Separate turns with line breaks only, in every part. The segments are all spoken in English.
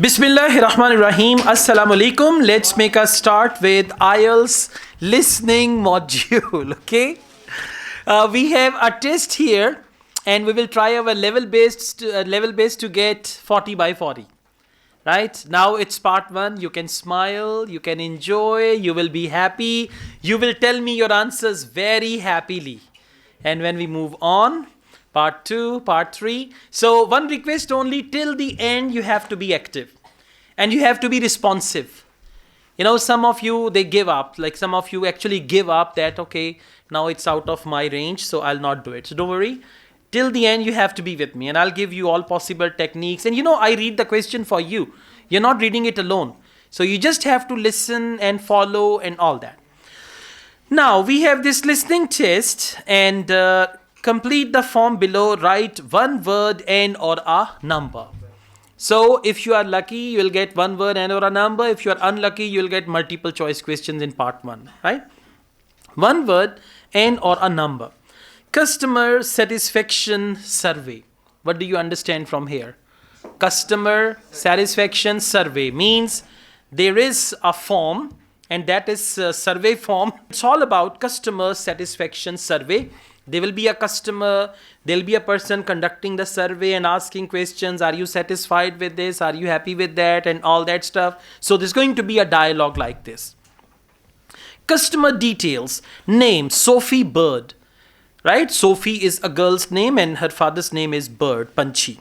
Bismillahirrahmanirrahim. Assalamu alaikum. Let's make a start with IELTS listening module. Okay. We have a test here, and we will try our level based to get 40 by 40. Right now it's part 1. You can smile, you can enjoy, you will be happy. You will tell me your answers very happily. And when we move on, part 2, part 3. So one request only, till the end you have to be active. And you have to be responsive. You know, some of you, they give up. Like some of you actually give up that, okay, now it's out of my range, so I'll not do it. So don't worry. Till the end you have to be with me. And I'll give you all possible techniques. And you know, I read the question for you. You're not reading it alone. So you just have to listen and follow and all that. Now, we have this listening test, and complete the form below. Write one word and or a number. So if you are lucky, you will get one word and or a number. If you are unlucky, you will get multiple choice questions in part 1. Right? One word and or a number. Customer satisfaction survey. What do you understand from here? Customer satisfaction survey means there is a form, and that is a survey form. It's all about customer satisfaction survey. There will be a customer, there will be a person conducting the survey and asking questions. Are you satisfied with this? Are you happy with that? And all that stuff. So there's going to be a dialogue like this. Customer details. Name, Sophie Bird. Right? Sophie is a girl's name and her father's name is Bird, Panchi.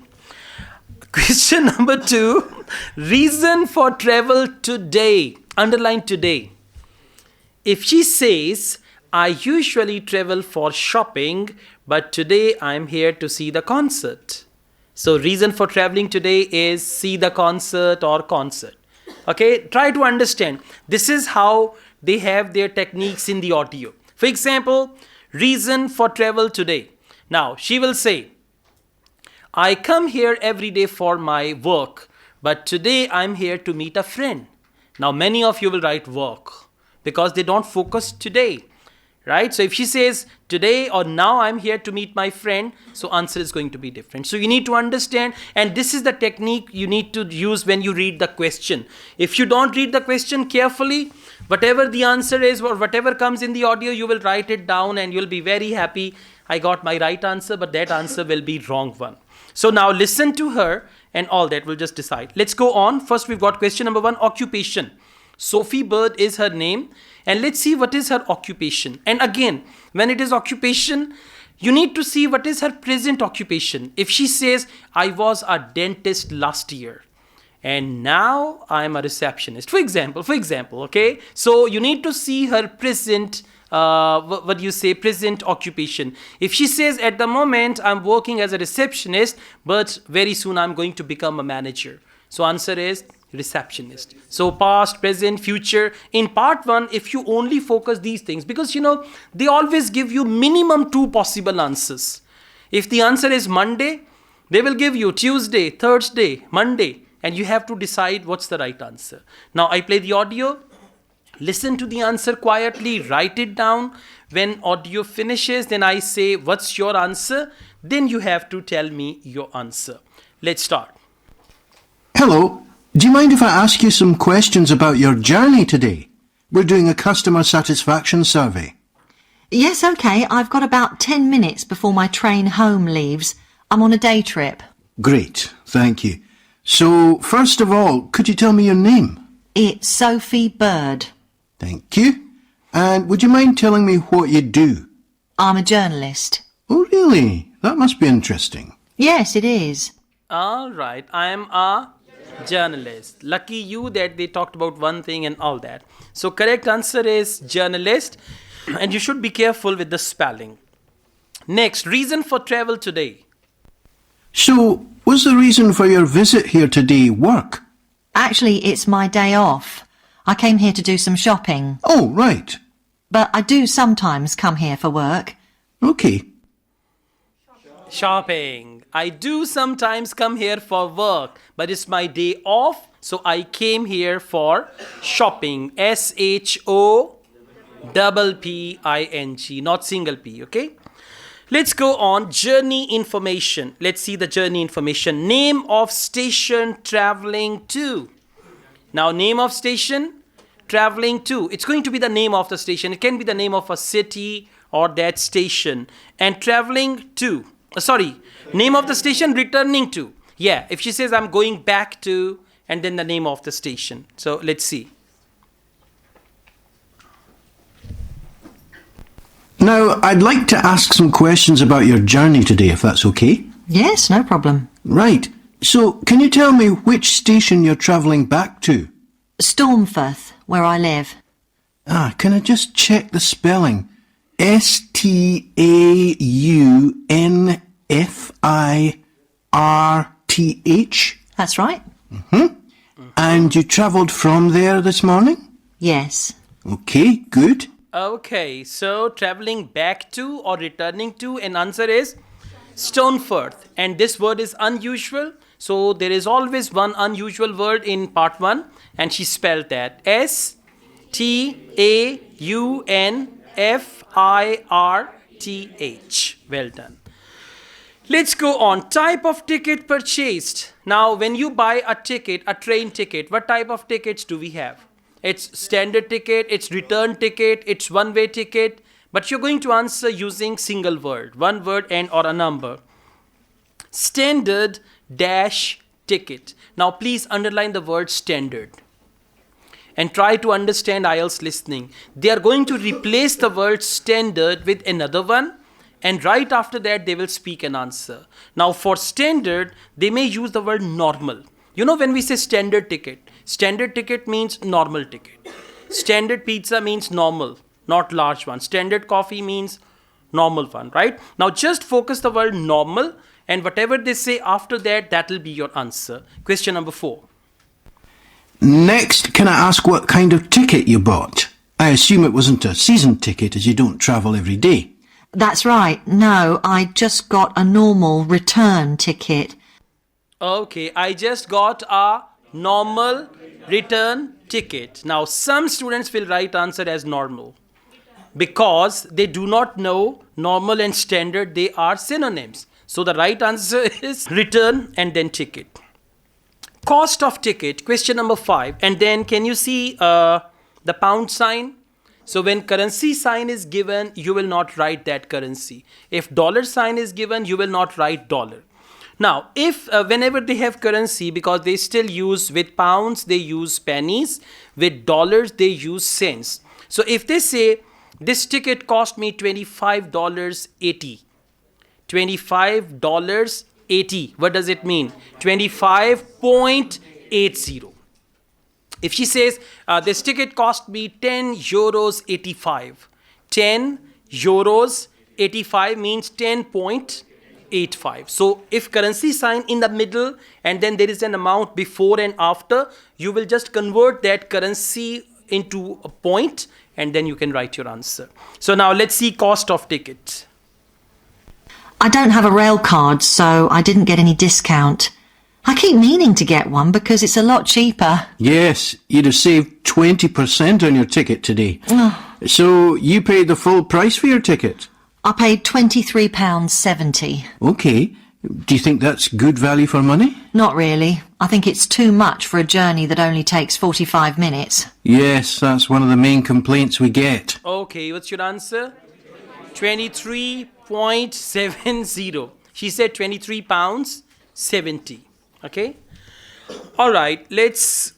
Question number 2. Reason for travel today. Underline today. If she says, I usually travel for shopping, but today I'm here to see the concert. So reason for traveling today is see the concert or concert. Okay, try to understand. This is how they have their techniques in the audio. For example, reason for travel today. Now, she will say, I come here every day for my work, but today I'm here to meet a friend. Now, many of you will write work because they don't focus today. Right? So if she says today or now I'm here to meet my friend, so answer is going to be different. So you need to understand, and this is the technique you need to use when you read the question. If you don't read the question carefully, whatever the answer is or whatever comes in the audio, you will write it down and you'll be very happy. I got my right answer, but that answer will be wrong one. So now listen to her and all that. We'll just decide. Let's go on. First, we've got question number 1, occupation. Sophie Bird is her name. And let's see what is her occupation. And again, when it is occupation, you need to see what is her present occupation. If she says, I was a dentist last year and now I'm a receptionist, for example, okay? So you need to see her present, present occupation. If she says, at the moment, I'm working as a receptionist, but very soon I'm going to become a manager. So answer is receptionist. So past, present, future. In part 1, if you only focus these things, because you know, they always give you minimum 2 possible answers. If the answer is Monday, they will give you Tuesday, Thursday, Monday, and you have to decide what's the right answer. Now I play the audio. Listen to the answer quietly, write it down. When audio finishes, then I say, what's your answer? Then you have to tell me your answer. Let's start.
Hello. Do you mind if I ask you some questions about your journey today? We're doing a customer satisfaction survey.
Yes, okay. I've got about 10 minutes before my train home leaves. I'm on a day trip.
Great, thank you. So, first of all, could you tell me your name?
It's Sophie Bird.
Thank you. And would you mind telling me what you do?
I'm a journalist.
Oh, really? That must be interesting.
Yes, it is.
All right. I am a journalist. Lucky you that they talked about one thing and all that. So correct answer is journalist, and you should be careful with the spelling. Next, reason for travel today.
So, was the reason for your visit here today work?
Actually, it's my day off. I came here to do some shopping.
Oh, right.
But I do sometimes come here for work.
Okay.
Shopping. I do sometimes come here for work, but it's my day off, so I came here for shopping. SHOPPING, not single P, okay? Let's go on. Journey information. Let's see the journey information. Name of station traveling to. Now, name of station traveling to. It's going to be the name of the station. It can be the name of a city or that station. And traveling to. Name of the station returning to. Yeah, if she says I'm going back to, and then the name of the station. So let's see.
Now, I'd like to ask some questions about your journey today, if that's okay.
Yes, no problem.
Right. So, can you tell me which station you're travelling back to?
Stormforth, where I live.
Can I just check the spelling? Staunfirth?
That's right.
And you travelled from there this morning?
Yes.
Okay, good.
Okay, so traveling back to or returning to, and answer is Stormforth. And this word is unusual. So there is always one unusual word in part 1, and she spelled that. Staunfirth. Well done. Let's go on. Type of ticket purchased. Now, when you buy a ticket, a train ticket, what type of tickets do we have? It's standard ticket, it's return ticket, it's one-way ticket. But you're going to answer using single word, one word and or a number. Standard dash ticket. Now, please underline the word standard. And try to understand IELTS listening. They are going to replace the word standard with another one. And right after that, they will speak an answer. Now, for standard, they may use the word normal. You know, when we say standard ticket means normal ticket. Standard pizza means normal, not large one. Standard coffee means normal one, right? Now, just focus the word normal, and whatever they say after that, that will be your answer. Question number 4.
Next, can I ask what kind of ticket you bought? I assume it wasn't a season ticket, as you don't travel every day.
That's right. No, I just got a normal return ticket.
Okay, I just got a normal return ticket. Now, some students will write answer as normal because they do not know normal and standard, they are synonyms. So the right answer is return and then ticket. Cost of ticket, question number 5. And then can you see the pound sign? So when currency sign is given, you will not write that currency. If dollar sign is given, you will not write dollar. Now, if whenever they have currency, because they still use with pounds, they use pennies. With dollars, they use cents. So if they say, this ticket cost me $25.80. $25.80. What does it mean? 25.80. If she says, this ticket cost me €10.85. 10 euros 85 means 10.85. So if currency sign in the middle and then there is an amount before and after, you will just convert that currency into a point and then you can write your answer. So now let's see cost of ticket.
I don't have a rail card, so I didn't get any discount. I keep meaning to get one because it's a lot cheaper.
Yes, you'd have saved 20% on your ticket today. So you paid the full price for your ticket?
I paid £23.70.
Okay. Do you think that's good value for money?
Not really. I think it's too much for a journey that only takes 45 minutes.
Yes, that's one of the main complaints we get.
Okay, what's your answer? 23.70. She said £23.70. Okay. All right. Let's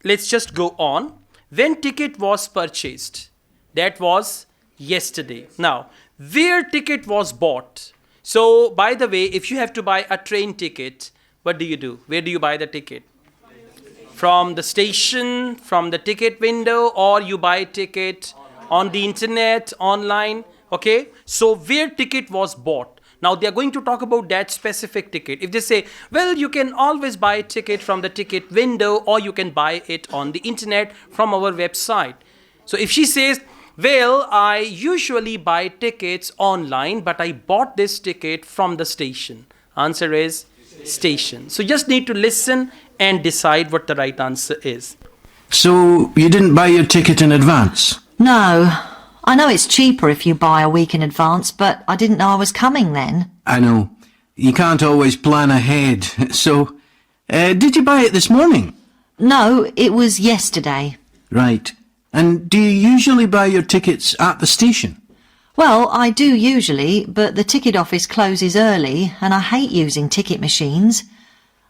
just go on. When ticket was purchased, that was yesterday. Now, where ticket was bought? So, by the way, if you have to buy a train ticket, what do you do? Where do you buy the ticket? From the station, from the ticket window, or you buy ticket on the internet, online. Okay. So, where ticket was bought? Now, they are going to talk about that specific ticket. If they say, well, you can always buy a ticket from the ticket window or you can buy it on the internet from our website. So, if she says, well, I usually buy tickets online, but I bought this ticket from the station. Answer is station. So, you just need to listen and decide what the right answer is.
So, you didn't buy your ticket in advance?
No, I know it's cheaper if you buy a week in advance, but I didn't know I was coming then.
I know. You can't always plan ahead. So, did you buy it this morning?
No, it was yesterday.
Right. And do you usually buy your tickets at the station?
Well, I do usually, but the ticket office closes early and I hate using ticket machines.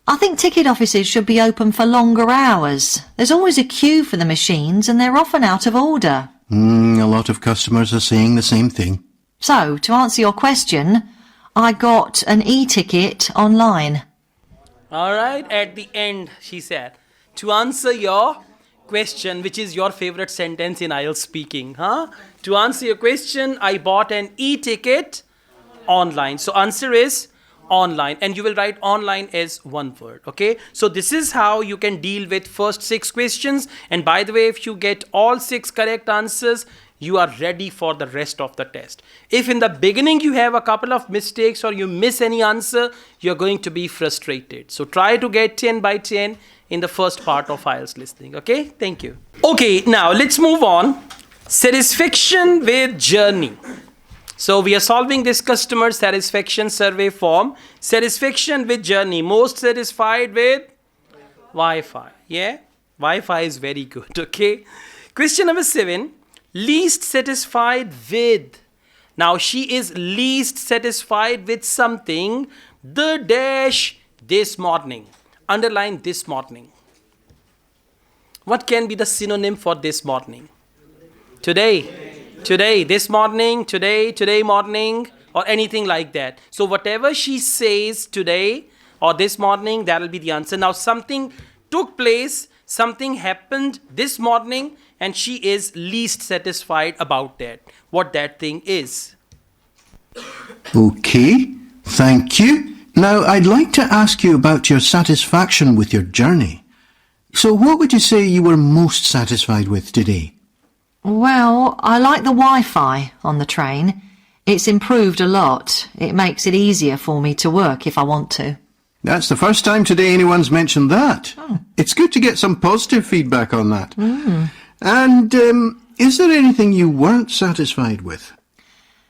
I think ticket offices should be open for longer hours. There's always a queue for the machines and they're often out of order.
A lot of customers are saying the same thing.
So, to answer your question, I got an e-ticket online.
All right, at the end, she said, to answer your question, which is your favorite sentence in IELTS speaking, huh? To answer your question, I bought an e-ticket online. So answer is online, and you will write online as one word, okay? So this is how you can deal with first 6 questions. And by the way, if you get all 6 correct answers, you are ready for the rest of the test. If in the beginning you have a couple of mistakes or you miss any answer, you're going to be frustrated. So try to get 10 by 10 in the first part of IELTS listening, okay? Thank you. Okay, now let's move on. Satisfaction with journey. So we are solving this customer satisfaction survey form. Satisfaction with journey. Most satisfied with Wi-Fi. Yeah, Wi-Fi is very good, okay? Question number 7. Least satisfied with. Now she is least satisfied with something. The dash this morning. Underline this morning. What can be the synonym for this morning? Today, this morning, today morning, or anything like that. So whatever she says today or this morning, that will be the answer. Now something took place, something happened this morning, and she is least satisfied about that. What that thing is.
Okay, thank you. Now, I'd like to ask you about your satisfaction with your journey. So what would you say you were most satisfied with today?
Well, I like the Wi-Fi on the train. It's improved a lot. It makes it easier for me to work if I want to.
That's the first time today anyone's mentioned that.
Oh.
It's good to get some positive feedback on that. And is there anything you weren't satisfied with?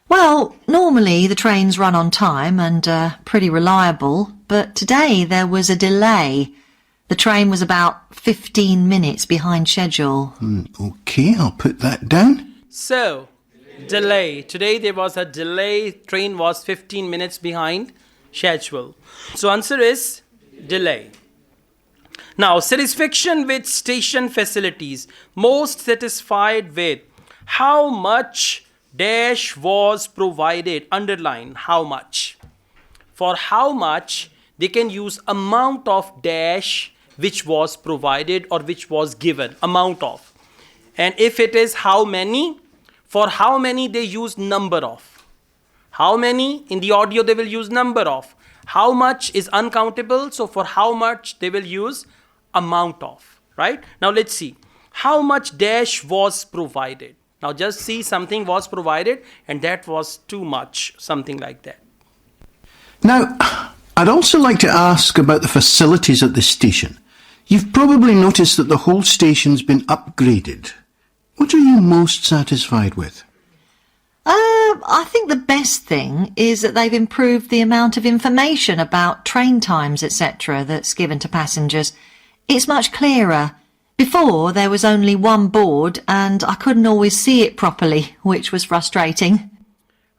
Well, normally the trains run on time and are pretty reliable, but today there was a delay. The train was about 15 minutes behind schedule.
Okay, I'll put that down.
So, delay. Today there was a delay. Train was 15 minutes behind schedule. So answer is delay. Now, satisfaction with station facilities. Most satisfied with. How much dash was provided? Underline how much. For how much, they can use amount of dash which was provided or which was given. Amount of. And if it is how many, for how many they use number of. How many? In the audio they will use number of. How much is uncountable, so for how much they will use amount of, right? Now let's see. How much dash was provided? Now just see, something was provided and that was too much, something like that.
Now, I'd also like to ask about the facilities at the station. You've probably noticed that the whole station's been upgraded. What are you most satisfied with?
I think the best thing is that they've improved the amount of information about train times, etc. that's given to passengers. It's much clearer. Before, there was only one board and I couldn't always see it properly, which was frustrating.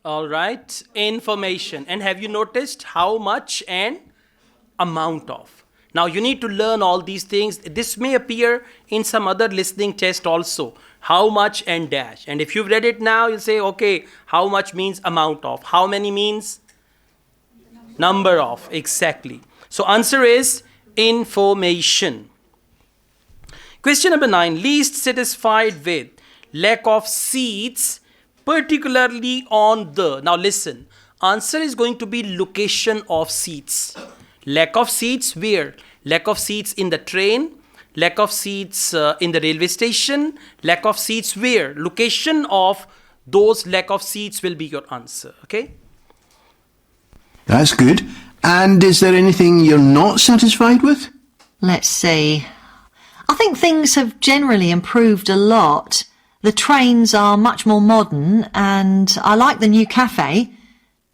All right, information. And have you noticed how much and amount of? Now you need to learn all these things. This may appear in some other listening test also. How much and dash. And if you've read it now, you'll say, okay, how much means amount of. How many means number of. Exactly. So answer is information. Question number 9. Least satisfied with. Lack of seats, particularly on the. Now listen. Answer is going to be location of seats. Lack of seats where? Lack of seats in the train. Lack of seats in the railway station. Lack of seats where? Location of those lack of seats will be your answer. Okay?
That's good. And is there anything you're not satisfied with?
Let's see. I think things have generally improved a lot. The trains are much more modern and I like the new cafe.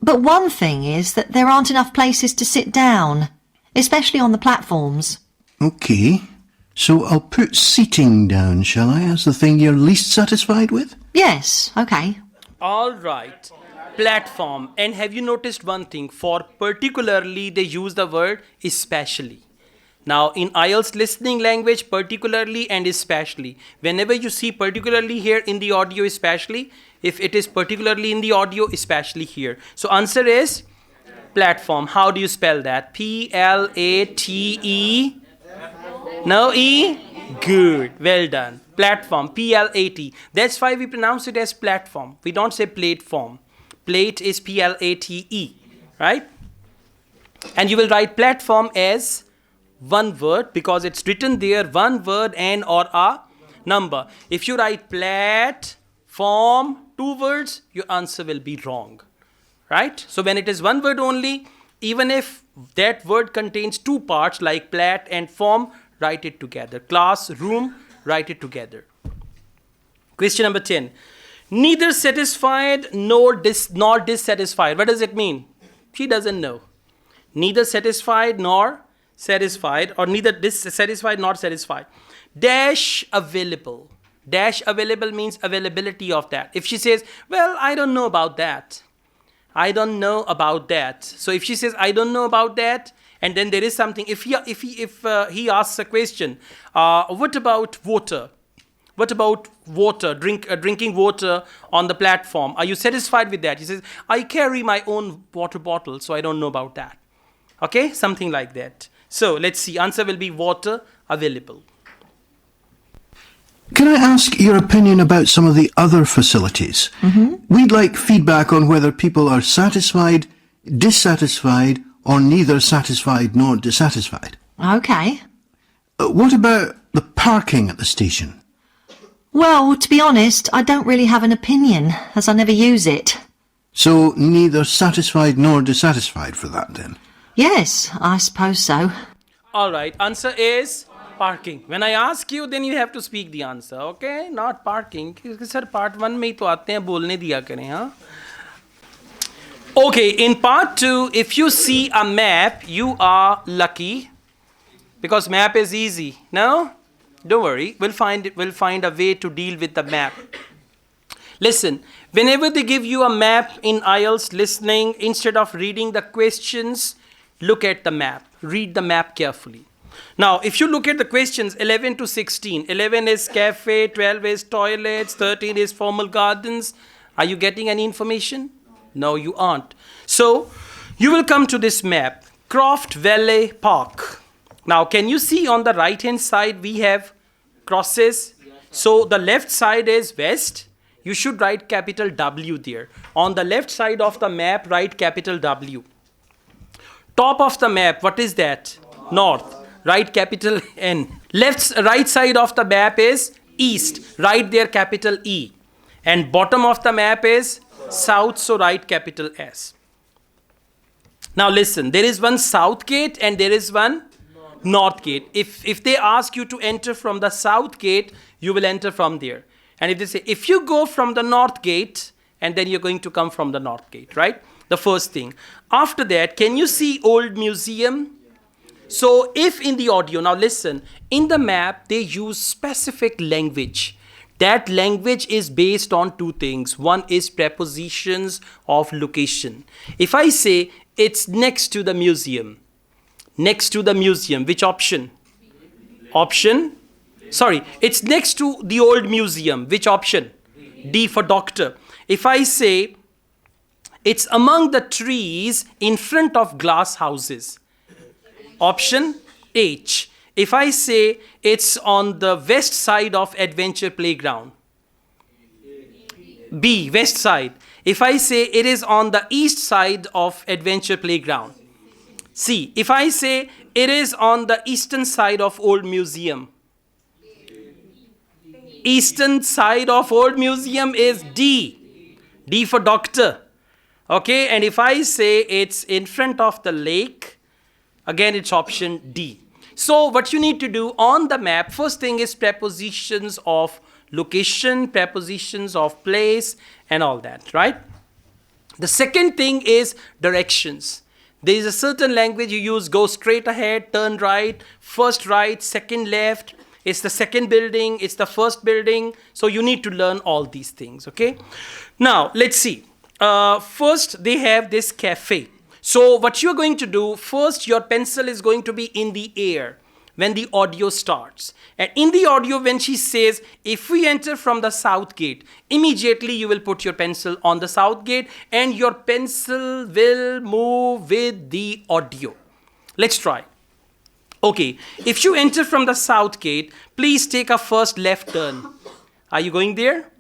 But one thing is that there aren't enough places to sit down, especially on the platforms.
OK. So I'll put seating down, shall I, as the thing you're least satisfied with?
Yes, OK.
All right. Platform. And have you noticed one thing? For particularly, they use the word especially. Now, in IELTS listening language, particularly and especially. Whenever you see particularly here in the audio, especially, if it is particularly in the audio, especially here. So, answer is platform. How do you spell that? P-L-A-T-E. No E? Good. Well done. Platform. P-L-A-T. That's why we pronounce it as platform. We don't say platform. Plate is P-L-A-T-E. Right? And you will write platform as one word because it's written there, one word and or a number. If you write platform, two words, your answer will be wrong. Right? So when it is one word only, even if that word contains two parts like plat and form, write it together. Classroom, write it together. Question number 10. Neither satisfied nor dissatisfied. What does it mean? She doesn't know. Neither satisfied nor satisfied, or neither dissatisfied nor satisfied. Dash available. Dash available means availability of that. If she says, well, I don't know about that. I don't know about that. So if she says, I don't know about that, and then there is something, if he asks a question, what about water? What about water, drinking water on the platform? Are you satisfied with that? He says, I carry my own water bottle, so I don't know about that. Okay, something like that. So let's see, answer will be water available.
Can I ask your opinion about some of the other facilities? We'd like feedback on whether people are satisfied, dissatisfied, or neither satisfied nor dissatisfied.
OK.
What about the parking at the station?
Well, to be honest, I don't really have an opinion, as I never use it.
So neither satisfied nor dissatisfied for that then?
Yes, I suppose so.
All right, answer is parking. When I ask you, then you have to speak the answer, okay? Not parking. Sir, part 1 में ही तो आते हैं, बोलने दिया करें, हाँ? Okay, in part 2, if you see a map, you are lucky because map is easy. No? Don't worry, we'll find a way to deal with the map. Listen, whenever they give you a map in IELTS listening, instead of reading the questions, look at the map. Read the map carefully. Now, if you look at the questions 11 to 16, 11 is cafe, 12 is toilets, 13 is formal gardens. Are you getting any information? No, you aren't. So, you will come to this map, Croft Valley Park. Now, can you see on the right hand side we have crosses? So, the left side is west. You should write capital W there. On the left side of the map, write capital W. Top of the map, what is that? North. Write capital N. Right side of the map is east. Write there capital E. And bottom of the map is south, so write capital S. Now listen, there is one south gate and there is one north gate. If they ask you to enter from the south gate, you will enter from there. And if they say, if you go from the north gate, and then you're going to come from the north gate, right? The first thing. After that, can you see old museum? So if in the audio, now listen, in the map, they use specific language. That language is based on two things. One is prepositions of location. If I say it's next to the museum, which option? It's next to the old museum, which option? D for doctor. If I say it's among the trees in front of glass houses, option H. If I say it's on the west side of adventure playground, B, west side. If I say it is on the east side of adventure playground, C. If I say it is on the eastern side of old museum, eastern side of old museum is D. D for doctor. Okay, and if I say it's in front of the lake, again it's option D. So what you need to do on the map, first thing is prepositions of location, prepositions of place, and all that, right? The second thing is directions. There is a certain language you use: go straight ahead, turn right, first right, second left. It's the second building, it's the first building. So you need to learn all these things, okay? Now, let's see. First, they have this cafe. So what you're going to do, first your pencil is going to be in the air when the audio starts. And in the audio, when she says, if we enter from the south gate, immediately you will put your pencil on the south gate and your pencil will move with the audio. Let's try. Okay, if you enter from the south gate, please take a first left turn. Are you going there?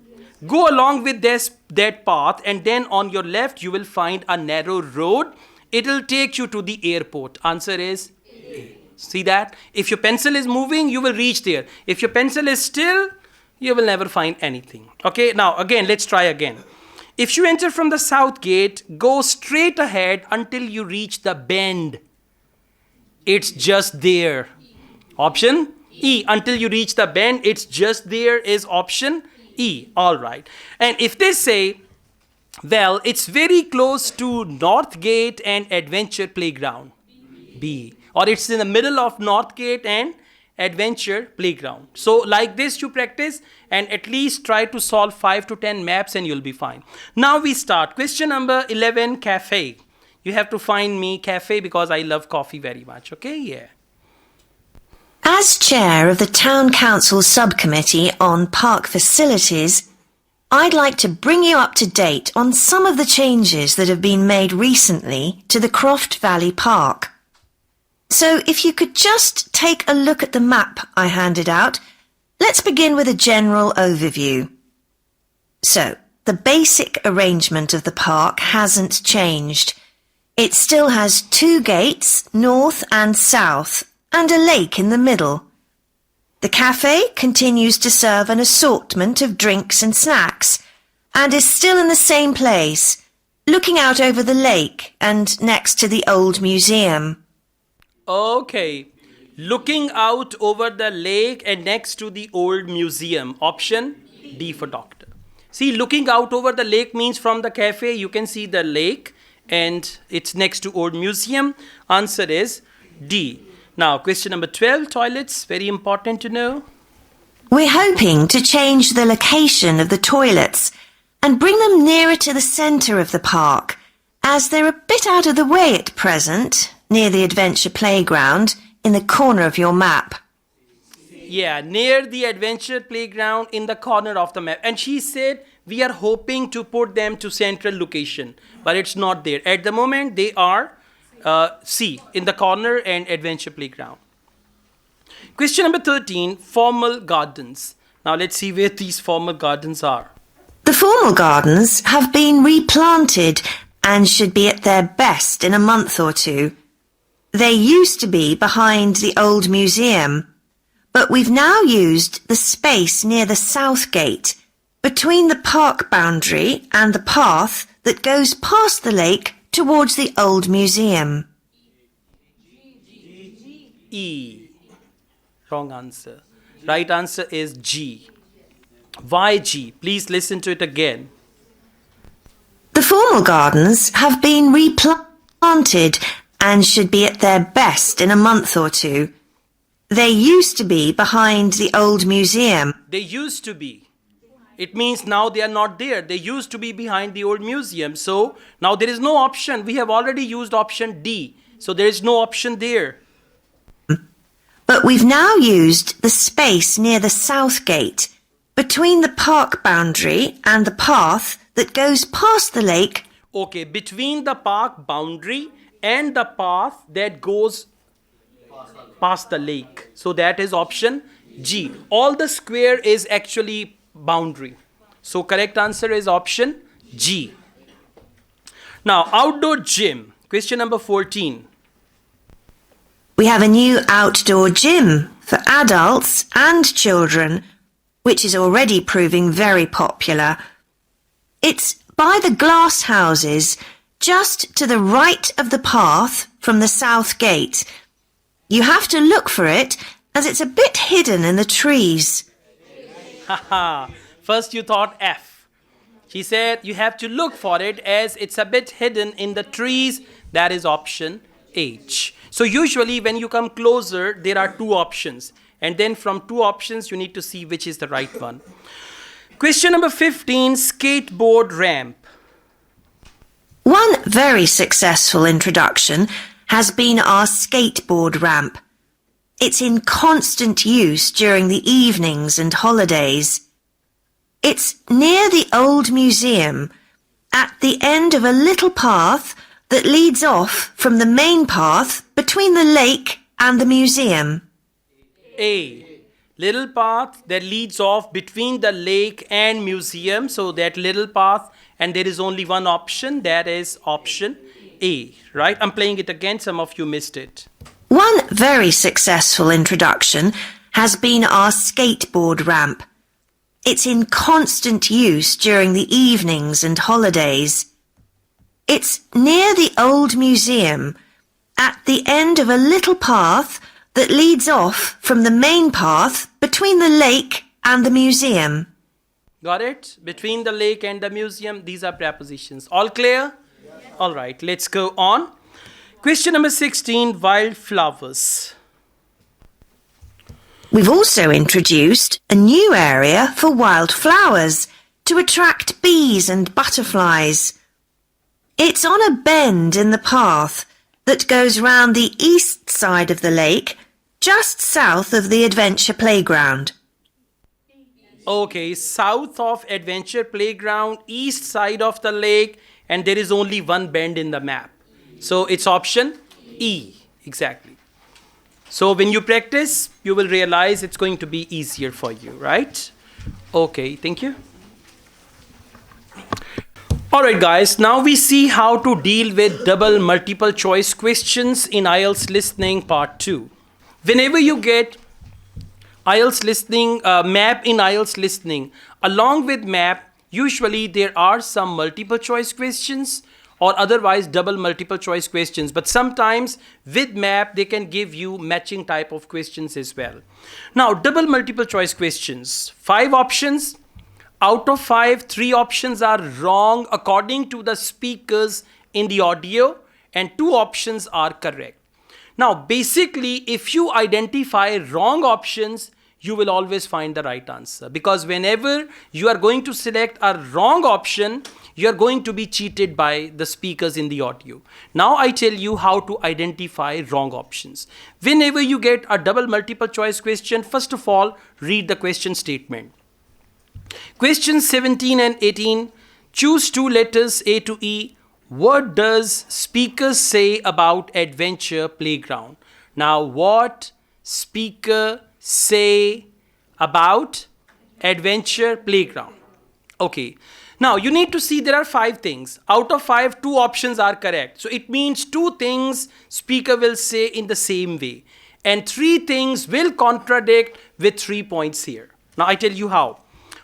Go along with that path, and then on your left you will find a narrow road. It will take you to the airport. Answer is A. See that? If your pencil is moving, you will reach there. If your pencil is still, you will never find anything. Okay, now again, let's try again. If you enter from the south gate, go straight ahead until you reach the bend. It's just there. Option E. Until you reach the bend, it's just there is option E. All right. And if they say, well, it's very close to North Gate and Adventure Playground. B. Or it's in the middle of North Gate and Adventure Playground. So like this you practice and at least try to solve 5 to 10 maps and you'll be fine. Now we start. Question number 11, cafe. You have to find me cafe because I love coffee very much. Okay, yeah.
As chair of the Town Council Subcommittee on Park Facilities, I'd like to bring you up to date on some of the changes that have been made recently to the Croft Valley Park. So if you could just take a look at the map I handed out, let's begin with a general overview. So, the basic arrangement of the park hasn't changed. It still has 2 gates, north and south, and a lake in the middle. The cafe continues to serve an assortment of drinks and snacks, and is still in the same place, looking out over the lake and next to the old museum.
Okay, looking out over the lake and next to the old museum. Option D for doctor. See, looking out over the lake means from the cafe you can see the lake and it's next to old museum. Answer is D. Now, question number 12, toilets, very important to know.
We're hoping to change the location of the toilets and bring them nearer to the centre of the park, as they're a bit out of the way at present, near the adventure playground, in the corner of your map.
Yeah, near the adventure playground in the corner of the map. And she said we are hoping to put them to central location, but it's not there. At the moment, they are C, in the corner and adventure playground. Question number 13, formal gardens. Now let's see where these formal gardens are.
The formal gardens have been replanted and should be at their best in a month or two. They used to be behind the old museum, but we've now used the space near the south gate, between the park boundary and the path that goes past the lake towards the old museum.
E. Wrong answer. Right answer is G. Why G? Please listen to it again.
The formal gardens have been replanted and should be at their best in a month or two. They used to be behind the old museum.
They used to be. It means now they are not there. They used to be behind the old museum. So now there is no option. We have already used option D. So there is no option there.
But we've now used the space near the south gate, between the park boundary and the path that goes past the lake.
Okay, between the park boundary and the path that goes past the lake. So that is option G. All the square is actually boundary. So correct answer is option G. Now, outdoor gym. Question number 14.
We have a new outdoor gym for adults and children, which is already proving very popular. It's by the glass houses, just to the right of the path from the south gate. You have to look for it, as it's a bit hidden in the trees.
Haha. First you thought F. She said you have to look for it as it's a bit hidden in the trees. That is option H. So usually when you come closer, there are two options. And then from two options, you need to see which is the right one. Question number 15, skateboard ramp.
One very successful introduction has been our skateboard ramp. It's in constant use during the evenings and holidays. It's near the old museum, at the end of a little path that leads off from the main path between the lake and the museum.
A. Little path that leads off between the lake and museum. So that little path, and there is only one option, that is option A, right? I'm playing it again, some of you missed it.
One very successful introduction has been our skateboard ramp. It's in constant use during the evenings and holidays. It's near the old museum, at the end of a little path that leads off from the main path between the lake and the museum.
Got it? Between the lake and the museum, these are prepositions. All clear? Yes. All right, let's go on. Question number 16, wildflowers.
We've also introduced a new area for wildflowers to attract bees and butterflies. It's on a bend in the path that goes round the east side of the lake, just south of the adventure playground.
Okay, south of adventure playground, east side of the lake, and there is only one bend in the map. So it's option E, exactly. So when you practice, you will realize it's going to be easier for you, right? Okay, thank you. Alright guys, now we see how to deal with double multiple choice questions in IELTS listening part 2. Whenever you get IELTS listening, map in IELTS listening, along with map, usually there are some multiple choice questions or otherwise double multiple choice questions. But sometimes with map, they can give you matching type of questions as well. Now, double multiple choice questions, 5 options. Out of 5, 3 options are wrong according to the speakers in the audio and 2 options are correct. Now, basically, if you identify wrong options, you will always find the right answer, because whenever you are going to select a wrong option, you are going to be cheated by the speakers in the audio. Now I tell you how to identify wrong options. Whenever you get a double multiple choice question, first of all, read the question statement. Questions 17 and 18, choose 2 letters A to E. What does speaker say about adventure playground? Now, what speaker say about adventure playground? Okay. Now, you need to see there are 5 things. Out of 5, 2 options are correct. So, it means 2 things speaker will say in the same way. And 3 things will contradict with 3 points here. Now, I tell you how.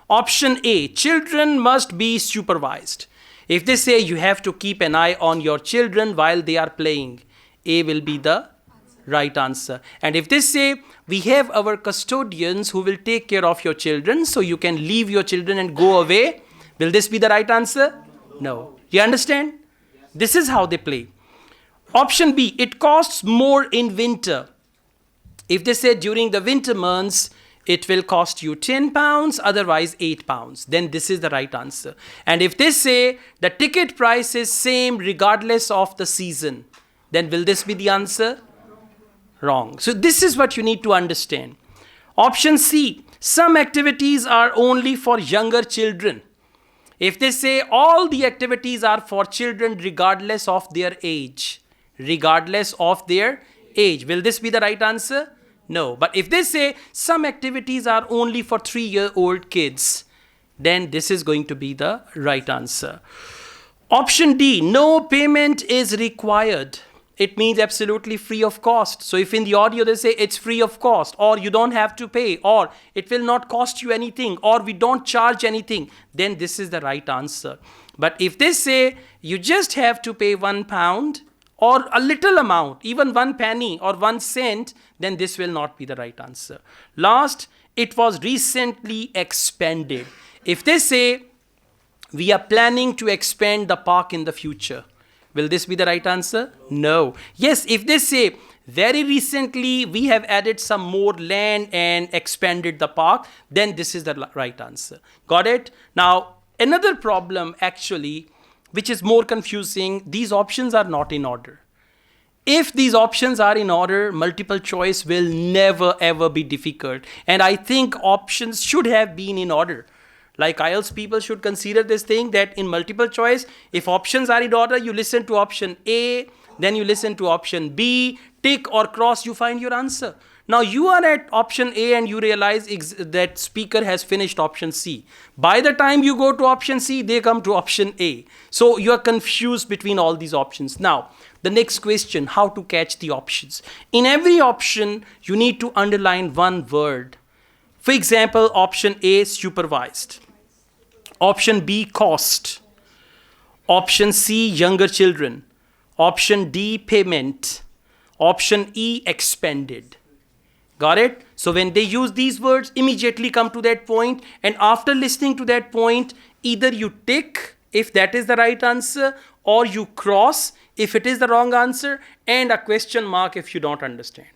Option A, children must be supervised. If they say you have to keep an eye on your children while they are playing, A will be the right answer. And if they say we have our custodians who will take care of your children, so you can leave your children and go away, will this be the right answer? No. You understand? This is how they play. Option B, it costs more in winter. If they say during the winter months, it will cost you £10, otherwise £8. Then this is the right answer. And if they say the ticket price is same regardless of the season, then will this be the answer? Wrong. So this is what you need to understand. Option C, some activities are only for younger children. If they say all the activities are for children regardless of their age, regardless of their age, will this be the right answer? No. But if they say some activities are only for 3-year-old kids, then this is going to be the right answer. Option D, no payment is required. It means absolutely free of cost. So if in the audio they say it's free of cost, or you don't have to pay, or it will not cost you anything, or we don't charge anything, then this is the right answer. But if they say you just have to pay £1 or a little amount, even 1 penny or 1 cent, then this will not be the right answer. Last, it was recently expanded. If they say, we are planning to expand the park in the future, will this be the right answer? No. Yes, if they say, very recently we have added some more land and expanded the park, then this is the right answer. Got it? Now, another problem actually, which is more confusing, these options are not in order. If these options are in order, multiple choice will never ever be difficult. And I think options should have been in order. Like IELTS people should consider this thing that in multiple choice, if options are in order, you listen to option A, then you listen to option B, tick or cross, you find your answer. Now you are at option A and you realize that speaker has finished option C. By the time you go to option C, they come to option A. So you are confused between all these options. Now, the next question, how to catch the options. In every option, you need to underline one word. For example, option A, supervised. Option B, cost. Option C, younger children. Option D, payment. Option E, expanded. Got it? So when they use these words, immediately come to that point, and after listening to that point, either you tick if that is the right answer, or you cross if it is the wrong answer, and a question mark if you don't understand.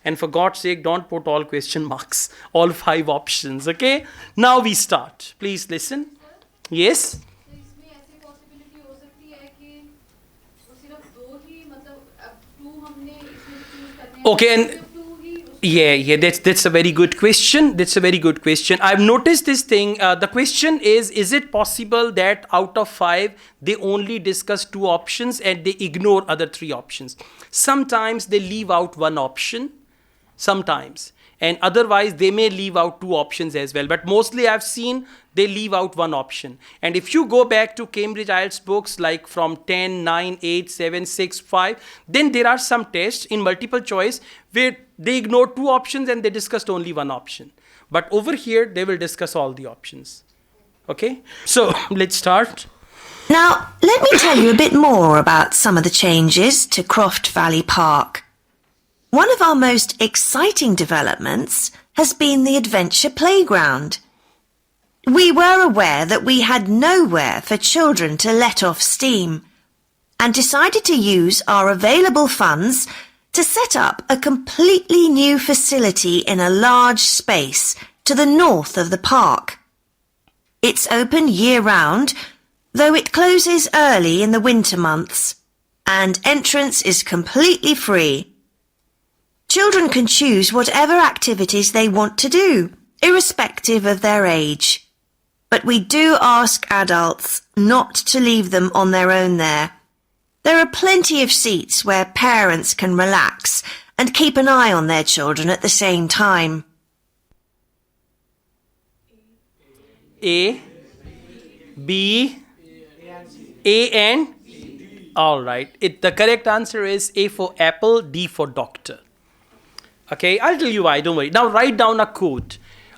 And for God's sake, don't put all question marks, all 5 options, okay? Now we start. Please listen. Yes? Okay, and yeah, that's a very good question. That's a very good question. I've noticed this thing. The question is it possible that out of 5, they only discuss 2 options and they ignore other 3 options? Sometimes they leave out 1 option, sometimes. And otherwise, they may leave out 2 options as well. But mostly I've seen they leave out 1 option. And if you go back to Cambridge IELTS books like from 10, 9, 8, 7, 6, 5, then there are some tests in multiple choice where they ignore 2 options and they discussed only 1 option. But over here, they will discuss all the options. Okay? So, let's start.
Now, let me tell you a bit more about some of the changes to Croft Valley Park. One of our most exciting developments has been the adventure playground. We were aware that we had nowhere for children to let off steam and decided to use our available funds to set up a completely new facility in a large space to the north of the park. It's open year-round, though it closes early in the winter months, and entrance is completely free. Children can choose whatever activities they want to do, irrespective of their age. But we do ask adults not to leave them on their own there. There are plenty of seats where parents can relax and keep an eye on their children at the same time.
A, B, A and all right. The correct answer is A for apple, D for doctor. Okay, I'll tell you why, don't worry. Now write down a code.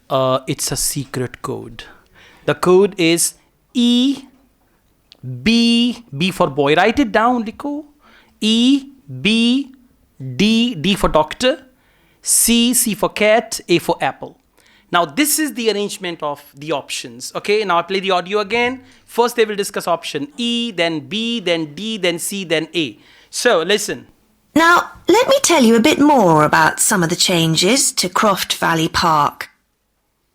It's a secret code. The code is E, B, B for boy. Write it down, Liko. E, B, D, D for doctor. C, C for cat, A for apple. Now this is the arrangement of the options. Okay, now I play the audio again. First they will discuss option E, then B, then D, then C, then A. So listen.
Now, let me tell you a bit more about some of the changes to Croft Valley Park.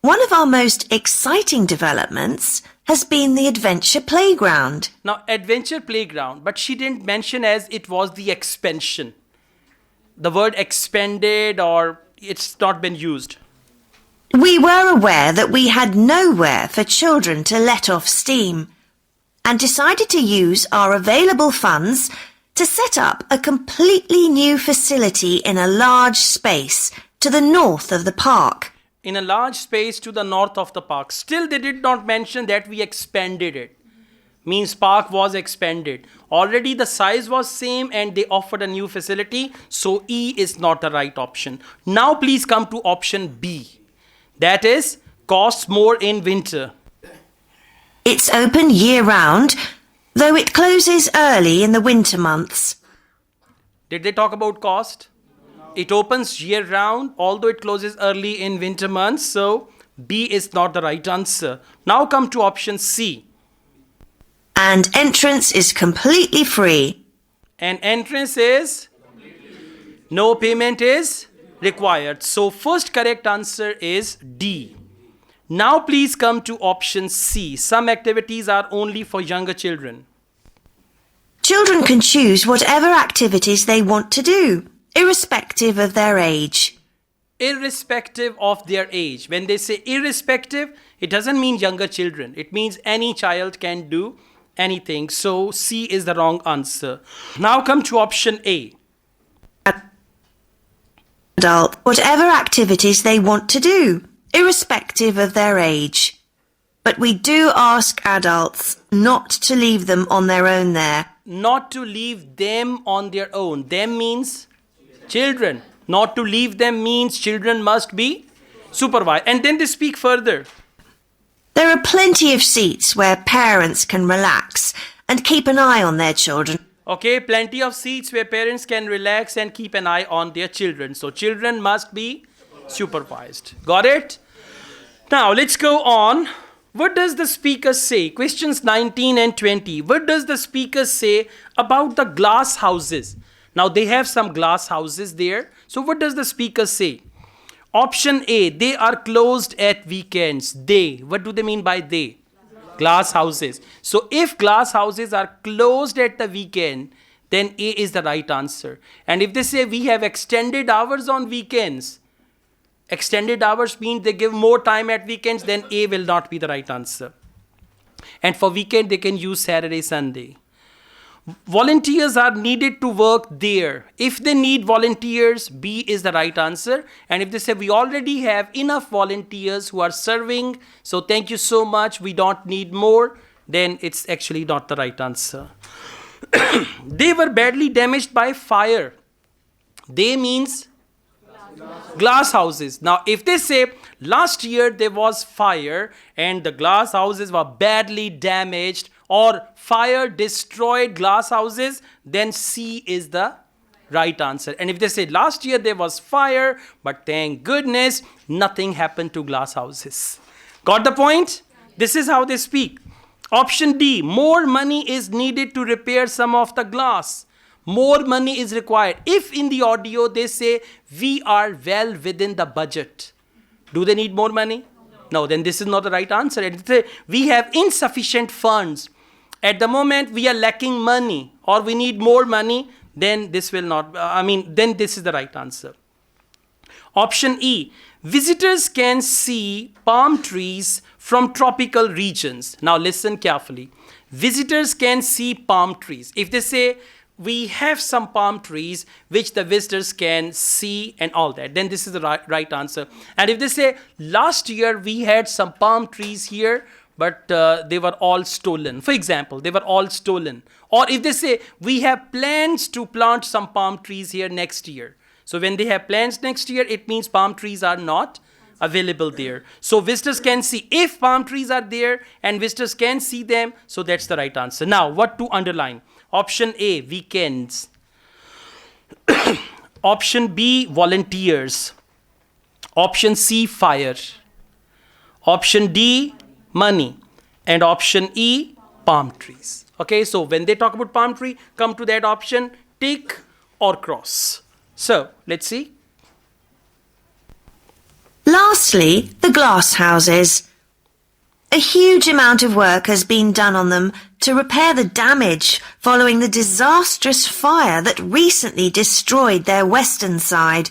One of our most exciting developments has been the adventure playground.
Now, adventure playground, but she didn't mention as it was the expansion. The word expanded, or it's not been used.
We were aware that we had nowhere for children to let off steam and decided to use our available funds to set up a completely new facility in a large space to the north of the park.
In a large space to the north of the park. Still, they did not mention that we expanded it. Means park was expanded. Already the size was same and they offered a new facility. So E is not the right option. Now please come to option B. That is, costs more in winter.
It's open year-round, though it closes early in the winter months.
Did they talk about cost? It opens year round, although it closes early in winter months. So B is not the right answer. Now come to option C.
And entrance is completely free.
And entrance is? No payment is required. So first correct answer is D. Now please come to option C. Some activities are only for younger children.
Children can choose whatever activities they want to do, irrespective of their age.
Irrespective of their age. When they say irrespective, it doesn't mean younger children. It means any child can do anything. So C is the wrong answer. Now come to option A.
Adult, whatever activities they want to do, irrespective of their age. But we do ask adults not to leave them on their own there.
Not to leave them on their own. Them means children. Not to leave them means children must be supervised. And then they speak further.
There are plenty of seats where parents can relax and keep an eye on their children.
Okay, plenty of seats where parents can relax and keep an eye on their children. So children must be supervised. Got it? Now let's go on. What does the speaker say? Questions 19 and 20. What does the speaker say about the glass houses? Now they have some glass houses there. So what does the speaker say? Option A, they are closed at weekends. They, what do they mean by they? Glass houses. So if glass houses are closed at the weekend, then A is the right answer. And if they say we have extended hours on weekends, extended hours mean they give more time at weekends, then A will not be the right answer. And for weekend, they can use Saturday, Sunday. Volunteers are needed to work there. If they need volunteers, B is the right answer. And if they say we already have enough volunteers who are serving, so thank you so much, we don't need more, then it's actually not the right answer. They were badly damaged by fire. They means glass houses. Now, if they say last year there was fire and the glass houses were badly damaged or fire destroyed glass houses, then C is the right answer. And if they say last year there was fire, but thank goodness nothing happened to glass houses. Got the point? This is how they speak. Option D, more money is needed to repair some of the glass. More money is required. If in the audio they say we are well within the budget, do they need more money? No, then this is not the right answer. And if they say we have insufficient funds, at the moment we are lacking money or we need more money, then this will not, then this is the right answer. Option E, visitors can see palm trees from tropical regions. Now listen carefully. Visitors can see palm trees. If they say we have some palm trees which the visitors can see and all that, then this is the right answer. And if they say last year we had some palm trees here, but they were all stolen. For example, they were all stolen. Or if they say we have plans to plant some palm trees here next year. So when they have plans next year, it means palm trees are not available there. So visitors can see. If palm trees are there and visitors can see them, so that's the right answer. Now, what to underline? Option A, weekends. Option B, volunteers. Option C, fire. Option D, money. And option E, palm trees. Okay, so when they talk about palm tree, come to that option, tick or cross. So, let's see.
Lastly, the glass houses. A huge amount of work has been done on them to repair the damage following the disastrous fire that recently destroyed their western side.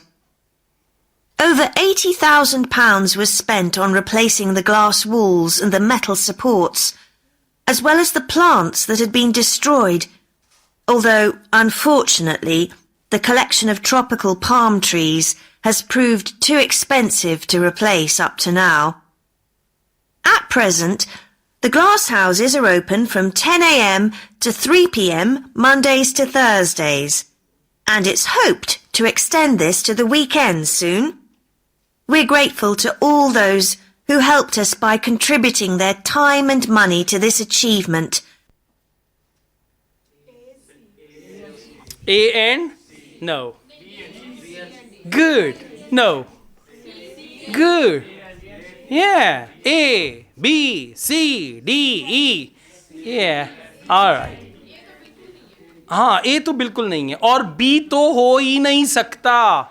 Over £80,000 was spent on replacing the glass walls and the metal supports, as well as the plants that had been destroyed, although, unfortunately, the collection of tropical palm trees has proved too expensive to replace up to now. At present, the glass houses are open from 10 a.m. to 3 p.m. Mondays to Thursdays, and it's hoped to extend this to the weekends soon. We're grateful to all those who helped us by contributing their time and money to this achievement.
A and no. Good. No. Good. Yeah. A, B, C, D, E. Yeah. All right. हाँ ए तो बिल्कुल नहीं है और B तो हो ही नहीं सकता.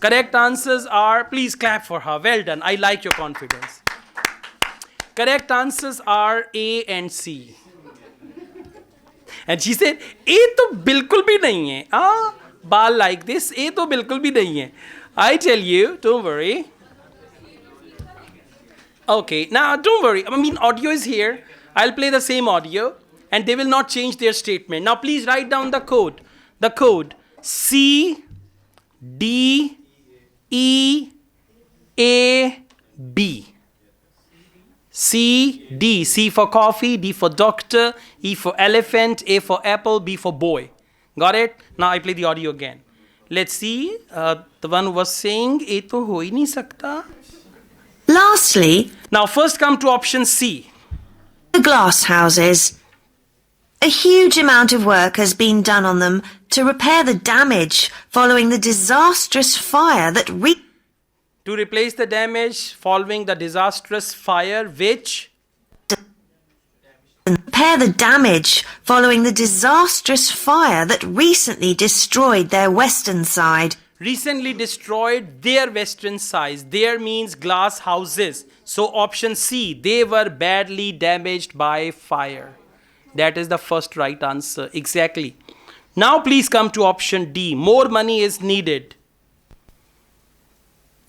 Correct answers are, please clap for her. Well done. I like your confidence. Correct answers are A and C. And she said, A तो बिल्कुल भी नहीं है. Ball like this, A तो बिल्कुल भी नहीं है. I tell you, don't worry. Okay, now don't worry. I mean, audio is here. I'll play the same audio and they will not change their statement. Now please write down the code. The code C, D, E, A, B. C, D. C for coffee, D for doctor, E for elephant, A for apple, B for boy. Got it? Now I play the audio again. Let's see. The one who was saying, A to ho hi nahi sakta.
Lastly,
Now first come to option C.
the glass houses. A huge amount of work has been done on them to repair the damage following the disastrous fire that
To replace the damage following the disastrous fire which
recently destroyed their western side.
recently destroyed their western side. There means glass houses. So option C, they were badly damaged by fire. That is the first right answer. Exactly. Now please come to option D. More money is needed.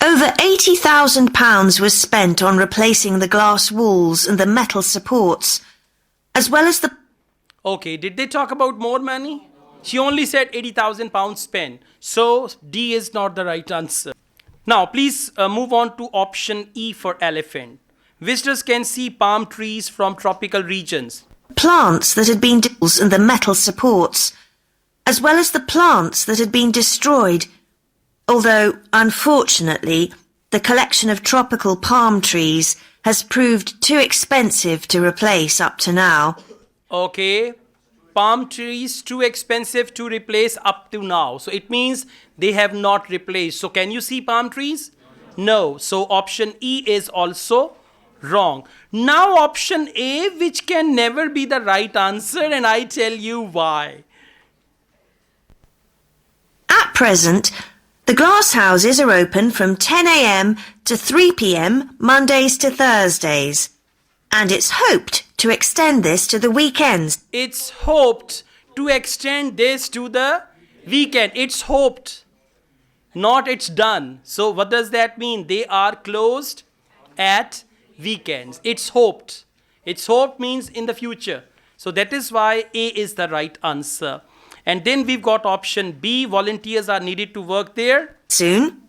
Over £80,000 was spent on replacing the glass walls and the metal supports, as well as the...
Okay, did they talk about more money? She only said 80,000 pounds spent. So D is not the right answer. Now please move on to option E for elephant. Visitors can see palm trees from tropical regions.
plants that had been and the metal supports, as well as the plants that had been destroyed, although, unfortunately, the collection of tropical palm trees has proved too expensive to replace up to now.
Okay, palm trees too expensive to replace up to now. So it means they have not replaced. So can you see palm trees? No. So option E is also wrong. Now option A, which can never be the right answer, and I tell you why.
At present, the glass houses are open from 10 a.m. to 3 p.m. Mondays to Thursdays, and it's hoped to extend this to the weekends.
It's hoped to extend this to the weekend. It's hoped, not it's done. So what does that mean? They are closed at weekends. It's hoped. It's hoped means in the future. So that is why A is the right answer. And then we've got option B. Volunteers are needed to work there.
Soon,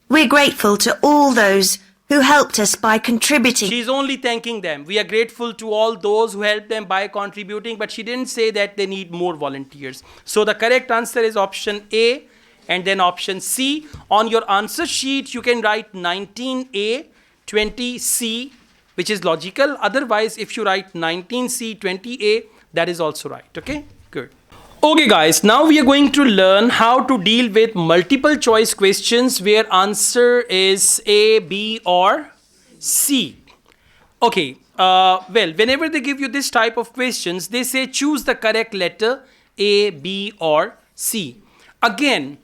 we're grateful to all those who helped us by contributing.
She's only thanking them. We are grateful to all those who helped them by contributing, but she didn't say that they need more volunteers. So the correct answer is option A and then option C. On your answer sheet, you can write 19A, 20C, which is logical. Otherwise, if you write 19C, 20A, that is also right. Okay, good. Okay guys, now we are going to learn how to deal with multiple choice questions where answer is A, B or C. Okay, well, whenever they give you this type of questions, they say choose the correct letter A, B or C. Again,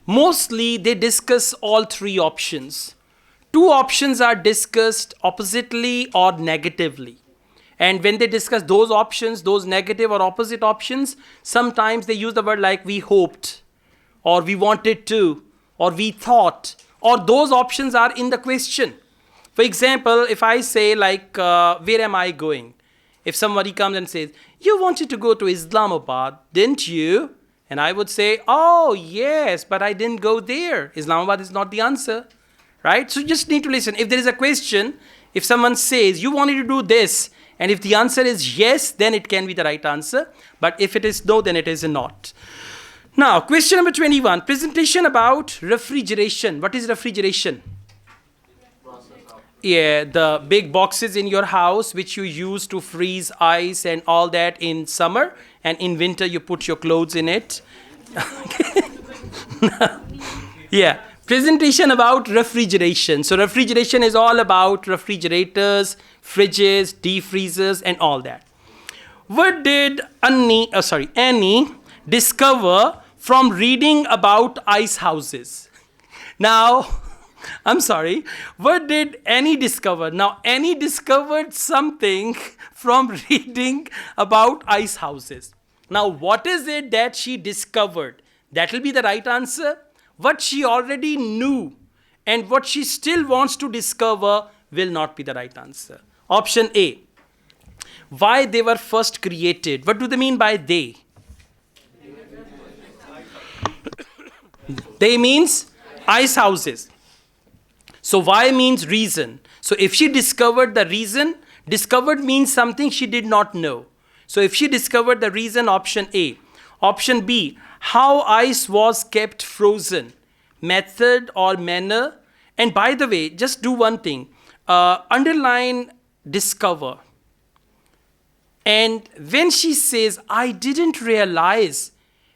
mostly they discuss all three options. Two options are discussed oppositely or negatively. And when they discuss those options, those negative or opposite options, sometimes they use the word like we hoped, or we wanted to, or we thought, or those options are in the question. For example, if I say like, where am I going? If somebody comes and says, you wanted to go to Islamabad, didn't you? And I would say, oh yes, but I didn't go there. Islamabad is not the answer, right? So you just need to listen. If there is a question, if someone says, you wanted to do this, and if the answer is yes, then it can be the right answer. But if it is no, then it is not. Now, question number 21. Presentation about refrigeration. What is refrigeration? Yeah, the big boxes in your house which you use to freeze ice and all that in summer. And in winter, you put your clothes in it. Yeah, presentation about refrigeration. So refrigeration is all about refrigerators, fridges, deep freezers, and all that. What did Annie discover from reading about ice houses? Now, I'm sorry, what did Annie discover? Now, Annie discovered something from reading about ice houses. Now, what is it that she discovered? That will be the right answer. What she already knew and what she still wants to discover will not be the right answer. Option A. Why they were first created. What do they mean by they? They means ice houses. So why means reason. So if she discovered the reason, discovered means something she did not know. So if she discovered the reason, option A. Option B, how ice was kept frozen. Method or manner. And by the way, just do one thing. Underline discover. And when she says, I didn't realize,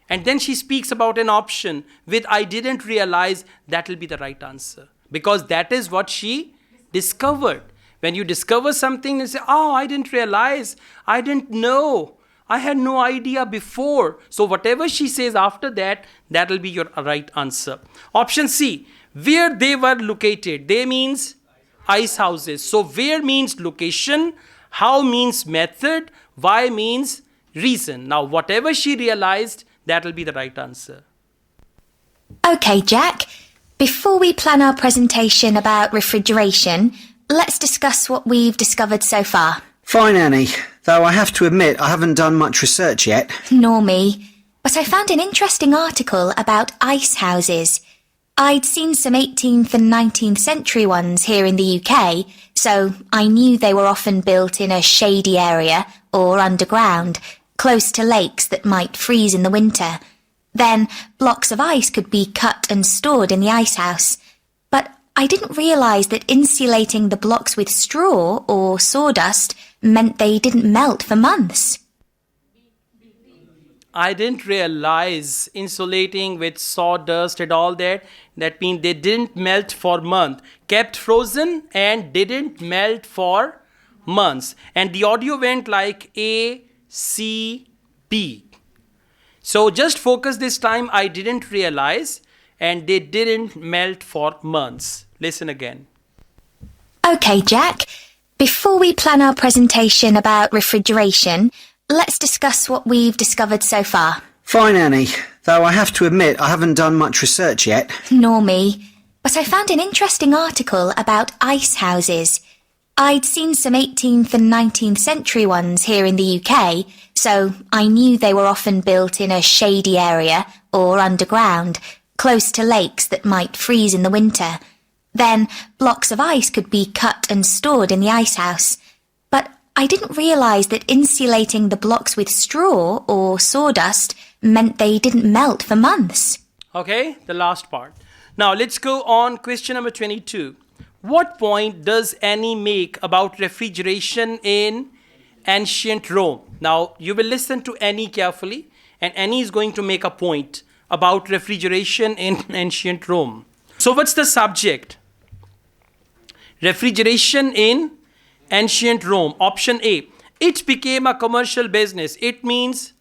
and then she speaks about an option with I didn't realize, that will be the right answer. Because that is what she discovered. When you discover something and say, oh, I didn't realize, I didn't know, I had no idea before. So whatever she says after that, that will be your right answer. Option C, where they were located. They means ice houses. So where means location, how means method, why means reason. Now whatever she realized, that will be the right answer.
Okay, Jack. Before we plan our presentation about refrigeration, let's discuss what we've discovered so far.
Fine, Annie. Though I have to admit I haven't done much research yet.
Nor me. But I found an interesting article about ice houses. I'd seen some 18th and 19th century ones here in the UK, so I knew they were often built in a shady area or underground, close to lakes that might freeze in the winter. Then blocks of ice could be cut and stored in the ice house. But I didn't realise that insulating the blocks with straw or sawdust meant they didn't melt for months.
I didn't realize insulating with sawdust and all that, that means they didn't melt for months. Kept frozen and didn't melt for months. And the audio went like A, C, B. So just focus this time, I didn't realize, and they didn't melt for months. Listen again.
Okay, Jack. Before we plan our presentation about refrigeration, let's discuss what we've discovered so far.
Fine, Annie. Though I have to admit I haven't done much research yet.
Nor me. But I found an interesting article about ice houses. I'd seen some 18th and 19th century ones here in the UK, so I knew they were often built in a shady area or underground, close to lakes that might freeze in the winter. Then blocks of ice could be cut and stored in the ice house. But I didn't realise that insulating the blocks with straw or sawdust meant they didn't melt for months.
Okay, the last part. Now let's go on question number 22. What point does Annie make about refrigeration in ancient Rome? Now you will listen to Annie carefully, and Annie is going to make a point about refrigeration in ancient Rome. So what's the subject? Refrigeration in ancient Rome. Option A, it became a commercial business. It means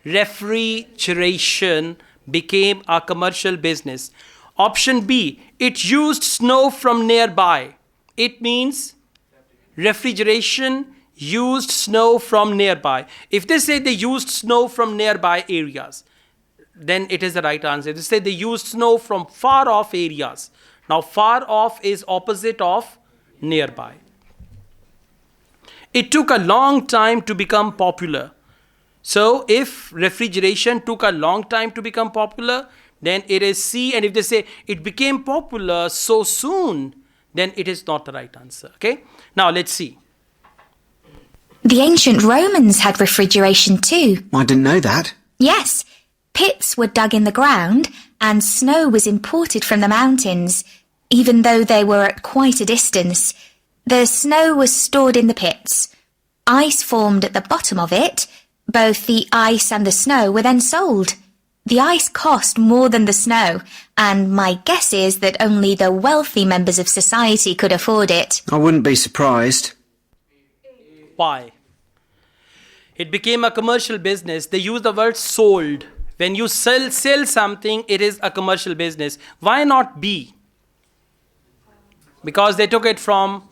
refrigeration became a commercial business. Option B, it used snow from nearby. It means refrigeration used snow from nearby. If they say they used snow from nearby areas, then it is the right answer. They say they used snow from far off areas. Now far off is opposite of nearby. It took a long time to become popular. So if refrigeration took a long time to become popular, then it is C. And if they say it became popular so soon, then it is not the right answer. Okay? Now let's see.
The ancient Romans had refrigeration too.
I didn't know that.
Yes, pits were dug in the ground and snow was imported from the mountains, even though they were at quite a distance. The snow was stored in the pits. Ice formed at the bottom of it. Both the ice and the snow were then sold. The ice cost more than the snow, and my guess is that only the wealthy members of society could afford it.
I wouldn't be surprised.
Why? It became a commercial business. They use the word sold. When you sell something, it is a commercial business. Why not B? Because they took it from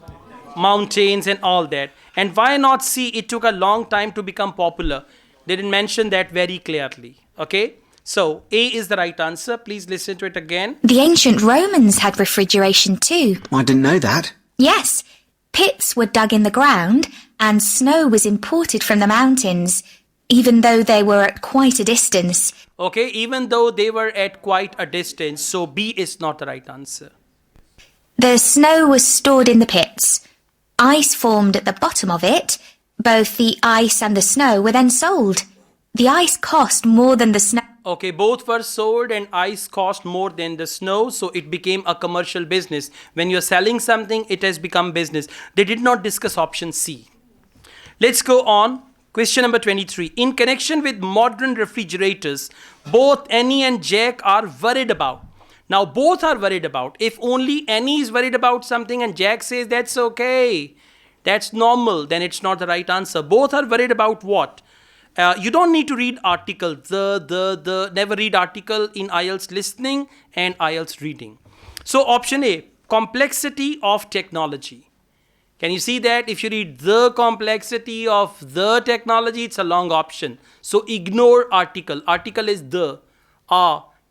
mountains and all that. And why not C? It took a long time to become popular. They didn't mention that very clearly. Okay? So A is the right answer. Please listen to it again.
The ancient Romans had refrigeration too.
I didn't know that.
Yes, pits were dug in the ground and snow was imported from the mountains, even though they were at quite a distance.
Okay, even though they were at quite a distance. So B is not the right answer.
The snow was stored in the pits. Ice formed at the bottom of it. Both the ice and the snow were then sold. The ice cost more than the snow.
Okay, both were sold and ice cost more than the snow, so it became a commercial business. When you're selling something, it has become business. They did not discuss option C. Let's go on. Question number 23. In connection with modern refrigerators, both Annie and Jack are worried about. Now, both are worried about. If only Annie is worried about something and Jack says that's okay, that's normal, then it's not the right answer. Both are worried about what? You don't need to read article, never read article in IELTS listening and IELTS reading. So option A, complexity of technology. Can you see that? If you read the complexity of the technology, it's a long option. So ignore article. Article is the,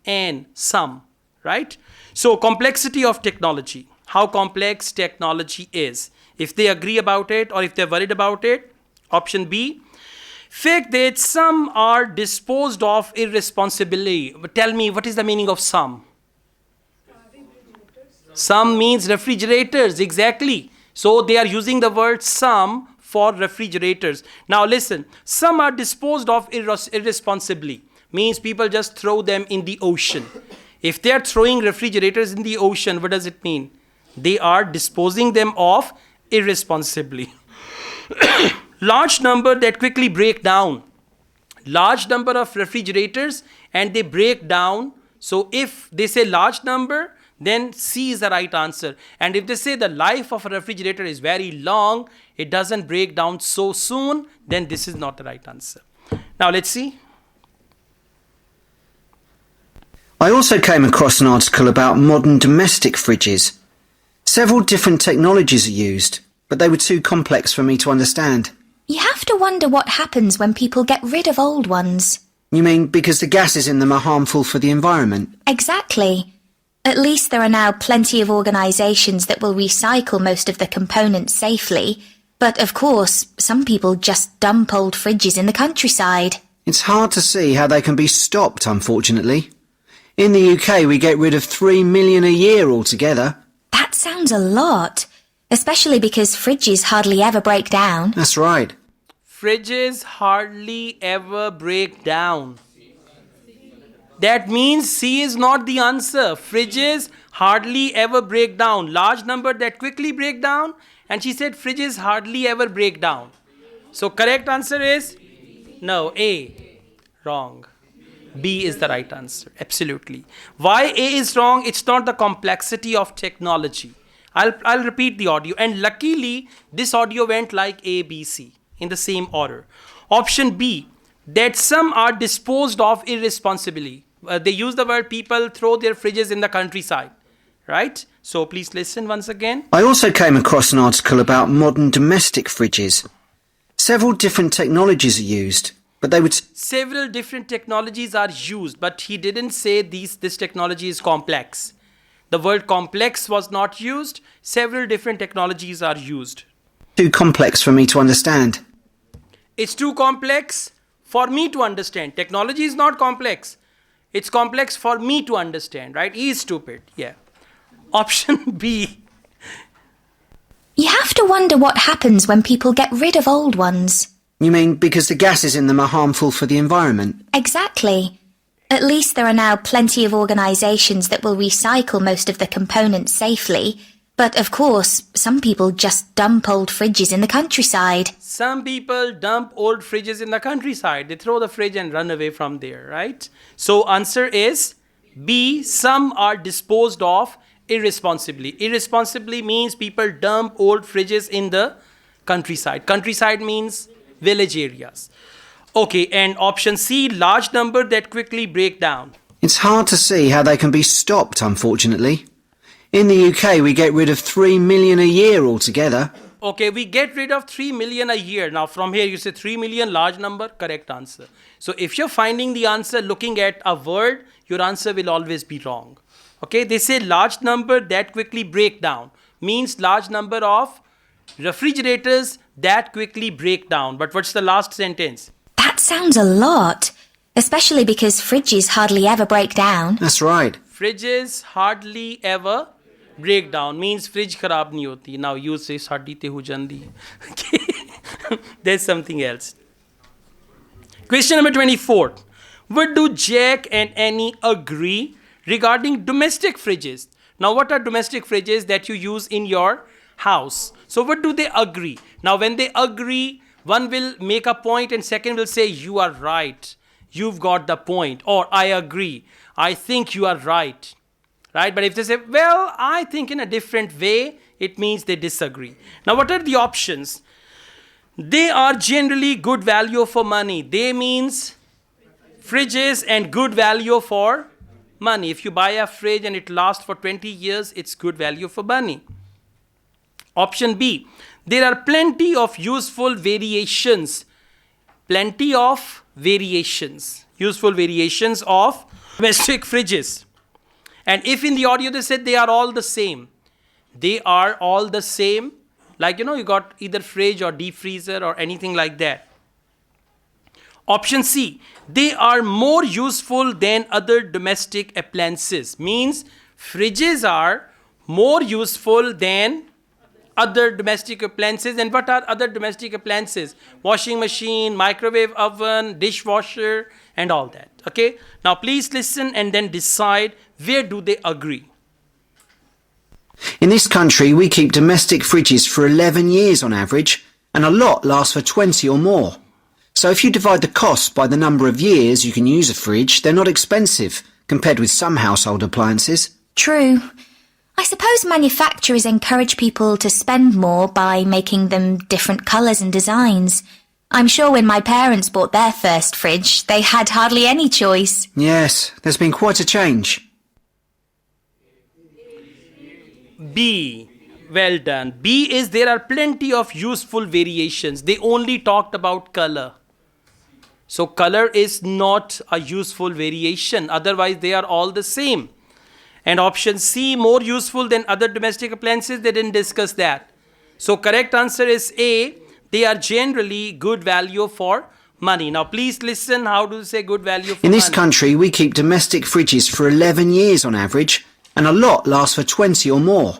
and, some, right? So complexity of technology, how complex technology is. If they agree about it or if they're worried about it, option B. Fact that some are disposed of irresponsibly. But tell me, what is the meaning of some? Some means refrigerators, exactly. So they are using the word some for refrigerators. Now listen, some are disposed of irresponsibly. Means people just throw them in the ocean. If they are throwing refrigerators in the ocean, what does it mean? They are disposing them of irresponsibly. Large number that quickly break down. Large number of refrigerators and they break down. So if they say large number, then C is the right answer. And if they say the life of a refrigerator is very long, it doesn't break down so soon, then this is not the right answer. Now let's see.
I also came across an article about modern domestic fridges. Several different technologies are used, but they were too complex for me to understand.
You have to wonder what happens when people get rid of old ones.
You mean because the gases in them are harmful for the environment?
Exactly. At least there are now plenty of organisations that will recycle most of the components safely. But of course, some people just dump old fridges in the countryside.
It's hard to see how they can be stopped, unfortunately. In the UK, we get rid of 3 million a year altogether.
That sounds a lot, especially because fridges hardly ever break down.
That's right.
Fridges hardly ever break down. That means C is not the answer. Fridges hardly ever break down. Large number that quickly break down. And she said fridges hardly ever break down. So correct answer is no, A. Wrong. B is the right answer. Absolutely. Why A is wrong? It's not the complexity of technology. I'll repeat the audio. And luckily, this audio went like A, B, C in the same order. Option B, that some are disposed of irresponsibly. They use the word people throw their fridges in the countryside, right? So please listen once again.
I also came across an article about modern domestic fridges. Several different technologies are used, but they would...
Several different technologies are used, but he didn't say this technology is complex. The word complex was not used. Several different technologies are used.
Too complex for me to understand.
It's too complex for me to understand. Technology is not complex. It's complex for me to understand, right? He is stupid. Yeah. Option B.
You have to wonder what happens when people get rid of old ones.
You mean because the gases in them are harmful for the environment?
Exactly. At least there are now plenty of organisations that will recycle most of the components safely. But of course, some people just dump old fridges in the countryside.
Some people dump old fridges in the countryside. They throw the fridge and run away from there, right? So answer is B. Some are disposed of irresponsibly. Irresponsibly means people dump old fridges in the countryside. Countryside means village areas. Okay, and option C, large number that quickly break down.
It's hard to see how they can be stopped, unfortunately. In the UK, we get rid of 3 million a year altogether.
Okay, we get rid of 3 million a year. Now from here you say 3 million, large number, correct answer. So if you're finding the answer looking at a word, your answer will always be wrong. Okay, they say large number that quickly break down. Means large number of refrigerators that quickly break down. But what's the last sentence?
That sounds a lot, especially because fridges hardly ever break down.
That's right.
Fridges hardly ever break down. Means fridge kharab nahi hoti. Now you say saadi te ho jandi. Okay. There's something else. Question number 24. What do Jack and Annie agree regarding domestic fridges? Now what are domestic fridges that you use in your house? So what do they agree? Now when they agree, one will make a point and second will say you are right. You've got the point. Or I agree. I think you are right. Right? But if they say, well, I think in a different way, it means they disagree. Now, what are the options? They are generally good value for money. They means fridges and good value for money. If you buy a fridge and it lasts for 20 years, it's good value for money. Option B. There are plenty of useful variations. Plenty of variations. Useful variations of domestic fridges. And if in the audio they said they are all the same. They are all the same. Like, you got either fridge or deep freezer or anything like that. Option C. They are more useful than other domestic appliances. Means fridges are more useful than other domestic appliances. And what are other domestic appliances? Washing machine, microwave oven, dishwasher, and all that. Okay? Now please listen and then decide where do they agree.
In this country, we keep domestic fridges for 11 years on average, and a lot lasts for 20 or more. So if you divide the cost by the number of years you can use a fridge, they're not expensive, compared with some household appliances.
True. I suppose manufacturers encourage people to spend more by making them different colours and designs. I'm sure when my parents bought their first fridge, they had hardly any choice.
Yes, there's been quite a change.
B. Well done. B is there are plenty of useful variations. They only talked about color. So color is not a useful variation. Otherwise, they are all the same. And option C, more useful than other domestic appliances, they didn't discuss that. So correct answer is A. They are generally good value for money. Now please listen, how do you say good value for money?
In this country, we keep domestic fridges for 11 years on average, and a lot lasts for 20 or more.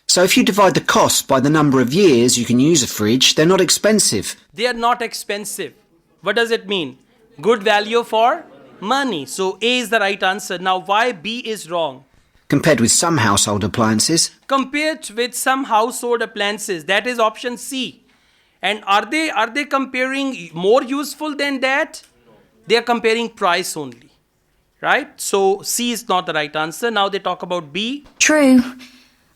So if you divide the cost by the number of years you can use a fridge, they're not expensive.
They are not expensive. What does it mean? Good value for money. So A is the right answer. Now why B is wrong?
Compared with some household appliances.
Compared with some household appliances. That is option C. And are they comparing more useful than that? They are comparing price only. Right? So C is not the right answer. Now they talk about B.
True.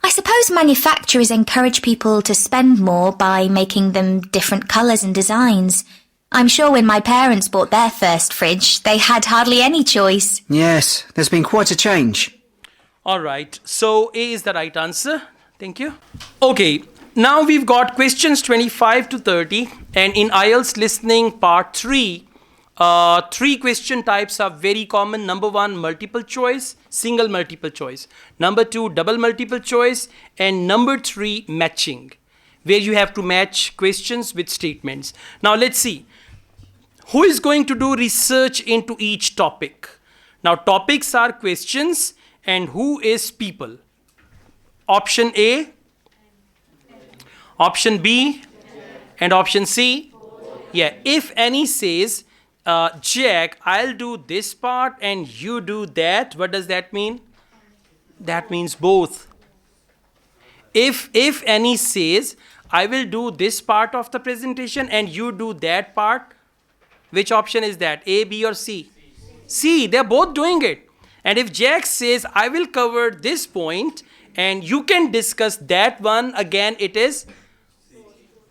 I suppose manufacturers encourage people to spend more by making them different colours and designs. I'm sure when my parents bought their first fridge, they had hardly any choice.
Yes, there's been quite a change.
Alright, so A is the right answer. Thank you. Okay, now we've got questions 25 to 30. And in IELTS listening part 3, 3 question types are very common. Number 1, multiple choice, single multiple choice. Number 2, double multiple choice. And number 3, matching, where you have to match questions with statements. Now let's see. Who is going to do research into each topic? Now topics are questions and who is people? Option A, option B, and option C? Yeah, if any says, Jack, I'll do this part and you do that, what does that mean? That means both. If Annie says, I will do this part of the presentation and you do that part, which option is that? A, B or C? C, they're both doing it. And if Jack says, I will cover this point and you can discuss that one, again it is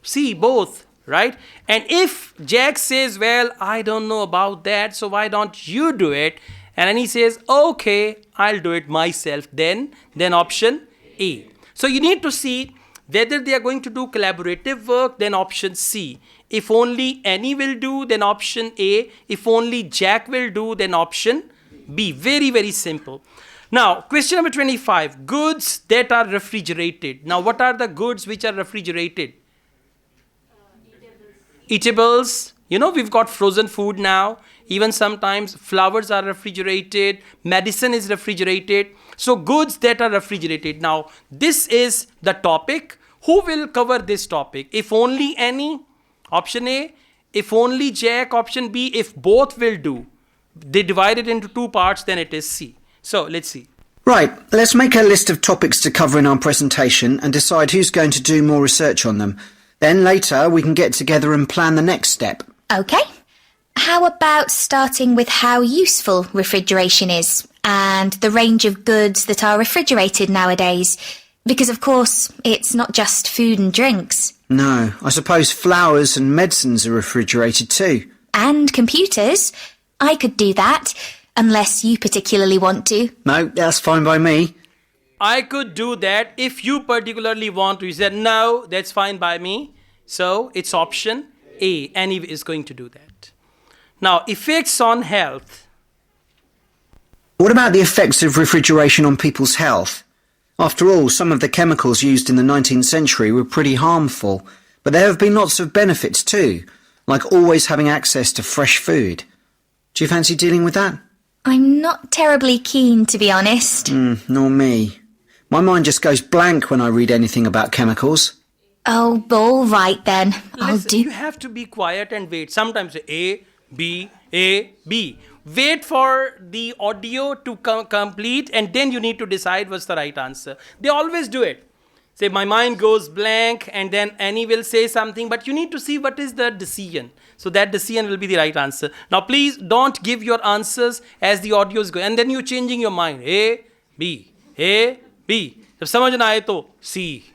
C, both, right? And if Jack says, well, I don't know about that, so why don't you do it? And then he says, okay, I'll do it myself, then option A. So you need to see whether they are going to do collaborative work, then option C. If only Annie will do, then option A. If only Jack will do, then option B. Very, very simple. Now, question number 25. Goods that are refrigerated. Now, what are the goods which are refrigerated? Eatables. You know, we've got frozen food now. Even sometimes flowers are refrigerated. Medicine is refrigerated. So, goods that are refrigerated. Now, this is the topic. Who will cover this topic? If only Annie, option A. If only Jack, option B. If both will do. They divide it into two parts, then it is C. So, let's see.
Right, let's make a list of topics to cover in our presentation and decide who's going to do more research on them. Then later we can get together and plan the next step.
Okay. How about starting with how useful refrigeration is and the range of goods that are refrigerated nowadays? Because, of course, it's not just food and drinks.
No, I suppose flowers and medicines are refrigerated too.
And computers. I could do that, unless you particularly want to.
No, that's fine by me.
I could do that if you particularly want to. You said, no, that's fine by me. So, it's option A. Annie is going to do that. Now, effects on health.
What about the effects of refrigeration on people's health? After all, some of the chemicals used in the 19th century were pretty harmful, but there have been lots of benefits too, like always having access to fresh food. Do you fancy dealing with that?
I'm not terribly keen, to be honest.
Nor me. My mind just goes blank when I read anything about chemicals.
Oh, all right then. I'll
Listen,
do...
you have to be quiet and wait. Sometimes A, B, A, B. Wait for the audio to complete and then you need to decide what's the right answer. They always do it. Say, my mind goes blank and then Annie will say something, but you need to see what is the decision. So that decision will be the right answer. Now, please don't give your answers as the audio is going. And then you're changing your mind. A, B, A, B. If समझ ना आए तो C.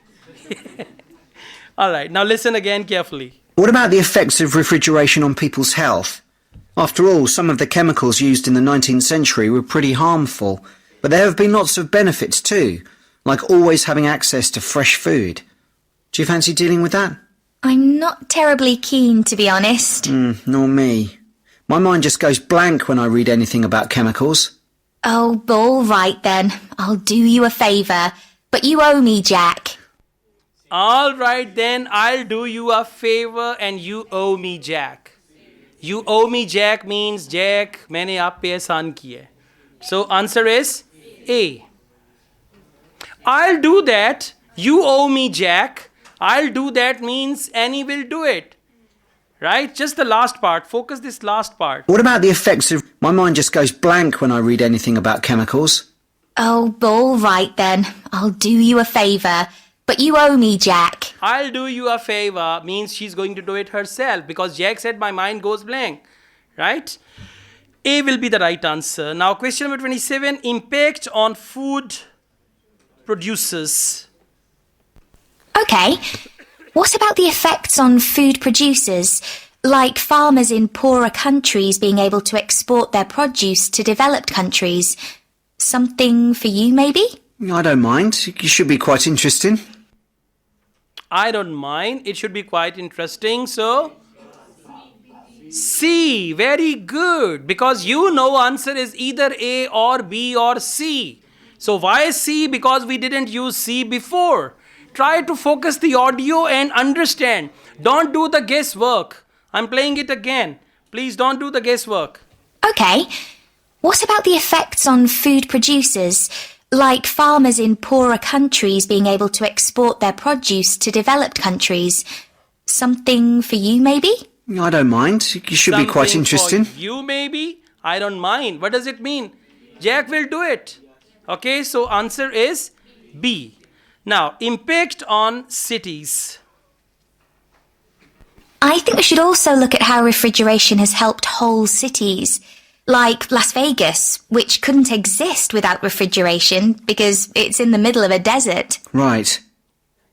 All right, now listen again carefully.
What about the effects of refrigeration on people's health? After all, some of the chemicals used in the 19th century were pretty harmful, but there have been lots of benefits too, like always having access to fresh food. Do you fancy dealing with that?
I'm not terribly keen, to be honest.
Nor me. My mind just goes blank when I read anything about chemicals.
Oh, all right then. I'll do you a favour. But you owe me, Jack.
All right, then I'll do you a favor and you owe me, Jack. You owe me, Jack means Jack, मैंने आप पे एहसान किया. So answer is A. I'll do that. You owe me, Jack. I'll do that means Annie will do it. Right? Just the last part. Focus this last part.
What about the effects of... My mind just goes blank when I read anything about chemicals.
Oh, all right then. I'll do you a favour. But you owe me, Jack.
I'll do you a favor means she's going to do it herself because Jack said my mind goes blank. Right? A will be the right answer. Now question number 27. Impact on food producers.
Okay. What about the effects on food producers, like farmers in poorer countries being able to export their produce to developed countries? Something for you, maybe?
I don't mind. It should be quite interesting.
I don't mind. It should be quite interesting. So, C. Very good. Because you know answer is either A or B or C. So, why C? Because we didn't use C before. Try to focus the audio and understand. Don't do the guesswork. I'm playing it again. Please don't do the guesswork.
Okay. What about the effects on food producers, like farmers in poorer countries being able to export their produce to developed countries? Something for you, maybe?
I don't mind. It should be quite
Something
interesting.
for you maybe? I don't mind. What does it mean? Jack will do it. Okay, so answer is B. Now, impact on cities.
I think we should also look at how refrigeration has helped whole cities, like Las Vegas, which couldn't exist without refrigeration because it's in the middle of a desert.
Right.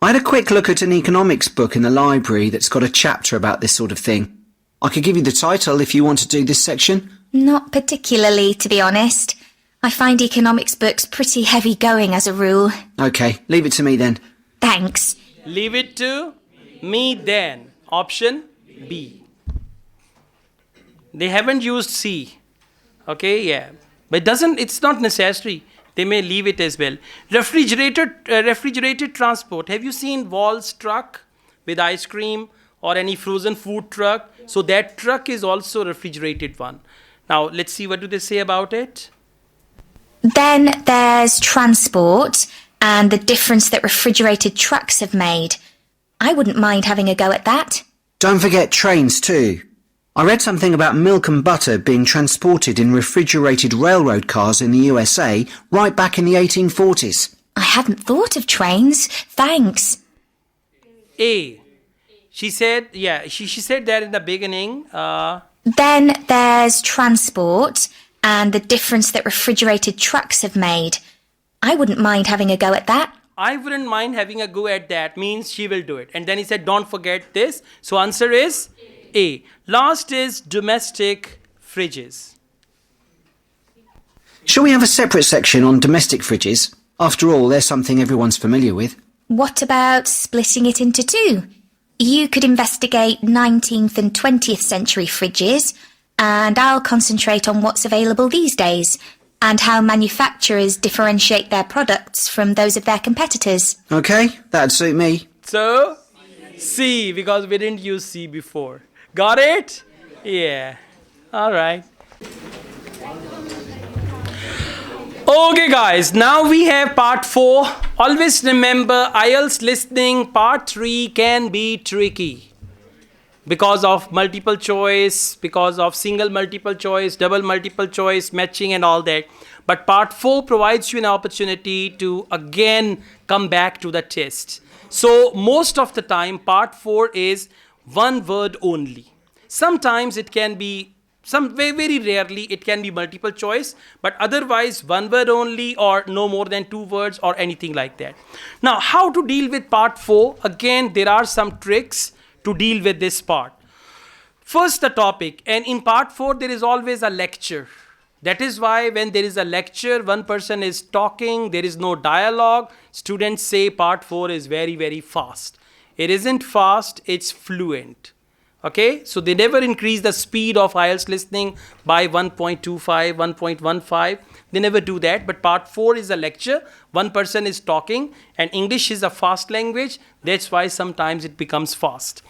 I had a quick look at an economics book in the library that's got a chapter about this sort of thing. I could give you the title if you want to do this section.
Not particularly, to be honest. I find economics books pretty heavy going as a rule.
OK, leave it to me then.
Thanks.
Leave it to me then. Option B. They haven't used C. Okay, yeah. But it's not necessary. They may leave it as well. Refrigerated transport. Have you seen Wall's truck with ice cream or any frozen food truck? So that truck is also a refrigerated one. Now, let's see what do they say about it.
Then there's transport and the difference that refrigerated trucks have made. I wouldn't mind having a go at that.
Don't forget trains too. I read something about milk and butter being transported in refrigerated railroad cars in the USA right back in the 1840s.
I hadn't thought of trains. Thanks.
A. She said, she said that in the beginning.
Then there's transport and the difference that refrigerated trucks have made. I wouldn't mind having a go at that.
I wouldn't mind having a go at that means she will do it. And then he said, don't forget this. So answer is A. Last is domestic fridges.
Shall we have a separate section on domestic fridges? After all, they're something everyone's familiar with.
What about splitting it into two? You could investigate 19th and 20th century fridges, and I'll concentrate on what's available these days, and how manufacturers differentiate their products from those of their competitors.
OK, that'd suit me.
So, C, because we didn't use C before. Got it? Yeah. All right. Okay, guys. Now we have part 4. Always remember, IELTS listening part 3 can be tricky. Because of multiple choice, because of single multiple choice, double multiple choice, matching and all that. But part 4 provides you an opportunity to again come back to the test. So most of the time part 4 is one word only. Sometimes it can be, very rarely it can be multiple choice, but otherwise one word only or no more than 2 words or anything like that. Now how to deal with part 4? Again, there are some tricks to deal with this part. First the topic, and in part 4 there is always a lecture. That is why when there is a lecture, one person is talking, there is no dialogue. Students say part 4 is very, very fast. It isn't fast, it's fluent. Okay, so they never increase the speed of IELTS listening by 1.25, 1.15. They never do that. But part 4 is a lecture. One person is talking, and English is a fast language. That's why sometimes it becomes fast.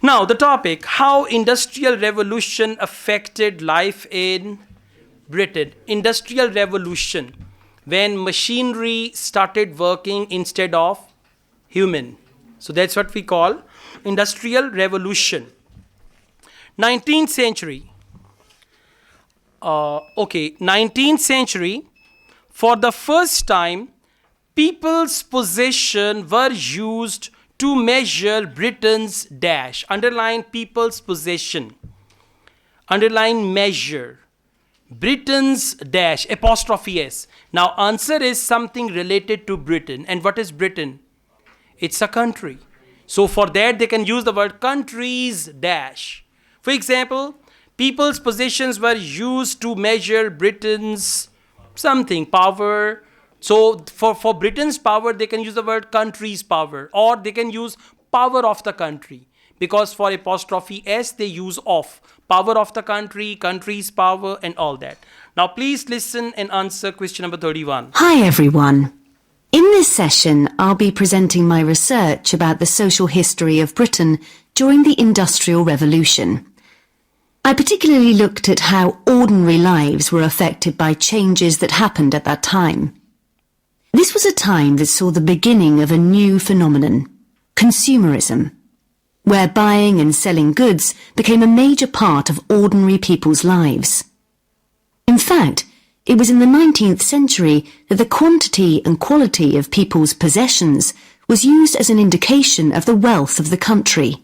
Now, the topic, how Industrial Revolution affected life in Britain. Industrial Revolution, when machinery started working instead of human. So that's what we call Industrial Revolution. 19th century. 19th century, for the first time, people's possession were used to measure Britain's dash. Underline people's possession. Underline measure. Britain's dash, apostrophe S. Now answer is something related to Britain. And what is Britain? It's a country. So for that they can use the word country's dash. For example, people's possessions were used to measure Britain's something, power. So for Britain's power, they can use the word country's power, or they can use power of the country. Because for apostrophe S, they use of. Power of the country, country's power, and all that. Now please listen and answer question number 31.
Hi everyone. In this session, I'll be presenting my research about the social history of Britain during the Industrial Revolution. I particularly looked at how ordinary lives were affected by changes that happened at that time. This was a time that saw the beginning of a new phenomenon, consumerism, where buying and selling goods became a major part of ordinary people's lives. In fact, It was in the 19th century that the quantity and quality of people's possessions was used as an indication of the wealth of the country.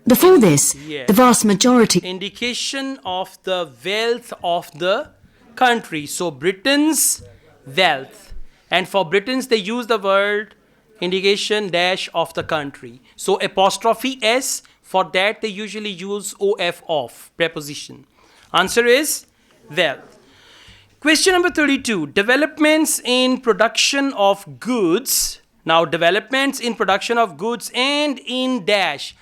Before this,
Yes.
the vast majority
Indication of the wealth of the country. So Britain's wealth. And for Britons, they use the word indication dash of the country. So apostrophe S, for that they usually use of preposition. Answer is wealth. Question number 32. Developments in production of goods. Now developments in production of goods and in dash.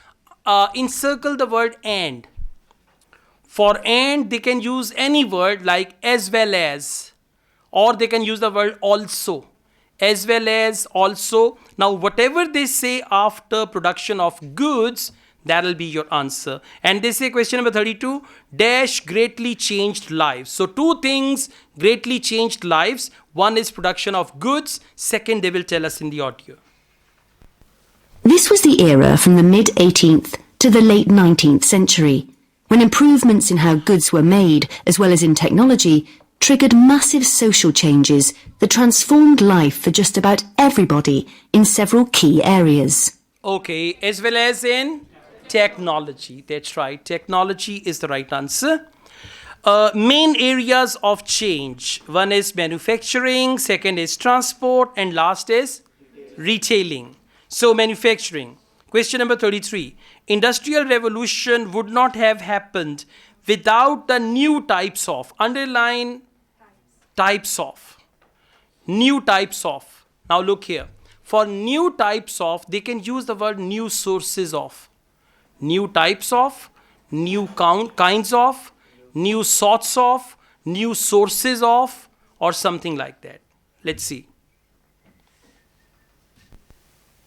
Encircle the word and. For and they can use any word like as well as, or they can use the word also. As well as, also. Now whatever they say after production of goods, that will be your answer. And they say question number 32, dash greatly changed lives. So two things greatly changed lives. One is production of goods. Second, they will tell us in the audio.
This was the era from the mid-18th to the late 19th century, when improvements in how goods were made, as well as in technology, triggered massive social changes that transformed life for just about everybody in several key areas.
Okay, as well as in technology. That's right, technology is the right answer. Main areas of change. One is manufacturing, second is transport, and last is retailing. So manufacturing. Question number 33. Industrial revolution would not have happened without the new types of. Underline types of. New types of. Now look here. For new types of, they can use the word new sources of. New types of, new kinds of, new sorts of, new sources of, or something like that. Let's see.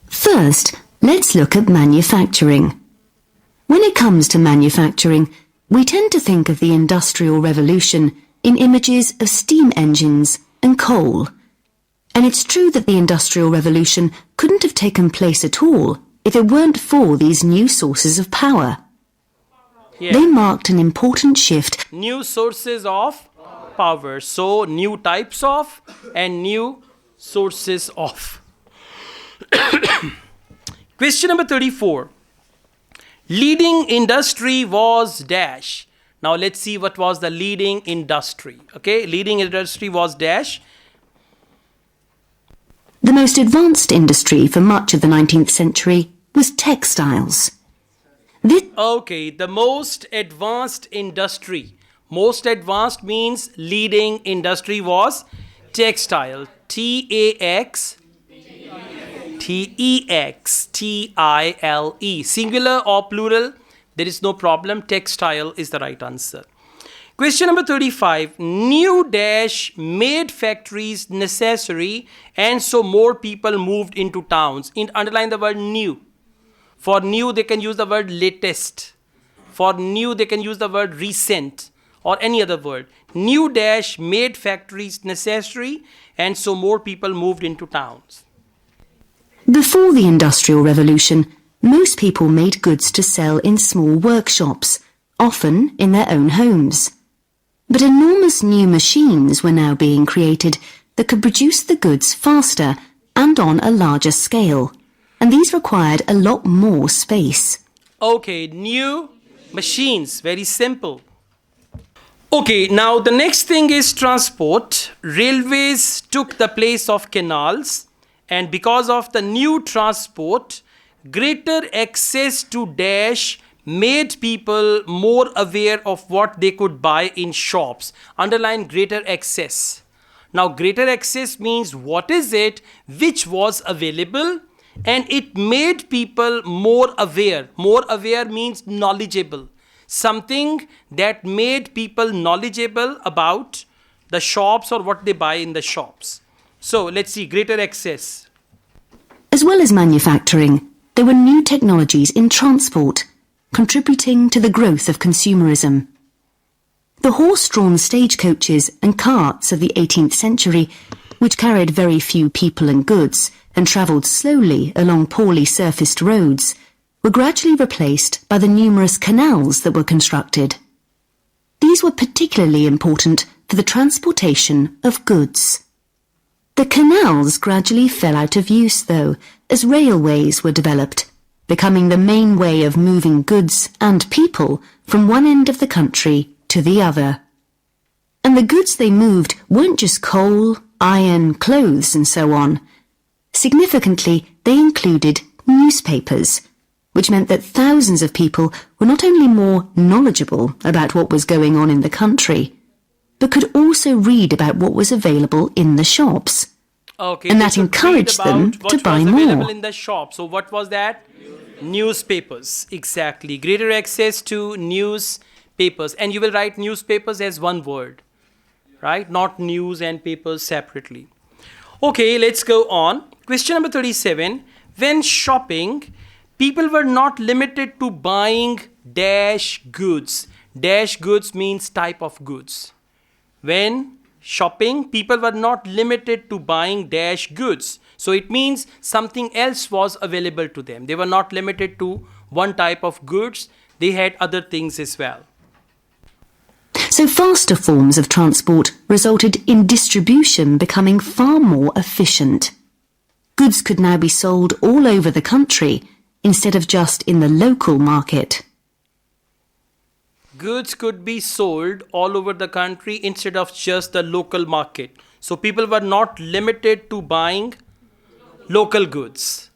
First, let's look at manufacturing. When it comes to manufacturing, we tend to think of the Industrial Revolution in images of steam engines and coal. And it's true that the Industrial Revolution couldn't have taken place at all if it weren't for these new sources of power.
Yeah.
They marked an important shift.
New sources of power. So new types of and new sources of. Question number 34. Leading industry was dash. Now let's see what was the leading industry. Okay, leading industry was dash.
The most advanced industry for much of the 19th century was textiles.
Okay, the most advanced industry. Most advanced means leading industry was textile. Textile. Singular or plural, there is no problem. Textile is the right answer. Question number 35. New dash made factories necessary, and so more people moved into towns. Underline the word new. For new, they can use the word latest. For new, they can use the word recent or any other word. New dash made factories necessary, and so more people moved into towns.
Before the Industrial Revolution, most people made goods to sell in small workshops, often in their own homes. But enormous new machines were now being created that could produce the goods faster and on a larger scale, and these required a lot more space.
Okay, new machines, very simple. Okay, now the next thing is transport. Railways took the place of canals, and because of the new transport, greater access to dash made people more aware of what they could buy in shops. Underline greater access. Now greater access means what is it which was available, and it made people more aware. More aware means knowledgeable. Something that made people knowledgeable about the shops or what they buy in the shops. So let's see, greater access.
As well as manufacturing, there were new technologies in transport, contributing to the growth of consumerism. The horse-drawn stagecoaches and carts of the 18th century, which carried very few people and goods and travelled slowly along poorly surfaced roads, were gradually replaced by the numerous canals that were constructed. These these were particularly important for the transportation of goods. The canals gradually fell out of use, though, as railways were developed, becoming the main way of moving goods and people from one end of the country to the other. And the goods they moved weren't just coal, iron, clothes and so on. Significantly, they included newspapers, which meant that thousands of people were not only more knowledgeable about what was going on in the country, but could also read about what was available in the shops.
Okay,
and that encouraged them to buy more.
What was available in the shop. So what was that? Newspapers. Exactly. Greater access to newspapers. And you will write newspapers as one word, right? Not news and papers separately. Okay, let's go on. Question number 37. When shopping, people were not limited to buying dash goods. Dash goods means type of goods. When shopping, people were not limited to buying dash goods. So it means something else was available to them. They were not limited to one type of goods. They had other things as well.
So faster forms of transport resulted in distribution becoming far more efficient. Goods could now be sold all over the country instead of just in the local market.
Goods could be sold all over the country instead of just the local market. So people were not limited to buying local goods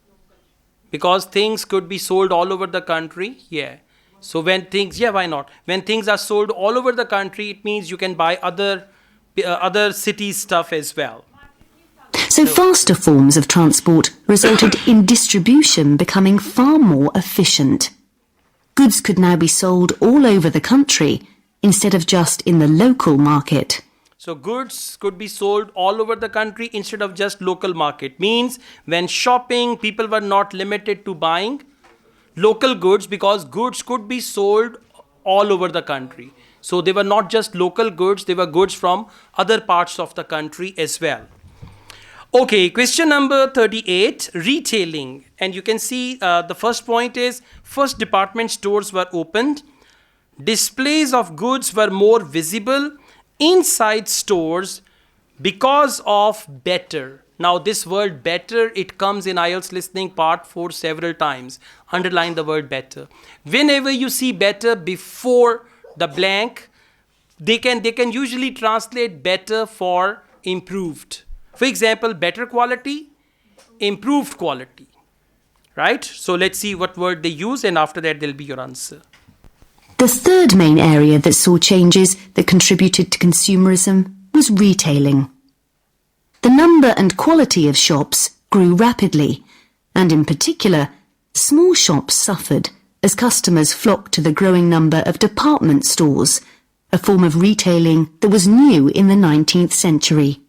because things could be sold all over the country. Yeah. So when things, why not? When things are sold all over the country, it means you can buy other cities' stuff as well.
So faster forms of transport resulted in distribution becoming far more efficient. Goods could now be sold all over the country instead of just in the local market.
So goods could be sold all over the country instead of just local market. Means when shopping, people were not limited to buying local goods because goods could be sold all over the country. So they were not just local goods, they were goods from other parts of the country as well. Okay, question number 38, retailing. And you can see the first point is first department stores were opened. Displays of goods were more visible inside stores because of better. Now this word better, it comes in IELTS listening part 4 several times. Underline the word better. Whenever you see better before the blank, they can usually translate better for improved. For example, better quality, improved quality, right? So let's see what word they use and after that there'll be your answer.
The third main area that saw changes that contributed to consumerism was retailing. The number and quality of shops grew rapidly, and in particular, small shops suffered as customers flocked to the growing number of department stores, a form of retailing that was new in the 19th century.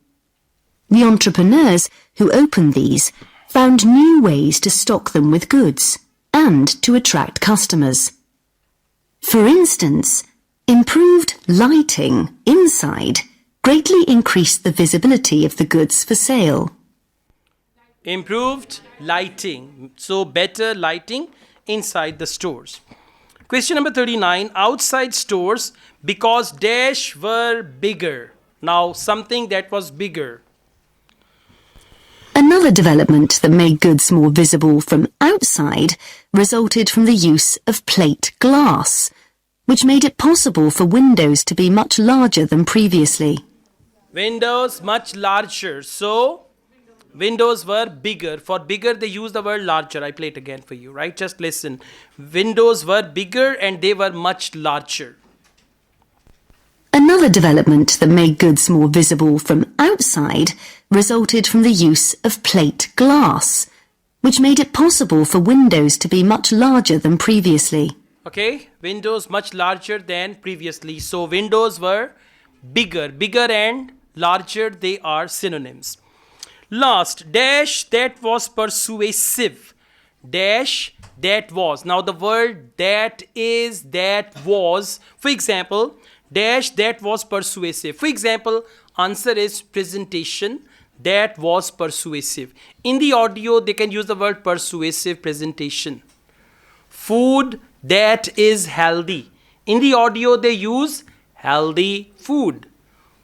The entrepreneurs who opened these found new ways to stock them with goods and to attract customers. For instance, improved lighting inside greatly increased the visibility of the goods for sale.
Improved lighting, so better lighting inside the stores. Question number 39, outside stores because dash were bigger. Now something that was bigger.
Another development that made goods more visible from outside resulted from the use of plate glass, which made it possible for windows to be much larger than previously.
Windows much larger. So windows were bigger. For bigger they use the word larger. I play it again for you, right? Just listen. Windows were bigger and they were much larger.
Another development that made goods more visible from outside resulted from the use of plate glass, which made it possible for windows to be much larger than previously.
Okay, windows much larger than previously. So windows were bigger. Bigger and larger, they are synonyms. Last, dash that was persuasive. Dash that was. Now the word that is, that was. For example, dash that was persuasive. For example, answer is presentation that was persuasive. In the audio, they can use the word persuasive presentation. Food that is healthy. In the audio, they use healthy food.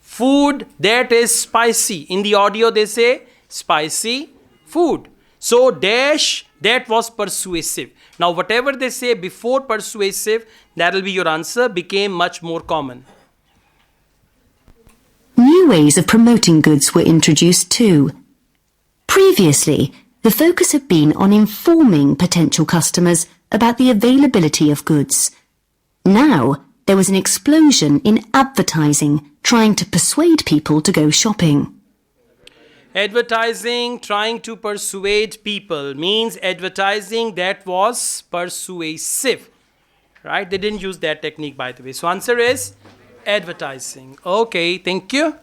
Food that is spicy. In the audio they say spicy food. So dash, that was persuasive. Now whatever they say before persuasive, that will be your answer, became much more common.
New ways of promoting goods were introduced too. Previously, the focus had been on informing potential customers about the availability of goods. Now, there was an explosion in advertising trying to persuade people to go shopping.
Advertising trying to persuade people means advertising that was persuasive. Right? They didn't use that technique, by the way. So answer is advertising. Okay, thank you.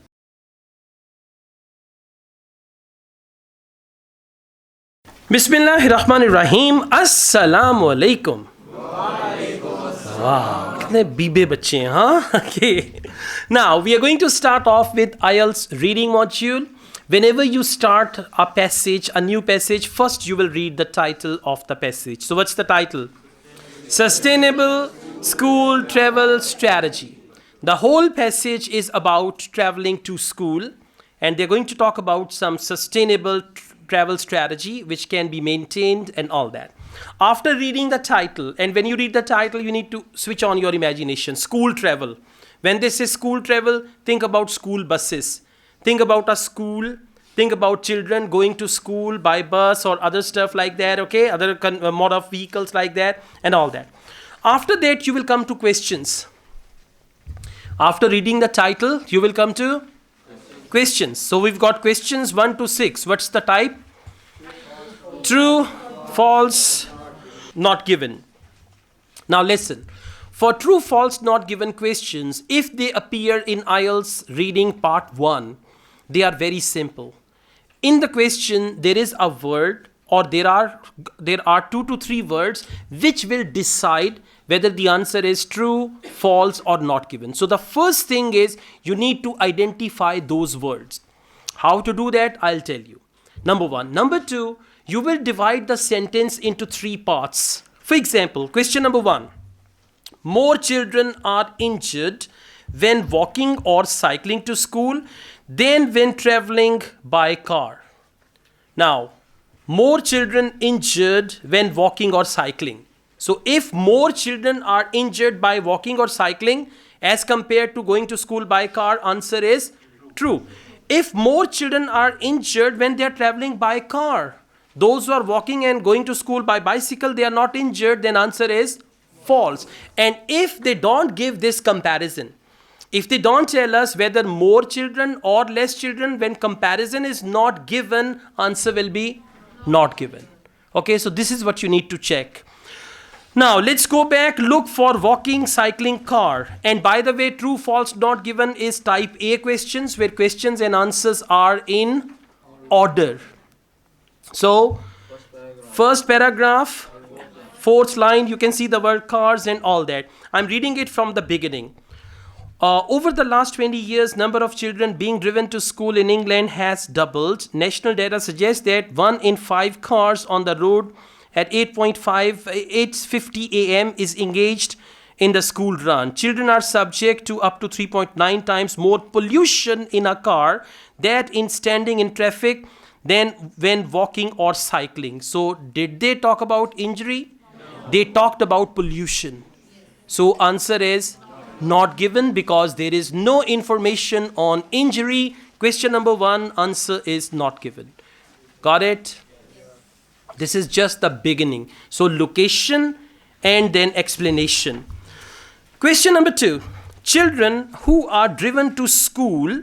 Bismillahirrahmanirrahim. Assalamu alaikum. Wow, kitne bibe bache hain, huh? Okay. Now, we are going to start off with IELTS reading module. Whenever you start a passage, a new passage, first you will read the title of the passage. So what's the title? Sustainable School Travel Strategy. The whole passage is about traveling to school, and they're going to talk about some sustainable travel strategy which can be maintained and all that. After reading the title, and when you read the title, you need to switch on your imagination. School travel. When they say school travel, think about school buses. Think about a school. Think about children going to school by bus or other stuff like that, okay? Other mode of vehicles like that and all that. After that, you will come to questions. After reading the title, you will come to questions. So we've got questions 1 to 6. What's the type? True, false, not given. Now listen. For true, false, not given questions, if they appear in IELTS reading part 1, they are very simple. In the question, there is a word, or there are 2 to 3 words which will decide whether the answer is true, false, or not given. So the first thing is you need to identify those words. How to do that? I'll tell you. Number 1. Number 2, you will divide the sentence into 3 parts. For example, question number 1. More children are injured when walking or cycling to school than when traveling by car. Now, more children injured when walking or cycling. So if more children are injured by walking or cycling as compared to going to school by car, answer is true. If more children are injured when they are traveling by car, those who are walking and going to school by bicycle, they are not injured, then answer is false. And if they don't give this comparison, if they don't tell us whether more children or less children, when comparison is not given, answer will be not given. Okay, so this is what you need to check. Now, let's go back, look for walking, cycling, car. And by the way, true, false, not given is type A questions, where questions and answers are in order. So, first paragraph, 4th line, you can see the word cars and all that. I'm reading it from the beginning. Over the last 20 years, number of children being driven to school in England has doubled. National data suggests that 1 in 5 cars on the road at 8:50 a.m. is engaged in the school run. Children are subject to up to 3.9 times more pollution in a car than in standing in traffic than when walking or cycling. So did they talk about injury? No. They talked about pollution. So answer is not given because there is no information on injury. Question number 1, answer is not given. Got it? This is just the beginning. So location and then explanation. Question number 2. Children who are driven to school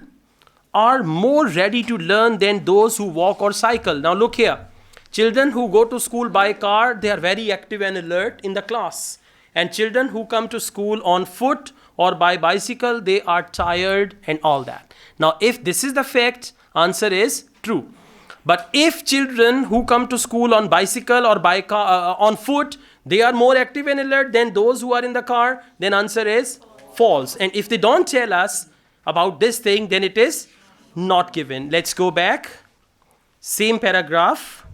are more ready to learn than those who walk or cycle. Now look here. Children who go to school by car, they are very active and alert in the class. And children who come to school on foot or by bicycle, they are tired and all that. Now if this is the fact, answer is true. But if children who come to school on bicycle or by car, on foot, they are more active and alert than those who are in the car, then answer is false. And if they don't tell us about this thing, then it is not given. Let's go back. Same paragraph.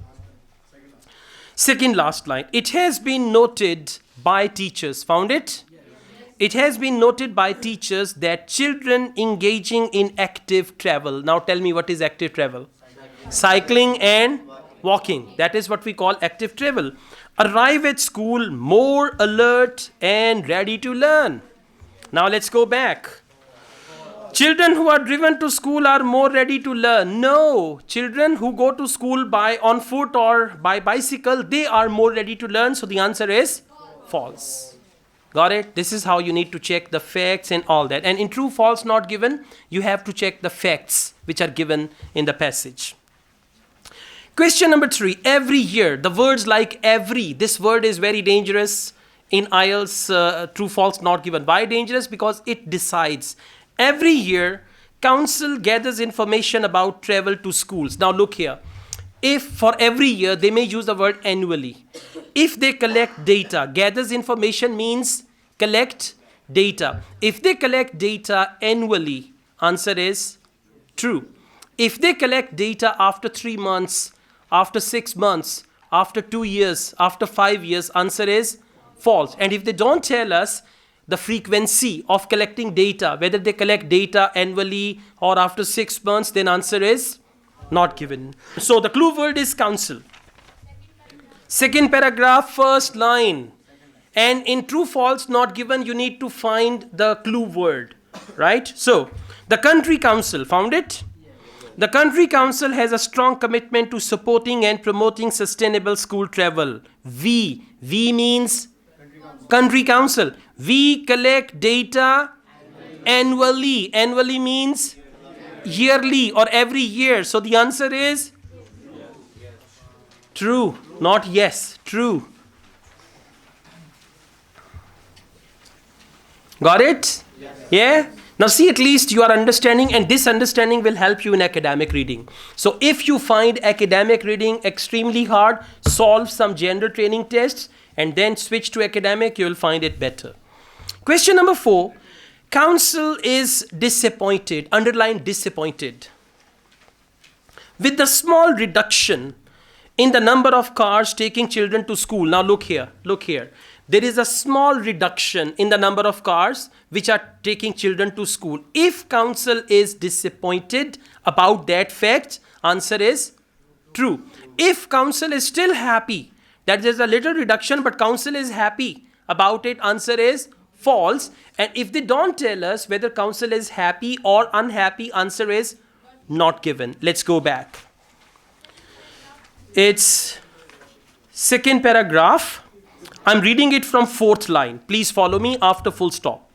Second last line. It has been noted by teachers. Found it?
It has been noted by teachers that children engaging in active travel. Now tell me, what is active travel? Cycling and walking. That is what we call active travel. Arrive at school more alert and ready to learn. Now let's go back. Children who are driven to school are more ready to learn. No, children who go to school by on foot or by bicycle, they are more ready to learn. So the answer is false. Got it? This is how you need to check the facts and all that. And in true, false, not given, you have to check the facts which are given in the passage. Question number 3. Every year, the words like every, this word is very dangerous in IELTS, true, false, not given. Why dangerous? Because it decides. Every year, council gathers information about travel to schools. Now look here. If for every year, they may use the word annually. If they collect data, gathers information means collect data. If they collect data annually, answer is true. If they collect data after 3 months, after 6 months, after 2 years, after 5 years, answer is false. And if they don't tell us the frequency of collecting data, whether they collect data annually or after 6 months, then answer is not given. So the clue word is council. Second paragraph, first line. And in true, false, not given, you need to find the clue word, right? So the country council, found it? The country council has a strong commitment to supporting and promoting sustainable school travel. We means country council. We collect data annually. Annually means yearly or every year. So the answer is true, not yes, true. Got it? Yeah? Now see, at least you are understanding, and this understanding will help you in academic reading. So if you find academic reading extremely hard, solve some general training tests and then switch to academic, you will find it better. Question number 4. Council is disappointed, underline disappointed, with the small reduction in the number of cars taking children to school. Now look here. There is a small reduction in the number of cars which are taking children to school. If council is disappointed about that fact, answer is true. If council is still happy that there's a little reduction but council is happy about it, answer is false. And if they don't tell us whether council is happy or unhappy, answer is not given. Let's go back. It's second paragraph. I'm reading it from 4th line. Please follow me after full stop.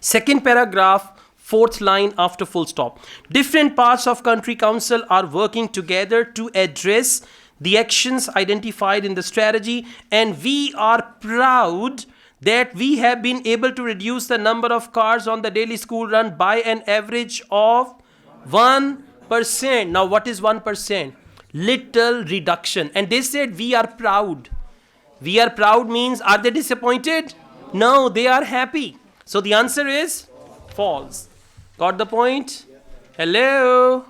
Second paragraph, 4th line after full stop. Different parts of country council are working together to address the actions identified in the strategy, and we are proud that we have been able to reduce the number of cars on the daily school run by an average of 1%. Now what is 1%? Little reduction. And they said we are proud. We are proud means, are they disappointed? No, they are happy. So the answer is false. Got the point? Hello?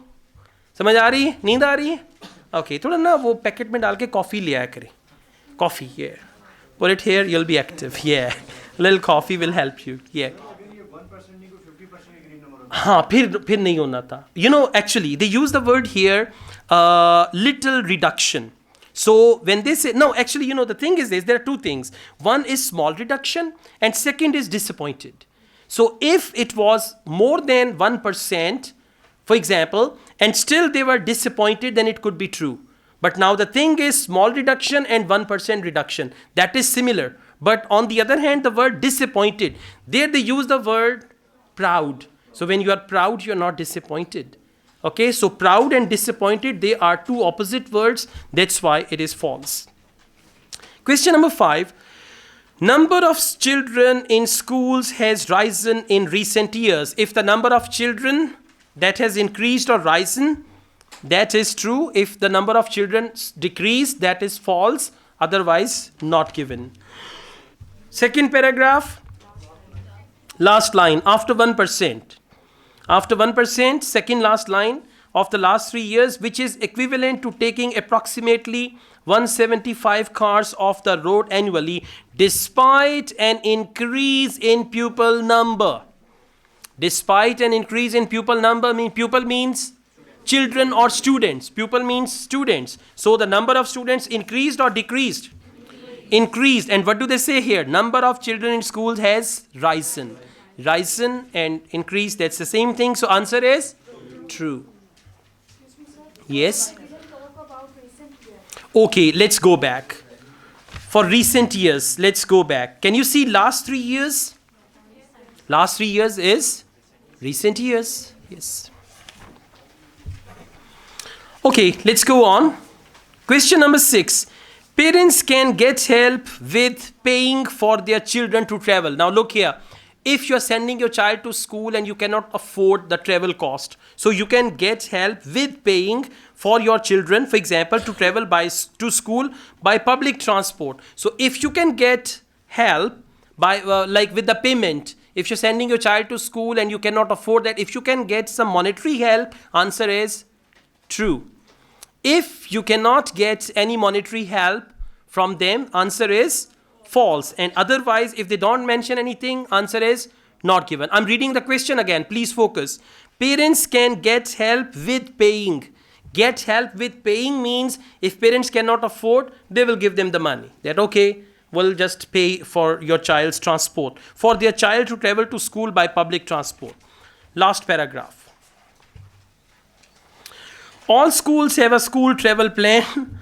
समझ आ रही? नींद आ रही है? Okay, थोड़ा ना वो packet में डाल के कॉफ़ी ले आया करें. Coffee, yeah. Put it here, you'll be active. Yeah. Little coffee will help you. Yeah. हाँ, फिर नहीं होना था. You know, actually, they use the word here, little reduction. So when they say, no, actually, you know, the thing is this, there are two things. One is small reduction and second is disappointed. So if it was more than 1%, for example, and still they were disappointed, then it could be true. But now the thing is small reduction and 1% reduction. That is similar. But on the other hand, the word disappointed, there they use the word proud. So when you are proud, you are not disappointed. Okay, so proud and disappointed, they are two opposite words. That's why it is false. Question number 5. Number of children in schools has risen in recent years. If the number of children that has increased or risen, that is true. If the number of children decreased, that is false. Otherwise, not given. Second paragraph, last line, after 1%. After 1%, second last line of the last 3 years, which is equivalent to taking approximately 175 cars off the road annually despite an increase in pupil number. Despite an increase in pupil number, pupil means children or students. Pupil means students. So the number of students increased or decreased? Increased. And what do they say here? Number of children in schools has risen. Risen and increased, that's the same thing. So answer is true. Yes? Okay, let's go back. For recent years, let's go back. Can you see last 3 years? Last 3 years is recent years. Yes. Okay, let's go on. Question number 6. Parents can get help with paying for their children to travel. Now look here. If you're sending your child to school and you cannot afford the travel cost, so you can get help with paying for your children, for example, to travel to school by public transport. So if you can get help by like with the payment, if you're sending your child to school and you cannot afford that, if you can get some monetary help, answer is true. If you cannot get any monetary help from them, answer is false. And otherwise, if they don't mention anything, answer is not given. I'm reading the question again. Please focus. Parents can get help with paying. Get help with paying means if parents cannot afford, they will give them the money. That okay, we'll just pay for your child's transport, for their child to travel to school by public transport. Last paragraph. All schools have a school travel plan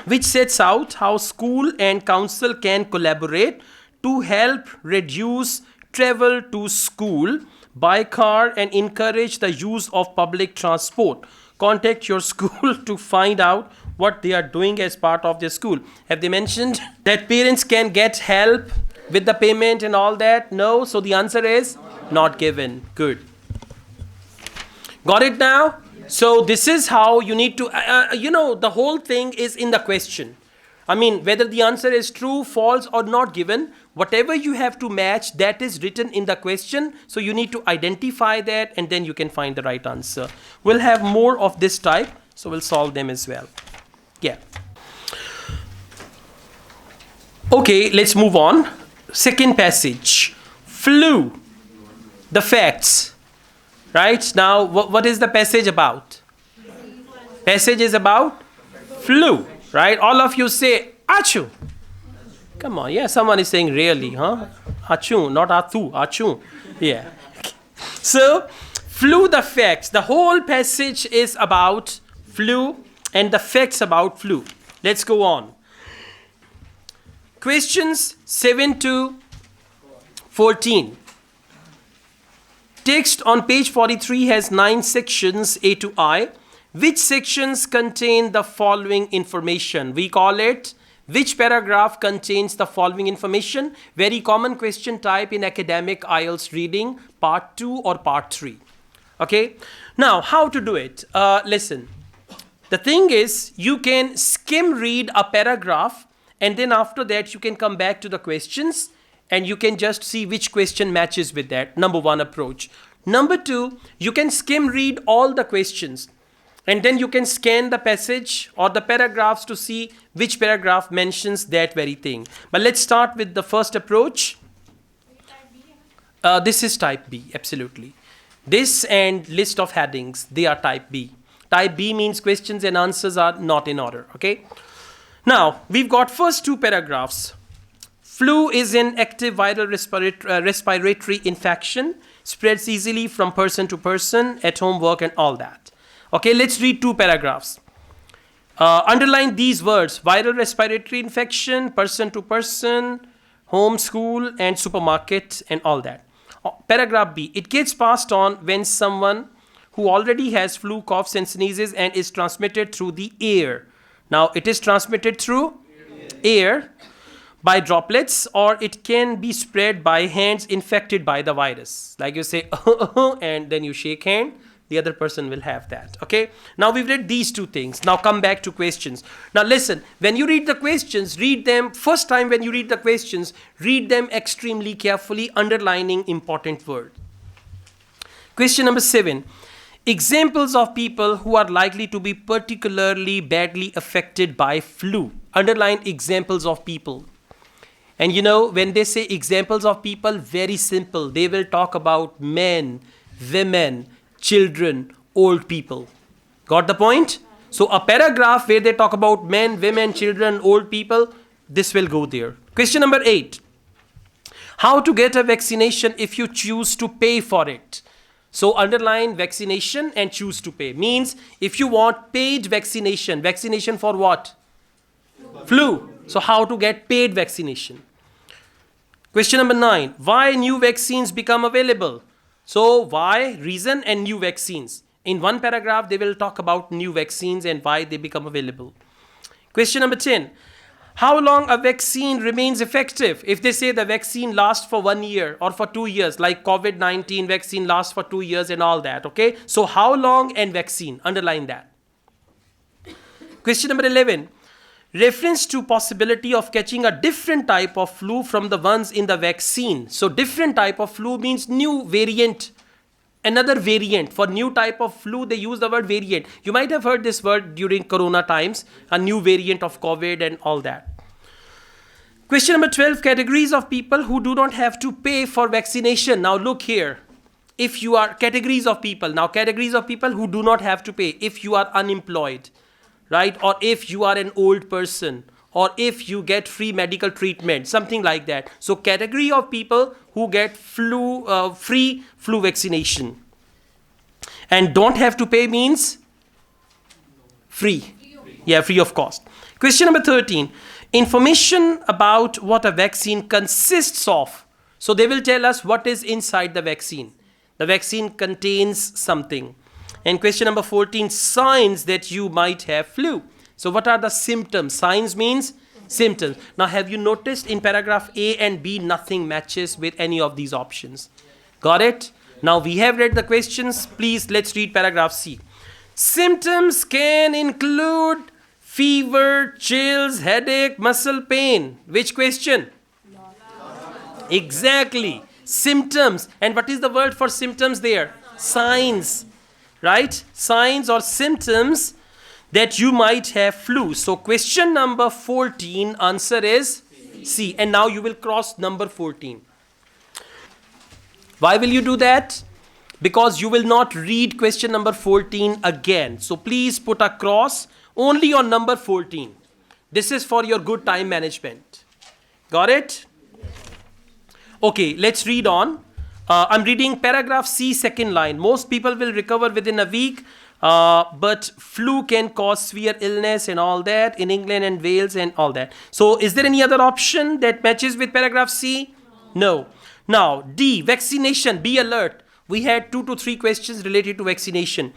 which sets out how school and council can collaborate to help reduce travel to school by car and encourage the use of public transport. Contact your school to find out what they are doing as part of their school. Have they mentioned that parents can get help with the payment and all that? No, so the answer is not given. Good. Got it now? So this is how you need to, the whole thing is in the question. I mean, whether the answer is true, false or not given, whatever you have to match, that is written in the question. So you need to identify that and then you can find the right answer. We'll have more of this type, so we'll solve them as well. Yeah. Okay, let's move on. Second passage. Flu. The facts. Right? Now, what is the passage about? Passage is about flu. Right? All of you say, achoo. Come on, yeah, someone is saying really, huh? Achoo, not atu, achoo. Yeah. So, flu, the facts. The whole passage is about flu and the facts about flu. Let's go on. Questions 7 to 14. Text on page 43 has 9 sections A to I. Which sections contain the following information? We call it which paragraph contains the following information? Very common question type in academic IELTS reading, part 2 or part 3. Okay. Now, how to do it? Listen. The thing is, you can skim read a paragraph and then after that you can come back to the questions and you can just see which question matches with that. Number 1 approach. Number 2, you can skim read all the questions and then you can scan the passage or the paragraphs to see which paragraph mentions that very thing. But let's start with the first approach. This is type B, absolutely. This and list of headings, they are type B. Type B means questions and answers are not in order, okay? Now, we've got first 2 paragraphs. Flu is an active viral respiratory infection, spreads easily from person to person, at home, work and all that. Okay, let's read 2 paragraphs. Underline these words, viral respiratory infection, person to person, home, school and supermarket and all that. Paragraph B, it gets passed on when someone who already has flu, coughs and sneezes and is transmitted through the air. Now, it is transmitted through air by droplets or it can be spread by hands infected by the virus. Like you say, and then you shake hand, the other person will have that. Okay. Now we've read these 2 things. Now come back to questions. Now listen, when you read the questions, read them, first time when you read the questions, read them extremely carefully, underlining important words. Question number 7. Examples of people who are likely to be particularly badly affected by flu. Underline examples of people. And you know, when they say examples of people, very simple. They will talk about men, women, children, old people. Got the point? So a paragraph where they talk about men, women, children, old people, this will go there. Question number 8. How to get a vaccination if you choose to pay for it? So underline vaccination and choose to pay. Means if you want paid vaccination, vaccination for what? Flu. So how to get paid vaccination? Question number 9. Why new vaccines become available? So why, reason and new vaccines. In one paragraph, they will talk about new vaccines and why they become available. Question number 10. How long a vaccine remains effective? If they say the vaccine lasts for 1 year or for 2 years, like COVID-19 vaccine lasts for 2 years and all that, okay? So how long and vaccine? Underline that. Question number 11. Reference to possibility of catching a different type of flu from the ones in the vaccine. So different type of flu means new variant. Another variant. For new type of flu, they use the word variant. You might have heard this word during corona times, a new variant of COVID and all that. Question number 12, categories of people who do not have to pay for vaccination. Now look here. If you are categories of people, now categories of people who do not have to pay. If you are unemployed, right? Or if you are an old person, or if you get free medical treatment, something like that. So category of people who get free flu vaccination. And don't have to pay means free. Yeah, free of cost. Question number 13. Information about what a vaccine consists of. So they will tell us what is inside the vaccine. The vaccine contains something. And question number 14, signs that you might have flu. So what are the symptoms? Signs means symptoms. Now have you noticed in paragraph A and B, nothing matches with any of these options? Got it? Now we have read the questions. Please let's read paragraph C. Symptoms can include fever, chills, headache, muscle pain. Which question? Exactly. Symptoms. And what is the word for symptoms there? Signs. Right? Signs or symptoms that you might have flu. So question number 14, answer is C. And now you will cross number 14. Why will you do that? Because you will not read question number 14 again. So please put a cross only on number 14. This is for your good time management. Got it? Okay, let's read on. I'm reading paragraph C, second line. Most people will recover within a week, but flu can cause severe illness and all that in England and Wales and all that. So is there any other option that matches with paragraph C? No. Now, D, vaccination, be alert. We had 2 to 3 questions related to vaccination.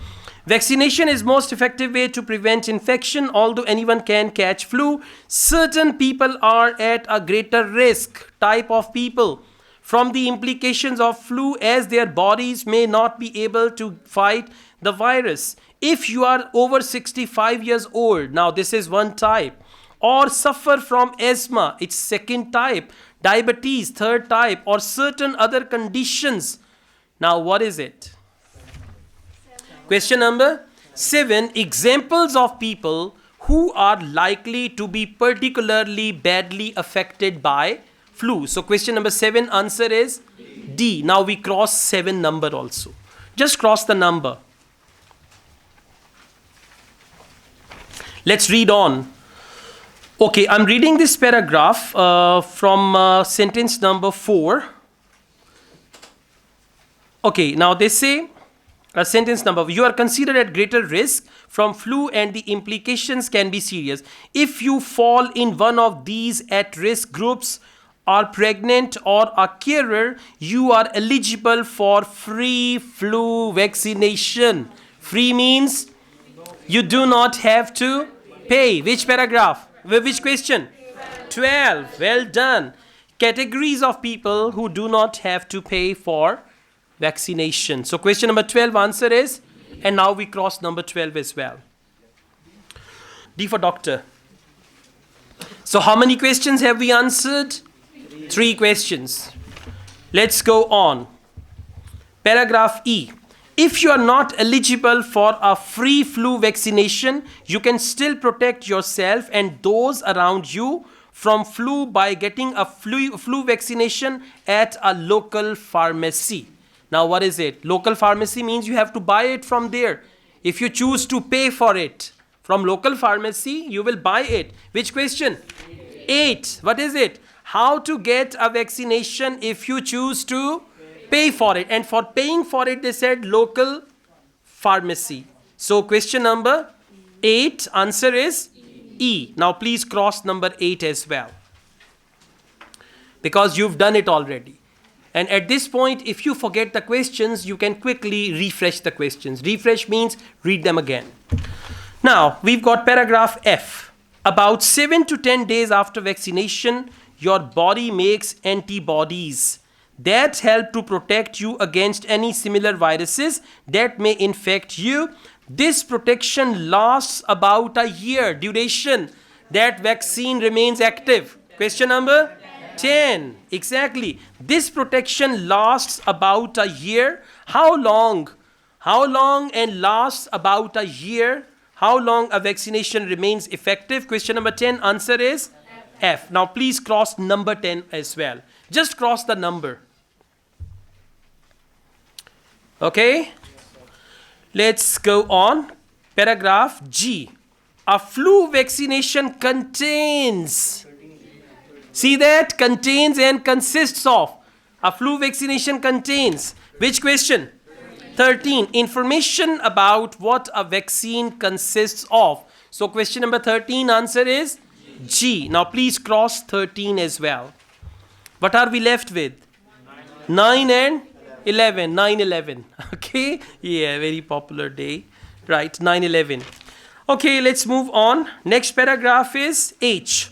Vaccination is most effective way to prevent infection, although anyone can catch flu. Certain people are at a greater risk, type of people, from the implications of flu, as their bodies may not be able to fight the virus. If you are over 65 years old, now this is one type, or suffer from asthma, it's second type, diabetes, third type, or certain other conditions. Now what is it? Question number 7, examples of people who are likely to be particularly badly affected by flu. So question number 7, answer is D. Now we cross 7 number also. Just cross the number. Let's read on. Okay, I'm reading this paragraph from sentence number 4. Okay, now they say, sentence number, you are considered at greater risk from flu and the implications can be serious. If you fall in one of these at-risk groups, are pregnant or a carer, you are eligible for free flu vaccination. Free means you do not have to pay. Which paragraph? Which question? 12. Well done. Categories of people who do not have to pay for vaccination. So question number 12 answer is, and now we cross number 12 as well. D for doctor. So how many questions have we answered? 3 questions. Let's go on. Paragraph E. If you are not eligible for a free flu vaccination, you can still protect yourself and those around you from flu by getting a flu vaccination at a local pharmacy. Now what is it? Local pharmacy means you have to buy it from there. If you choose to pay for it from local pharmacy, you will buy it. Which question? 8. What is it? How to get a vaccination if you choose to pay for it. And for paying for it, they said local pharmacy. So question number 8, answer is E. Now please cross number 8 as well, because you've done it already. And at this point, if you forget the questions, you can quickly refresh the questions. Refresh means read them again. Now, we've got paragraph F. About 7 to 10 days after vaccination, your body makes antibodies that help to protect you against any similar viruses that may infect you. This protection lasts about a year duration that vaccine remains active. Question number 10. Exactly. This protection lasts about a year. How long? How long and lasts about a year? How long a vaccination remains effective? Question number 10. Answer is F. Now please cross number 10 as well. Just cross the number. Okay. Let's go on. Paragraph G. A flu vaccination contains. See that? Contains and consists of. A flu vaccination contains. Which question? 13. Information about what a vaccine consists of. So question number 13, answer is G. Now please cross 13 as well. What are we left with? 9 and 11. 9/11. Okay. Yeah, very popular day. Right. 9/11. Okay, let's move on. Next paragraph is H.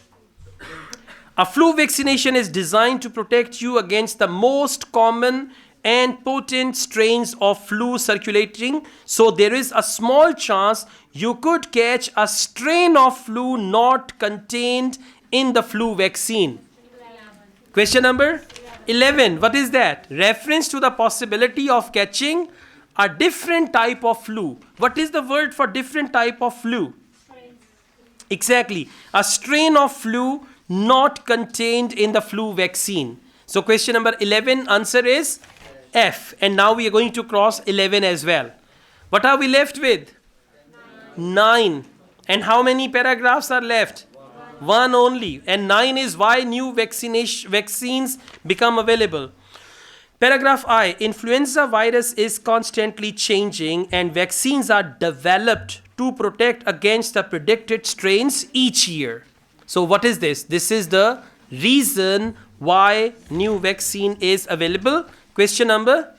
A flu vaccination is designed to protect you against the most common and potent strains of flu circulating. So there is a small chance you could catch a strain of flu not contained in the flu vaccine. Question number 11. What is that? Reference to the possibility of catching a different type of flu. What is the word for different type of flu? Exactly. A strain of flu not contained in the flu vaccine. So question number 11, answer is F. And now we are going to cross 11 as well. What are we left with? 9. And how many paragraphs are left? 1 only. And 9 is why new vaccines become available. Paragraph I. Influenza virus is constantly changing and vaccines are developed to protect against the predicted strains each year. So what is this? This is the reason why new vaccine is available. Question number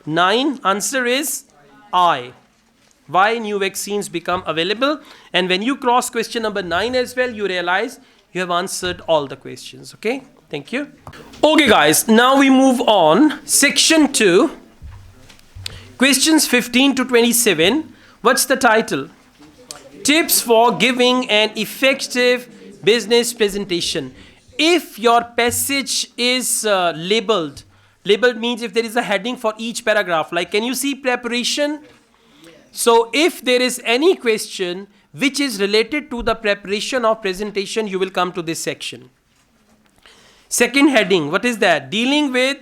9. Answer is I. Why new vaccines become available. And when you cross question number 9 as well, you realize you have answered all the questions. Okay. Thank you. Okay guys, now we move on. Section 2. Questions 15 to 27. What's the title? Tips for giving an effective business presentation. If your passage is labeled means if there is a heading for each paragraph. Like, can you see preparation? So if there is any question which is related to the preparation of presentation, you will come to this section. Second heading, what is that? Dealing with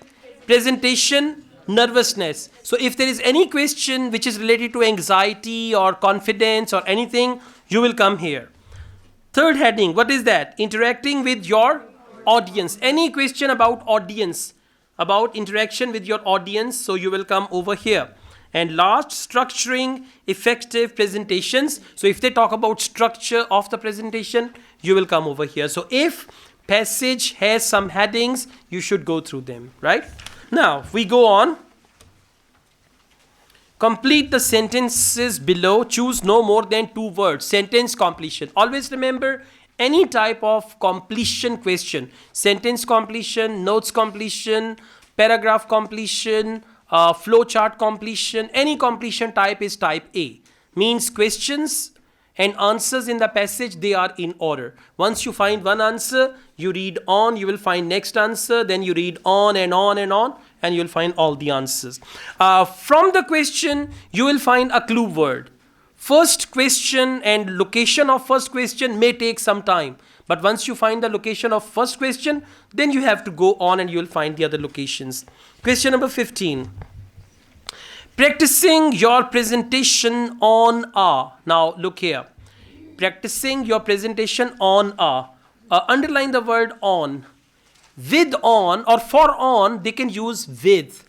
presentation nervousness. So if there is any question which is related to anxiety or confidence or anything, you will come here. Third heading, what is that? Interacting with your audience. Any question about audience, about interaction with your audience, so you will come over here. And last, structuring effective presentations. So if they talk about structure of the presentation, you will come over here. So if passage has some headings, you should go through them, right? Now, we go on. Complete the sentences below. Choose no more than 2 words. Sentence completion. Always remember, any type of completion question, sentence completion, notes completion, paragraph completion, flowchart completion, any completion type is type A. Means questions and answers in the passage, they are in order. Once you find one answer, you read on, you will find next answer, then you read on and on and on, and you'll find all the answers. From the question, you will find a clue word. First question and location of first question may take some time. But once you find the location of first question, then you have to go on and you will find the other locations. Question number 15. Practicing your presentation on a. Now look here. Practicing your presentation on a. Underline the word on. With on or for on, they can use with.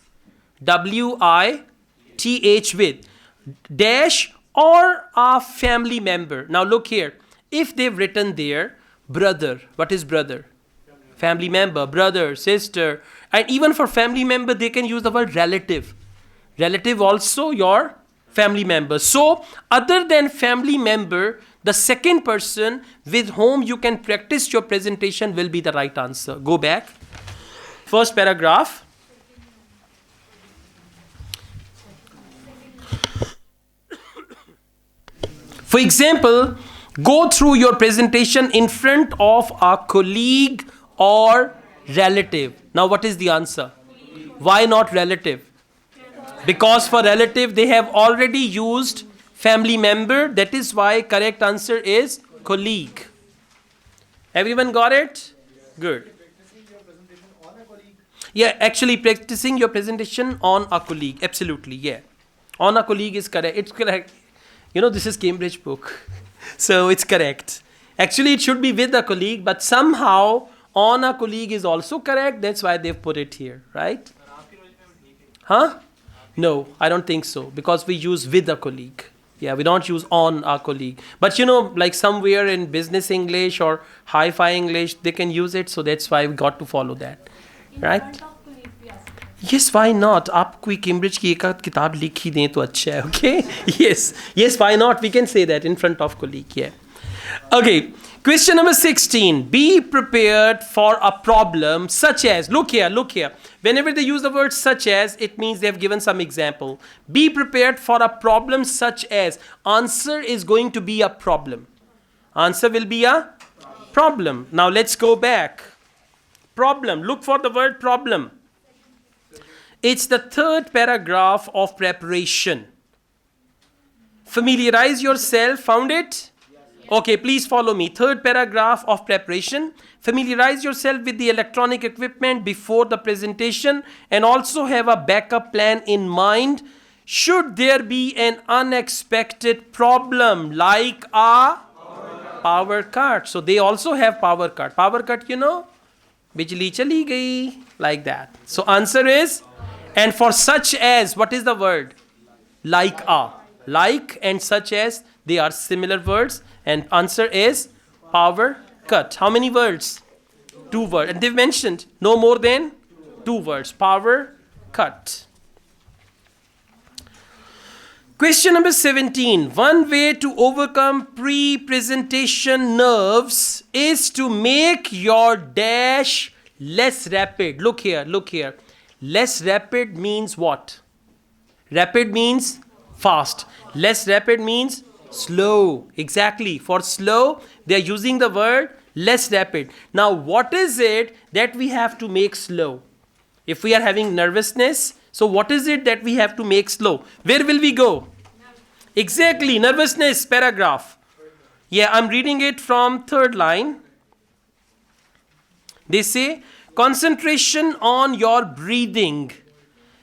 W-I-T-H with. Dash or a family member. Now look here. If they've written there, brother. What is brother? Family member. Brother, sister. And even for family member, they can use the word relative. Relative also your family member. So, other than family member, the second person with whom you can practice your presentation will be the right answer. Go back. First paragraph. For example, go through your presentation in front of a colleague or relative. Now, what is the answer? Why not relative? Because for relative, they have already used family member. That is why correct answer is colleague. Everyone got it? Good. Yeah, actually practicing your presentation on a colleague. Absolutely, yeah. On a colleague is correct. It's correct. You know, this is Cambridge book. So it's correct. Actually, it should be with a colleague, but somehow on a colleague is also correct. That's why they've put it here, right? Huh? No, I don't think so. Because we use with a colleague. Yeah, we don't use on a colleague. But you know, like somewhere in business English or hi-fi English, they can use it. So that's why we got to follow that. Right? Yes, why not? आप कोई Cambridge की एक किताब लिख ही दें तो अच्छा है, okay? Yes, why not? We can say that in front of colleague, yeah. Okay, question number 16. Be prepared for a problem such as, look here. Whenever they use the word such as, it means they have given some example. Be prepared for a problem such as. Answer is going to be a problem. Answer will be a problem. Now let's go back. Problem. Look for the word problem. It's the third paragraph of preparation. Familiarize yourself. Found it? Okay, please follow me. Third paragraph of preparation. Familiarize yourself with the electronic equipment before the presentation and also have a backup plan in mind. Should there be an unexpected problem like a power cut. So they also have power cut. Power cut, you know? Bijli chali gayi. Like that. So answer is, and for such as, what is the word? Like a. Like and such as, they are similar words. And answer is power cut. How many words? 2 words. And they've mentioned no more than 2 words. Power cut. Question number 17. One way to overcome pre-presentation nerves is to make your dash less rapid. Look here. Less rapid means what? Rapid means fast. Less rapid means slow. Exactly. For slow, they are using the word less rapid. Now, what is it that we have to make slow? If we are having nervousness, so what is it that we have to make slow? Where will we go? Exactly. Nervousness paragraph. Yeah, I'm reading it from 3rd line. They say, concentration on your breathing.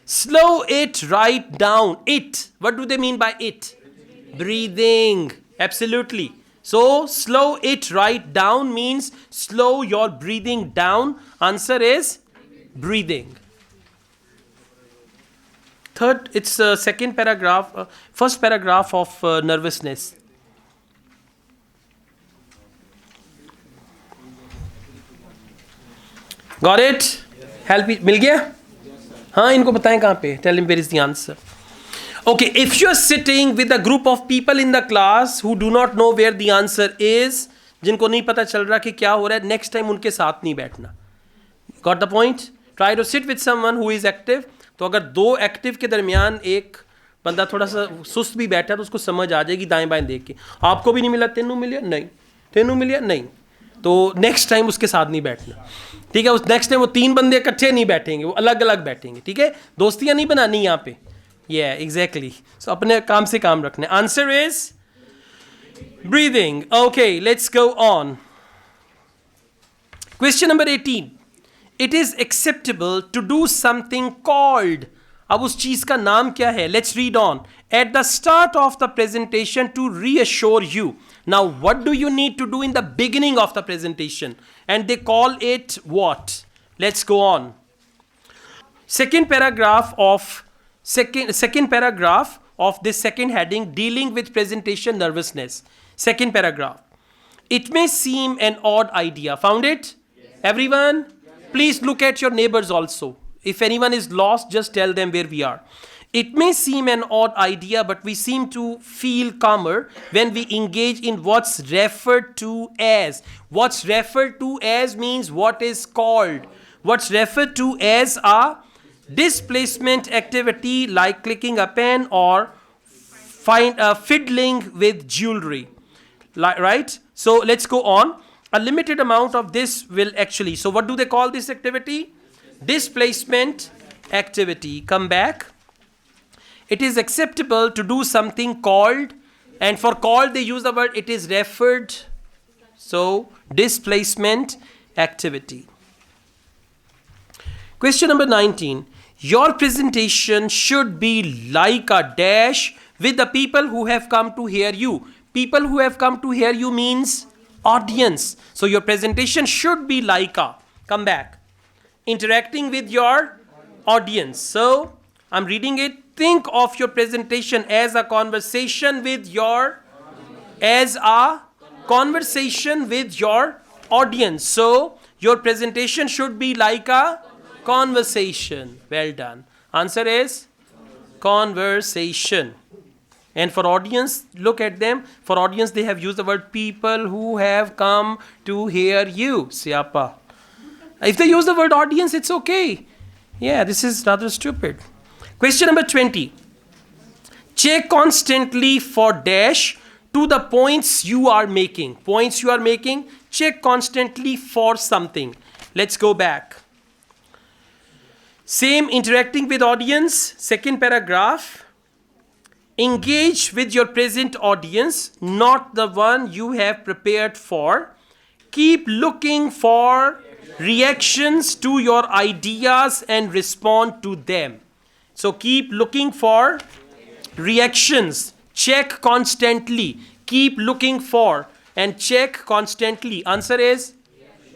Slow it right down. It. What do they mean by it? Breathing. Absolutely. So, slow it right down means slow your breathing down. Answer is breathing. Third, it's second paragraph, first paragraph of nervousness. Got it? Help it. मिल गया? हाँ, इनको बताएं कहाँ पे? Tell him where is the answer. Okay, if you are sitting with a group of people in the class who do not know where the answer is, जिनको नहीं पता चल रहा कि क्या हो रहा है, next time उनके साथ नहीं बैठना. Got the point? Try to sit with someone who is active. तो अगर 2 एक्टिव के दरमियान एक बंदा थोड़ा सा सुस्त भी बैठा है तो उसको समझ आ जाएगी दाएं बाएं देख के. आपको भी नहीं मिला, तेनू मिलिया? नहीं. तेनू मिलिया? नहीं. तो नेक्स्ट टाइम उसके साथ नहीं बैठना, ठीक है? उस नेक्स्ट टाइम वो 3 बंदे इकट्ठे नहीं बैठेंगे, वो अलग अलग बैठेंगे, ठीक है? दोस्तियां नहीं बनानी यहाँ पे। एग्जैक्टली। सो अपने काम से काम रखने। Answer is breathing. Okay, let's go on. Question number 18, it is acceptable to do something called, अब उस चीज का नाम क्या है? Let's read on. At the start of the presentation to reassure you, now what do you need to do in the beginning of the presentation? And they call it what? Let's go on. Second paragraph of this second heading, dealing with presentation nervousness. Second paragraph. It may seem an odd idea. Found it? Yes. Everyone? Yes. Please look at your neighbors also. If anyone is lost, just tell them where we are. It may seem an odd idea, but we seem to feel calmer when we engage in what's referred to as. What's referred to as means what is called. What's referred to as a displacement activity like clicking a pen or fiddling with jewelry. Right? So let's go on. A limited amount of this will actually. So what do they call this activity? Displacement activity. Come back. It is acceptable to do something called, and for called they use the word it is referred. So displacement activity. Question number 19. Your presentation should be like a dash with the people who have come to hear you. People who have come to hear you means audience. So your presentation should be like a, come back, interacting with your audience. So I'm reading it. Think of your presentation as a conversation with your audience. So your presentation should be like a conversation. Well done. Answer is conversation. And for audience, look at them. For audience, they have used the word people who have come to hear you. Siapa. If they use the word audience, it's okay. This is rather stupid. Question number 20. Check constantly for dash to the points you are making. Points you are making, check constantly for something. Let's go back. Same, interacting with audience. Second paragraph. Engage with your present audience, not the one you have prepared for. Keep looking for reactions to your ideas and respond to them. So keep looking for reactions. Check constantly. Keep looking for and check constantly. Answer is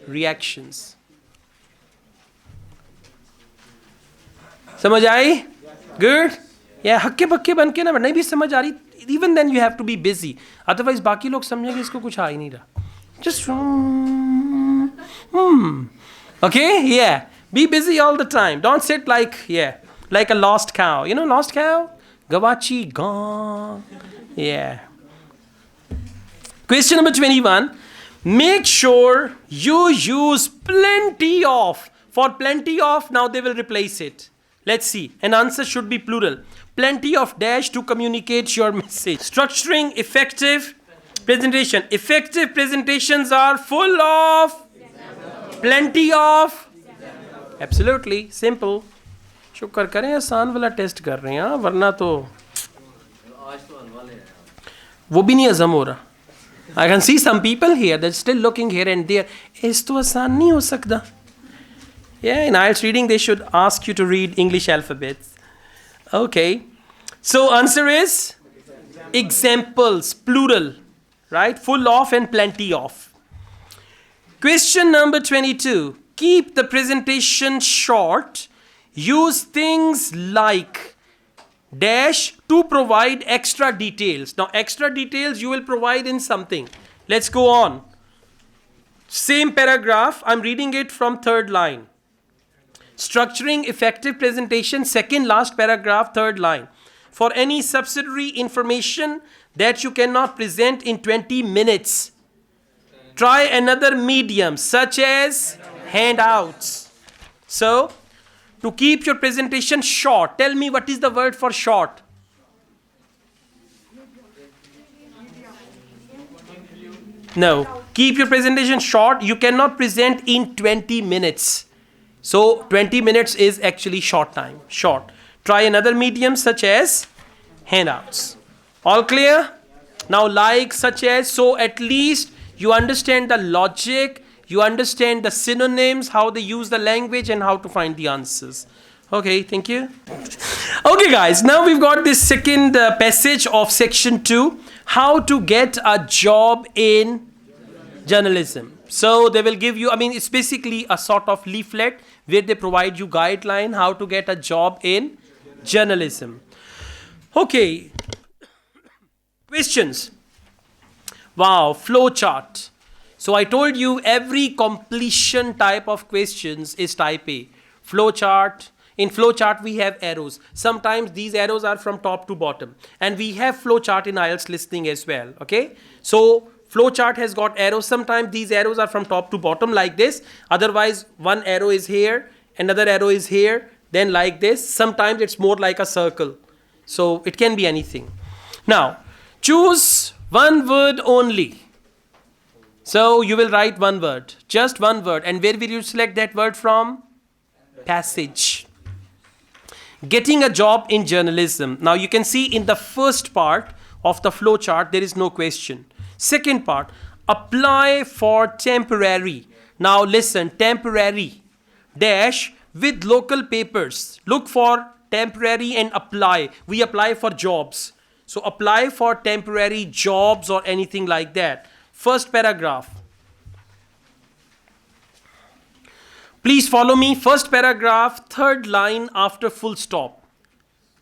reactions. समझ आई? Good? हक्के बक्के बन के ना नहीं भी समझ आ रही, even then you have to be busy. Otherwise बाकी लोग समझेंगे इसको कुछ आ ही नहीं रहा. Just okay? Be busy all the time. Don't sit like a lost cow. You know lost cow? Gavachi gone. Question number 21. Make sure you use plenty of. For plenty of, now they will replace it. Let's see. An answer should be plural. Plenty of dash to communicate your message. Structuring effective presentation. Effective presentations are full of plenty of. Absolutely simple. शुक्र करें आसान वाला test कर रहे हैं, वरना तो वो भी नहीं हजम हो रहा. I can see some people here that still looking here and there. इस तो आसान नहीं हो सकता. In IELTS reading they should ask you to read English alphabets. Okay. So answer is examples, plural, right? Full of and plenty of. Question number 22. Keep the presentation short. Use things like dash to provide extra details. Now extra details you will provide in something. Let's go on. Same paragraph. I'm reading it from third line. Structuring effective presentation, second last paragraph, third line. For any subsidiary information that you cannot present in 20 minutes, try another medium such as handouts. So, to keep your presentation short, tell me what is the word for short? No. Keep your presentation short. You cannot present in 20 minutes. So 20 minutes is actually short time. Short. Try another medium such as handouts. All clear? Now like such as, so at least you understand the logic, you understand the synonyms, how they use the language and how to find the answers. Okay, thank you. Okay guys, now we've got this second passage of section 2, how to get a job in journalism. So they will give you, I mean, it's basically a sort of leaflet where they provide you guideline how to get a job in journalism. Okay. Questions. Wow, flow chart. So I told you every completion type of questions is type A. Flow chart. In flow chart we have arrows. Sometimes these arrows are from top to bottom. And we have flow chart in IELTS listening as well. Okay. So flow chart has got arrows. Sometimes these arrows are from top to bottom like this. Otherwise one arrow is here, another arrow is here, then like this. Sometimes it's more like a circle. So it can be anything. Now choose one word only. So you will write one word, just one word. And where will you select that word from? Passage. Getting a job in journalism. Now you can see in the first part of the flow chart, there is no question. Second part, apply for temporary. Now listen, temporary dash with local papers. Look for temporary and apply. We apply for jobs. So apply for temporary jobs or anything like that. First paragraph. Please follow me. First paragraph, third line after full stop.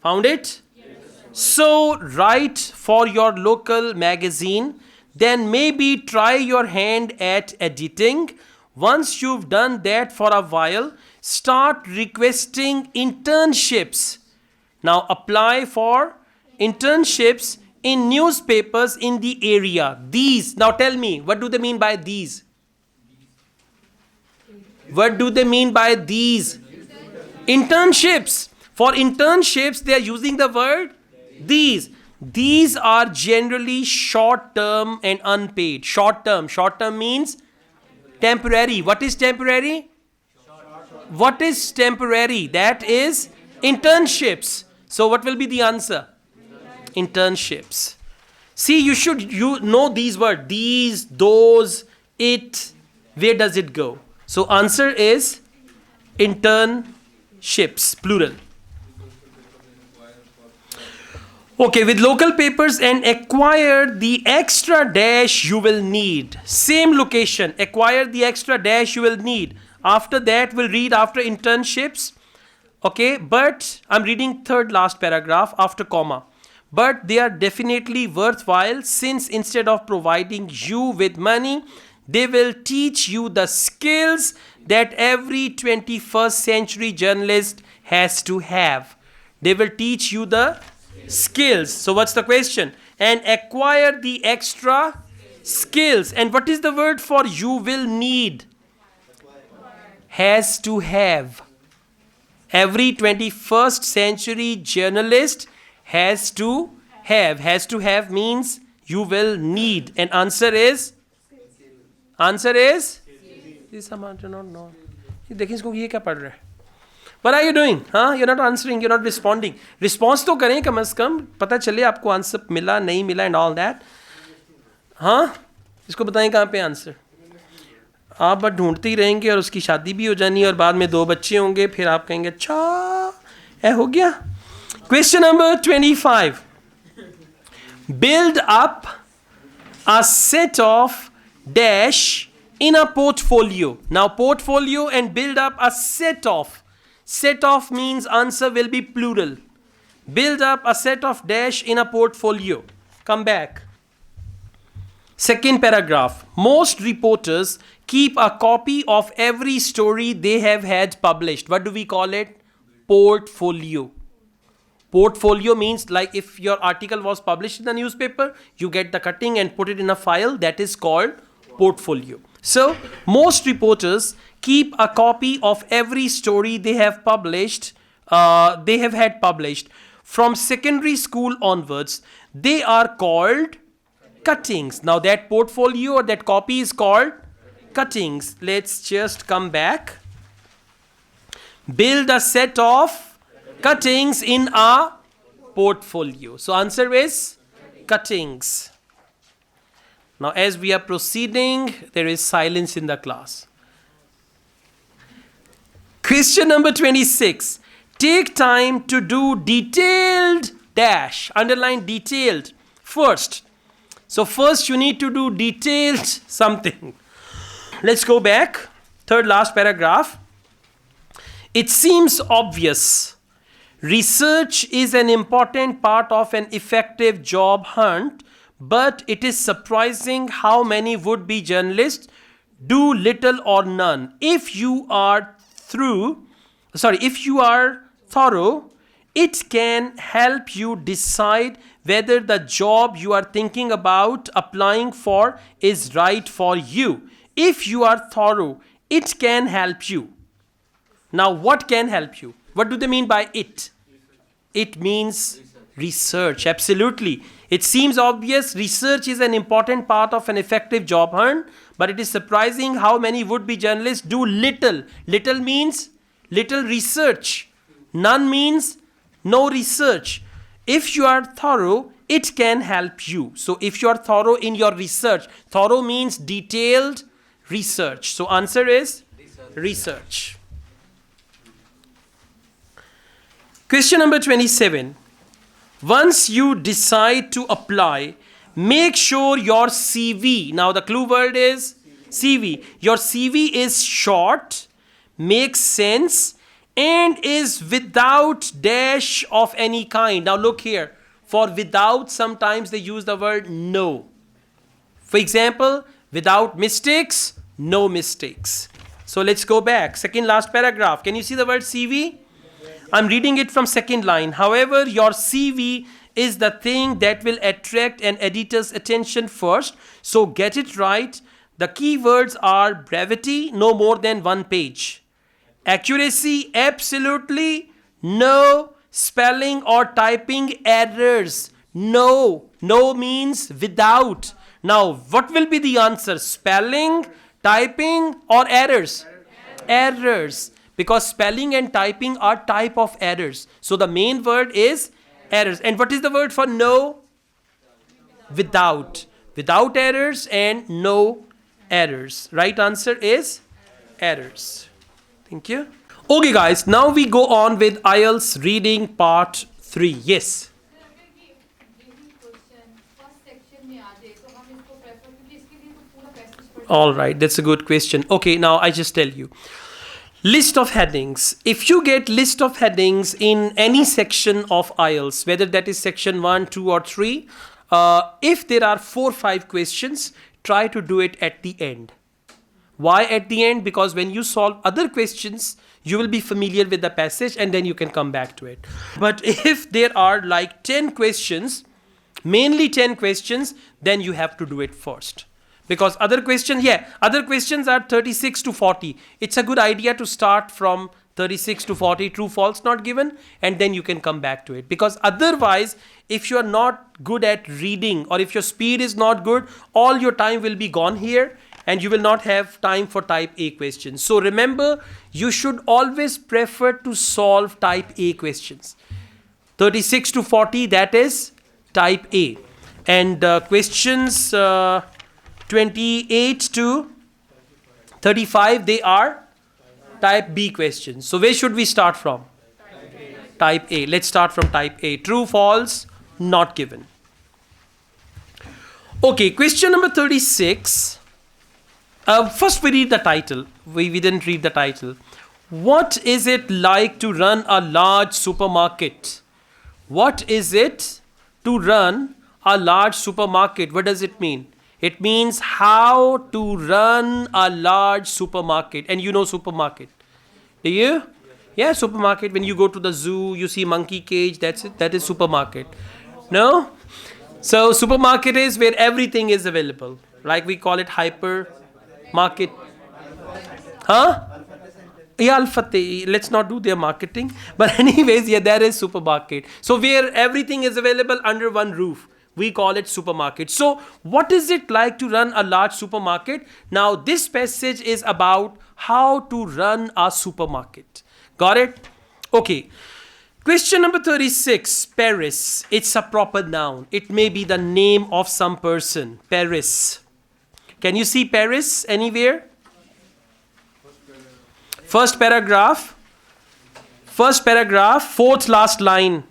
Found it? Yes. So write for your local magazine. Then maybe try your hand at editing. Once you've done that for a while, start requesting internships. Now apply for internships in newspapers in the area. These. Now tell me, what do they mean by these? What do they mean by these? Internships. For internships, they are using the word these. These are generally short term and unpaid. Short term. Short term means temporary. What is temporary? What is temporary? That is internships. So what will be the answer? Internships. See, you know these words. These, those, it. Where does it go? So answer is internships, plural. Okay, with local papers and acquire the extra dash you will need. Same location, acquire the extra dash you will need. After that, we'll read after internships. Okay, but I'm reading third last paragraph after comma. But they are definitely worthwhile since instead of providing you with money, they will teach you the skills that every 21st century journalist has to have. They will teach you the skills. So what's the question? And acquire the extra skills. And what is the word for you will need? Has to have. Every 21st century journalist has to have. Has to have means you will need. And answer is? Answer is? This someone do not know. देखिए इसको ये क्या पढ़ रहा है? What are you doing? Huh? You're not answering. You're not responding. Response तो करें कम से कम. पता चले आपको आंसर मिला नहीं मिला and all that. हाँ? इसको बताएं कहाँ पे आंसर? आप बस ढूंढते ही रहेंगे और उसकी शादी भी हो जानी और बाद में 2 बच्चे होंगे फिर आप कहेंगे अच्छा ऐ हो गया. Question number 25. Build up a set of dash in a portfolio. Now portfolio and build up a set of. Set of means answer will be plural. Build up a set of dash in a portfolio. Come back. Second paragraph. Most reporters keep a copy of every story they have had published. What do we call it? Portfolio. Portfolio means like if your article was published in the newspaper, you get the cutting and put it in a file. That is called portfolio. So most reporters keep a copy of every story they have published, they have had published. From secondary school onwards, they are called cuttings. Now that portfolio or that copy is called cuttings. Let's just come back. Build a set of cuttings in a portfolio. So answer is cuttings. Now as we are proceeding, there is silence in the class. Question number 26. Take time to do detailed dash. Underline detailed first. So first you need to do detailed something. Let's go back. Third last paragraph. It seems obvious. Research is an important part of an effective job hunt, but it is surprising how many would-be journalists do little or none. If you are thorough, it can help you decide whether the job you are thinking about applying for is right for you. If you are thorough, it can help you. Now, what can help you? What do they mean by it? It means research. Absolutely. It seems obvious. Research is an important part of an effective job hunt, but it is surprising how many would-be journalists do little. Little means little research. None means no research. If you are thorough, it can help you. So if you are thorough in your research, thorough means detailed research. So answer is research. Question number 27. Once you decide to apply, make sure your CV, now the clue word is CV. Your CV is short, makes sense, and is without dash of any kind. Now look here. For without, sometimes they use the word no. For example, without mistakes, no mistakes. So let's go back. Second last paragraph. Can you see the word CV? I'm reading it from second line. However, your CV is the thing that will attract an editor's attention first. So get it right. The keywords are brevity, no more than 1 page. Accuracy, absolutely no. Spelling or typing errors, no. No means without. Now, what will be the answer? Spelling, typing, or errors? Errors. Because spelling and typing are type of errors. So the main word is errors. And what is the word for no? Without. Without errors and no errors. Right answer is errors. Thank you. Okay guys, now we go on with IELTS reading part 3. Yes. All right, that's a good question. Okay, now I just tell you. List of headings. If you get list of headings in any section of IELTS, whether that is section 1, 2 or 3, if there are 4 or 5 questions, try to do it at the end. Why at the end? Because when you solve other questions, you will be familiar with the passage and then you can come back to it. But if there are like 10 questions, mainly 10 questions, then you have to do it first. Because other questions are 36 to 40. It's a good idea to start from 36 to 40, true, false, not given, and then you can come back to it. Because otherwise, if you are not good at reading or if your speed is not good, all your time will be gone here and you will not have time for type A questions. So remember, you should always prefer to solve type A questions. 36 to 40, that is type A. And questions 28 to 35, they are type B questions. So where should we start from? Type A. Let's start from type A. True, false, not given. Okay, question number 36. First we read the title. We didn't read the title. What is it like to run a large supermarket? What is it to run a large supermarket? What does it mean? It means how to run a large supermarket. And you know supermarket. Do you? Yeah, supermarket. When you go to the zoo, you see monkey cage. That's it. That is supermarket. No? So supermarket is where everything is available. Like we call it hyper market. Huh? Yeah, Al-Fateh. Let's not do their marketing. But anyways, yeah, there is supermarket. So where everything is available under one roof. we call it supermarket. So what is it like to run a large supermarket? Now this passage is about how to run a supermarket. Got it? Okay. Question number 36. Paris. It's a proper noun. It may be the name of some person. Paris. Can you see Paris anywhere? First paragraph. First paragraph, fourth last line.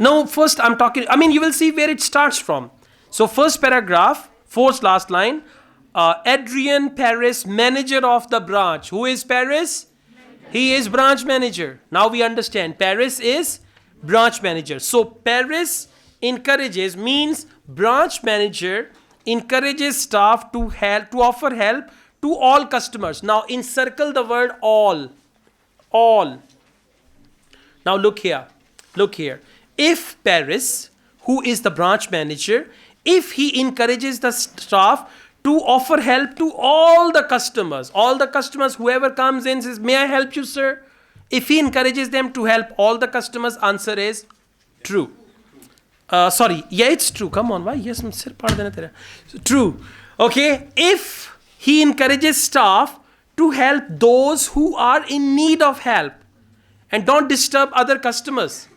No, first I'm talking, you will see where it starts from. So first paragraph, fourth last line. Adrian Paris, manager of the branch. Who is Paris? He is branch manager. Now we understand. Paris is branch manager. So Paris encourages, means branch manager encourages staff to offer help to all customers. Now encircle the word all. All. Now look here. Look here. If Paris, who is the branch manager, if he encourages the staff to offer help to all the customers, whoever comes in says, may I help you, sir? If he encourages them to help all the customers, answer is true. It's true. Come on, why? Yes, true. Okay, if he encourages staff to help those who are in need of help and don't disturb other customers.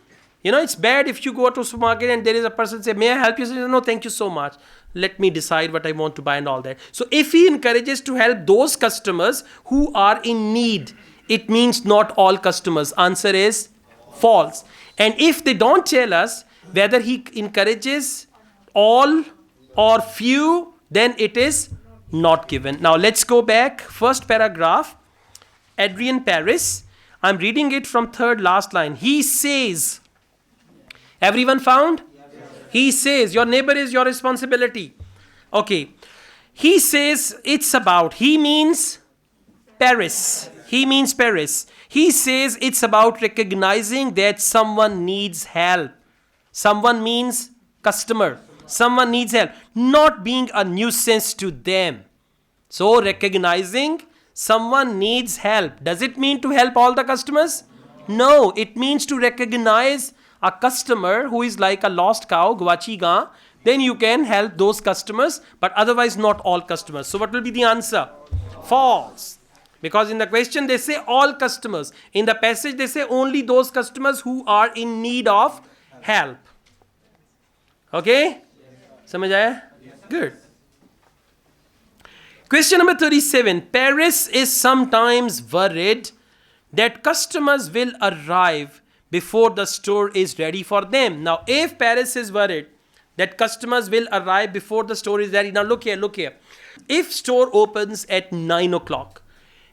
It's bad if you go to a supermarket and there is a person say, may I help you? Say, no, thank you so much. Let me decide what I want to buy and all that. So if he encourages to help those customers who are in need, it means not all customers. Answer is false. And if they don't tell us whether he encourages all or few, then it is not given. Now let's go back. First paragraph. Adrian Paris. I'm reading it from third last line. He says. Everyone found? Yes. He says. Your neighbor is your responsibility. Okay. He says it's about. He means Paris. He means Paris. He says it's about recognizing that someone needs help. Someone means customer. Someone needs help. Not being a nuisance to them. So recognizing someone needs help. Does it mean to help all the customers? No. It means to recognize a customer who is like a lost cow, gwachi ga. Then you can help those customers, but otherwise not all customers. So what will be the answer? False. Because in the question they say all customers. In the passage they say only those customers who are in need of help. Okay? Samajh aaya? Good. Question number 37. Paris is sometimes worried that customers will arrive before the store is ready for them. Now, if Paris is worried that customers will arrive before the store is ready. Now, look here. If store opens at 9 o'clock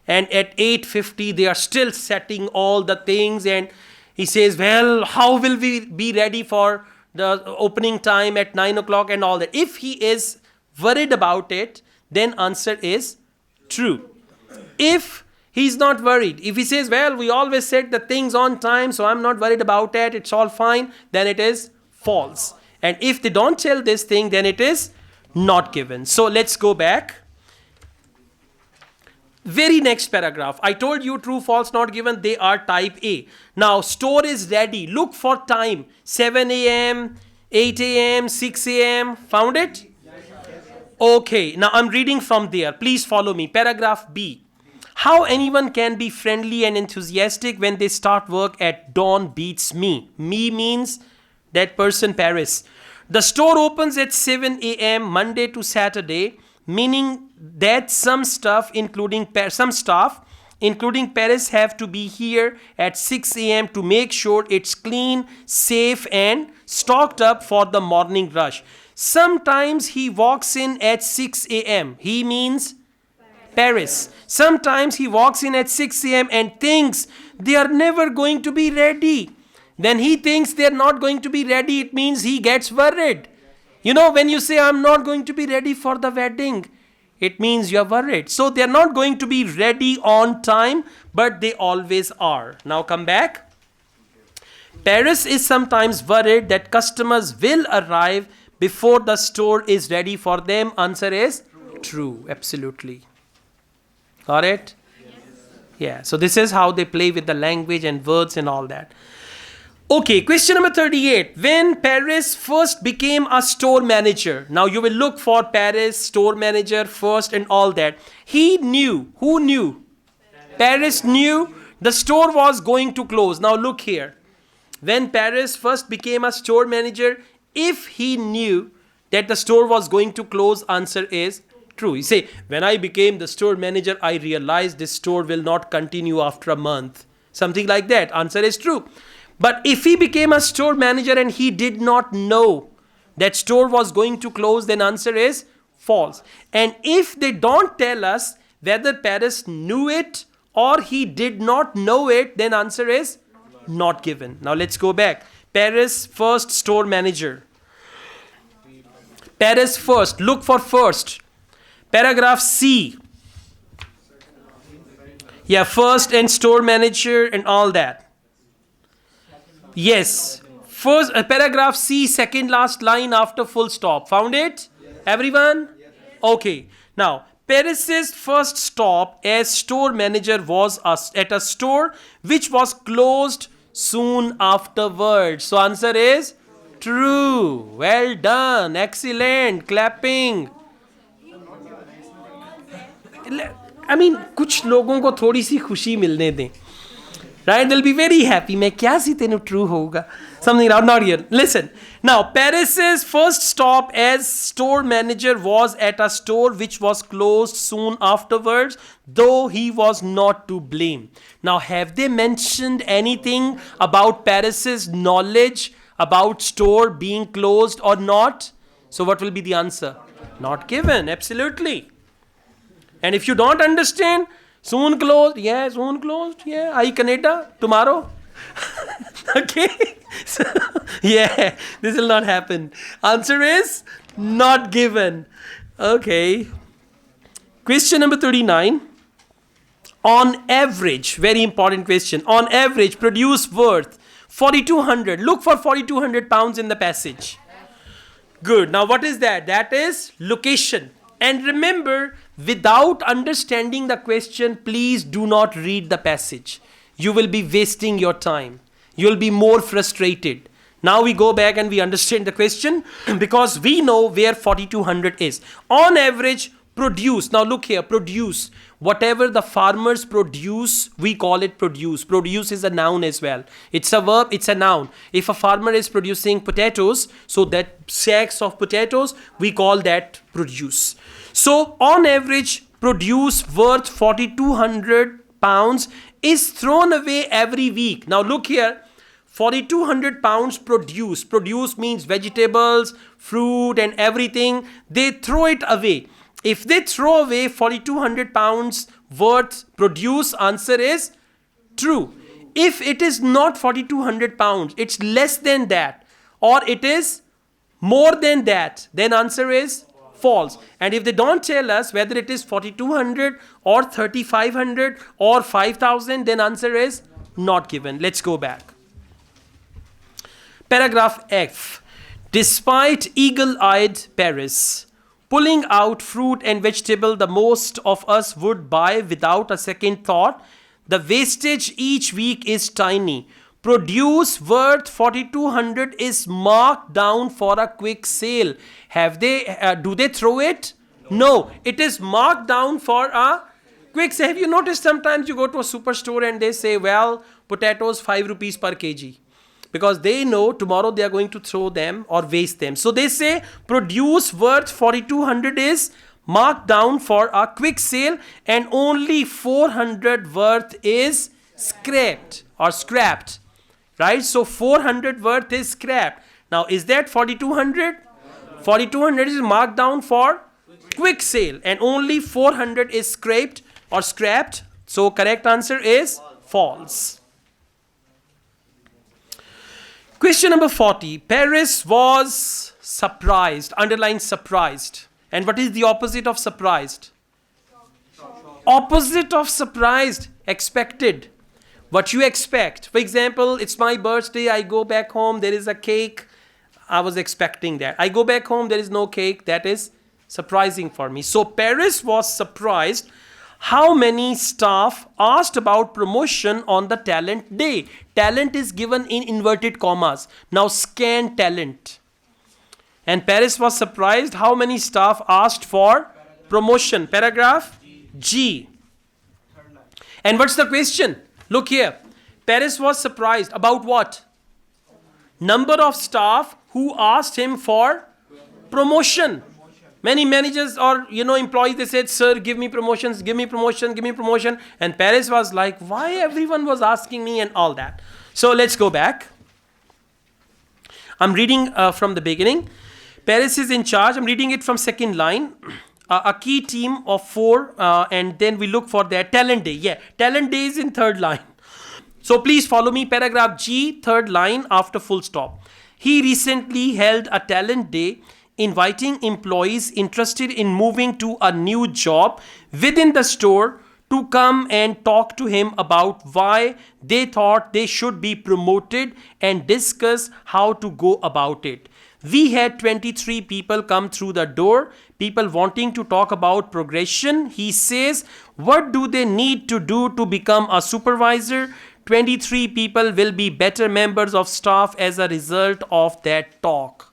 and at 8:50 they are still setting all the things and he says, well, how will we be ready for the opening time at 9 o'clock and all that? If he is worried about it, then answer is true. If he's not worried, if he says, well, we always set the things on time, so I'm not worried about that, it's all fine, then it is false. And if they don't tell this thing, then it is not given. So let's go back. Very next paragraph. I told you true, false, not given, they are type A. Now, store is ready. Look for time. 7 a.m., 8 a.m., 6 a.m. Found it? Okay, now I'm reading from there. Please follow me. Paragraph B. How anyone can be friendly and enthusiastic when they start work at dawn beats me. Me means that person, Paris. The store opens at 7 a.m. Monday to Saturday, meaning that some staff, including Paris, have to be here at 6 a.m. to make sure it's clean, safe, and stocked up for the morning rush. Sometimes he walks in at 6 a.m. He means Paris. Sometimes he walks in at 6 a.m. and thinks they are never going to be ready. Then he thinks they are not going to be ready. It means he gets worried. When you say I'm not going to be ready for the wedding, it means you're worried. So they're not going to be ready on time, but they always are. Now come back. Paris is sometimes worried that customers will arrive before the store is ready for them. Answer is true. Absolutely. Got it? Yes. Yeah. So this is how they play with the language and words and all that. Okay, question number 38. When Paris first became a store manager, now you will look for Paris, store manager first and all that. He knew, who knew? Paris knew the store was going to close. Now look here. When Paris first became a store manager, if he knew that the store was going to close, answer is true. You say, when I became the store manager, I realized this store will not continue after a month. Something like that. Answer is true. But if he became a store manager and he did not know that store was going to close, then answer is false. And if they don't tell us whether Paris knew it or he did not know it, then answer is not given. Now let's go back. Paris first store manager. Paris first. Look for first. Paragraph C. Yeah, first and store manager and all that. Yes. First, paragraph C, second last line after full stop. Found it? Everyone? Okay. Now, Paris's first stop as store manager was at a store which was closed soon afterwards. So, answer is true. Well done. Excellent. Clapping. I mean, कुछ लोगों को थोड़ी सी खुशी मिलने दें. Right? They'll be very happy. मैं क्या सी तेनु true होगा? Something not here. Listen. Now, Paris's first stop as store manager was at a store which was closed soon afterwards, though he was not to blame. Now, have they mentioned anything about Paris's knowledge about store being closed or not? So, what will be the answer? Not given. Absolutely. And if you don't understand, soon closed, yeah, soon closed, yeah, I Canada, tomorrow. Okay, so, yeah, this will not happen. Answer is not given. Okay. Question number 39. On average, very important question. On average, produce worth 4,200. Look for 4,200 pounds in the passage. Good. Now, what is that? That is location. And remember, without understanding the question, please do not read the passage. You will be wasting your time. You will be more frustrated. Now we go back and we understand the question because we know where 4,200 is. On average, produce. Now look here, produce. Whatever the farmers produce, we call it produce. Produce is a noun as well. It's a verb, it's a noun. If a farmer is producing potatoes, so that sacks of potatoes, we call that produce. So on average, produce worth 4,200 pounds is thrown away every week. Now look here, 4,200 pounds produce. Produce means vegetables, fruit and everything. They throw it away. If they throw away 4,200 pounds worth produce, answer is true. If it is not 4,200 pounds, it's less than that, or it is more than that, then answer is false. And if they don't tell us whether it is 4,200 or 3,500 or 5,000, then answer is not given. Let's go back. Paragraph F. Despite eagle-eyed Paris pulling out fruit and vegetable the most of us would buy without a second thought, the wastage each week is tiny. Produce worth 4,200 is marked down for a quick sale. Have they? Do they throw it? No, it is marked down for a quick sale. Have you noticed sometimes you go to a superstore and they say, well, potatoes 5 rupees per kg. Because they know tomorrow they are going to throw them or waste them. So they say produce worth 4,200 is marked down for a quick sale and only 400 worth is scrapped or scrapped. Right? So 400 worth is scrapped. Now is that 4,200? 4,200 is marked down for quick sale and only 400 is scraped or scrapped. So correct answer is false. Question number 40. Paris was surprised. Underline surprised. And what is the opposite of surprised? Opposite of surprised. Expected. What you expect. For example, it's my birthday. I go back home. There is a cake. I was expecting that. I go back home. There is no cake. That is surprising for me. So Paris was surprised How many staff asked about promotion on the talent day? Talent is given in inverted commas. Now scan talent. And Paris was surprised. How many staff asked for promotion? Paragraph G. And what's the question? Look here. Paris was surprised about what? Number of staff who asked him for promotion. Many managers or employees, they said, sir, give me promotions, give me promotion, give me promotion. And Paris was like, why everyone was asking me and all that. So let's go back. I'm reading from the beginning. Paris is in charge. I'm reading it from second line. A key team of 4 and then we look for their talent day. Yeah, talent day is in third line. So please follow me. Paragraph G, third line after full stop. He recently held a talent day, inviting employees interested in moving to a new job within the store to come and talk to him about why they thought they should be promoted and discuss how to go about it. We had 23 people come through the door, people wanting to talk about progression. He says, what do they need to do to become a supervisor? 23 people will be better members of staff as a result of that talk.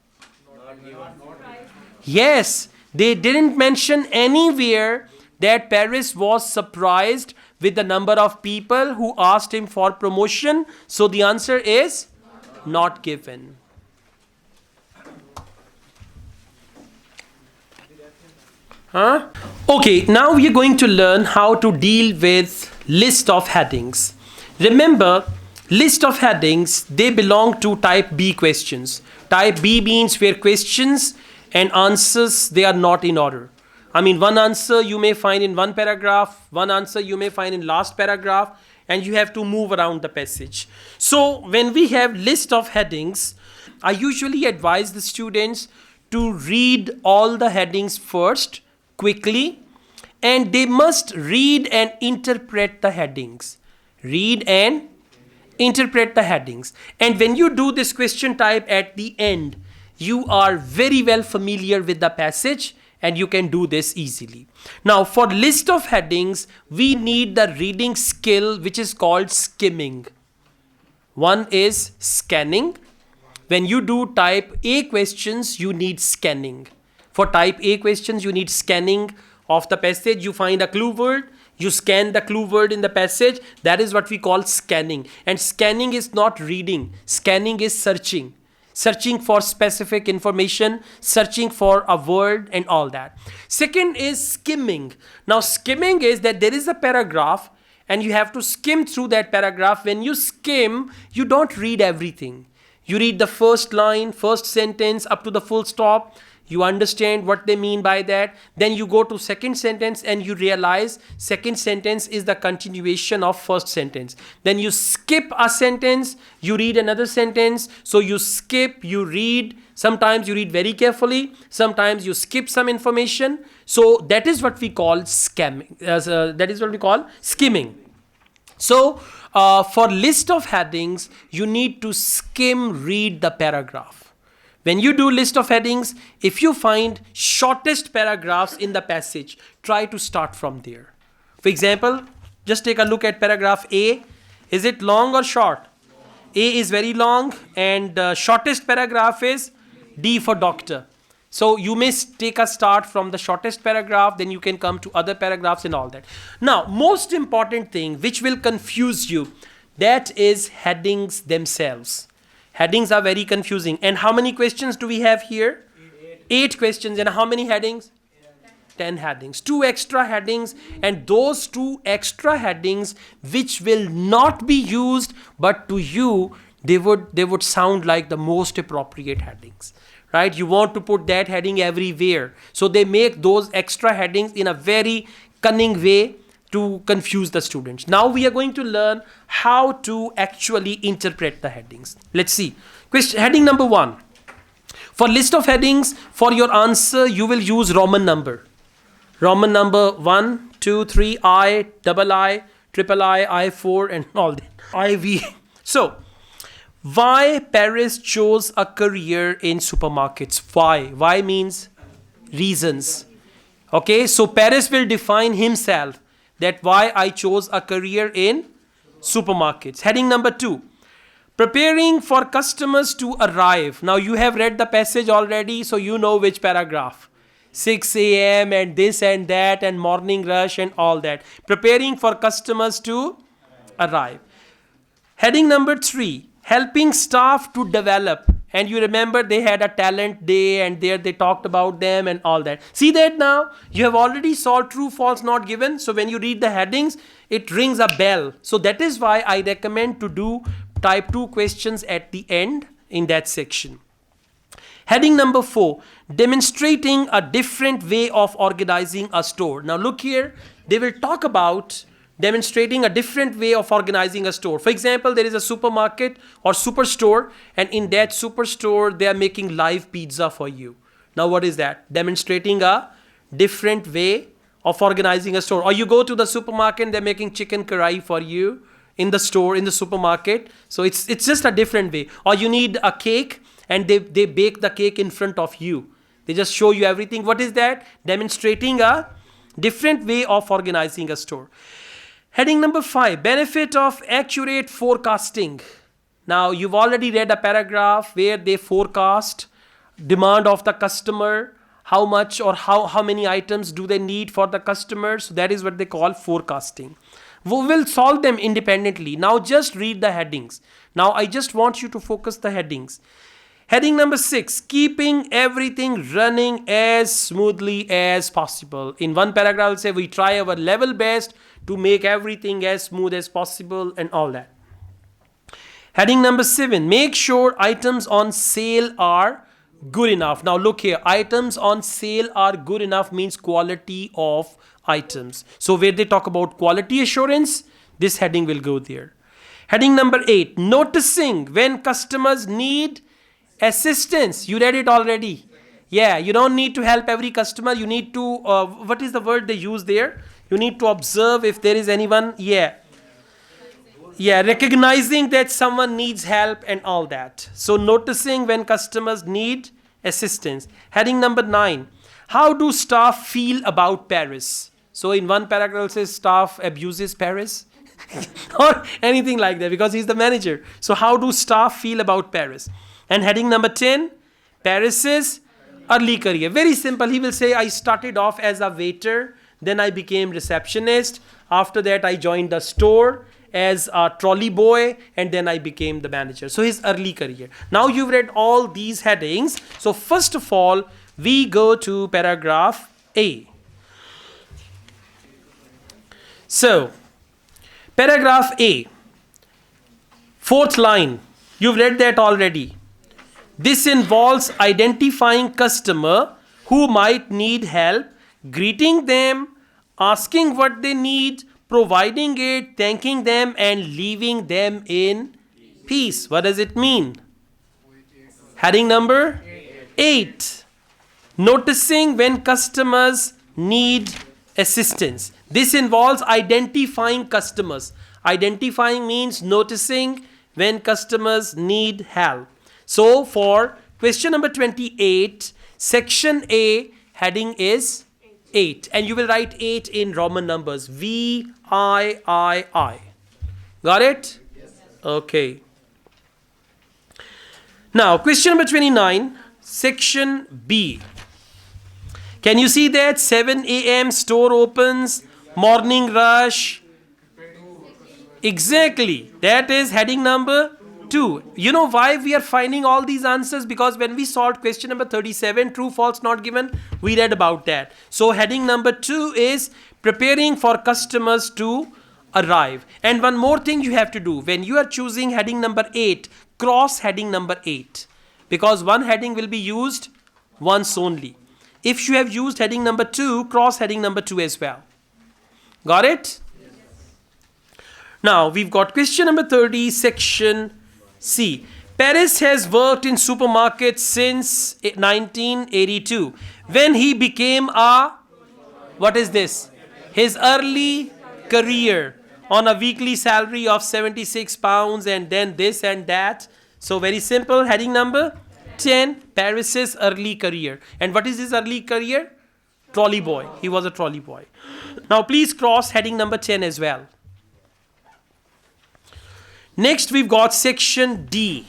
Yes, they didn't mention anywhere that Paris was surprised with the number of people who asked him for promotion. So the answer is not given. Okay, now we are going to learn how to deal with list of headings. Remember, list of headings, they belong to type B questions. Type B means where questions and answers, they are not in order. I mean, one answer you may find in one paragraph, one answer you may find in last paragraph, and you have to move around the passage. So when we have list of headings, I usually advise the students to read all the headings first, quickly, and they must read and interpret the headings. Read and interpret the headings. And when you do this question type at the end, you are very well familiar with the passage and you can do this easily. Now, for list of headings, we need the reading skill which is called skimming. One is scanning. When you do type A questions, you need scanning. For type A questions, you need scanning of the passage. You find a clue word, you scan the clue word in the passage. That is what we call scanning. And scanning is not reading. Scanning is searching. Searching for specific information, searching for a word and all that. Second is skimming. Now, skimming is that there is a paragraph and you have to skim through that paragraph. When you skim, you don't read everything. You read the first line, first sentence up to the full stop. You understand what they mean by that. Then you go to second sentence and you realize second sentence is the continuation of first sentence. Then you skip a sentence, you read another sentence. So you skip, you read. Sometimes you read very carefully. Sometimes you skip some information. So that is what we call skimming. That is what we call skimming. So for list of headings, you need to skim read the paragraph. When you do list of headings, if you find shortest paragraphs in the passage, try to start from there. For example, just take a look at paragraph A. Is it long or short? A is very long and shortest paragraph is D for doctor. So you may take a start from the shortest paragraph, then you can come to other paragraphs and all that. Now, most important thing which will confuse you, that is headings themselves. Headings are very confusing. And how many questions do we have here? 8 questions. And how many headings? 10 headings. 2 extra headings. And those 2 extra headings which will not be used, but to you, they would sound like the most appropriate headings. Right? You want to put that heading everywhere. So they make those extra headings in a very cunning way to confuse the students. Now we are going to learn how to actually interpret the headings. Let's see. Heading number 1. For list of headings, for your answer, you will use Roman number. Roman number 1, 2, 3, I, double I, triple I, I4 and all that. IV. So, why Paris chose a career in supermarkets? Why? Why means reasons. Okay, so Paris will define himself that why I chose a career in supermarkets. Heading number 2, preparing for customers to arrive. Now you have read the passage already, so you know which paragraph. 6 a.m. and this and that and morning rush and all that. Preparing for customers to arrive. Heading number 3, helping staff to develop. And you remember they had a talent day and there they talked about them and all that. See that now? You have already solved true, false, not given. So when you read the headings, it rings a bell. So that is why I recommend to do type 2 questions at the end in that section. Heading number 4, demonstrating a different way of organizing a store. Now look here, they will talk about demonstrating a different way of organizing a store. For example, there is a supermarket or superstore, and in that superstore, they are making live pizza for you. Now what is that? Demonstrating a different way of organizing a store. Or you go to the supermarket and they're making chicken curry for you in the store, in the supermarket. So it's just a different way. Or you need a cake and they bake the cake in front of you. They just show you everything. What is that? Demonstrating a different way of organizing a store. Heading number 5, benefit of accurate forecasting. Now you've already read a paragraph where they forecast demand of the customer, how much or how many items do they need for the customer. So that is what they call forecasting. We will solve them independently. Now just read the headings. Now I just want you to focus the headings. Heading number 6, keeping everything running as smoothly as possible. In one paragraph, I'll say we try our level best to make everything as smooth as possible and all that. Heading number 7, make sure items on sale are good enough. Now look here, items on sale are good enough means quality of items. So where they talk about quality assurance, this heading will go there. Heading number 8, noticing when customers need assistance. You read it already. Yeah, you don't need to help every customer. You need to, what is the word they use there? You need to observe if there is anyone. Yeah, recognizing that someone needs help and all that. So noticing when customers need assistance. Heading number 9, how do staff feel about Paris? So in one paragraph it says staff abuses Paris or anything like that because he's the manager. So how do staff feel about Paris? And heading number 10, Paris's early career. Very simple. He will say, I started off as a waiter, then I became receptionist. After that, I joined the store as a trolley boy, and then I became the manager. So his early career. Now you've read all these headings. So first of all, we go to paragraph A. So, paragraph A, 4th line. You've read that already. This involves identifying customer who might need help, greeting them, asking what they need, providing it, thanking them, and leaving them in peace. What does it mean? Heading number 8. Noticing when customers need assistance. This involves identifying customers. Identifying means noticing when customers need help. So for question number 28, section A, heading is 8. And you will write 8 in Roman numbers. VIII. Got it? Okay. Now, question number 29, section B. Can you see that? 7 a.m. store opens, morning rush. Exactly. That is heading number 2. You know why we are finding all these answers? Because when we solved question number 37, true, false, not given, we read about that. So heading number 2 is preparing for customers to arrive. And one more thing you have to do. When you are choosing heading number 8, cross heading number 8. Because one heading will be used once only. If you have used heading number 2, cross heading number 2 as well. Got it? Now, we've got question number 30, section C. Paris has worked in supermarkets since 1982. When he became a, what is this? His early career on a weekly salary of 76 pounds and then this and that. So very simple, heading number 10, Paris's early career. And what is his early career? Trolley boy. He was a trolley boy. Now please cross heading number 10 as well. Next we've got section D.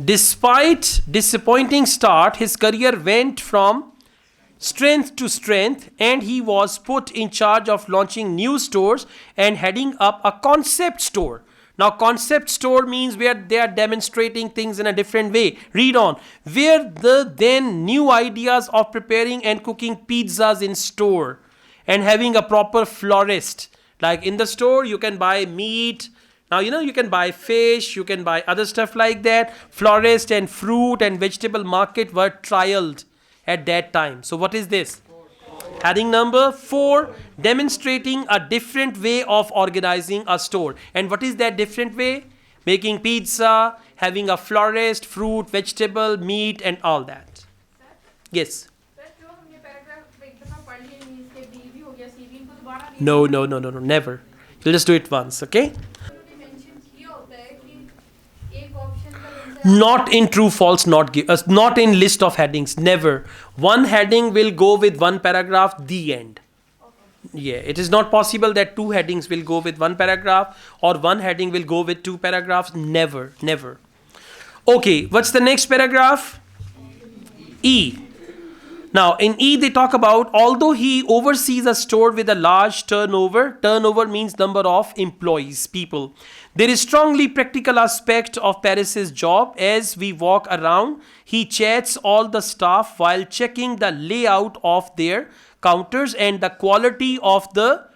Despite disappointing start, his career went from strength to strength, and he was put in charge of launching new stores and heading up a concept store. Now concept store means where they are demonstrating things in a different way. Read on. Where the then new ideas of preparing and cooking pizzas in store and having a proper florist. Like in the store you can buy meat. Now you can buy fish, you can buy other stuff like that. Florist and fruit and vegetable market were trialed at that time. So what is this? Heading number 4, demonstrating a different way of organizing a store. And what is that different way? Making pizza, having a florist, fruit, vegetable, meat and all that. Yes. No, never. You'll just do it once, okay? Not in true, false, not in list of headings, never. One heading will go with one paragraph, the end. Yeah, it is not possible that 2 headings will go with one paragraph or one heading will go with 2 paragraphs, never. Okay, what's the next paragraph? E. Now in E they talk about, although he oversees a store with a large turnover means number of employees, people. There is strongly practical aspect of Paris's job. As we walk around, he chats all the staff while checking the layout of their counters and the quality of the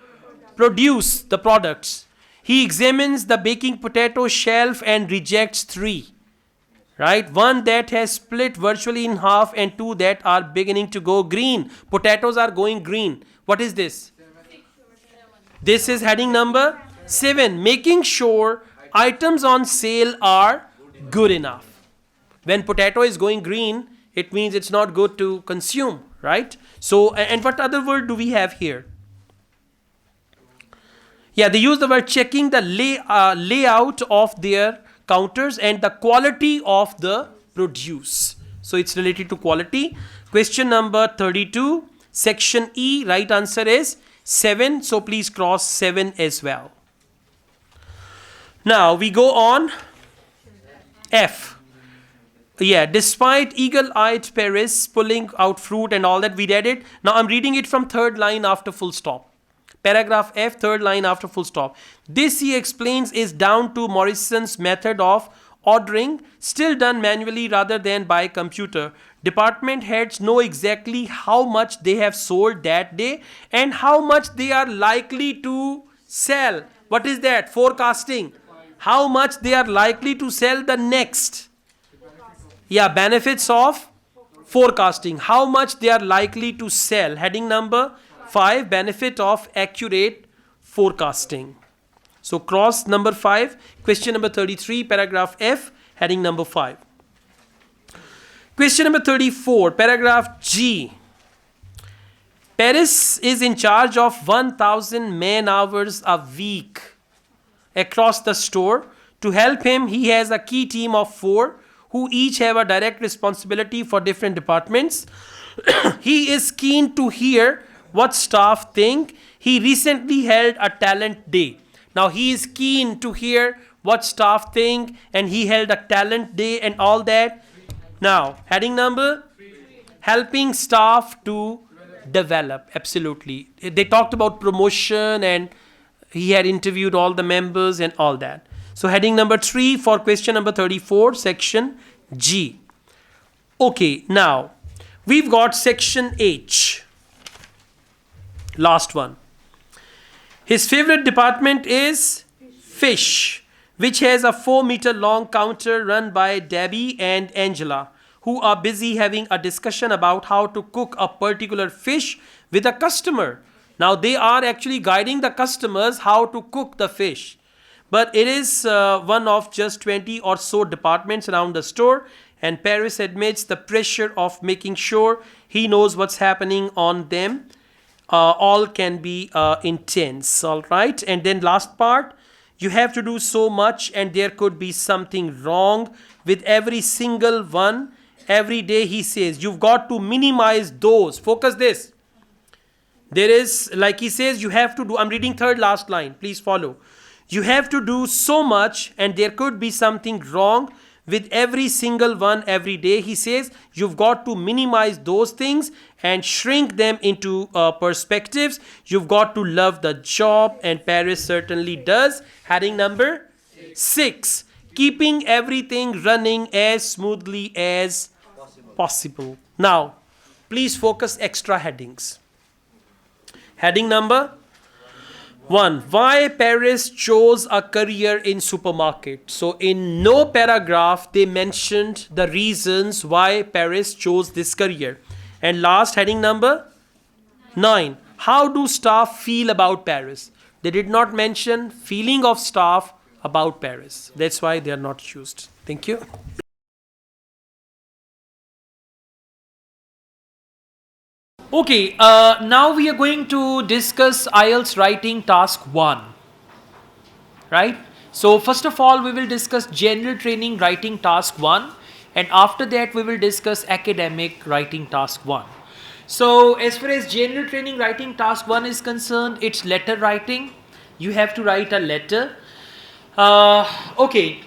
produce, the products. He examines the baking potato shelf and rejects 3. Right? 1 that has split virtually in half and 2 that are beginning to go green. Potatoes are going green. What is this? This is heading number 7. Making sure items on sale are good enough. When potato is going green, it means it's not good to consume, right? So, and what other word do we have here? Yeah, they use the word checking the layout of their counters and the quality of the produce. So it's related to quality. Question number 32, section E, right answer is 7. So please cross 7 as well. Now we go on F. Yeah, despite eagle-eyed Paris pulling out fruit and all that, we read it. Now I'm reading it from 3rd line after full stop. Paragraph F, 3rd line after full stop. This, he explains, is down to Morrison's method of ordering, still done manually rather than by computer. Department heads know exactly how much they have sold that day and how much they are likely to sell. What is that? Forecasting. How much they are likely to sell the next. Yeah, benefits of forecasting. How much they are likely to sell. Heading number 5, benefit of accurate forecasting. So cross number 5, question number 33, paragraph F, heading number 5. Question number 34, paragraph G. Paris is in charge of 1,000 man hours a week across the store. To help him, he has a key team of 4 who each have a direct responsibility for different departments. He is keen to hear what staff think. He recently held a talent day. Now he is keen to hear what staff think and he held a talent day and all that. Now heading number, helping staff to develop. Absolutely. They talked about promotion and he had interviewed all the members and all that. So heading number 3 for question number 34, section G. Okay, now we've got section H. Last one. His favorite department is fish, which has a 4-meter long counter run by Debbie and Angela, who are busy having a discussion about how to cook a particular fish with a customer. Now they are actually guiding the customers how to cook the fish. But it is one of just 20 or so departments around the store, and Paris admits the pressure of making sure he knows what's happening on them. All can be intense, all right? And then last part, you have to do so much and there could be something wrong with every single one every day, he says, you've got to minimize those. Focus this. There is, like he says, you have to do, I'm reading third last line, please follow. You have to do so much, and there could be something wrong with every single one every day. He says you've got to minimize those things and shrink them into perspectives. You've got to love the job, and Paris certainly does. Heading number 6. Keeping everything running as smoothly as possible. Now, please focus extra headings. Heading number 1. Why Paris chose a career in supermarket. So in no paragraph they mentioned the reasons why Paris chose this career. And last, heading number 9. How do staff feel about Paris? They did not mention feeling of staff about Paris. That's why they are not used. Thank you. Okay, now we are going to discuss IELTS writing task 1. Right? So first of all, we will discuss general training writing task 1, and after that we will discuss academic writing task 1. So as far as general training writing task 1 is concerned, it's letter writing. You have to write a letter. Okay,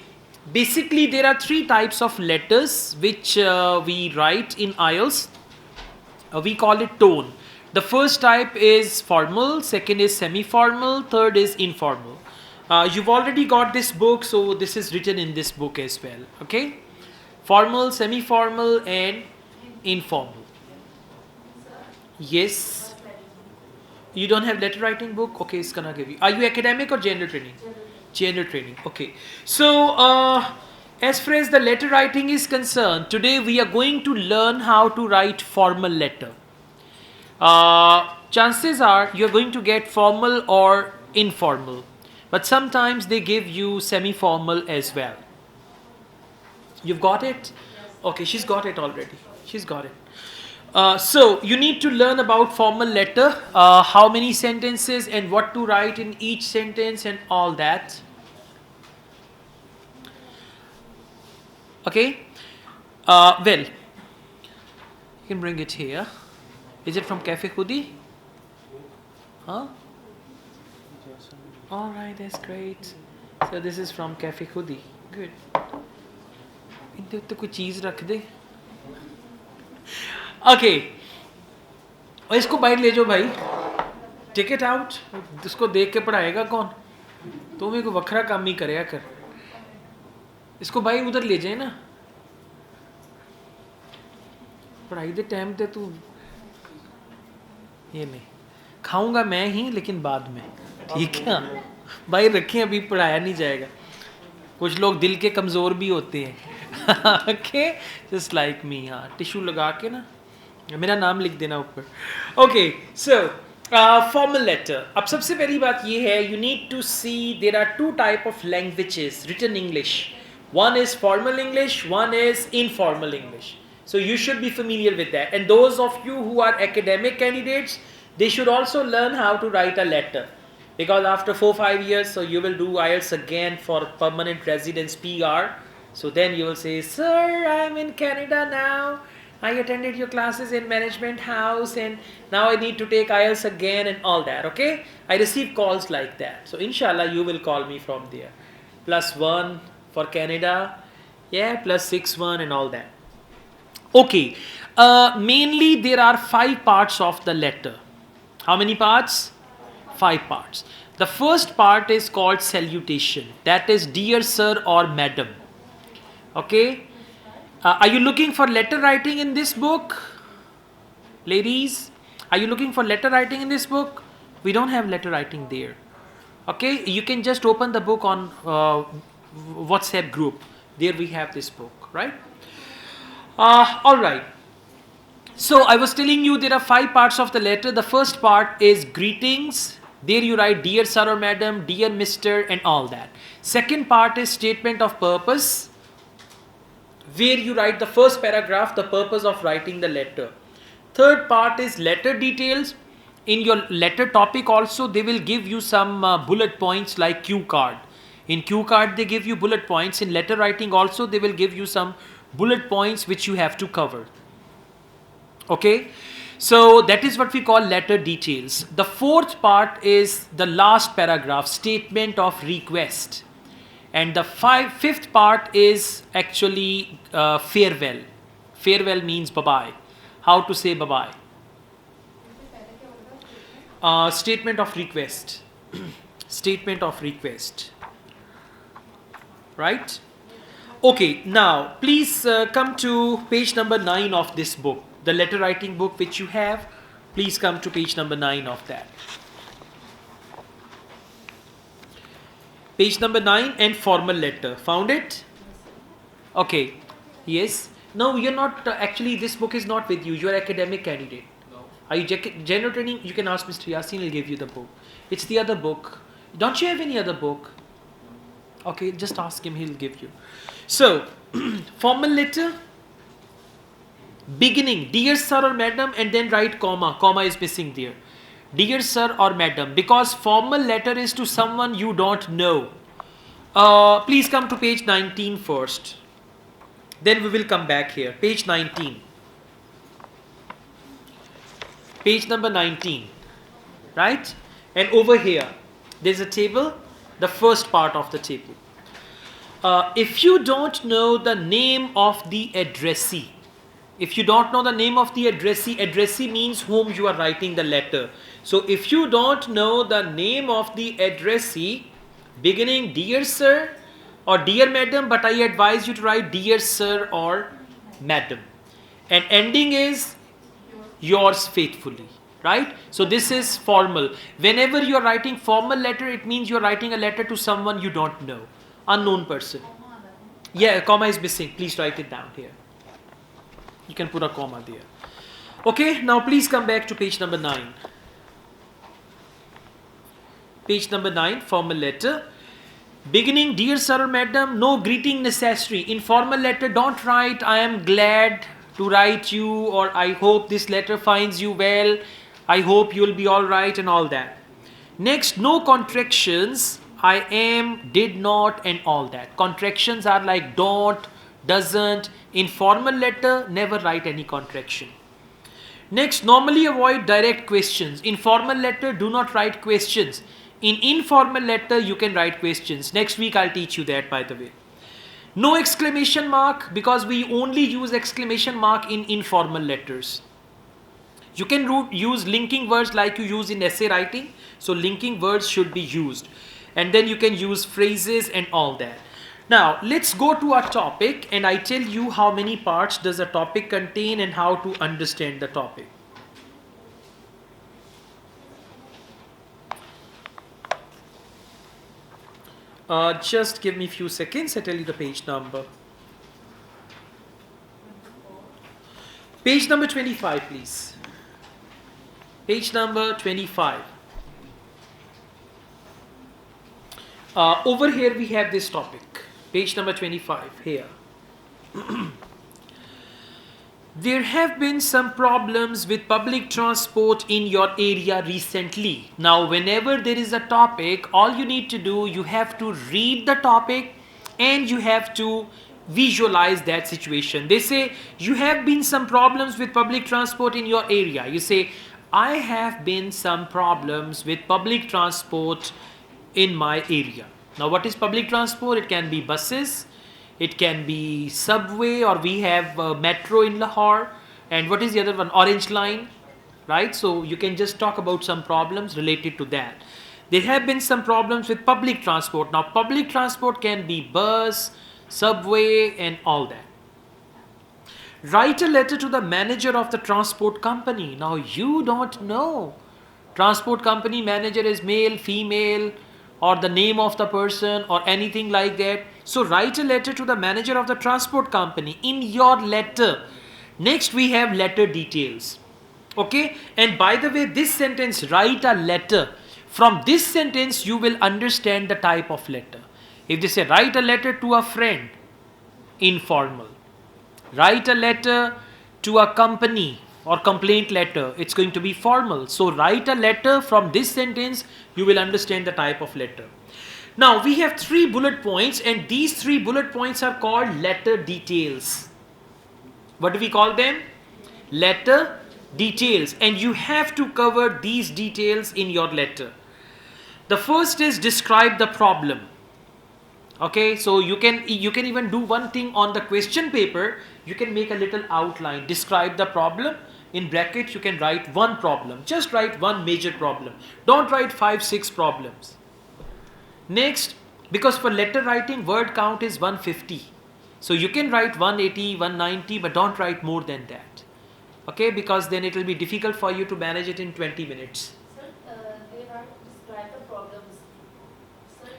basically there are 3 types of letters which we write in IELTS. We call it tone. The first type is formal, second is semi-formal, third is informal. You've already got this book, so this is written in this book as well. Okay, formal, semi-formal and informal. Yes. You don't have letter writing book? Okay, it's gonna give you. Are you academic or general training? General training. Okay. So as far as the letter writing is concerned, today we are going to learn how to write formal letter. Chances are you are going to get formal or informal, but sometimes they give you semi-formal as well. You've got it? Okay, she's got it already. She's got it. So you need to learn about formal letter, how many sentences and what to write in each sentence and all that. Okay, well, you can bring it here. Is it from Cafe Khudi? Huh? All right, that's great. So this is from Cafe Khudi. Good. इनके उत्ते कोई चीज़ रख दे. Okay. और इसको बाहर ले जाओ भाई. Take it out. इसको देख के पढ़ाएगा कौन? तो मेरे को वखरा काम ही करेगा कर. इसको भाई उधर ले जाए ना. पढ़ाई दे टाइम पे तू ये नहीं खाऊंगा मैं ही, लेकिन बाद में. ठीक है भाई, रखें, अभी पढ़ाया नहीं जाएगा. कुछ लोग दिल के कमज़ोर भी होते हैं. Okay, just like me. हाँ, टिश्यू लगा के ना मेरा नाम लिख देना ऊपर. ओके, सो formal letter. अब सबसे पहली बात ये है, you need to see there are 2 type of languages written English. One is formal English, one is informal English. So you should be familiar with that. And those of you who are academic candidates, they should also learn how to write a letter. Because after 4-5 years, so you will do IELTS again for permanent residence PR. So then you will say, sir, I'm in Canada now. I attended your classes in Management House and now I need to take IELTS again and all that. Okay? I receive calls like that. So inshallah you will call me from there. +1 for Canada. Yeah, +6-1 and all that. Okay. Mainly there are 5 parts of the letter. How many parts? 5 parts. The first part is called salutation. That is dear sir or madam. Okay. Are you looking for letter writing in this book? Ladies, are you looking for letter writing in this book? We don't have letter writing there. Okay, you can just open the book on WhatsApp group. There we have this book, right? Alright. So I was telling you there are 5 parts of the letter. The first part is greetings. There you write dear sir or madam, dear mister and all that. Second part is statement of purpose, where you write the first paragraph, the purpose of writing the letter. Third part is letter details. In your letter topic also, they will give you some bullet points like cue card. In cue card, they give you bullet points. In letter writing also, they will give you some
bullet points which you have to cover. Okay, so that is what we call letter details. The fourth part is the last paragraph, statement of request. And the fifth part is actually farewell. Farewell means bye-bye. How to say bye-bye? Statement of request. Statement of request. Right? Okay, now please come to page number 9 of this book. The letter writing book which you have. Please come to page number 9 of that. Page number 9 and formal letter. Found it? Okay. Yes. No, you're not. Actually, this book is not with you. You're academic candidate. No. Are you general training? You can ask Mr. Yasin. He'll give you the book. It's the other book. Don't you have any other book? Okay, just ask him. He'll give you. So, formal letter. Beginning. Dear sir or madam, and then write comma. Comma is missing there. Dear sir or madam, because formal letter is to someone you don't know. Please come to page 19 first. Then we will come back here. Page 19. Page number 19. Right? And over here, there's a table. The first part of the table. If you don't know the name of the addressee, if you don't know the name of the addressee means whom you are writing the letter. So if you don't know the name of the addressee, beginning dear sir or dear madam, but I advise you to write dear sir or madam. And ending is yours faithfully, right? So this is formal. Whenever you are writing formal letter, it means you are writing a letter to someone you don't know, unknown person. Yeah, a comma is missing. Please write it down here. You can put a comma there. Okay, now please come back to page number 9. Page number 9, formal letter. Beginning, dear sir or madam, no greeting necessary. In formal letter, don't write, I am glad to write you, or I hope this letter finds you well, I hope you will be alright, and all that. Next, no contractions, I am, did not, and all that. Contractions are like don't, doesn't. In formal letter, never write any contraction. Next, normally avoid direct questions. In formal letter, do not write questions. In informal letter, you can write questions. Next week, I'll teach you that, by the way. No exclamation mark, because we only use exclamation mark in informal letters. You can use linking words like you use in essay writing. So linking words should be used. And then you can use phrases and all that. Now, let's go to our topic, and I tell you how many parts does a topic contain and how to understand the topic. Just give me a few seconds, I'll tell you the page number. Page number 25, please. Page number 25. Over here we have this topic. Page number 25 here. There have been some problems with public transport in your area recently. Now, whenever there is a topic, all you need to do, you have to read the topic and you have to visualize that situation. They say, you have been some problems with public transport in your area. You say, I have been some problems with public transport in my area. Now, what is public transport? It can be buses, it can be subway, or we have metro in Lahore. And what is the other one? Orange line, right? So you can just talk about some problems related to that. There have been some problems with public transport. Now, public transport can be bus, subway, and all that. Write a letter to the manager of the transport company. Now, you don't know. Transport company manager is male, female, or the name of the person or anything like that. So write a letter to the manager of the transport company in your letter. Next we have letter details. Okay, and by the way, this sentence, write a letter. From this sentence you will understand the type of letter. If they say write a letter to a friend, informal. Write a letter to a company or complaint letter, it's going to be formal. So write a letter. From this sentence you will understand the type of letter. Now we have 3 bullet points, and these 3 bullet points are called letter details. What do we call them? Letter details. And you have to cover these details in your letter. The first is describe the problem. Okay, so you can even do one thing on the question paper. You can make a little outline. Describe the problem. In brackets, you can write one problem. Just write one major problem. Don't write 5-6 problems. Next, because for letter writing, word count is 150. So you can write 180, 190, but don't write more than that. Okay, because then it will be difficult for you to manage it in 20 minutes.
Sir, they write describe the problems. Sir,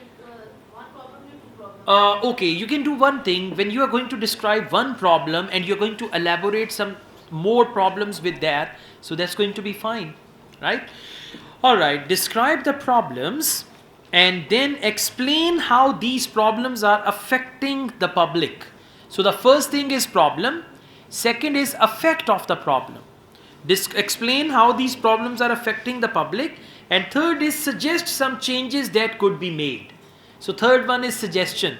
one problem or two problems?
Okay, you can do one thing. When you are going to describe one problem and you're going to elaborate some more problems with that, so that's going to be fine, right? All right, describe the problems and then explain how these problems are affecting the public. So the first thing is problem, second is effect of the problem. Explain how these problems are affecting the public, and third is suggest some changes that could be made. So third one is suggestion.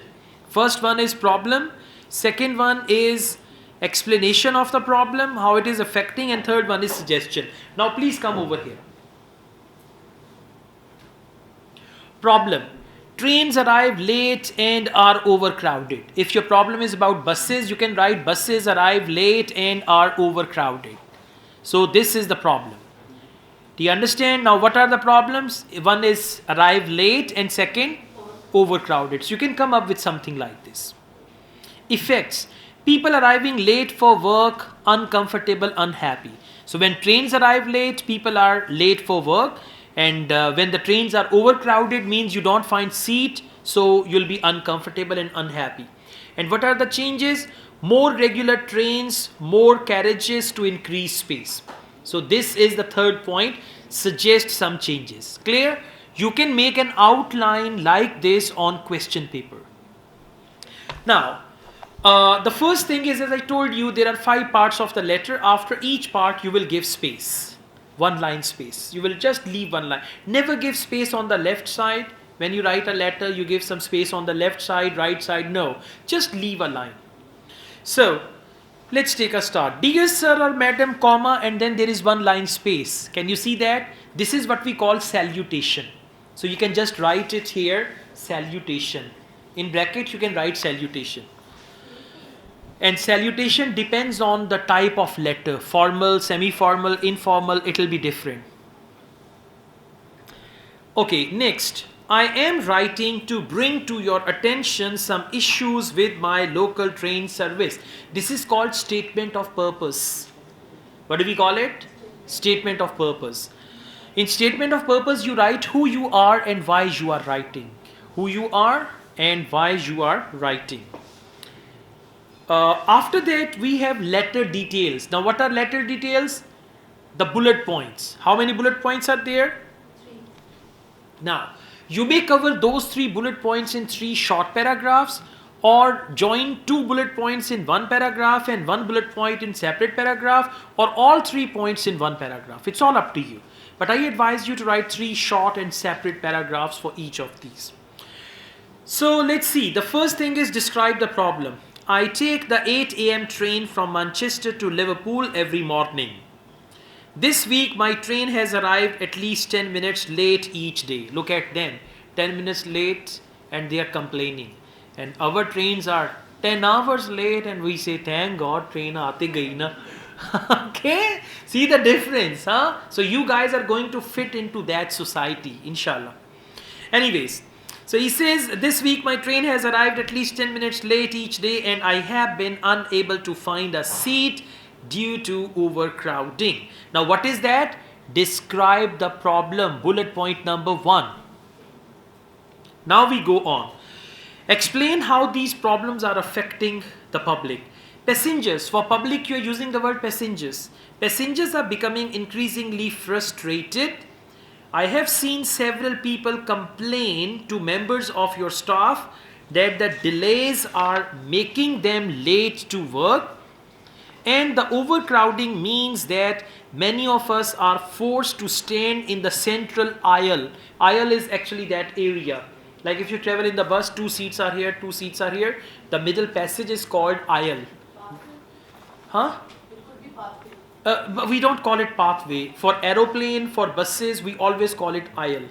First one is problem, second one is explanation of the problem, how it is affecting, and third one is suggestion. Now please come over here. Problem. Trains arrive late and are overcrowded. If your problem is about buses, you can write buses arrive late and are overcrowded. So this is the problem. Do you understand? Now what are the problems? One is arrive late and second overcrowded. So you can come up with something like this. Effects. People arriving late for work, uncomfortable, unhappy. So when trains arrive late, people are late for work. And when the trains are overcrowded, means you don't find seat, so you'll be uncomfortable and unhappy. And what are the changes? More regular trains, more carriages to increase space. So this is the third point. Suggest some changes. Clear? You can make an outline like this on question paper. Now, the first thing is, as I told you, there are 5 parts of the letter. After each part, you will give space. One line space. You will just leave one line. Never give space on the left side. When you write a letter, you give some space on the left side, right side. No, just leave a line. So, let's take a start. Dear sir or madam, comma, and then there is one line space. Can you see that? This is what we call salutation. So you can just write it here, salutation. In bracket, you can write salutation. And salutation depends on the type of letter. Formal, semi-formal, informal, it will be different. Okay, next. I am writing to bring to your attention some issues with my local train service. This is called statement of purpose. What do we call it? Statement of purpose. In statement of purpose, you write who you are and why you are writing. Who you are and why you are writing. After that, we have letter details. Now, what are letter details? The bullet points. How many bullet points are there?
3.
Now, you may cover those 3 bullet points in 3 short paragraphs, or join 2 bullet points in 1 paragraph and 1 bullet point in separate paragraph, or all 3 points in 1 paragraph. It's all up to you. But I advise you to write 3 short and separate paragraphs for each of these. So, let's see. The first thing is describe the problem. I take the 8 a.m. train from Manchester to Liverpool every morning. This week my train has arrived at least 10 minutes late each day. Look at them, 10 minutes late and they are complaining. And our trains are 10 hours late and we say, thank God train aate gayi na. Okay, see the difference, huh? So you guys are going to fit into that society, inshallah. Anyways, so he says, this week my train has arrived at least 10 minutes late each day and I have been unable to find a seat due to overcrowding. Now what is that? Describe the problem. Bullet point number 1. Now we go on. Explain how these problems are affecting the public. Passengers. For public you are using the word passengers. Passengers are becoming increasingly frustrated. I have seen several people complain to members of your staff that the delays are making them late to work, and the overcrowding means that many of us are forced to stand in the central aisle. Aisle is actually that area. Like if you travel in the bus, 2 seats are here, 2 seats are here. The middle passage is called aisle. Huh? But we don't call it pathway. For aeroplane, for buses, we always call it aisle.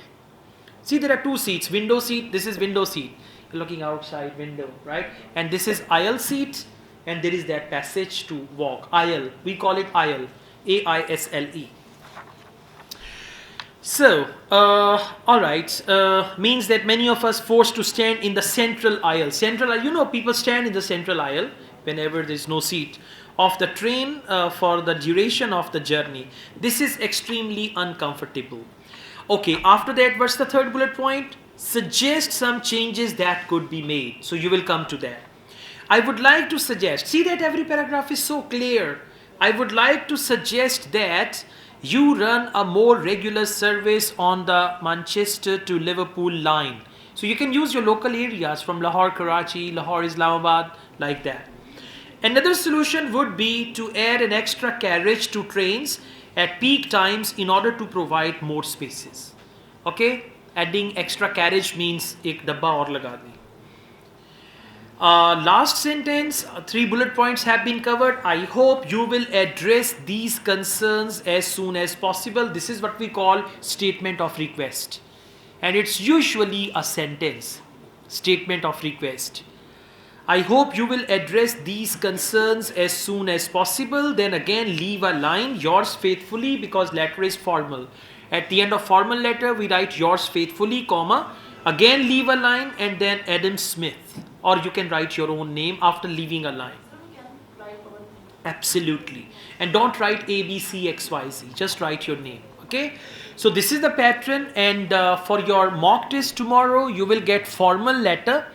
See, there are two seats. Window seat, this is window seat. You're looking outside window, right? And this is aisle seat, and there is that passage to walk. Aisle. We call it aisle. A-I-S-L-E. So, all right, means that many of us forced to stand in the central aisle. Central aisle, you know, people stand in the central aisle whenever there is no seat of the train for the duration of the journey. This is extremely uncomfortable. Okay, after that, what's the third bullet point? Suggest some changes that could be made. So you will come to that. I would like to suggest, see that every paragraph is so clear. I would like to suggest that you run a more regular service on the Manchester to Liverpool line. So you can use your local areas from Lahore, Karachi, Lahore, Islamabad, like that. Another solution would be to add an extra carriage to trains at peak times in order to provide more spaces. Okay? Adding extra carriage means ek dabba aur laga di. Last sentence, 3 bullet points have been covered. I hope you will address these concerns as soon as possible. This is what we call statement of request. And it's usually a sentence. Statement of request. I hope you will address these concerns as soon as possible. Then again leave a line, yours faithfully, because letter is formal. At the end of formal letter, we write yours faithfully, comma. Again leave a line and then Adam Smith. Or you can write your own name after leaving a line. Absolutely. And don't write A, B, C, X, Y, Z. Just write your name. Okay? So this is the pattern, and for your mock test tomorrow, you will get formal letter.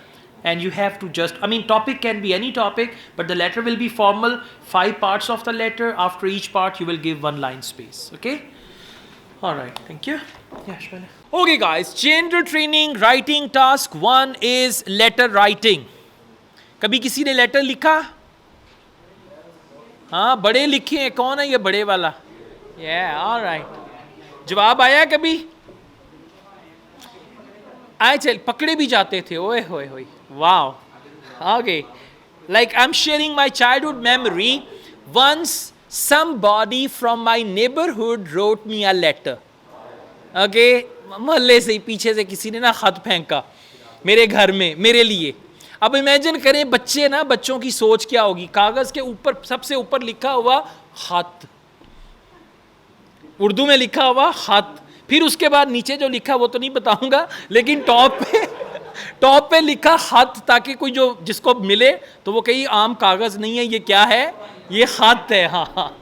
And you have to just, topic can be any topic, but the letter will be formal. 5 parts of the letter. After each part, you will give 1 line space. Okay? Alright, thank you. Yeah, Shamaila. Okay guys, general training, writing task 1 is letter writing. कभी किसी ने letter लिखा? हाँ, बड़े लिखे हैं. कौन है ये बड़े वाला? Yeah, alright. जवाब आया कभी? आए चल, पकड़े भी जाते थे. ओए होए होए. Wow. Okay. Like I'm sharing my childhood memory. Once somebody from my neighborhood wrote me a letter. Okay. मोहल्ले से ही पीछे से किसी ने ना खत फेंका मेरे घर में मेरे लिए. अब इमेजिन करें बच्चे ना, बच्चों की सोच क्या होगी. कागज के ऊपर सबसे ऊपर लिखा हुआ खत, उर्दू में लिखा हुआ खत. फिर उसके बाद नीचे जो लिखा वो तो नहीं बताऊंगा, लेकिन टॉप पे लिखा खत, ताकि कोई जो जिसको मिले तो वो कहीं आम कागज नहीं है, ये क्या है, ये खत है. हाँ.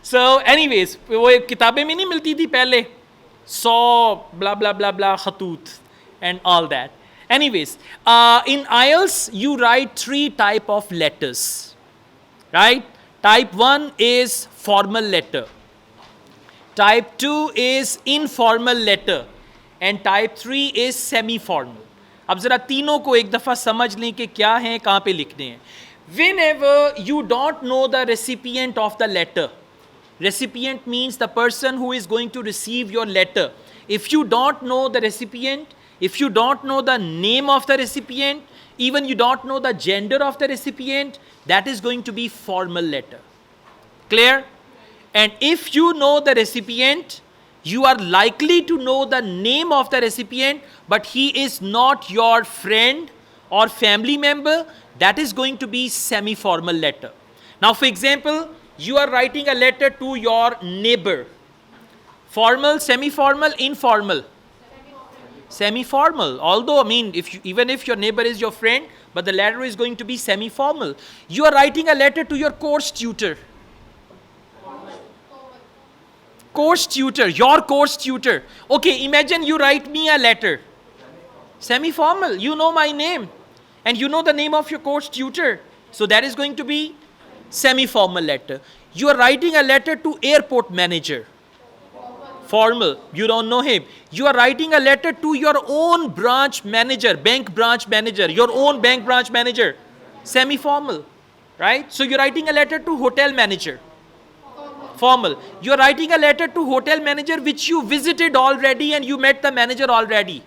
सो एनीवेज, वो किताबें में नहीं मिलती थी पहले, 100 blah blah blah blah khatut and all that. Anyways, in IELTS you write 3 type of letters, right? Type 1 is formal letter, type 2 is informal letter, and type 3 is semi-formal. अब जरा तीनों को एक दफा समझ लें कि क्या हैं, कहाँ पे लिखने हैं. Whenever you don't know the recipient of the letter, recipient means the person who is going to receive your letter. If you don't know the recipient, if you don't know the name of the recipient, even you don't know the gender of the recipient, that is going to be formal letter. Clear? And if you know the recipient, you are likely to know the name of the recipient, but he is not your friend or family member, that is going to be semi-formal letter. Now, for example, you are writing a letter to your neighbor. Formal, semi-formal, informal? Semi-formal. Although, even if your neighbor is your friend, but the letter is going to be semi-formal. You are writing a letter to your course tutor. Course tutor, your course tutor. Okay, imagine you write me a letter. Semi-formal, you know my name. And you know the name of your course tutor. So that is going to be semi-formal letter. You are writing a letter to airport manager. Formal, you don't know him. You are writing a letter to your own branch manager, bank branch manager, your own bank branch manager. Semi-formal, right? So you're writing a letter to hotel manager. Formal. You're writing a letter to hotel manager which you visited already and you met the manager already.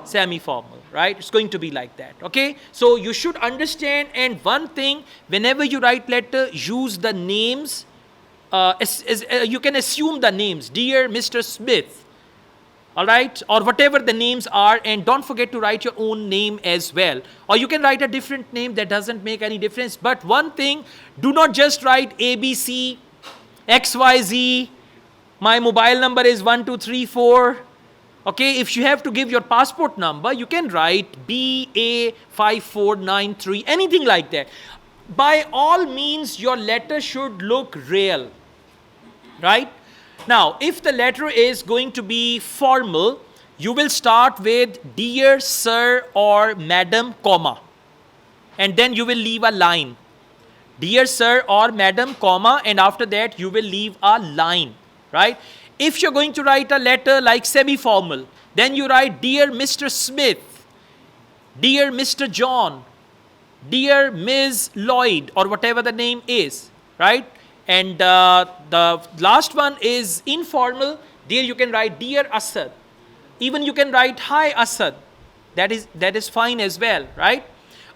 Semi-formal, right? It's going to be like that, okay? So you should understand, and one thing, whenever you write letter, use the names. You can assume the names. Dear Mr. Smith, all right, or whatever the names are, and don't forget to write your own name as well. Or you can write a different name, that doesn't make any difference. But one thing, do not just write ABC, XYZ, my mobile number is 1234. Okay, if you have to give your passport number, you can write BA5493, anything like that. By all means, your letter should look real, right? Now, if the letter is going to be formal, you will start with dear sir or madam, comma, and then you will leave a line. Dear sir or madam, comma, and after that you will leave a line, right? If you're going to write a letter like semi-formal, then you write dear Mr. Smith, dear Mr. John, dear Ms. Lloyd, or whatever the name is, right? And the last one is informal. There you can write dear Asad. Even you can write hi Asad. That is fine as well, right?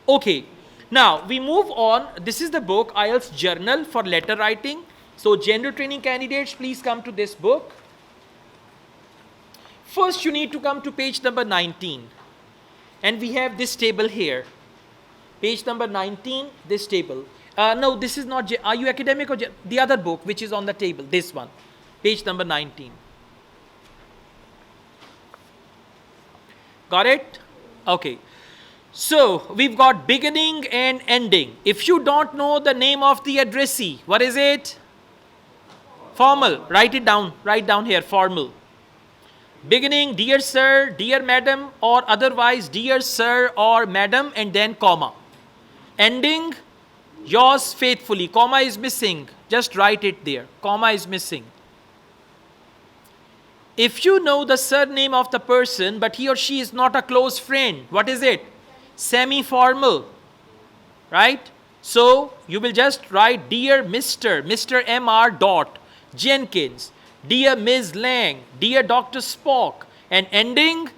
Okay. Now we move on. This is the book IELTS Journal for letter writing. So general training candidates, please come to this book. First you need to come to page number 19. And we have this table here. Page number 19, this table. No, this is not, are you academic or the other book which is on the table? This one, page number 19. Got it? Okay. So, we've got beginning and ending. If you don't know the name of the addressee, what is it? Formal. Write it down. Write down here, formal. Beginning, dear sir, dear madam, or otherwise dear sir or madam, and then comma. Ending, yours faithfully. Comma is missing. Just write it there. Comma is missing. If you know the surname of the person, but he or she is not a close friend, what is it? Semi-formal. Right? So, you will just write dear Mr. Mr. Mr. Jenkins, dear Ms. Lang, dear Dr. Spock, and ending,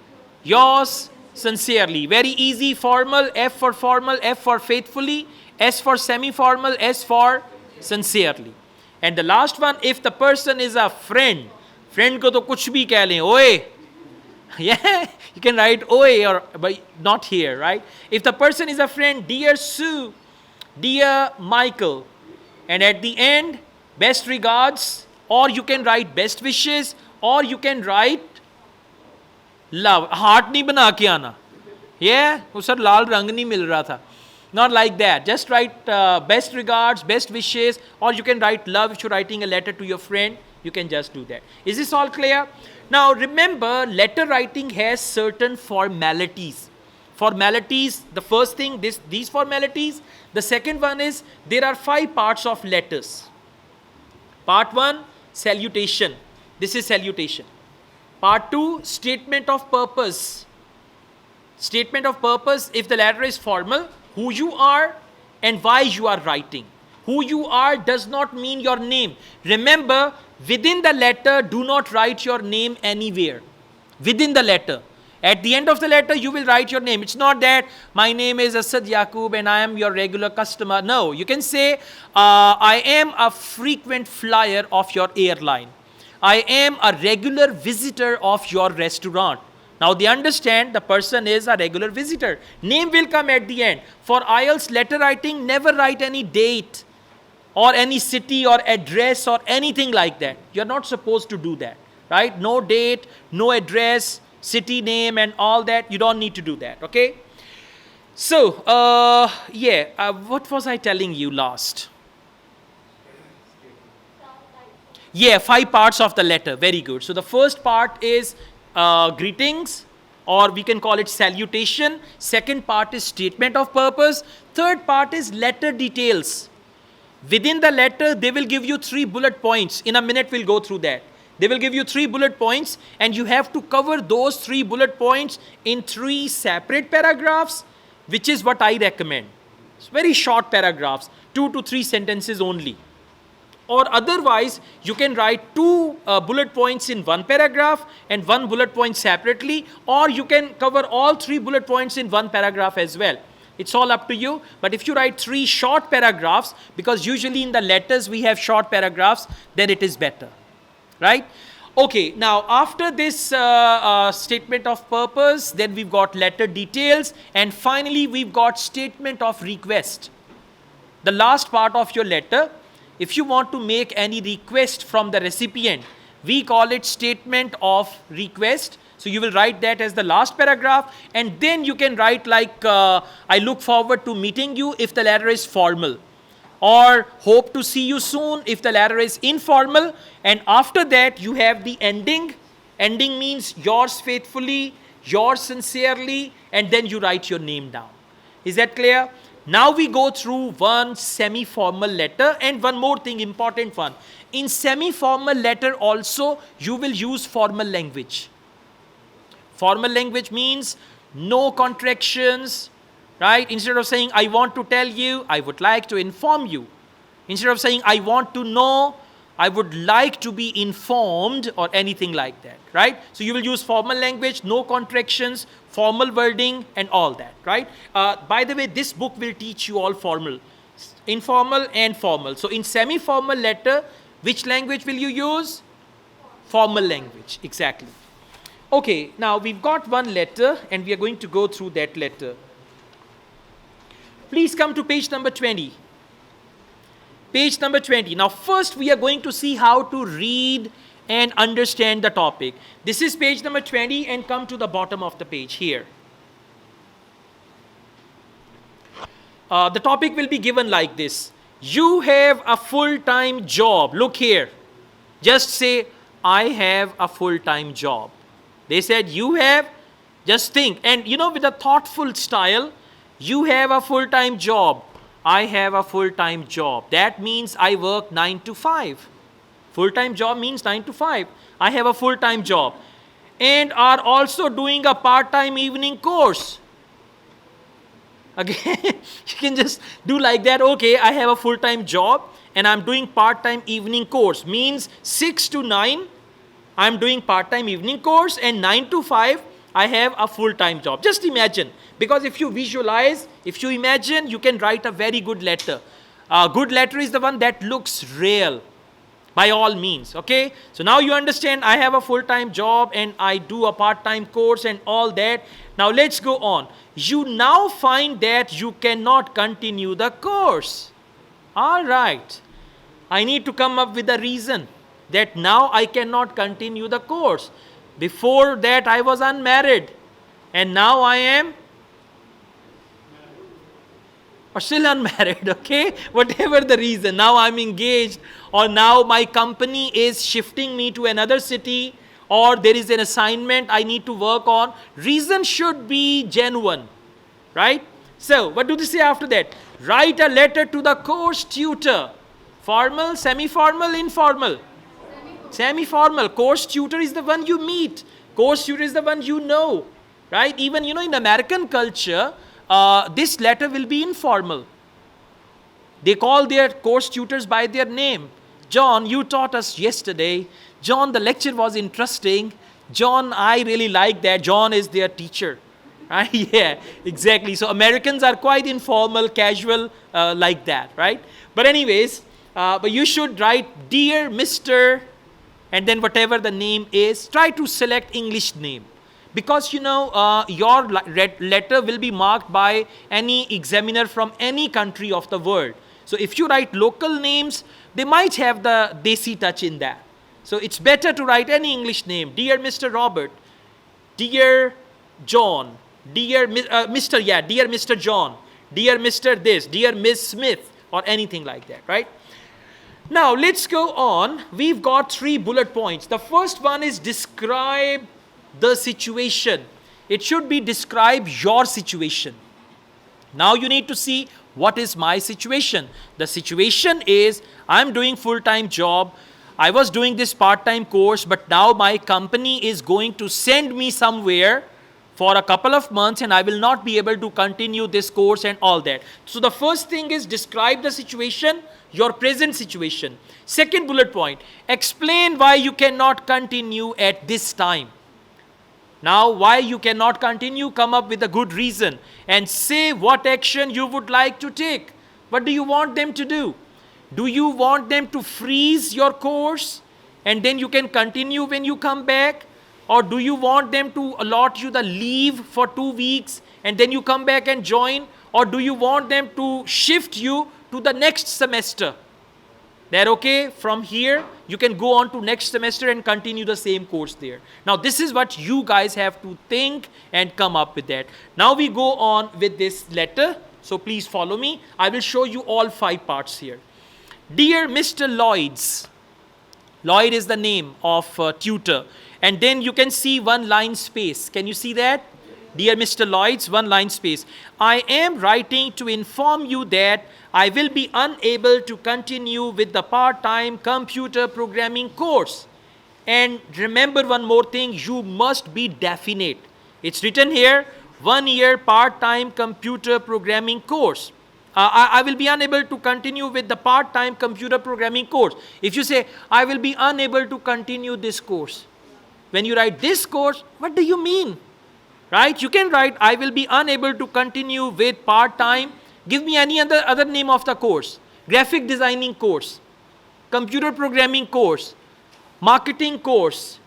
yours sincerely. Very easy. Formal, F for faithfully, S for semi-formal, S for sincerely. And the last one, if the person is a friend, friend ko to kuch bhi keh lein, oye. Yeah, you can write oye, or but not here, right? If the person is a friend, dear Sue, dear Michael, and at the end, best regards, or you can write best wishes, or you can write love. Heart nahi bana ke aana. Yeah, wo sir laal rang nahi mil raha tha. Not like that. Just write best regards, best wishes, or you can write love if you're writing a letter to your friend. You can just do that. Is this all clear? Now remember, letter writing has certain formalities. Formalities, the first thing, these formalities. The second one is, there are 5 parts of letters. Part 1, salutation. This is salutation. Part 2, statement of purpose. Statement of purpose, if the letter is formal, who you are and why you are writing. Who you are does not mean your name. Remember, within the letter, do not write your name anywhere. Within the letter. At the end of the letter, you will write your name. It's not that my name is Asad Yaqub and I am your regular customer. No, you can say, I am a frequent flyer of your airline. I am a regular visitor of your restaurant. Now they understand the person is a regular visitor. Name will come at the end. For IELTS letter writing, never write any date or any city or address or anything like that. You're not supposed to do that, right? No date, no address, city name and all that. You don't need to do that, okay? So, what was I telling you last? Yeah, 5 parts of the letter. Very good. So the first part is greetings, or we can call it salutation. Second part is statement of purpose. Third part is letter details. Within the letter, they will give you 3 bullet points. In a minute, we'll go through that. They will give you 3 bullet points, and you have to cover those 3 bullet points in 3 separate paragraphs, which is what I recommend. It's very short paragraphs, 2 to 3 sentences only. or otherwise you can write 2 bullet points in one paragraph and 1 bullet point separately, or you can cover all 3 bullet points in one paragraph as well. It's all up to you. But if you write 3 short paragraphs, because usually in the letters we have short paragraphs, then it is better, right? Okay, now after this statement of purpose, then we've got letter details, and finally we've got statement of request. The last part of your letter, if you want to make any request from the recipient, we call it statement of request. So you will write that as the last paragraph, and then you can write like, I look forward to meeting you if the letter is formal, or hope to see you soon if the letter is informal. And after that you have the ending. Ending means yours faithfully, yours sincerely, and then you write your name down. Is that clear? Now we go through one semi-formal letter, and one more thing, important one. In semi-formal letter also you will use formal language. Formal language means no contractions, right? Instead of saying, I want to tell you, I would like to inform you. Instead of saying, I want to know, I would like to be informed, or anything like that, right? So you will use formal language, no contractions, formal wording, and all that, right? By the way, this book will teach you all formal, informal and formal. So in semi-formal letter, which language will you use? Formal language, exactly. Okay, now we've got one letter and we are going to go through that letter. Please come to page number 20. Page number 20. Now first we are going to see how to read and understand the topic. This is page number 20, and come to the bottom of the page here. The topic will be given like this. You have a full-time job. Look here. Just say, I have a full-time job. They said, you have, just think. And you know, with a thoughtful style, you have a full-time job. I have a full-time job. That means I work 9 to 5. Full-time job means 9 to 5. I have a full-time job. And are also doing a part-time evening course. Again, you can just do like that. Okay, I have a full-time job and I'm doing part-time evening course. Means 6 to 9, I'm doing part-time evening course, and 9 to 5, I have a full-time job. Just imagine. Because if you visualize, if you imagine, you can write a very good letter. A good letter is the one that looks real. By all means, okay? So now you understand, I have a full-time job and I do a part-time course and all that. Now let's go on. You now find that you cannot continue the course. All right. I need to come up with a reason that now I cannot continue the course. Before that I was unmarried and now I am or still unmarried, okay? Whatever the reason, now I'm engaged, or now my company is shifting me to another city, or there is an assignment I need to work on. Reason should be genuine, right? So, what do they say after that? Write a letter to the course tutor. Formal, semi-formal, informal? Semi-formal. Course tutor is the one you meet. Course tutor is the one you know, right? Even, you know, in American culture, this letter will be informal. They call their course tutors by their name. John, you taught us yesterday. John, the lecture was interesting. John, I really like that. John is their teacher. Right? Yeah, exactly. So Americans are quite informal, casual, like that, right? But anyways, but you should write Dear Mr. and then whatever the name is. Try to select English name. Because, you know, your letter will be marked by any examiner from any country of the world. So if you write local names, they might have the Desi touch in that. So it's better to write any English name. Dear Mr. Robert, Dear John, Dear Mr. Yeah, Dear Mr. John, Dear Mr. this, Dear Miss Smith, or anything like that, right? Now let's go on. We've got 3 bullet points. The first one is describe the situation. It should be describe your situation. Now you need to see what is my situation. The situation is I'm doing full-time job. I was doing this part-time course, but now my company is going to send me somewhere for a couple of months and I will not be able to continue this course and all that. So the first thing is describe the situation. your present situation. Second bullet point, explain why you cannot continue at this time. Now, why you cannot continue, come up with a good reason and say what action you would like to take. What do you want them to do? Do you want them to freeze your course and then you can continue when you come back? Or do you want them to allot you the leave for 2 weeks and then you come back and join? Or do you want them to shift you to the next semester? That okay, from here you can go on to next semester and continue the same course there. Now this is what you guys have to think and come up with that. Now we go on with this letter. So please follow me. I will show you all 5 parts here. Dear Mr. Lloyds. Lloyd is the name of tutor. And then you can see 1 line space. Can you see that? Dear Mr. Lloyds, 1 line space. I am writing to inform you that I will be unable to continue with the part-time computer programming course. And remember one more thing, you must be definite. It's written here, 1 year part-time computer programming course. I will be unable to continue with the part-time computer programming course. If you say, I will be unable to continue this course. When you write this course, what do you mean? Right? You can write, I will be unable to continue with part-time. Give me any other name of the course. Graphic designing course, computer programming course, marketing course,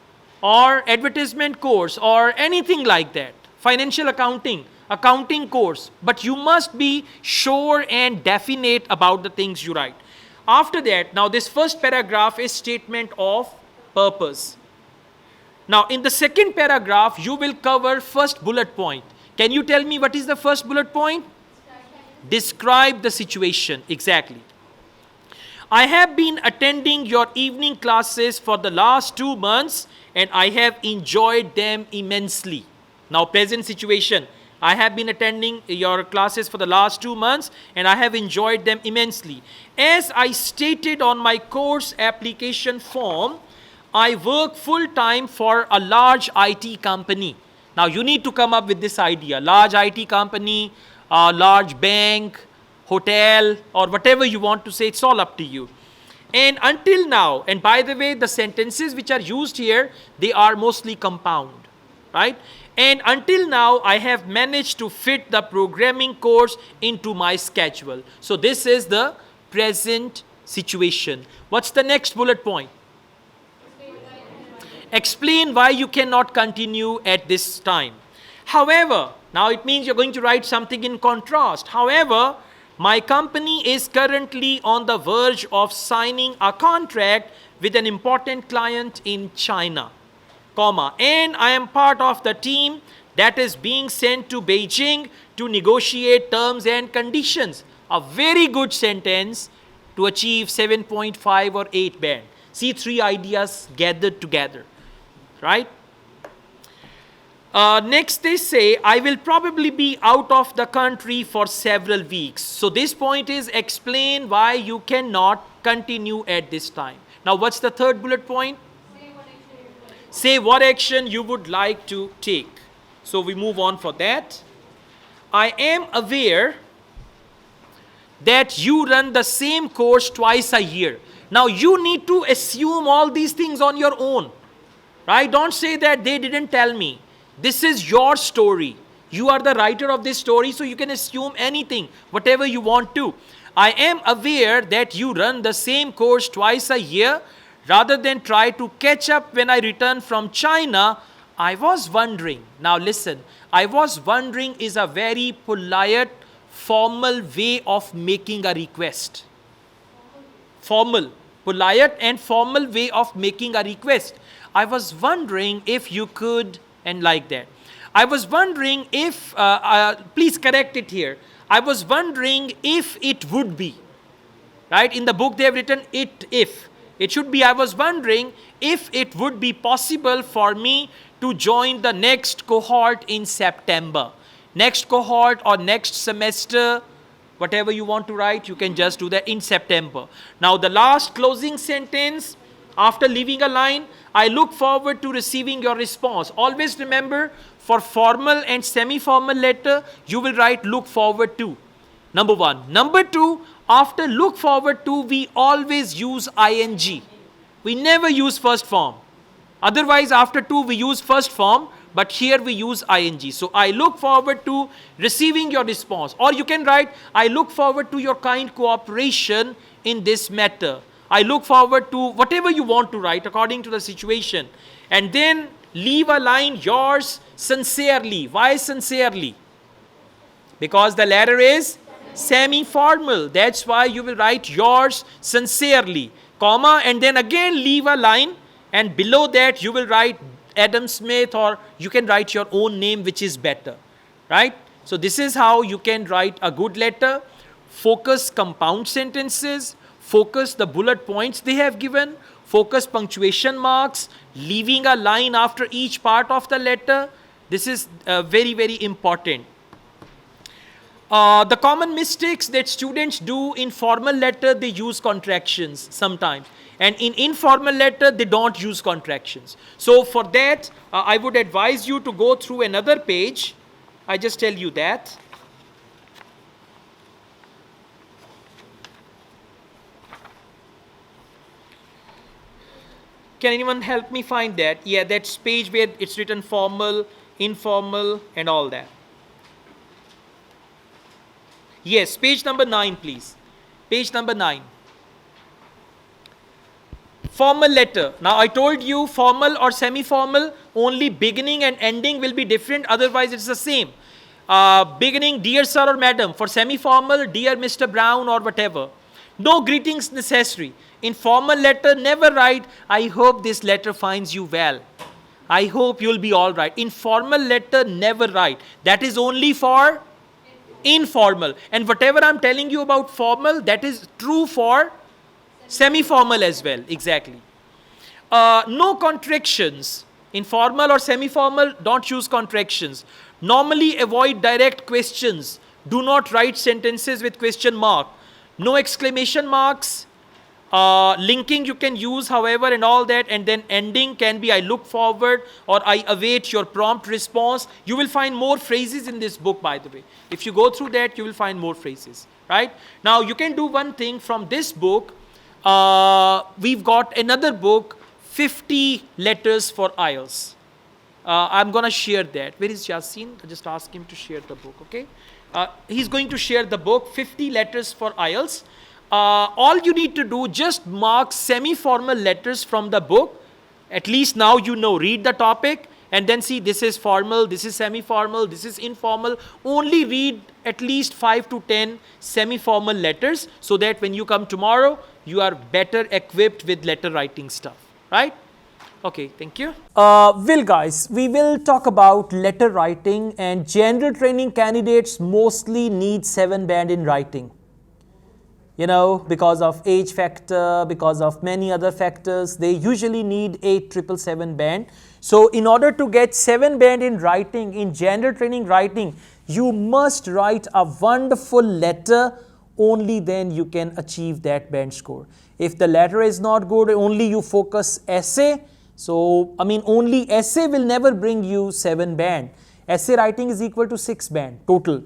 or advertisement course, or anything like that. Financial accounting course. But you must be sure and definite about the things you write. After that, now this first paragraph is statement of purpose. Now in the second paragraph, you will cover first bullet point. Can you tell me what is the first bullet point? Describe the situation. Exactly. I have been attending your evening classes for the last 2 months and I have enjoyed them immensely. Now present situation. I have been attending your classes for the last 2 months and I have enjoyed them immensely. As I stated on my course application form, I work full-time for a large IT company. Now you need to come up with this idea. Large IT company, a large bank, hotel, or whatever you want to say, it's all up to you. And until now, and by the way, the sentences which are used here, they are mostly compound, right? And until now, I have managed to fit the programming course into my schedule. So this is the present situation. What's the next bullet point? Explain why you cannot continue at this time. However, now it means you're going to write something in contrast. However, my company is currently on the verge of signing a contract with an important client in China, comma, and I am part of the team that is being sent to Beijing to negotiate terms and conditions. A very good sentence to achieve 7.5 or 8 band. See 3 ideas gathered together, right? Next they say, I will probably be out of the country for several weeks. So this point is explain why you cannot continue at this time. Now what's the third bullet point? Say what action you would like to take. So we move on for that. I am aware that you run the same course twice a year. Now you need to assume all these things on your own, right? Don't say that they didn't tell me. This is your story. You are the writer of this story, so you can assume anything, whatever you want to. I am aware that you run the same course twice a year. Rather than try to catch up when I return from China, I was wondering. Now listen, I was wondering is a very polite, formal way of making a request. Formal, polite and formal way of making a request. I was wondering if you could, and like that. I was wondering if, please correct it here. I was wondering if it would be. Right? In the book they have written it if. It should be, I was wondering if it would be possible for me to join the next cohort in September. Next cohort or next semester, whatever you want to write, you can just do that in September. Now the last closing sentence, after leaving a line, I look forward to receiving your response. Always remember, for formal and semi-formal letter, you will write look forward to. Number one. Number two, after look forward to, we always use ing. We never use first form. Otherwise, after to, we use first form, but here we use ing. So, I look forward to receiving your response. Or you can write, I look forward to your kind cooperation in this matter. I look forward to whatever you want to write according to the situation. And then leave a line, yours sincerely. Why sincerely? Because the letter is semi-formal. That's why you will write yours sincerely, comma, and then again leave a line, and below that you will write Adam Smith, or you can write your own name, which is better, right? So this is how you can write a good letter. Focus compound sentences, focus the bullet points they have given, focus punctuation marks, leaving a line after each part of the letter. This is very, very important. The common mistakes that students do in formal letter, they use contractions sometimes. And in informal letter, they don't use contractions. So for that, I would advise you to go through another page. I just tell you that. Can anyone help me find that? Yeah, that's page where it's written formal, informal, and all that. Yes, page number 9, please. Page number 9. Formal letter. Now, I told you formal or semi-formal, only beginning and ending will be different. Otherwise, it's the same. Beginning, dear sir or madam. For semi-formal, dear Mr. Brown or whatever. No greetings necessary. In formal letter, never write, I hope this letter finds you well. I hope you'll be all right. In formal letter, never write. That is only for informal. And whatever I'm telling you about formal, that is true for semi-formal as well. Exactly. No contractions. In formal or semi-formal, don't use contractions. Normally avoid direct questions. Do not write sentences with question mark. No exclamation marks. Linking you can use, however, and all that, and then ending can be I look forward or I await your prompt response. You will find more phrases in this book, by the way. If you go through that, you will find more phrases, right? Now, you can do one thing from this book. We've got another book, 50 letters for IELTS. I'm going to share that. Where is Yasin? I just ask him to share the book, okay? He's going to share the book, 50 letters for IELTS. All you need to do, just mark semi-formal letters from the book. At least now you know, read the topic and then see this is formal, this is semi-formal, this is informal. Only read at least 5 to 10 semi-formal letters so that when you come tomorrow, you are better equipped with letter writing stuff, right? Okay, thank you. Well guys, we will talk about letter writing, and general training candidates mostly need 7 band in writing. You know, because of age factor, because of many other factors, they usually need 8,777 band. So in order to get 7 band in writing, in general training writing, you must write a wonderful letter. Only then you can achieve that band score. If the letter is not good, only you focus essay. So, I mean, only essay will never bring you 7 band. Essay writing is equal to 6 band total.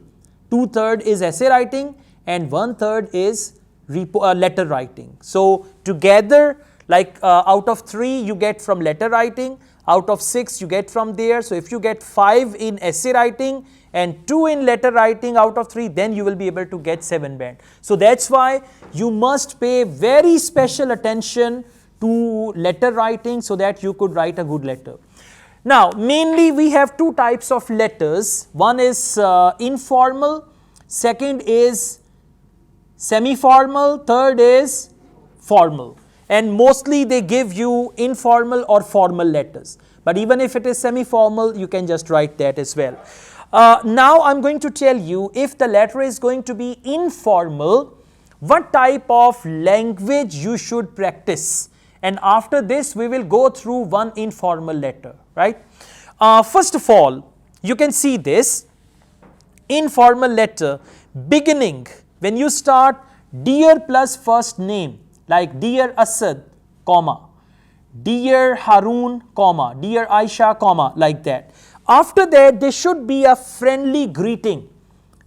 2/3 is essay writing and 1/3 is letter writing. So together, like out of 3 you get from letter writing, out of 6 you get from there. So if you get 5 in essay writing and 2 in letter writing out of 3, then you will be able to get 7 band. So that's why you must pay very special attention to letter writing so that you could write a good letter. Now, mainly we have 2 types of letters. One is informal, second is semi-formal, third is formal. And mostly they give you informal or formal letters. But even if it is semi-formal, you can just write that as well. Now I'm going to tell you, if the letter is going to be informal, what type of language you should practice. And after this, we will go through one informal letter, right? First of all, you can see this informal letter, beginning. When you start, dear plus first name, like dear Asad, comma, dear Harun, comma, dear Aisha, comma, like that. After that, there should be a friendly greeting.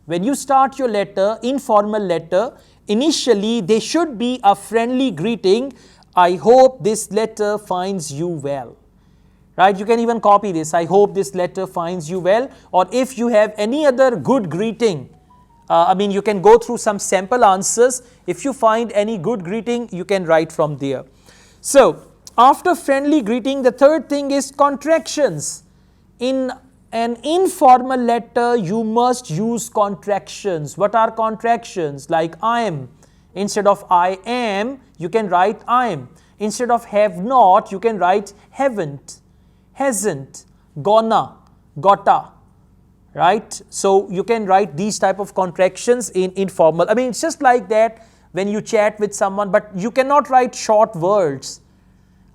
When you start your letter, informal letter, initially there should be a friendly greeting. I hope this letter finds you well. Right? You can even copy this. I hope this letter finds you well. Or if you have any other good greeting, you can go through some sample answers. If you find any good greeting, you can write from there. So, after friendly greeting, the third thing is contractions. In an informal letter, you must use contractions. What are contractions? Like I am. Instead of I am, you can write I am. Instead of have not, you can write haven't, hasn't, gonna, gotta. Right? So you can write these type of contractions in informal. It's just like that when you chat with someone, but you cannot write short words.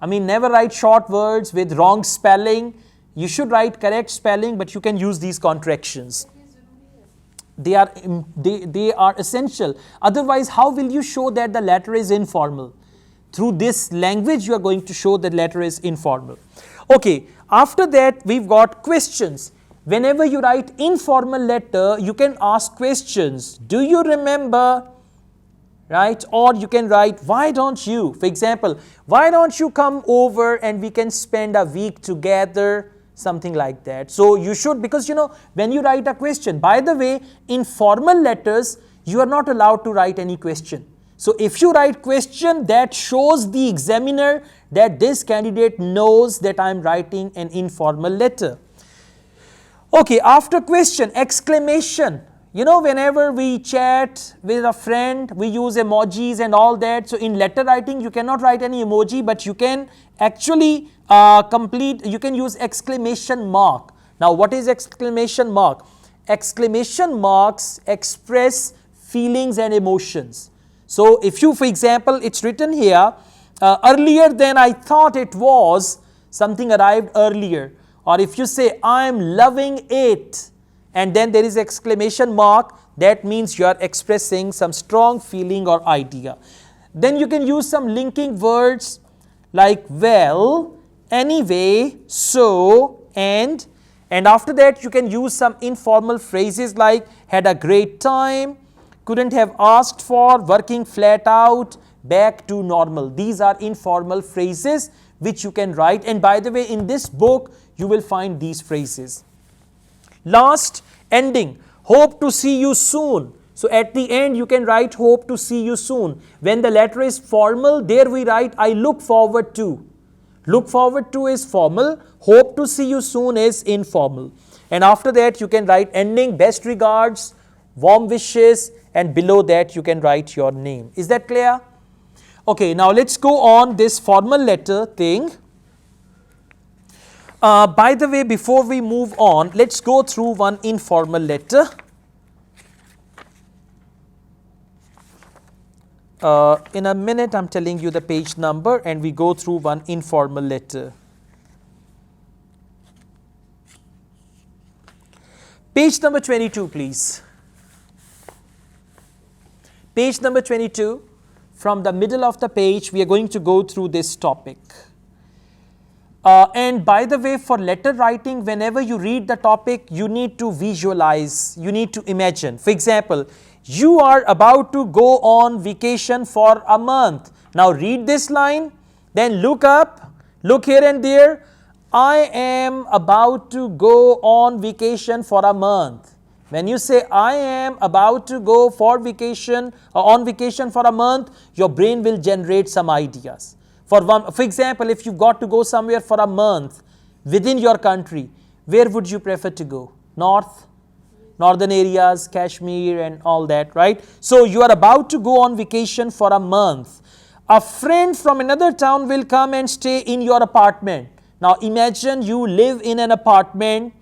Never write short words with wrong spelling. You should write correct spelling, but you can use these contractions. They are essential. Otherwise, how will you show that the letter is informal? Through this language, you are going to show that letter is informal. Okay, after that, we've got questions. Whenever you write informal letter, you can ask questions. Do you remember? Right? Or you can write, why don't you? For example, why don't you come over and we can spend a week together? Something like that. So you should, because when you write a question, by the way, in formal letters, you are not allowed to write any question. So if you write question, that shows the examiner that this candidate knows that I am writing an informal letter. Okay, after question, exclamation. Whenever we chat with a friend, we use emojis and all that. So in letter writing, you cannot write any emoji, but you can actually you can use exclamation mark. Now, what is exclamation mark? Exclamation marks express feelings and emotions. So if you, for example, it's written here, earlier than I thought it was, something arrived earlier. Or if you say, I'm loving it, and then there is exclamation mark, that means you are expressing some strong feeling or idea. Then you can use some linking words like well, anyway, so, and after that you can use some informal phrases like had a great time, couldn't have asked for, working flat out, back to normal. These are informal phrases which you can write, and by the way, in this book you will find these phrases. Last, ending, hope to see you soon. So at the end you can write hope to see you soon. When the letter is formal, there we write I look forward to. Look forward to is formal, hope to see you soon is informal. And after that you can write ending, best regards, warm wishes, and below that you can write your name. Is that clear? Okay, now let's go on this formal letter thing. By the way, before we move on, let's go through one informal letter. In a minute, I'm telling you the page number, and we go through one informal letter. Page number 22, please. Page number 22. From the middle of the page, we are going to go through this topic. And by the way, for letter writing, whenever you read the topic, you need to visualize, you need to imagine. For example, you are about to go on vacation for a month. Now read this line, then look up, look here and there. I am about to go on vacation for a month. When you say I am about to go for vacation or on vacation for a month, your brain will generate some ideas. For example, if you've got to go somewhere for a month within your country, where would you prefer to go? Northern areas, Kashmir and all that, right? So you are about to go on vacation for a month. A friend from another town will come and stay in your apartment. Now imagine you live in an apartment,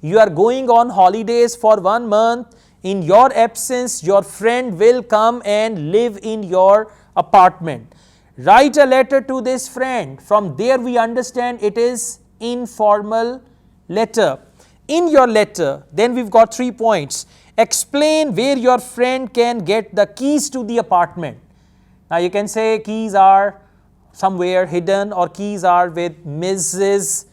you are going on holidays for 1 month. In your absence, your friend will come and live in your apartment. Write a letter to this friend. From there we understand it is informal letter. In your letter, then we've got 3 points. Explain where your friend can get the keys to the apartment. Now you can say keys are somewhere hidden or keys are with Mrs.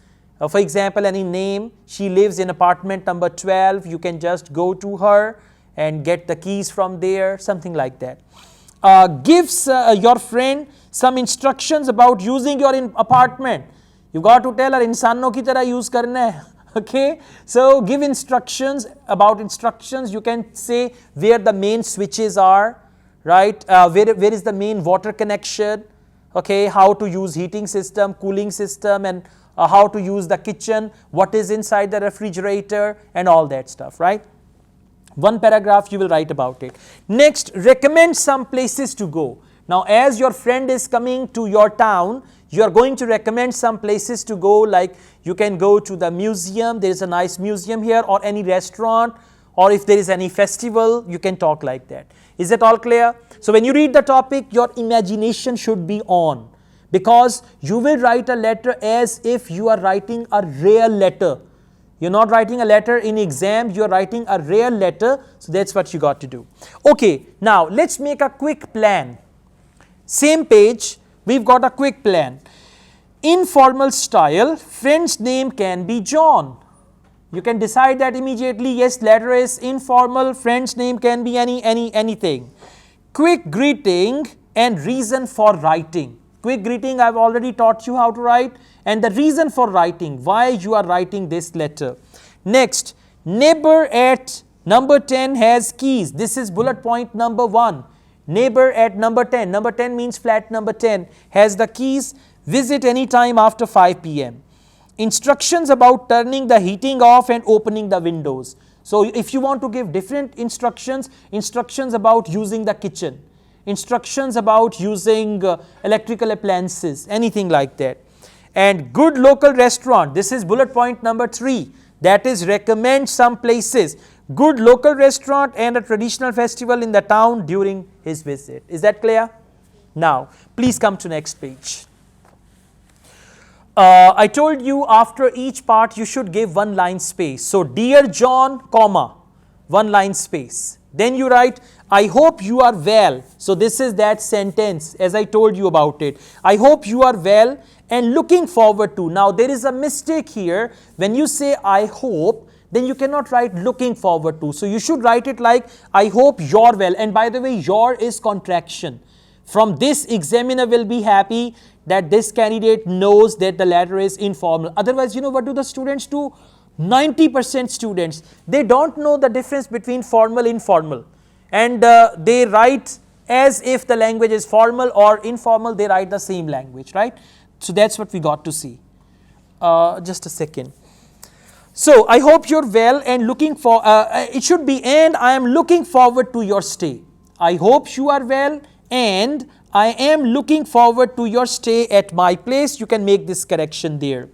For example, any name, she lives in apartment number 12, you can just go to her and get the keys from there, something like that. Gives your friend some instructions about using your apartment. You got to tell her इंसानों की तरह use करना है. Okay, so give instructions about instructions. You can say where the main switches are, right? Where is the main water connection? Okay, how to use heating system, cooling system, and how to use the kitchen, what is inside the refrigerator, and all that stuff, right? One paragraph you will write about it. Next, recommend some places to go. Now, as your friend is coming to your town, you are going to recommend some places to go, like you can go to the museum, there is a nice museum here, or any restaurant, or if there is any festival, you can talk like that. Is it all clear? So when you read the topic, your imagination should be on, because you will write a letter as if you are writing a real letter. You're not writing a letter in exam, you're writing a real letter, so that's what you got to do. Okay, now let's make a quick plan. Same page, we've got a quick plan. Informal style, friend's name can be John. You can decide that immediately. Yes, letter is informal, friend's name can be anything. Quick greeting and reason for writing. Quick greeting, I've already taught you how to write, and the reason for writing, why you are writing this letter. Next, neighbor at number 10 has keys. This is bullet point number 1. Neighbor at number 10. Number 10 means flat number 10. Has the keys. Visit anytime after 5 p.m. Instructions about turning the heating off and opening the windows. So if you want to give different instructions, instructions about using the kitchen, instructions about using electrical appliances, anything like that. And good local restaurant. This is bullet point number 3. That is recommend some places. Good local restaurant and a traditional festival in the town during his visit. Is that clear? Now, please come to next page. I told you after each part you should give one line space. So, dear John, comma, one line space. Then you write, I hope you are well. So, this is that sentence as I told you about it. I hope you are well and looking forward to. Now, there is a mistake here. When you say I hope, then you cannot write looking forward to. So, you should write it like I hope you're well. And by the way, your is contraction. From this, examiner will be happy that this candidate knows that the letter is informal. Otherwise, you know what do the students do? 90% students, they don't know the difference between formal and informal. And they write as if the language is formal or informal, they write the same language, right? So that's what we got to see. Just a second. So I hope you're well and looking for, it should be, and I am looking forward to your stay. I hope you are well and I am looking forward to your stay at my place. You can make this correction there.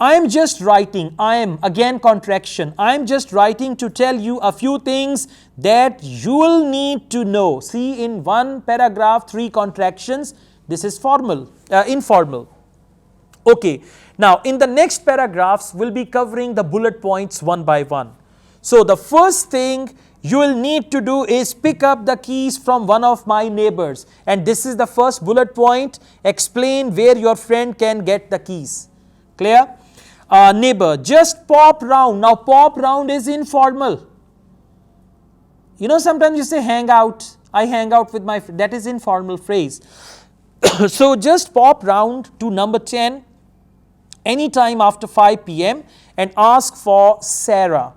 I am just writing, I am, again contraction, I am just writing to tell you a few things that you will need to know. See, in one paragraph, 3 contractions, this is formal, informal. Okay, now in the next paragraphs, we'll be covering the bullet points one by one. So the first thing you will need to do is pick up the keys from one of my neighbors. And this is the first bullet point, explain where your friend can get the keys. Clear? Neighbor, just pop round. Now pop round is informal. You know, sometimes you say hang out. I hang out with my friend. That is informal phrase. So just pop round to number 10 anytime after 5 p.m. and ask for Sarah.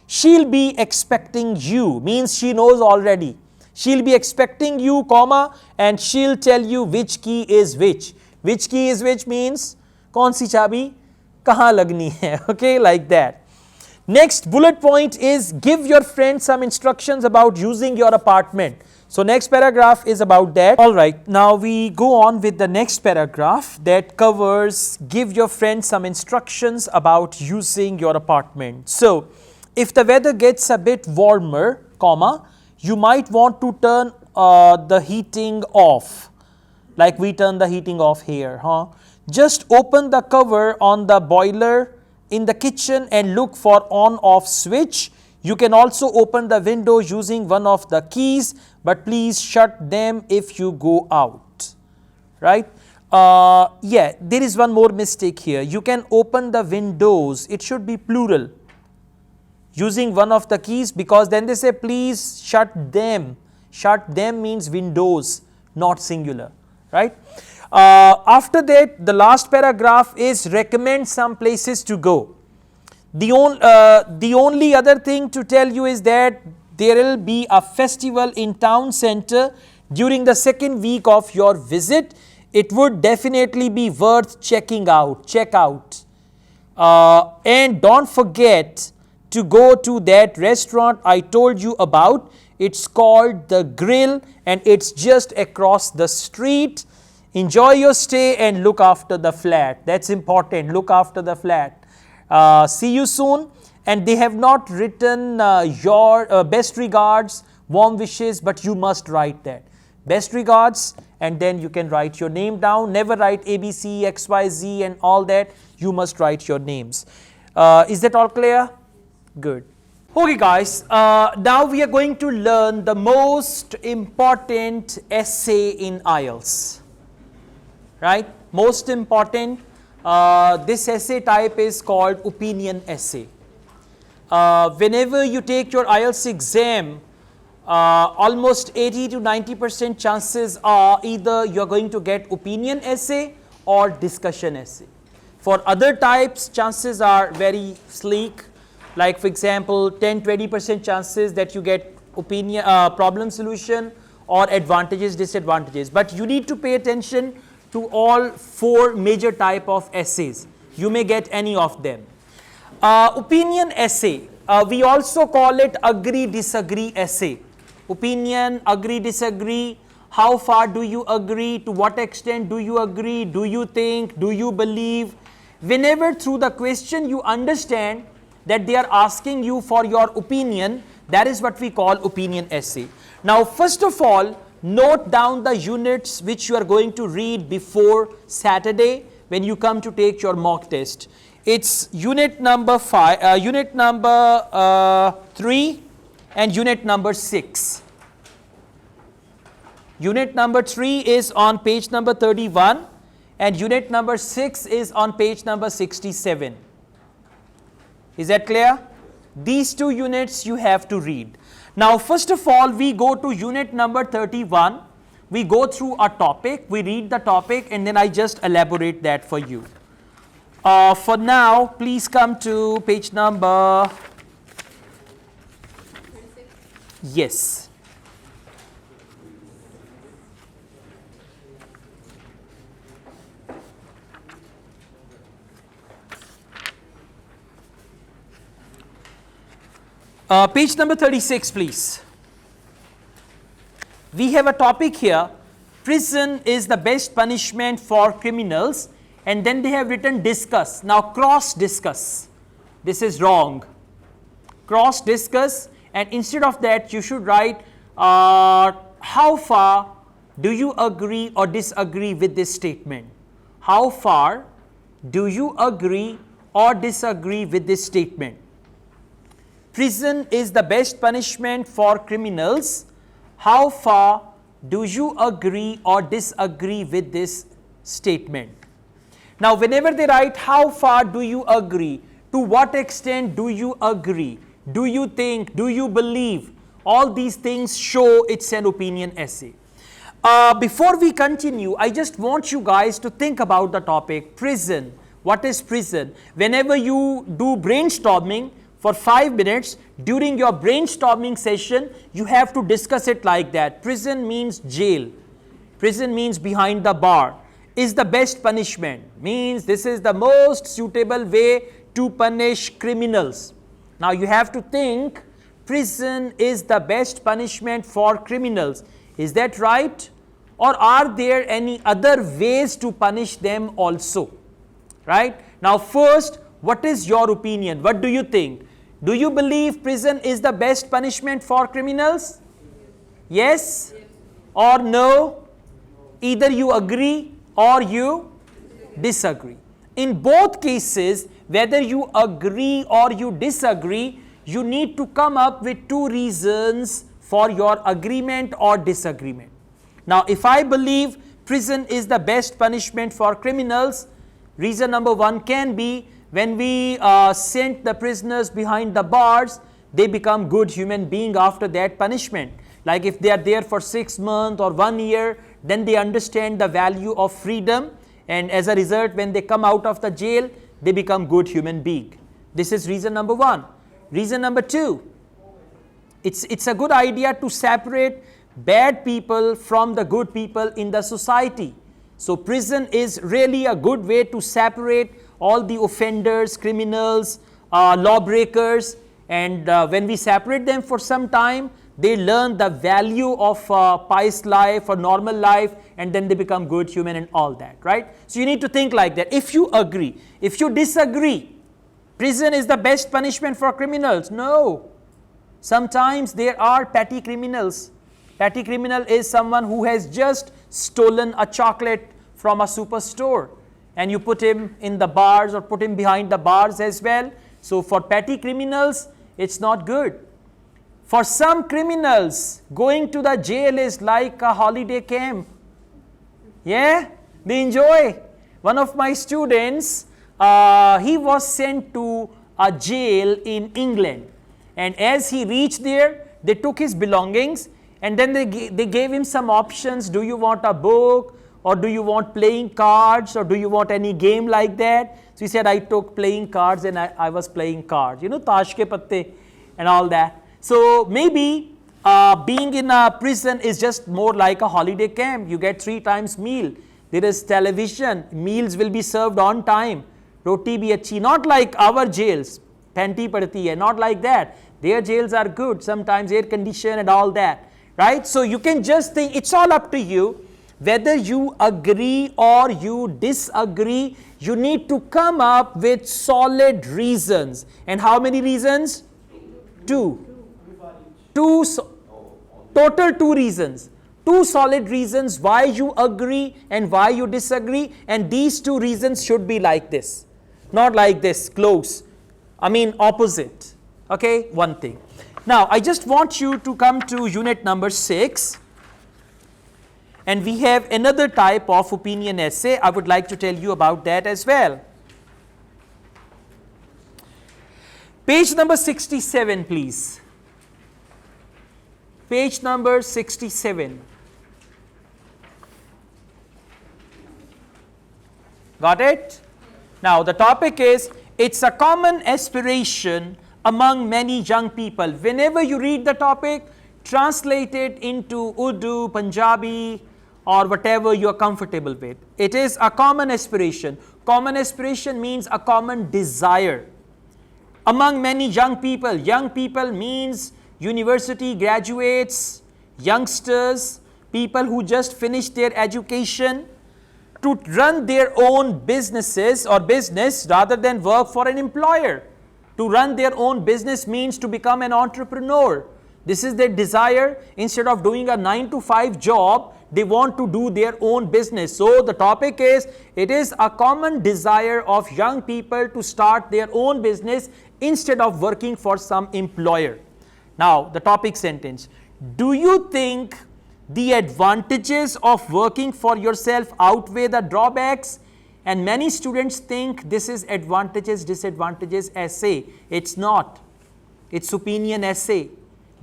She'll be expecting you, means she knows already. She'll be expecting you, comma, and she'll tell you which key is which. Which key is which means, kaun si chabi kahan lagni hai, okay, like that. Next bullet point is give your friend some instructions about using your apartment. So next paragraph is about that. Alright, now we go on with the next paragraph that covers give your friend some instructions about using your apartment. So, if the weather gets a bit warmer, comma, you might want to turn the heating off, like we turn the heating off here. Just open the cover on the boiler in the kitchen and look for on-off switch. You can also open the window using one of the keys, but please shut them if you go out, right? Yeah, there is one more mistake here. You can open the windows. It should be plural. using one of the keys, because then they say please shut them. Shut them means windows, not singular, right? After that, the last paragraph is recommend some places to go. The only other thing to tell you is that there will be a festival in town center during the second week of your visit. It would definitely be worth checking out. Check out. And don't forget to go to that restaurant I told you about. It's called The Grill and it's just across the street. Enjoy your stay and look after the flat. That's important. Look after the flat. See you soon. And they have not written your best regards, warm wishes, but you must write that. Best regards, and then you can write your name down. Never write ABC, XYZ and all that. You must write your names. Is that all clear? Good. Okay guys, now we are going to learn the most important essay in IELTS. Right? Most important. This essay type is called opinion essay. Whenever you take your IELTS exam, almost 80 to 90% chances are either you are going to get opinion essay or discussion essay. For other types, chances are very sleek. Like for example, 10-20% chances that you get opinion, problem solution or advantages, disadvantages. But you need to pay attention to all four major type of essays. You may get any of them. Opinion essay, we also call it agree-disagree essay. Opinion, agree, disagree, how far do you agree, to what extent do you agree, do you think, do you believe. Whenever through the question you understand that they are asking you for your opinion, that is what we call opinion essay. Now first of all, note down the units which you are going to read before Saturday when you come to take your mock test. It's unit number 3 and unit number 6. Unit number 3 is on page number 31 and unit number 6 is on page number 67. Is that clear? These two units you have to read. Now first of all, we go to unit number 31. We go through a topic, we read the topic and then I just elaborate that for you. For now, please come to page number, yes. Page number 36, please. We have a topic here, prison is the best punishment for criminals, and then they have written discuss. Now cross discuss. This is wrong. Cross discuss, and instead of that you should write how far do you agree or disagree with this statement. How far do you agree or disagree with this statement? Prison is the best punishment for criminals. How far do you agree or disagree with this statement? Now, whenever they write how far do you agree, to what extent do you agree, do you think, do you believe, all these things show it's an opinion essay. Before we continue, I just want you guys to think about the topic prison. What is prison? Whenever you do brainstorming, for 5 minutes, during your brainstorming session, you have to discuss it like that. Prison means jail. Prison means behind the bar. Is the best punishment. Means this is the most suitable way to punish criminals. Now you have to think, prison is the best punishment for criminals. Is that right? Or are there any other ways to punish them also? Right? Now first, what is your opinion? What do you think? Do you believe prison is the best punishment for criminals? Yes or no? Either you agree or you disagree. In both cases, whether you agree or you disagree, you need to come up with 2 reasons for your agreement or disagreement. Now, if I believe prison is the best punishment for criminals, reason number 1 can be when we sent the prisoners behind the bars, they become good human being after that punishment. Like if they are there for 6 months or 1 year, then they understand the value of freedom, and as a result, when they come out of the jail, they become good human being. This is reason number 1. Reason number 2, it's a good idea to separate bad people from the good people in the society. So prison is really a good way to separate all the offenders, criminals, lawbreakers, and when we separate them for some time, they learn the value of pious life or normal life, and then they become good human and all that, right? So you need to think like that. If you agree, if you disagree, prison is the best punishment for criminals. No. Sometimes there are petty criminals. Petty criminal is someone who has just stolen a chocolate from a superstore, and you put him in the bars or put him behind the bars as well. So for petty criminals, it's not good. For some criminals, going to the jail is like a holiday camp. Yeah, they enjoy. One of my students, he was sent to a jail in England, and as he reached there, they took his belongings, and then they gave him some options. Do you want a book, or do you want playing cards, or do you want any game like that? So he said, I took playing cards, and I was playing cards, you know, tash ke patte and all that. So maybe being in a prison is just more like a holiday camp. You get 3 times meal. There is television. Meals will be served on time. Roti bhi achhi. Not like our jails. Panti padti hai. Not like that. Their jails are good. Sometimes air condition and all that. Right? So you can just think, it's all up to you. Whether you agree or you disagree, you need to come up with solid reasons. And how many reasons? 2. Total 2 reasons. 2 solid reasons why you agree and why you disagree, and these 2 reasons should be like this, not like this, close. I mean opposite. Okay, one thing. Now I just want you to come to unit number 6, and we have another type of opinion essay. I would like to tell you about that as well. Page number 67, please. Page number 67. Got it? Now the topic is, it's a common aspiration among many young people. Whenever you read the topic, translate it into Urdu, Punjabi, or whatever you are comfortable with. It is a common aspiration. Common aspiration means a common desire among many young people. Young people means university graduates, youngsters, people who just finished their education, to run their own businesses or business rather than work for an employer. To run their own business means to become an entrepreneur. This is their desire. Instead of doing a 9-to-5 job, they want to do their own business. So the topic is, it is a common desire of young people to start their own business instead of working for some employer. Now the topic sentence, do you think the advantages of working for yourself outweigh the drawbacks? And many students think this is advantages, disadvantages essay. It's not. It's opinion essay.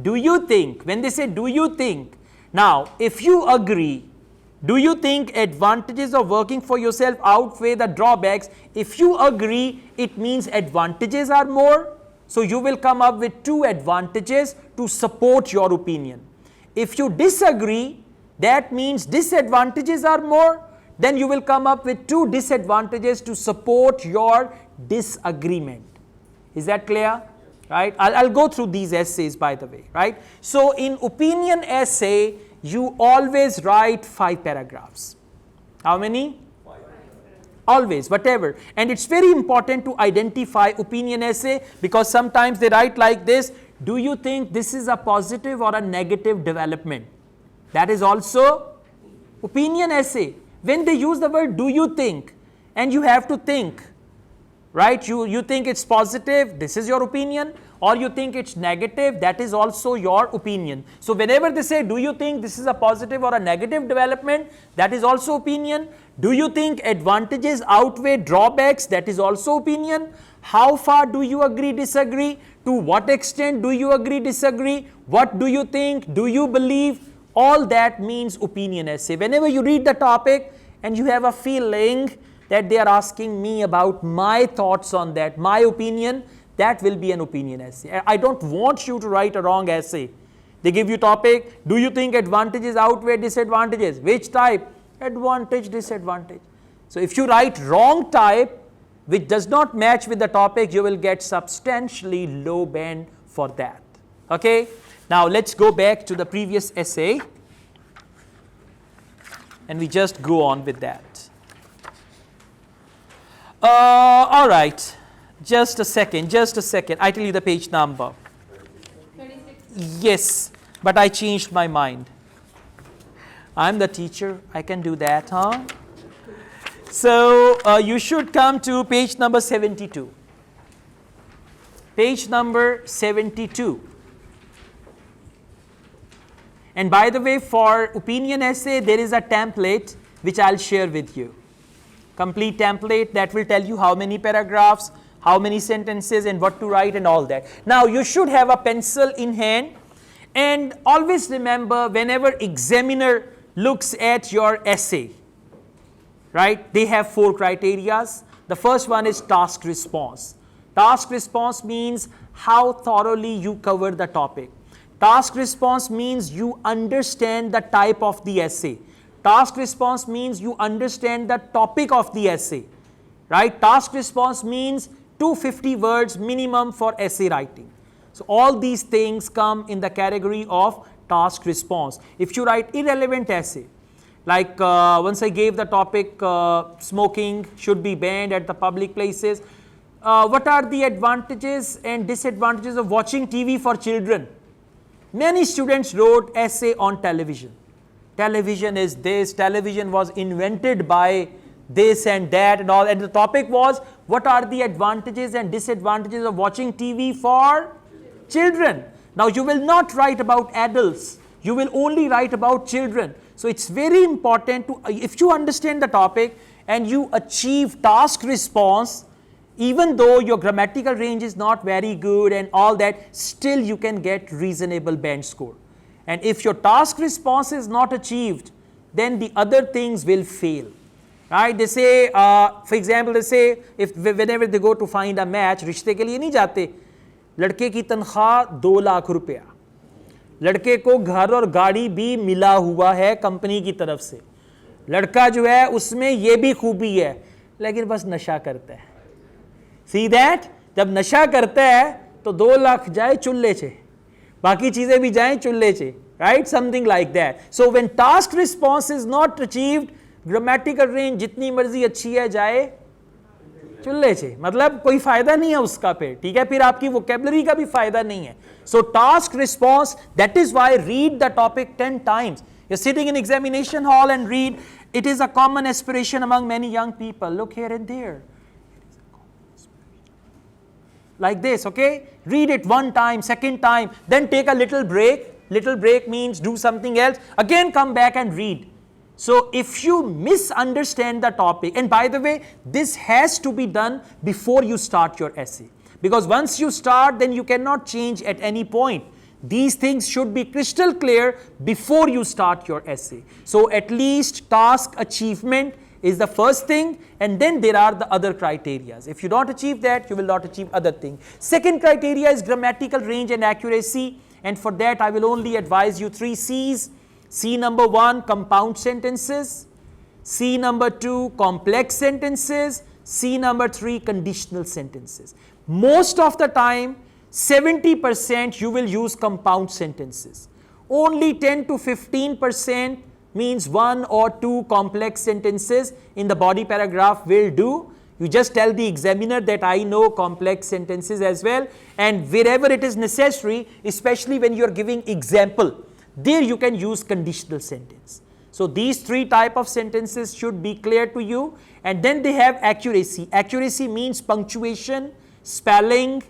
Do you think? When they say do you think, now if you agree, do you think advantages of working for yourself outweigh the drawbacks? If you agree, it means advantages are more. So you will come up with 2 advantages to support your opinion. If you disagree, that means disadvantages are more. Then you will come up with 2 disadvantages to support your disagreement. Is that clear? Right? I'll go through these essays, by the way. Right? So in opinion essay, you always write 5 paragraphs. How many? Always, whatever. And it's very important to identify opinion essay, because sometimes they write like this, do you think this is a positive or a negative development? That is also opinion essay. When they use the word do you think, and you have to think, right? You think it's positive, this is your opinion, or you think it's negative, that is also your opinion. So whenever they say, do you think this is a positive or a negative development, that is also opinion. Do you think advantages outweigh drawbacks, that is also opinion. How far do you agree, disagree? To what extent do you agree, disagree? What do you think? Do you believe? All that means opinion essay. Whenever you read the topic and you have a feeling that they are asking me about my thoughts on that, my opinion, that will be an opinion essay. I don't want you to write a wrong essay. They give you topic, do you think advantages outweigh disadvantages? Which type? Advantage, disadvantage. So if you write wrong type, which does not match with the topic, you will get substantially low band for that. Okay? Now let's go back to the previous essay and we just go on with that. All right. Just a second. I tell you the page number.
26.
Yes, but I changed my mind. I'm the teacher. I can do that, huh? So you should come to page number 72. Page number 72. And by the way, for opinion essay, there is a template which I'll share with you. Complete template that will tell you how many paragraphs, how many sentences, and what to write and all that. Now, you should have a pencil in hand. And always remember, whenever examiner looks at your essay, right, they have 4 criterias. The first one is task response. Task response means how thoroughly you cover the topic. Task response means you understand the type of the essay. Task response means you understand the topic of the essay, right? Task response means 250 words minimum for essay writing. So all these things come in the category of task response. If you write irrelevant essay, like once I gave the topic smoking should be banned at the public places, what are the advantages and disadvantages of watching TV for children? Many students wrote essay on television. Television is this, television was invented by this and that and all, and the topic was what are the advantages and disadvantages of watching TV for children. Now you will not write about adults, you will only write about children. So it's very important to, if you understand the topic and you achieve task response, even though your grammatical range is not very good and all that, still you can get reasonable band score. And if your task response is not achieved, then the other things will fail. Right? They say, for example, they say, if whenever they go to find a match, रिश्ते के लिए नहीं जाते, लड़के की तनख्वाह 2 लाख रुपया, लड़के को घर और गाड़ी भी मिला हुआ है कंपनी की तरफ से, लड़का जो है उसमें ये भी खूबी है, लेकिन बस नशा करता है. See that? जब नशा करता है तो 2 लाख जाए चुल्ले से, बाकी चीजें भी जाएं चुल्ले से, right? Something like that. So when task response is not achieved, grammatical range जितनी मर्जी अच्छी है जाए चुल्ले से, मतलब कोई फायदा नहीं है उसका पे, ठीक है, फिर आपकी vocabulary का भी फायदा नहीं है. So task response, that is why read the topic 10 times. You're sitting in examination hall and read. It is a common aspiration among many young people. Look here and there. Like this, okay? Read it 1 time, 2nd time, then take a little break. Little break means do something else. Again come back and read. So if you misunderstand the topic, and by the way, this has to be done before you start your essay. Because once you start, then you cannot change at any point. These things should be crystal clear before you start your essay. So at least task achievement is the first thing, and then there are the other criteria. If you don't achieve that, you will not achieve other things. Second criteria is grammatical range and accuracy, and for that I will only advise you 3 C's. C number 1, compound sentences. C number 2, complex sentences. C number 3, conditional sentences. Most of the time, 70% you will use compound sentences. Only 10 to 15% means 1 or 2 complex sentences in the body paragraph will do. You just tell the examiner that I know complex sentences as well, and wherever it is necessary, especially when you are giving example, there you can use conditional sentence. So these 3 type of sentences should be clear to you, and then they have accuracy. Accuracy means punctuation, spelling,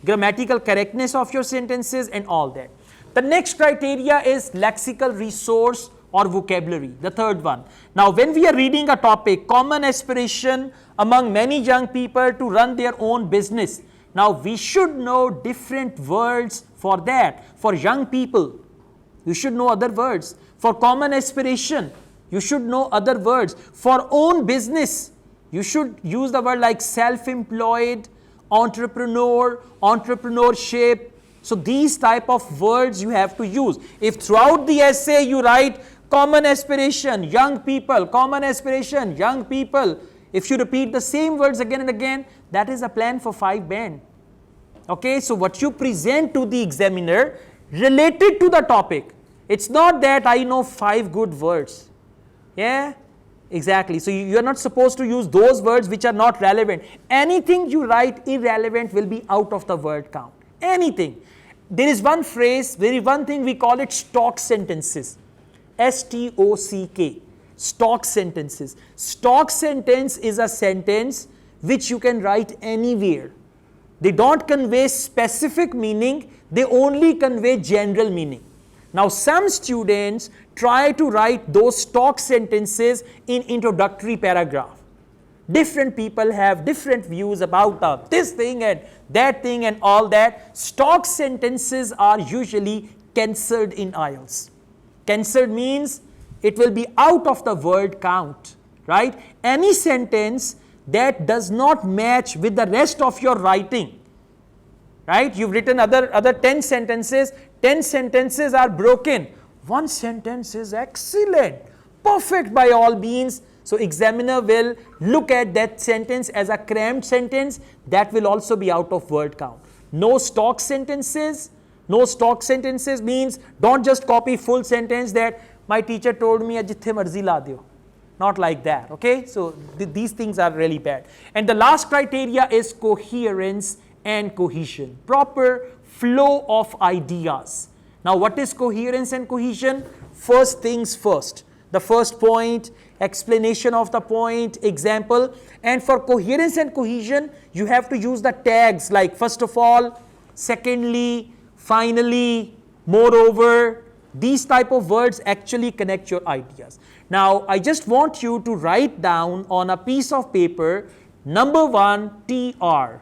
grammatical correctness of your sentences and all that. The next criteria is lexical resource or vocabulary, the third one. Now when we are reading a topic, common aspiration among many young people to run their own business, Now we should know different words for that. For young people, you should know other words. For common aspiration, you should know other words. For own business, you should use the word like self-employed, entrepreneur, entrepreneurship. So these type of words you have to use. If throughout the essay you write common aspiration, young people, common aspiration, young people, if you repeat the same words again and again, that is a plan for 5 band. Okay, so what you present to the examiner related to the topic. It's not that I know 5 good words. Yeah, exactly. So you are not supposed to use those words which are not relevant. Anything you write irrelevant will be out of the word count. Anything. There is one phrase, there is one thing we call it stock sentences. S-T-O-C-K. Stock sentences. Stock sentence is a sentence which you can write anywhere. They don't convey specific meaning, they only convey general meaning. Now some students try to write those stock sentences in introductory paragraph. Different people have different views about this thing and that thing and all that. Stock sentences are usually cancelled in IELTS. Cancelled means it will be out of the word count, right? Any sentence that does not match with the rest of your writing, right? You've written other 10 sentences, 10 sentences are broken. One sentence is excellent, perfect by all means. So examiner will look at that sentence as a crammed sentence that will also be out of word count. No stock sentences. No stock sentences means don't just copy full sentence that my teacher told me jithe marzi la deo. Not like that, okay? So these things are really bad. And the last criteria is coherence and cohesion. Proper flow of ideas. Now what is coherence and cohesion? First things first. The first point, explanation of the point, example. And for coherence and cohesion, you have to use the tags like first of all, secondly, finally, moreover. These type of words actually connect your ideas. Now, I just want you to write down on a piece of paper, number 1, TR.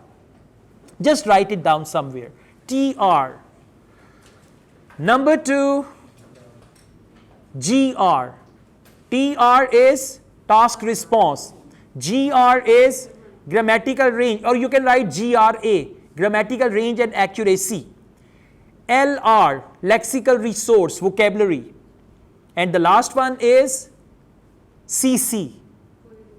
Just write it down somewhere. TR. Number 2, GR. TR is task response. GR is grammatical range, or you can write GRA, grammatical range and accuracy. LR, lexical resource, vocabulary. And the last one is CC,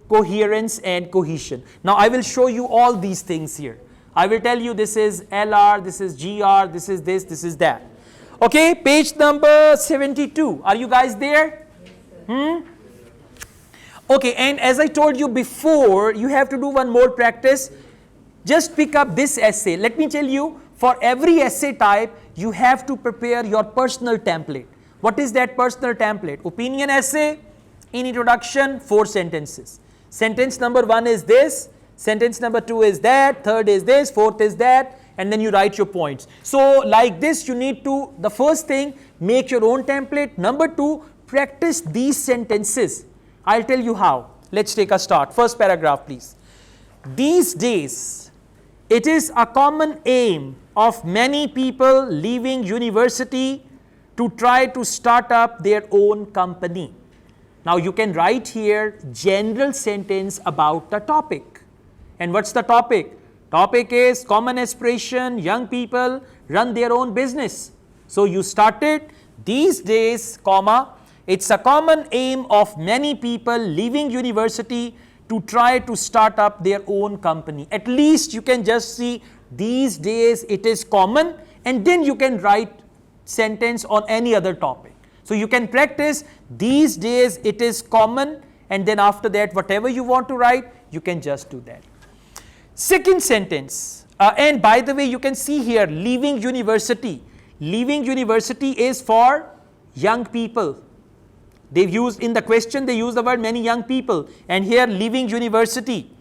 coherence and cohesion. Now I will show you all these things here. I will tell you this is LR, this is GR, this is this, this is that. Okay, page number 72. Are you guys there? Okay, and as I told you before, you have to do one more practice. Just pick up this essay. Let me tell you, for every essay type, you have to prepare your personal template. What is that personal template? Opinion essay, in introduction, 4 sentences. Sentence number 1 is this, sentence number 2 is that, third is this, fourth is that, and then you write your points. So like this, you need to, the first thing, make your own template. Number 2, practice these sentences. I'll tell you how. Let's take a start. First paragraph, please. These days, it is a common aim of many people leaving university to try to start up their own company. Now you can write here general sentence about the topic. And what's the topic? Topic is common aspiration, young people run their own business. So you started these days, comma, it's a common aim of many people leaving university to try to start up their own company. At least you can just see these days it is common, and then you can write sentence on any other topic. So you can practice these days it is common, and then after that whatever you want to write, you can just do that. Second sentence, and by the way you can see here leaving university. Leaving university is for young people. They've used in the question, they use the word many young people, and here leaving university.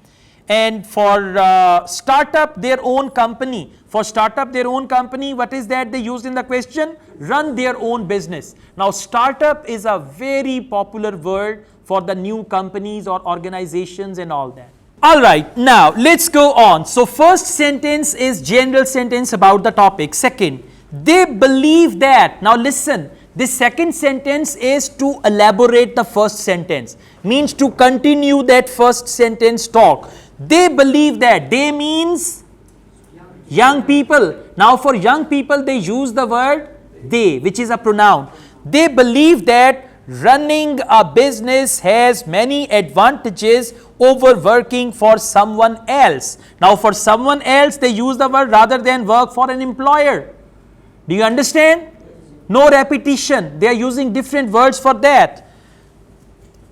And for start up their own company, for start up their own company, what is that they used in the question? Run their own business. Now startup is a very popular word for the new companies or organizations and all that. All right, now let's go on. So first sentence is general sentence about the topic. Second, they believe that. Now listen, this second sentence is to elaborate the first sentence. Means to continue that first sentence talk. They believe that. They means young people. Now for young people they use the word they, which is a pronoun. They believe that running a business has many advantages over working for someone else. Now for someone else they use the word rather than work for an employer. Do you understand? No repetition. They are using different words for that.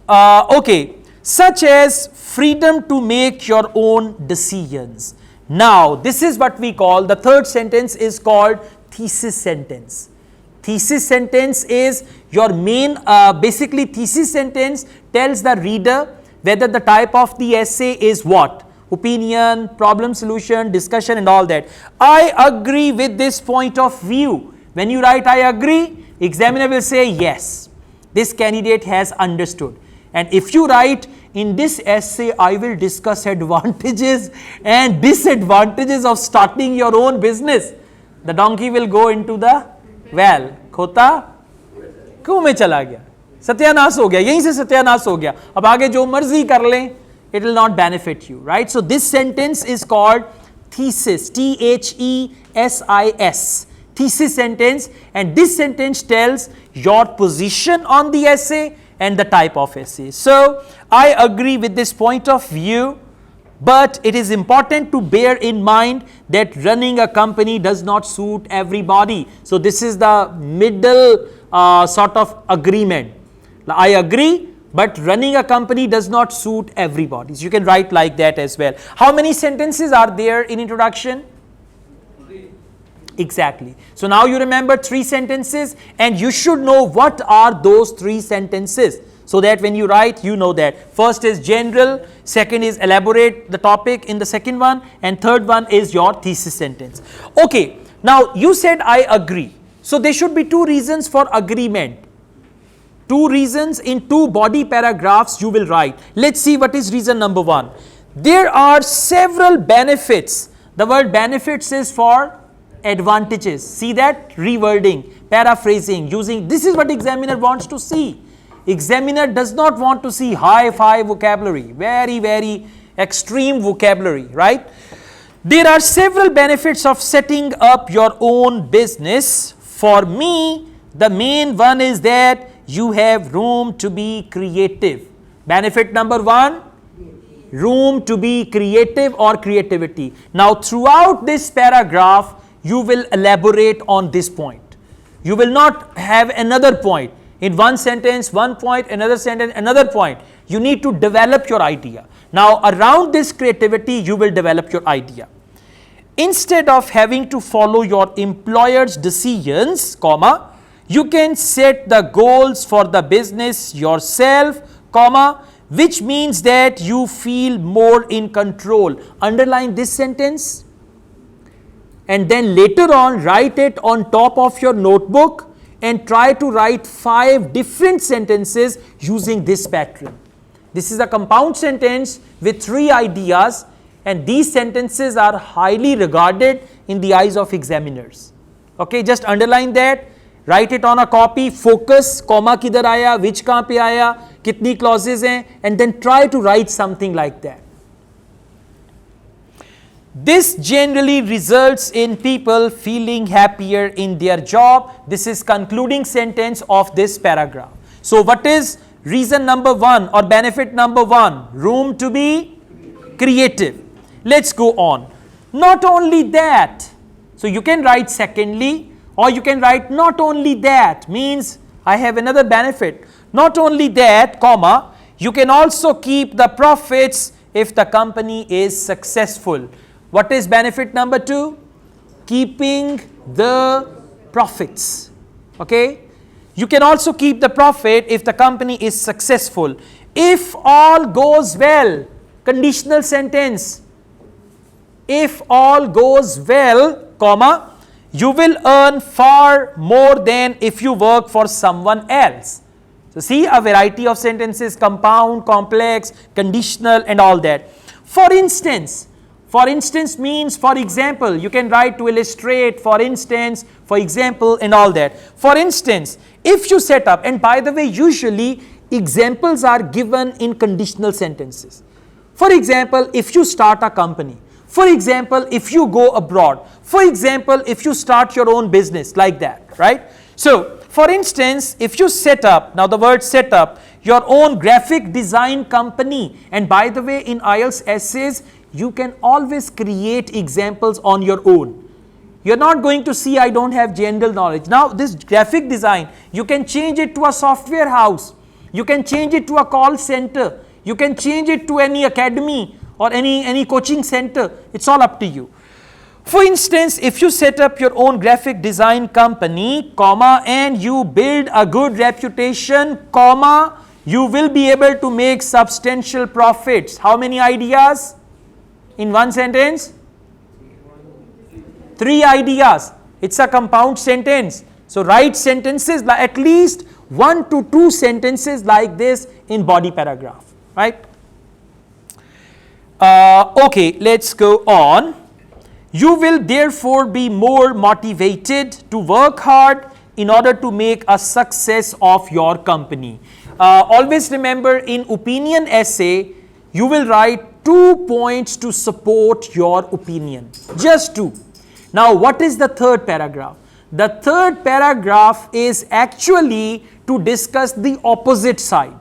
Okay. Such as freedom to make your own decisions. Now this is what we call, the third sentence is called thesis sentence. Thesis sentence is your main, basically thesis sentence tells the reader whether the type of the essay is what? Opinion, problem solution, discussion and all that. I agree with this point of view. When you write I agree, examiner will say yes, this candidate has understood. And if you write in this essay I will discuss advantages and disadvantages of starting your own business, the donkey will go into the well. खोता क्यों में चला गया, सत्यानाश हो गया, यहीं से सत्यानाश हो गया, अब आगे जो मर्जी कर लें, it will not benefit you, right? So this sentence is called thesis, thesis, thesis sentence, and this sentence tells your position on the essay and the type of essay. So I agree with this point of view, but it is important to bear in mind that running a company does not suit everybody. So this is the middle sort of agreement. I agree, but running a company does not suit everybody. So you can write like that as well. How many sentences are there in introduction? Exactly. So now you remember 3 sentences, and you should know what are those 3 sentences, so that when you write you know that. First is general, second is elaborate the topic in the second one, and third one is your thesis sentence. Okay, now you said I agree. So there should be 2 reasons for agreement. 2 reasons in 2 body paragraphs you will write. Let's see what is reason number 1. There are several benefits. The word benefits is for advantages. See that? Rewording, paraphrasing, using. This is what examiner wants to see. Examiner does not want to see high-fi vocabulary, very, very extreme vocabulary, right? There are several benefits of setting up your own business. For me, the main one is that you have room to be creative. Benefit number 1, room to be creative or creativity. Now throughout this paragraph, you will elaborate on this point. You will not have another point. In one sentence, one point, another sentence, another point. You need to develop your idea. Now around this creativity, you will develop your idea. Instead of having to follow your employer's decisions, comma, you can set the goals for the business yourself, comma, which means that you feel more in control. Underline this sentence, and then later on write it on top of your notebook and try to write 5 different sentences using this pattern. This is a compound sentence with 3 ideas, and these sentences are highly regarded in the eyes of examiners. Okay, just underline that, write it on a copy, focus, comma kidhar aaya, which kahan pe aaya, kitni clauses hain, and then try to write something like that. This generally results in people feeling happier in their job. This is concluding sentence of this paragraph. So what is reason number 1 or benefit number 1? Room to be creative. Let's go on. Not only that, so you can write secondly, or you can write not only that, means I have another benefit. Not only that, comma, you can also keep the profits if the company is successful. What is benefit number 2? Keeping the profits. Okay? You can also keep the profit if the company is successful. If all goes well, conditional sentence. If all goes well, comma, you will earn far more than if you work for someone else. So see a variety of sentences, compound, complex, conditional and all that. For instance means for example. You can write to illustrate, for instance, for example, and all that. For instance, if you set up, and by the way, usually examples are given in conditional sentences. For example, if you start a company. For example, if you go abroad. For example, if you start your own business, like that, right? So, for instance, if you set up, now the word set up, your own graphic design company, and by the way, in IELTS essays, you can always create examples on your own. You're not going to see I don't have general knowledge. Now, this graphic design, you can change it to a software house. You can change it to a call center. You can change it to any academy or any coaching center. It's all up to you. For instance, if you set up your own graphic design company, comma, and you build a good reputation, comma, you will be able to make substantial profits. How many ideas in one sentence? 3 ideas. It's a compound sentence. So write sentences, at least 1 to 2 sentences like this in body paragraph, right? Okay, let's go on. You will therefore be more motivated to work hard in order to make a success of your company. Always remember, in opinion essay, you will write 2 points to support your opinion. Just 2. Now, what is the third paragraph? The third paragraph is actually to discuss the opposite side.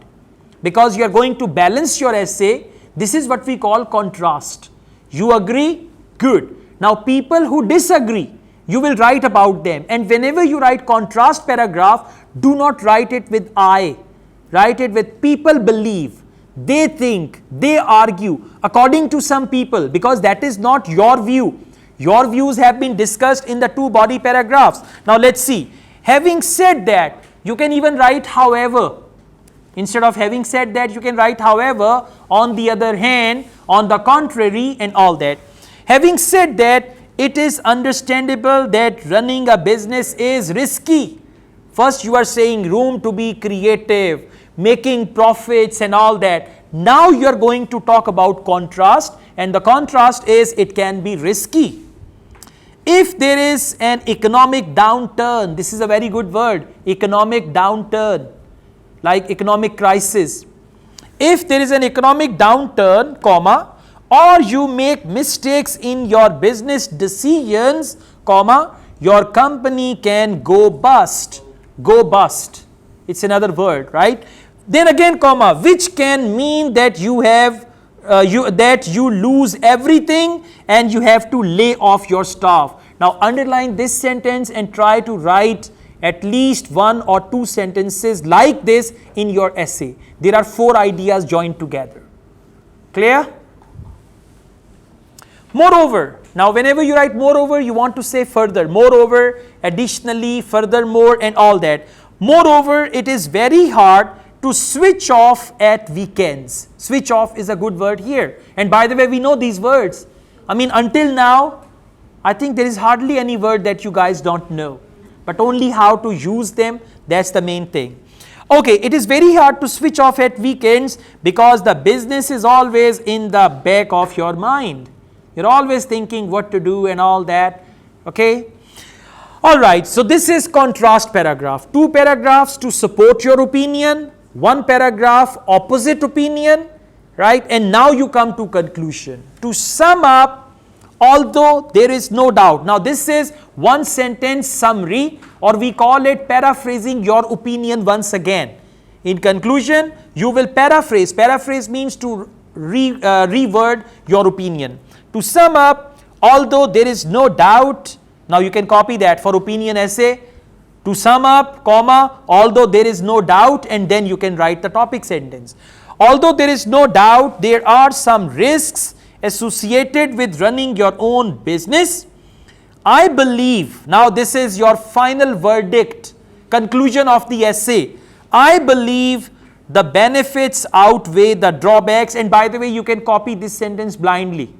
Because you are going to balance your essay. This is what we call contrast. You agree? Good. Now, people who disagree, you will write about them. And whenever you write contrast paragraph, do not write it with I. Write it with people believe, they think, they argue, according to some people, because that is not your view. Your views have been discussed in the 2 body paragraphs. Now, let's see. Having said that, you can even write however. Instead of having said that, you can write however, on the other hand, on the contrary, and all that. Having said that, it is understandable that running a business is risky. First, you are saying room to be creative, making profits and all that. Now, you are going to talk about contrast, and the contrast is it can be risky. If there is an economic downturn, this is a very good word, economic downturn, like economic crisis. If there is an economic downturn, comma, or you make mistakes in your business decisions, comma, your company can go bust. Go bust. It's another word, right? Then again, comma, which can mean that you have that you lose everything and you have to lay off your staff. Now, underline this sentence and try to write at least 1 or 2 sentences like this in your essay. There are 4 ideas joined together. Clear? Moreover, now whenever you write moreover, you want to say further. Moreover, additionally, furthermore, and all that. Moreover, it is very hard to switch off at weekends. Switch off is a good word here. And by the way, we know these words. I mean, until now, I think there is hardly any word that you guys don't know. But only how to use them, that's the main thing. Okay, it is very hard to switch off at weekends because the business is always in the back of your mind. You're always thinking what to do and all that. Okay. Alright, so this is contrast paragraph. 2 paragraphs to support your opinion. 1 paragraph opposite opinion. Right. And now you come to conclusion. To sum up, although there is no doubt. Now this is 1 sentence summary, or we call it paraphrasing your opinion once again. In conclusion, you will paraphrase. Paraphrase means to reword your opinion. To sum up, although there is no doubt, now you can copy that for opinion essay. To sum up, comma, although there is no doubt, and then you can write the topic sentence. Although there is no doubt, there are some risks associated with running your own business. I believe, now this is your final verdict, conclusion of the essay. I believe the benefits outweigh the drawbacks. And by the way, you can copy this sentence blindly.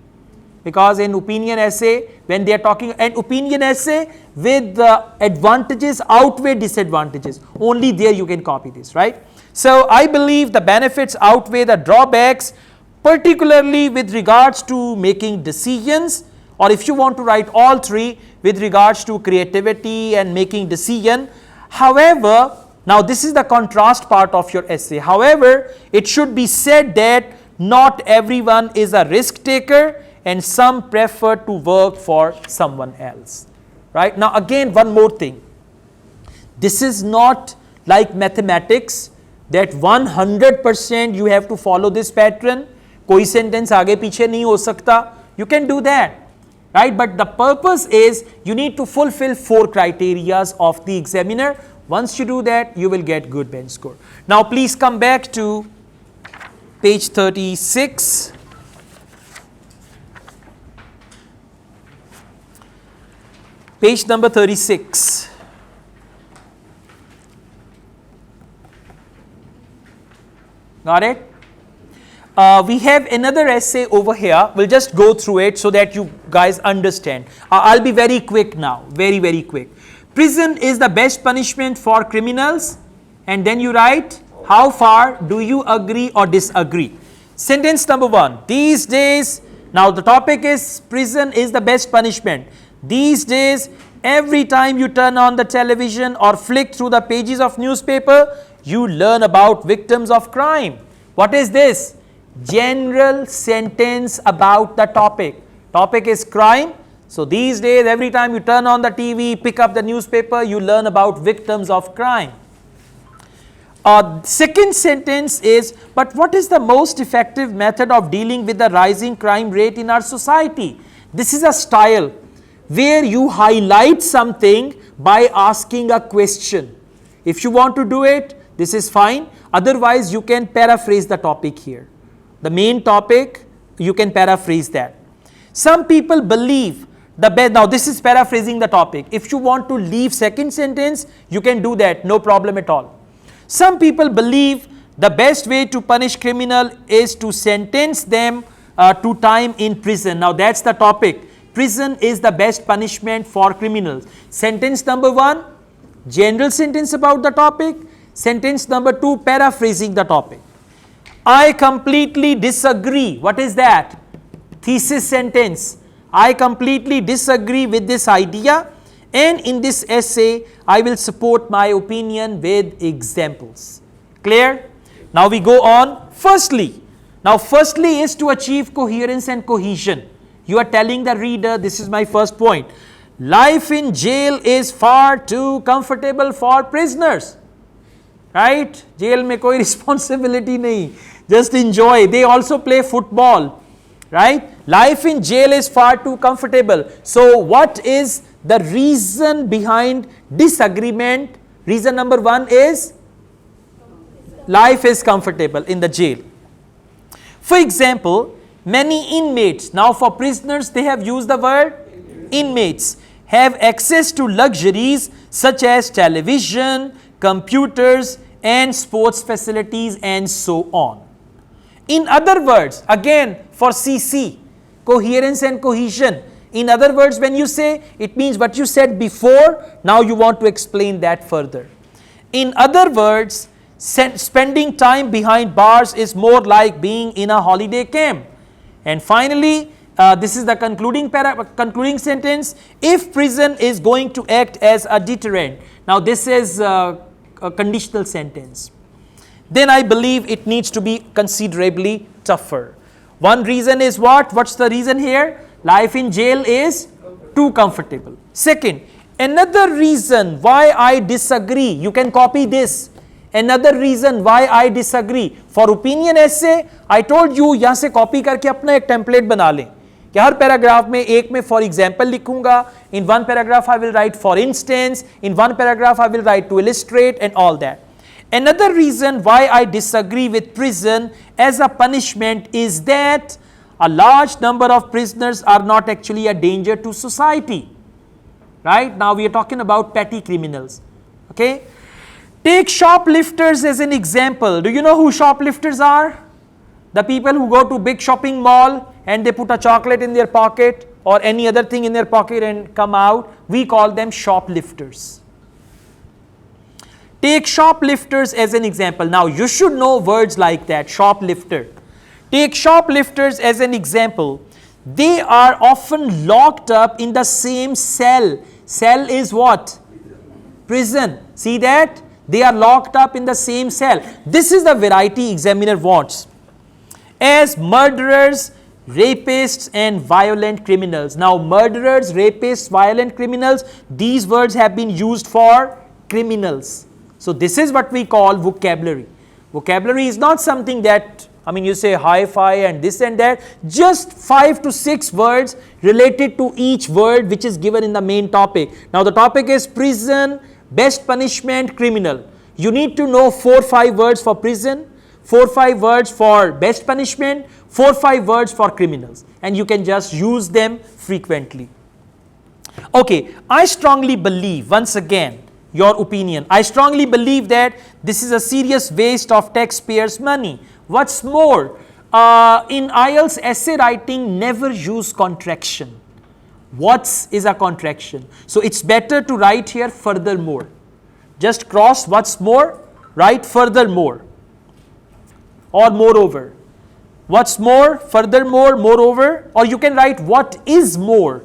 Because in opinion essay, when they are talking an opinion essay with the advantages outweigh disadvantages, only there you can copy this, right? So I believe the benefits outweigh the drawbacks particularly with regards to making decisions, or if you want to write all three with regards to creativity and making decision. However, now this is the contrast part of your essay. However, it should be said that not everyone is a risk taker and some prefer to work for someone else. Right? Now again, one more thing. This is not like mathematics that 100% you have to follow this pattern. कोई sentence आगे पीछे नहीं हो सकता. You can do that. Right? But the purpose is you need to fulfill 4 criteria of the examiner. Once you do that, you will get good bench score. Now please come back to page 36. Page number 36. Got it? We have another essay over here. We'll just go through it so that you guys understand. I'll be very quick now. Very quick. Prison is the best punishment for criminals. And then you write, how far do you agree or disagree? Sentence number 1. These days, now the topic is prison is the best punishment. These days, every time you turn on the television or flick through the pages of newspaper, you learn about victims of crime. What is this? General sentence about the topic. Topic is crime. So these days, every time you turn on the TV, pick up the newspaper, you learn about victims of crime. Second sentence is, but what is the most effective method of dealing with the rising crime rate in our society? This is a style where you highlight something by asking a question. If you want to do it, this is fine. Otherwise, you can paraphrase the topic here. The main topic, you can paraphrase that. Some people believe the best, now this is paraphrasing the topic. If you want to leave second sentence, you can do that, no problem at all. Some people believe the best way to punish criminal is to sentence them to time in prison. Now that's the topic. Prison is the best punishment for criminals. Sentence number 1, general sentence about the topic. Sentence number 2, paraphrasing the topic. I completely disagree. What is that? Thesis sentence. I completely disagree with this idea, and in this essay, I will support my opinion with examples. Clear? Now we go on. Firstly is to achieve coherence and cohesion. You are telling the reader, this is my first point. Life in jail is far too comfortable for prisoners. Right? Jail mein koi responsibility nahi. Just enjoy. They also play football. Right? Life in jail is far too comfortable. So what is the reason behind disagreement? Reason number 1 is life is comfortable in the jail. For example, many inmates, now for prisoners they have used the word inmates, have access to luxuries such as television, computers and sports facilities and so on. In other words, again for CC, coherence and cohesion. In other words, when you say, it means what you said before, now you want to explain that further. In other words, spending time behind bars is more like being in a holiday camp. And finally, this is the concluding sentence. If prison is going to act as a deterrent, now this is a conditional sentence, then I believe it needs to be considerably tougher. One reason is what? What's the reason here? Life in jail is too comfortable. Second, another reason why I disagree, you can copy this. Another reason why I disagree. For opinion essay, I told you यहाँ से copy करके अपना एक template बना लें कि हर paragraph में एक में for example लिखूंगा. In one paragraph I will write for instance. In one paragraph I will write to illustrate and all that. Another reason why I disagree with prison as a punishment is that a large number of prisoners are not actually a danger to society. Right? Now we are talking about petty criminals. Okay? Take shoplifters as an example. Do you know who shoplifters are? The people who go to big shopping mall and they put a chocolate in their pocket or any other thing in their pocket and come out. We call them shoplifters. Take shoplifters as an example. Now you should know words like that, shoplifter. Take shoplifters as an example. They are often locked up in the same cell. Cell is what? Prison. See that? They are locked up in the same cell. This is the variety examiner wants. As murderers, rapists and violent criminals. Now murderers, rapists, violent criminals, these words have been used for criminals. So this is what we call vocabulary. Vocabulary is not something that, you say hi-fi and this and that. Just 5 to 6 words related to each word which is given in the main topic. Now the topic is prison, best punishment, criminal. You need to know 4-5 words for prison, 4-5 words for best punishment, 4-5 words for criminals, and you can just use them frequently. Okay, I strongly believe, once again, your opinion, I strongly believe that this is a serious waste of taxpayers' money. What's more, in IELTS essay writing, never use contraction. What's is a contraction. So it's better to write here furthermore. Just cross what's more, write furthermore or moreover. What's more, furthermore, moreover, or you can write what is more.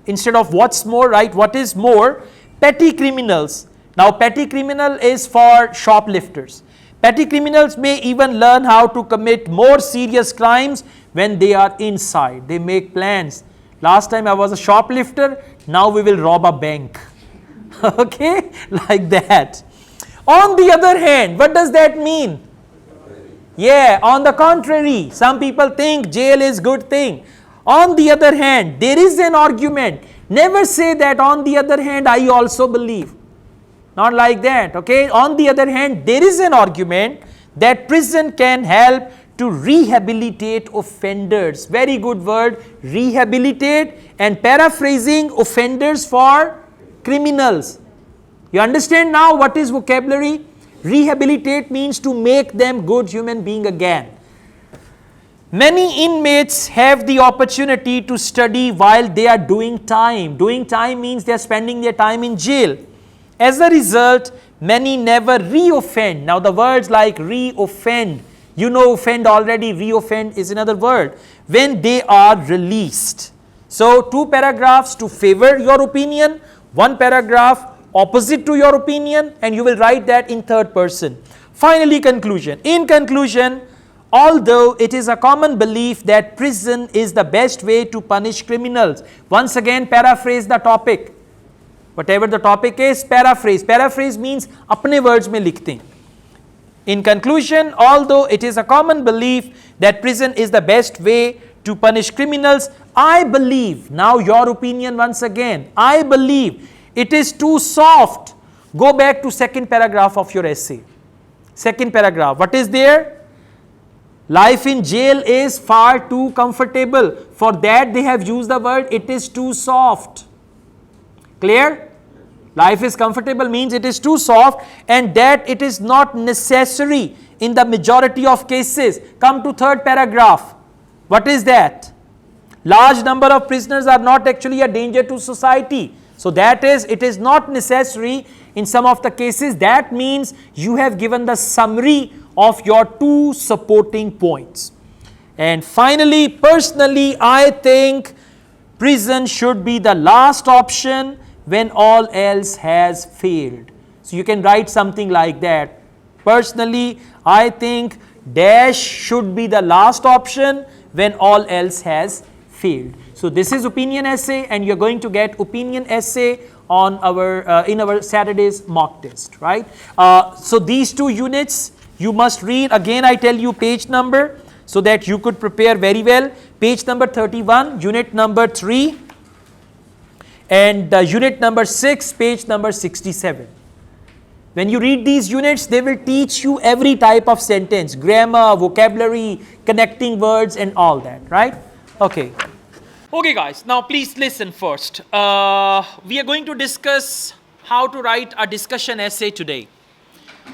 Instead of what's more, write what is more. Petty criminals. Now petty criminal is for shoplifters. Petty criminals may even learn how to commit more serious crimes when they are inside. They make plans. Last time I was a shoplifter, now we will rob a bank. Okay, like that. On the other hand, what does that mean? Yeah, on the contrary, some people think jail is good thing. On the other hand, there is an argument. Never say that on the other hand I also believe. Not like that, okay? On the other hand, there is an argument that prison can help to rehabilitate offenders. Very good word, rehabilitate, and paraphrasing, offenders for criminals. You understand now what is vocabulary? Rehabilitate means to make them good human being again. Many inmates have the opportunity to study while they are doing time. Doing time means they are spending their time in jail. As a result, many never re-offend. Now the words like re-offend, you know offend already, re-offend is another word. When they are released. So 2 paragraphs to favor your opinion, 1 paragraph opposite to your opinion, and you will write that in 3rd person. Finally, conclusion. In conclusion, although it is a common belief that prison is the best way to punish criminals. Once again, paraphrase the topic. Whatever the topic is, paraphrase. Paraphrase means apne words mein likhte hain. In conclusion, although it is a common belief that prison is the best way to punish criminals, I believe, now your opinion once again, I believe it is too soft. Go back to 2nd paragraph of your essay. 2nd paragraph. What is there? Life in jail is far too comfortable. For that they have used the word it is too soft. Clear? Life is comfortable means it is too soft, and that it is not necessary in the majority of cases. Come to 3rd paragraph. What is that? Large number of prisoners are not actually a danger to society. So that is, it is not necessary in some of the cases. That means you have given the summary of your 2 supporting points. And finally, personally, I think prison should be the last option when all else has failed. So you can write something like that. Personally, I think dash should be the last option when all else has failed. So this is opinion essay, and you're going to get opinion essay on our in our Saturday's mock test, right? So these 2 units you must read. Again, I tell you page number so that you could prepare very well. Page number 31, unit number 3, and unit number 6, page number 67. When you read these units, they will teach you every type of sentence, grammar, vocabulary, connecting words and all that, right? Okay. Okay guys, now please listen first. We are going to discuss how to write a discussion essay today.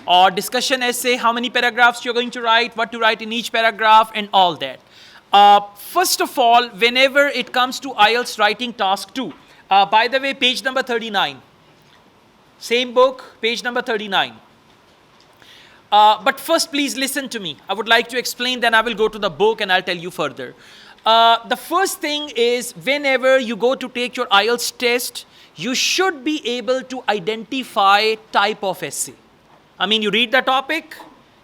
Or discussion essay, how many paragraphs you're going to write, what to write in each paragraph and all that. First of all, whenever it comes to IELTS writing task 2, by the way, page number 39. Same book, page number 39. But first, please listen to me. I would like to explain, then I will go to the book and I'll tell you further. The first thing is, whenever you go to take your IELTS test, you should be able to identify type of essay. I mean, you read the topic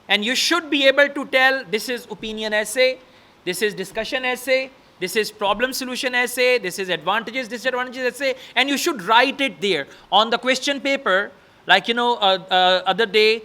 and you should be able to tell this is opinion essay, this is discussion essay, this is problem solution essay, this is advantages, disadvantages essay, and you should write it there on the question paper. Like, other day,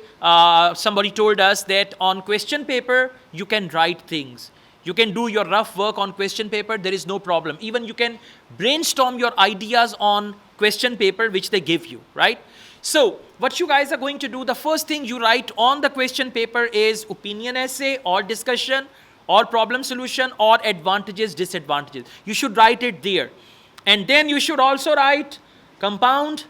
somebody told us that on question paper, you can write things. You can do your rough work on question paper, there is no problem. Even you can brainstorm your ideas on question paper, which they give you, right? So, what you guys are going to do, the first thing you write on the question paper is opinion essay or discussion or problem solution or advantages, disadvantages. You should write it there. And then you should also write compound,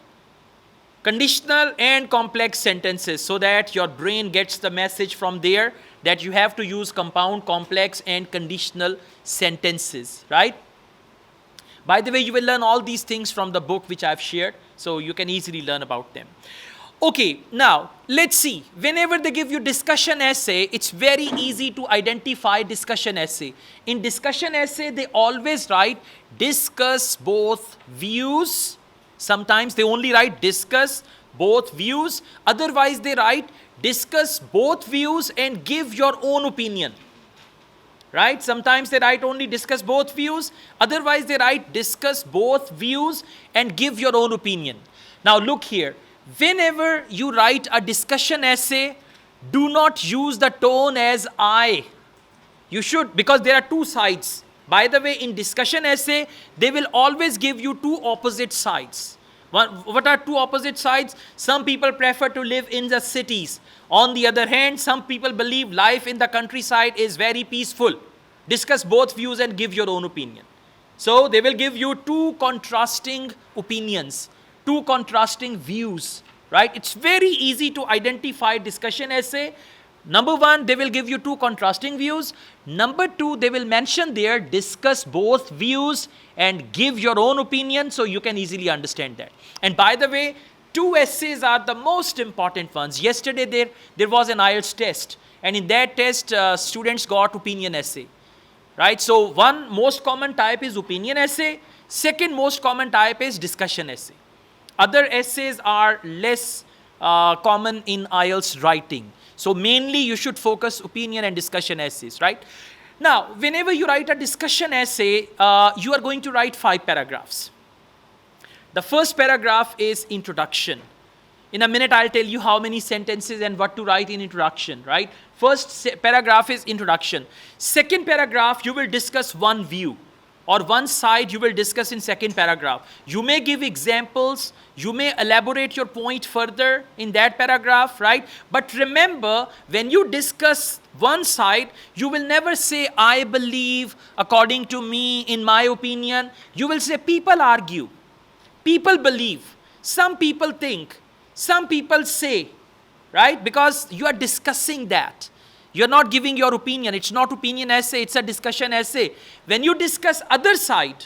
conditional and complex sentences, so that your brain gets the message from there that you have to use compound, complex and conditional sentences, right? By the way, you will learn all these things from the book which I've shared, so you can easily learn about them. Okay, now let's see. Whenever they give you discussion essay, it's very easy to identify discussion essay. In discussion essay, they always write discuss both views. Sometimes they only write discuss both views. Otherwise, they write discuss both views and give your own opinion. Right? Sometimes they write only discuss both views. Otherwise, they write discuss both views and give your own opinion. Now, look here. Whenever you write a discussion essay, do not use the tone as I. You should, because there are two sides. By the way, in discussion essay, they will always give you two opposite sides. What are two opposite sides? Some people prefer to live in the cities. On the other hand, some people believe life in the countryside is very peaceful. Discuss both views and give your own opinion. So they will give you two contrasting opinions, two contrasting views, right? It's very easy to identify discussion essay. Number one, they will give you two contrasting views. Number two, they will mention there, discuss both views and give your own opinion, so you can easily understand that. And by the way, two essays are the most important ones. Yesterday, there was an IELTS test, and in that test, students got opinion essay, right? So one most common type is opinion essay. Second most common type is discussion essay. Other essays are less common in IELTS writing. So mainly you should focus opinion and discussion essays, right? Now, whenever you write a discussion essay, you are going to write 5 paragraphs. The first paragraph is introduction. In a minute, I'll tell you how many sentences and what to write in introduction, right? First paragraph is introduction. Second paragraph, you will discuss one view or one side you will discuss in second paragraph. You may give examples, you may elaborate your point further in that paragraph, right? But remember, when you discuss one side, you will never say, I believe, according to me, in my opinion. You will say, people argue, people believe, some people think, some people say, right? Because you are discussing that. You're not giving your opinion. It's not opinion essay, it's a discussion essay. When you discuss other side,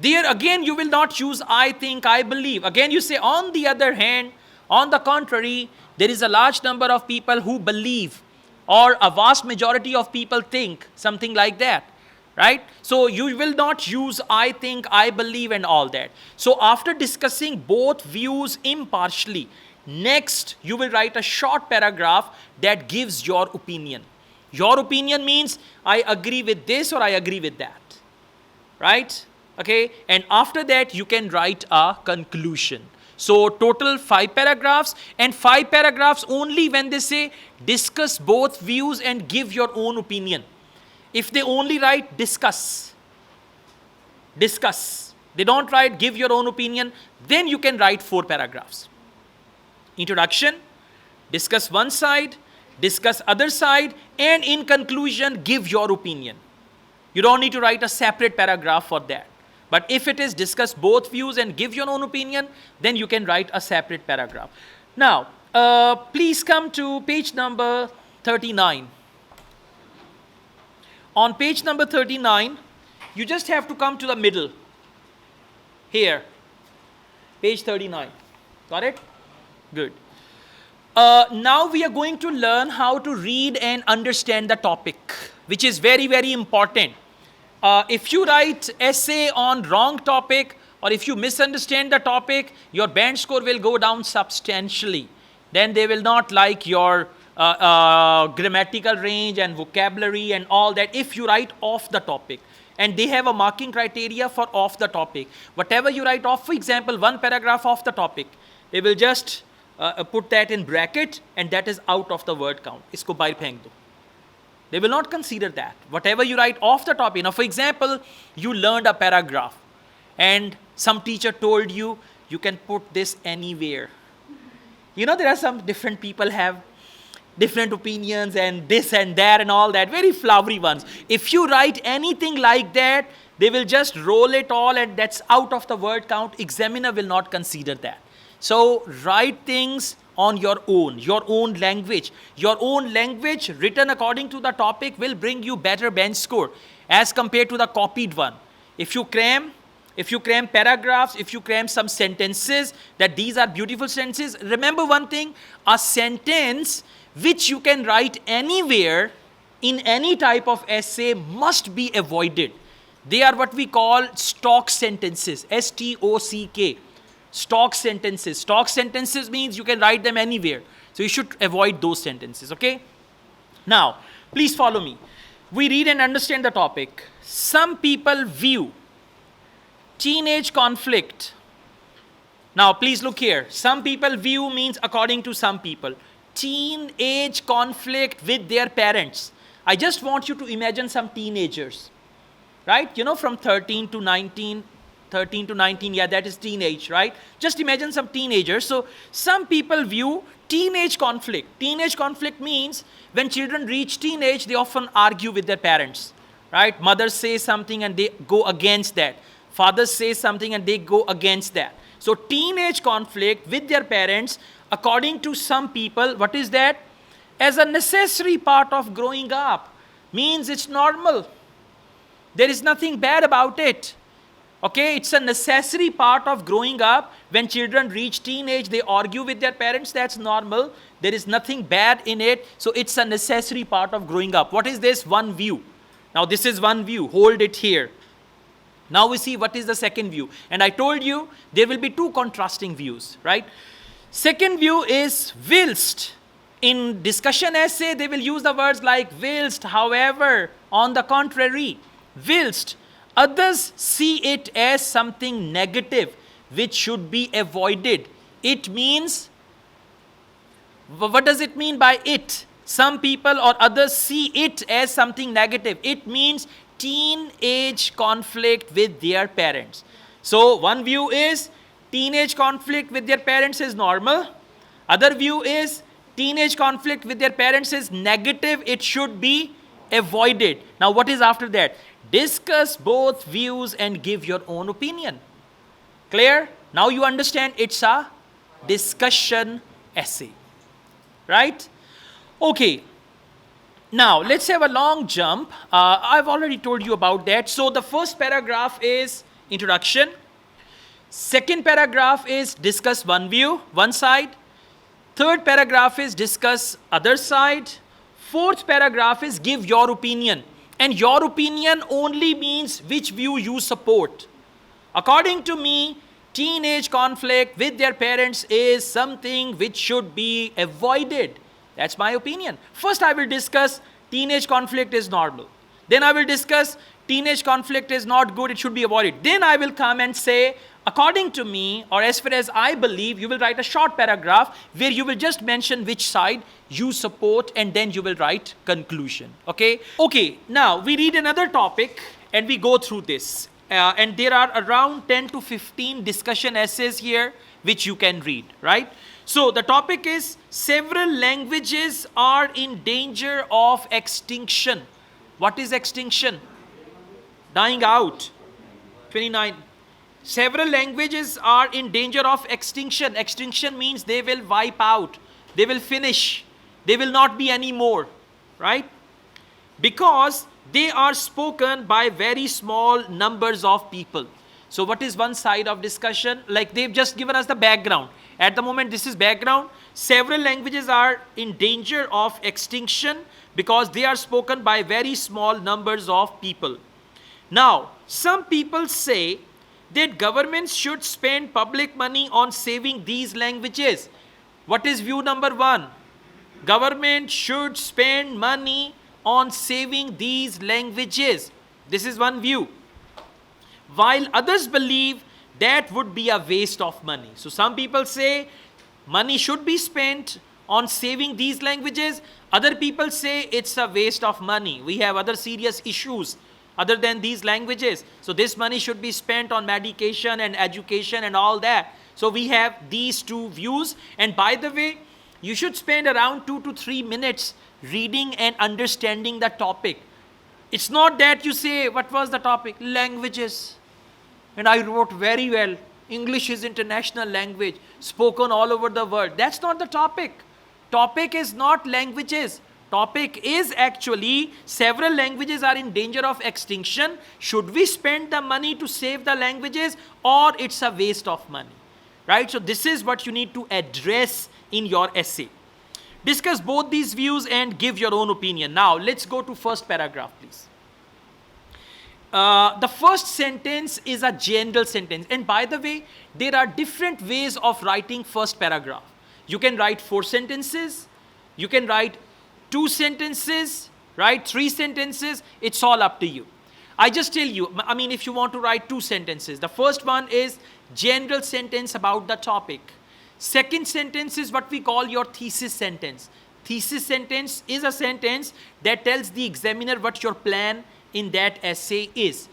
there again you will not use I think, I believe. Again you say, on the other hand, on the contrary, there is a large number of people who believe, or a vast majority of people think, something like that, right? So you will not use I think, I believe and all that. So after discussing both views impartially, next, you will write a short paragraph that gives your opinion. Your opinion means, I agree with this or I agree with that. Right? Okay? And after that, you can write a conclusion. So, total 5 paragraphs, and 5 paragraphs only when they say, discuss both views and give your own opinion. If they only write discuss, they don't write give your own opinion, then you can write 4 paragraphs. Introduction, discuss one side, discuss other side, and in conclusion, give your opinion. You don't need to write a separate paragraph for that. But if it is discuss both views and give your own opinion, then you can write a separate paragraph. Now, please come to page number 39. On page number 39, you just have to come to the middle. Here, page 39. Got it? Good. Now we are going to learn how to read and understand the topic, which is very, very important. If you write essay on wrong topic, or if you misunderstand the topic, your band score will go down substantially. Then they will not like your grammatical range and vocabulary and all that if you write off the topic. And they have a marking criteria for off the topic. Whatever you write off, for example, one paragraph off the topic, they will just put that in bracket, and that is out of the word count. Isko bahar pheng do. They will not consider that. Whatever you write off the topic. Now, for example, you learned a paragraph, and some teacher told you, you can put this anywhere. You know, there are some different people have different opinions and this and that and all that, very flowery ones. If you write anything like that, they will just roll it all, and that's out of the word count. Examiner will not consider that. So write things on your own language. Your own language written according to the topic will bring you better bench score as compared to the copied one. If you cram paragraphs, if you cram some sentences, that these are beautiful sentences, remember one thing, a sentence which you can write anywhere in any type of essay must be avoided. They are what we call stock sentences, S-T-O-C-K, stock sentences. Stock sentences means you can write them anywhere. So you should avoid those sentences, okay? Now, please follow me. We read and understand the topic. Some people view teenage conflict. Now, please look here. Some people view means according to some people. Teenage conflict with their parents. I just want you to imagine some teenagers, right? You know, from 13 to 19, yeah, that is teenage, right? Just imagine some teenagers. So, some people view teenage conflict. Teenage conflict means when children reach teenage, they often argue with their parents, right? Mothers say something and they go against that. Fathers say something and they go against that. So, teenage conflict with their parents, according to some people, what is that? As a necessary part of growing up. Means it's normal. There is nothing bad about it. Okay, it's a necessary part of growing up. When children reach teenage, they argue with their parents. That's normal. There is nothing bad in it. So it's a necessary part of growing up. What is this? One view. Now this is one view. Hold it here. Now we see what is the second view. And I told you there will be two contrasting views, right? Second view is whilst. In discussion essay, they will use the words like whilst, however, on the contrary. Whilst. Others see it as something negative which should be avoided. It means, what does it mean by it? Some people or others see it as something negative. It means teenage conflict with their parents. So one view is teenage conflict with their parents is normal. Other view is teenage conflict with their parents is negative. It should be avoided. Now what is after that? Discuss both views and give your own opinion. Clear? Now you understand it's a discussion essay. Right? Okay. Now let's have a long jump. I've already told you about that. So the first paragraph is introduction. Second paragraph is discuss one view, one side. Third paragraph is discuss other side. Fourth paragraph is give your opinion. And your opinion only means which view you support. According to me, teenage conflict with their parents is something which should be avoided. That's my opinion. First I will discuss teenage conflict is normal. Then I will discuss teenage conflict is not good, it should be avoided. Then I will come and say, according to me, or as far as I believe, you will write a short paragraph where you will just mention which side you support, and then you will write conclusion. Okay? Okay, now we read another topic and we go through this. And there are around 10 to 15 discussion essays here which you can read, right? So the topic is several languages are in danger of extinction. What is extinction? Dying out. 29. Several languages are in danger of extinction. Extinction means they will wipe out. They will finish. They will not be anymore. Right? Because they are spoken by very small numbers of people. So what is one side of discussion? Like they've just given us the background. At the moment, this is background. Several languages are in danger of extinction because they are spoken by very small numbers of people. Now, some people say that governments should spend public money on saving these languages. What is view number 1? Government should spend money on saving these languages. This is one view. While others believe that would be a waste of money. So some people say money should be spent on saving these languages. Other people say it's a waste of money. We have other serious issues other than these languages. So this money should be spent on medication and education and all that. So we have these two views. And by the way, you should spend around 2 to 3 minutes reading and understanding the topic. It's not that you say, what was the topic? Languages. And I wrote very well. English is international language, spoken all over the world. That's not the topic. Topic is not languages. Topic is actually several languages are in danger of extinction. Should we spend the money to save the languages, or it's a waste of money? Right? So this is what you need to address in your essay. Discuss both these views and give your own opinion. Now let's go to first paragraph, please. The first sentence is a general sentence. And by the way, there are different ways of writing first paragraph. You can write 4 sentences. You can write 2 sentences, right? 3 sentences. It's all up to you. I just tell you, I mean, if you want to write 2 sentences, the first one is general sentence about the topic. Second sentence is what we call your thesis sentence. Thesis sentence is a sentence that tells the examiner what your plan in that essay is.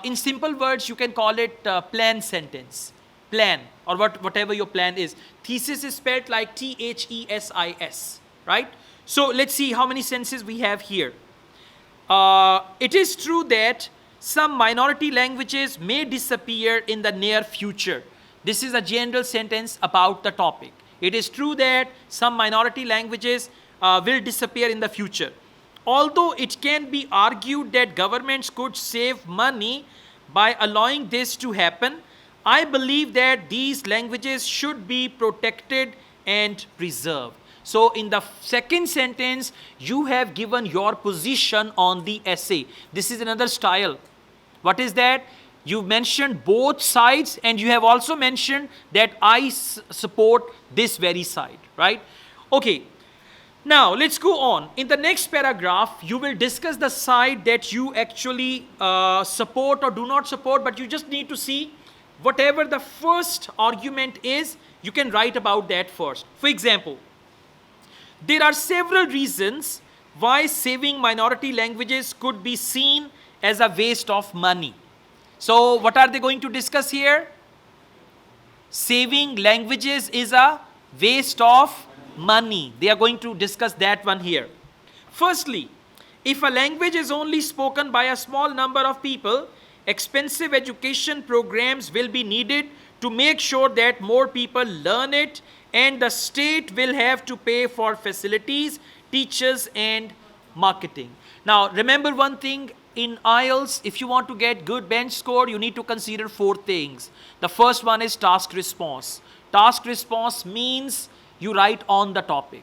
In simple words, you can call it plan sentence. Plan, or whatever your plan is. Thesis is spelled like Thesis, right? So let's see how many sentences we have here. It is true that some minority languages may disappear in the near future. This is a general sentence about the topic. It is true that some minority languages will disappear in the future. Although it can be argued that governments could save money by allowing this to happen, I believe that these languages should be protected and preserved. So in the second sentence, you have given your position on the essay. This is another style. What is that? You mentioned both sides, and you have also mentioned that I support this very side, right? Okay. Now, let's go on. In the next paragraph, you will discuss the side that you actually support or do not support, but you just need to see whatever the first argument is, you can write about that first. For example, there are several reasons why saving minority languages could be seen as a waste of money. So, what are they going to discuss here? Saving languages is a waste of money. They are going to discuss that one here. Firstly, if a language is only spoken by a small number of people, expensive education programs will be needed to make sure that more people learn it, and the state will have to pay for facilities, teachers, and marketing. Now, remember one thing, in IELTS, if you want to get good bench score, you need to consider 4 things. The first one is task response. Task response means you write on the topic.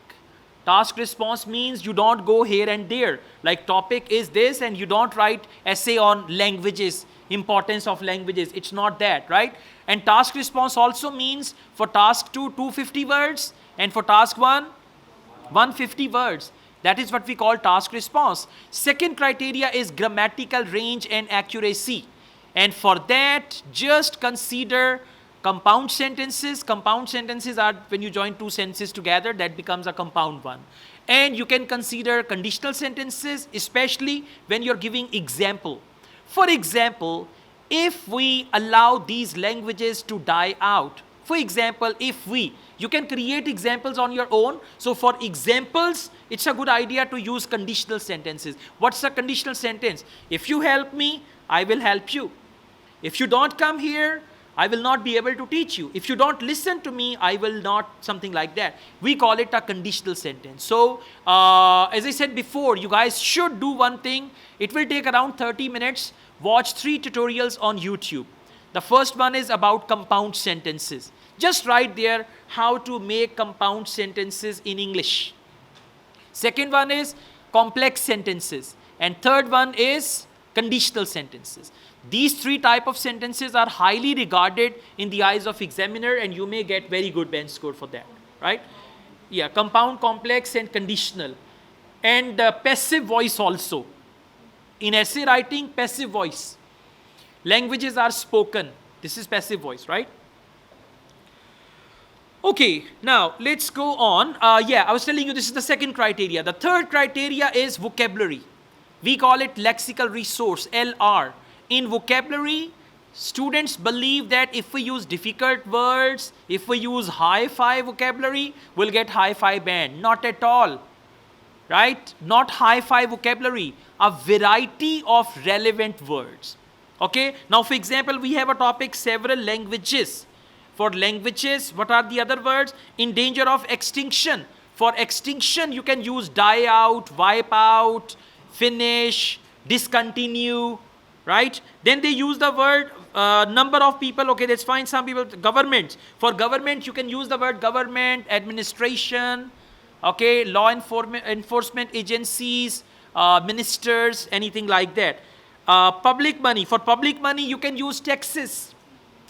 Task response means you don't go here and there. Like topic is this and you don't write essay on languages, importance of languages. It's not that, right? And task response also means for task 2, 250 words, and for task 1, 150 words. That is what we call task response. Second criteria is grammatical range and accuracy. And for that, just consider compound sentences. Compound sentences are when you join 2 sentences together, that becomes a compound one. And you can consider conditional sentences, especially when you're giving example. For example, if we allow these languages to die out, for example, you can create examples on your own. So for examples, it's a good idea to use conditional sentences. What's a conditional sentence? If you help me, I will help you. If you don't come here, I will not be able to teach you. If you don't listen to me, I will not, something like that. We call it a conditional sentence. So, as I said before, you guys should do one thing. It will take around 30 minutes. Watch 3 tutorials on YouTube. The first one is about compound sentences. Just write there how to make compound sentences in English. Second one is complex sentences. And third one is conditional sentences. These three type of sentences are highly regarded in the eyes of examiner, and you may get very good bench score for that, right? Yeah, compound, complex and conditional. And passive voice also. In essay writing, passive voice. Languages are spoken. This is passive voice, right? Okay, now let's go on. I was telling you this is the second criteria. The third criteria is vocabulary. We call it lexical resource, LR. In vocabulary, students believe that if we use difficult words, if we use high-fi vocabulary, we'll get high-fi band. Not at all, right? Not high-fi vocabulary, a variety of relevant words. Okay, now for example, we have a topic, several languages. For languages, what are the other words? In danger of extinction. For extinction, you can use die out, wipe out, finish, discontinue, right? Then they use the word number of people. Okay, that's fine. Some people, government. For government, you can use the word government, administration, okay, law enforcement agencies, ministers, anything like that. Public money. For public money, you can use taxes.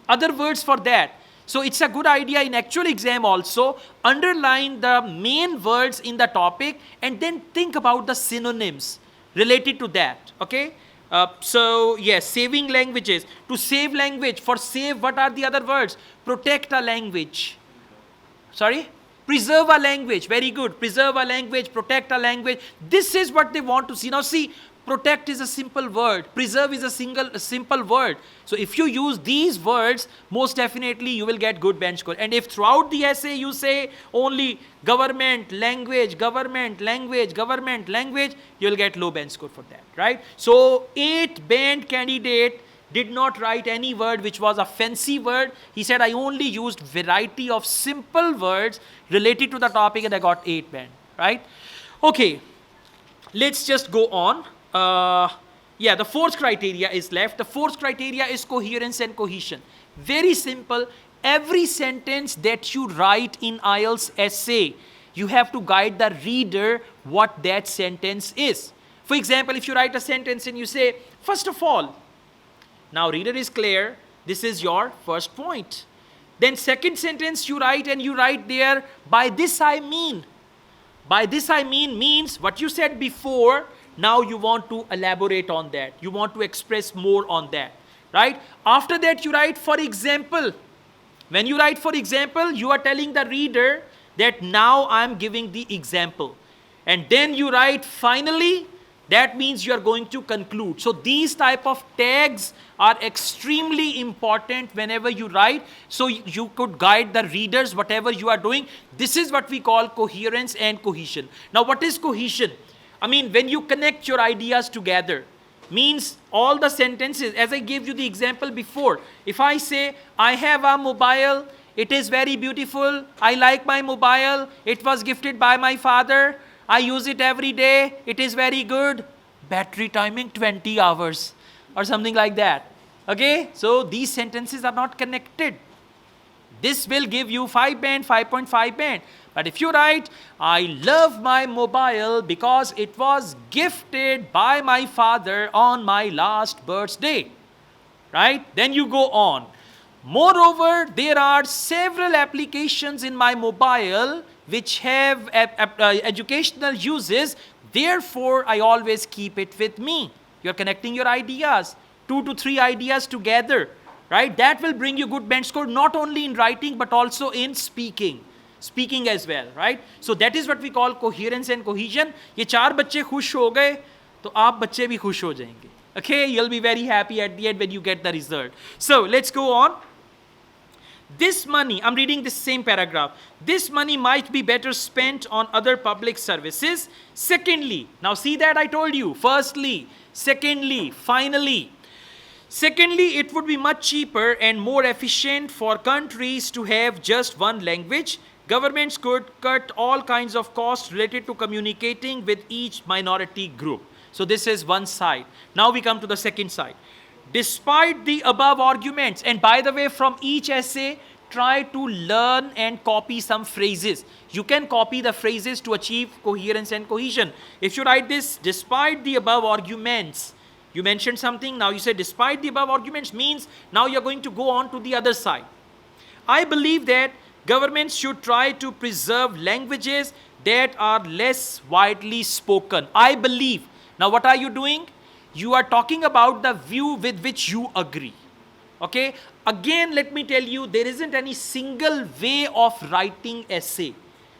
Other words for that. So it's a good idea in actual exam also, underline the main words in the topic and then think about the synonyms related to that, okay? So yes, saving languages. To save language, for save, what are the other words? Protect a language. Sorry? Preserve a language. Very good. Preserve a language, protect a language. This is what they want to see. Now see, protect is a simple word. Preserve is a simple word. So if you use these words, most definitely you will get good bench score. And if throughout the essay you say only government, language, government, language, government, language, you will get low bench score for that, right? So 8 band candidate did not write any word which was a fancy word. He said, I only used variety of simple words related to the topic and I got 8 band, right? Okay, let's just go on. The fourth criteria is left. The fourth criteria is coherence and cohesion. Very simple. Every sentence that you write in IELTS essay, you have to guide the reader what that sentence is. For example, if you write a sentence and you say, first of all, now reader is clear, this is your first point. Then second sentence you write and you write there, by this I mean. By this I mean means what you said before. Now you want to elaborate on that. You want to express more on that, right? After that you write for example. When you write for example, you are telling the reader that now I am giving the example. And then you write finally, that means you are going to conclude. So these type of tags are extremely important whenever you write. So you could guide the readers whatever you are doing. This is what we call coherence and cohesion. Now what is cohesion? I mean, when you connect your ideas together, means all the sentences, as I gave you the example before. If I say, I have a mobile, it is very beautiful, I like my mobile, it was gifted by my father, I use it every day, it is very good, battery timing 20 hours, or something like that. Okay, so these sentences are not connected. This will give you 5 band, 5.5 band. But if you write, I love my mobile because it was gifted by my father on my last birthday, right? Then you go on. Moreover, there are several applications in my mobile which have educational uses. Therefore, I always keep it with me. You're connecting your ideas, 2 to 3 ideas together, right? That will bring you good bench score, not only in writing, but also in speaking as well, right? So that is what we call coherence and cohesion. ये 4 बच्चे खुश हो गए, तो आप बच्चे भी खुश हो जाएंगे. Okay, you'll be very happy at the end when you get the result. So let's go on. This money, I'm reading this same paragraph. This money might be better spent on other public services. Secondly, now see that I told you. Firstly, secondly, finally. Secondly, it would be much cheaper and more efficient for countries to have just one language. Governments could cut all kinds of costs related to communicating with each minority group. So this is one side. Now we come to the second side. Despite the above arguments, and by the way, from each essay, try to learn and copy some phrases. You can copy the phrases to achieve coherence and cohesion. If you write this, despite the above arguments, you mentioned something, now you say despite the above arguments means now you're going to go on to the other side. I believe that governments should try to preserve languages that are less widely spoken. I believe. Now what are you doing? You are talking about the view with which you agree. Okay? Again, let me tell you, there isn't any single way of writing essay.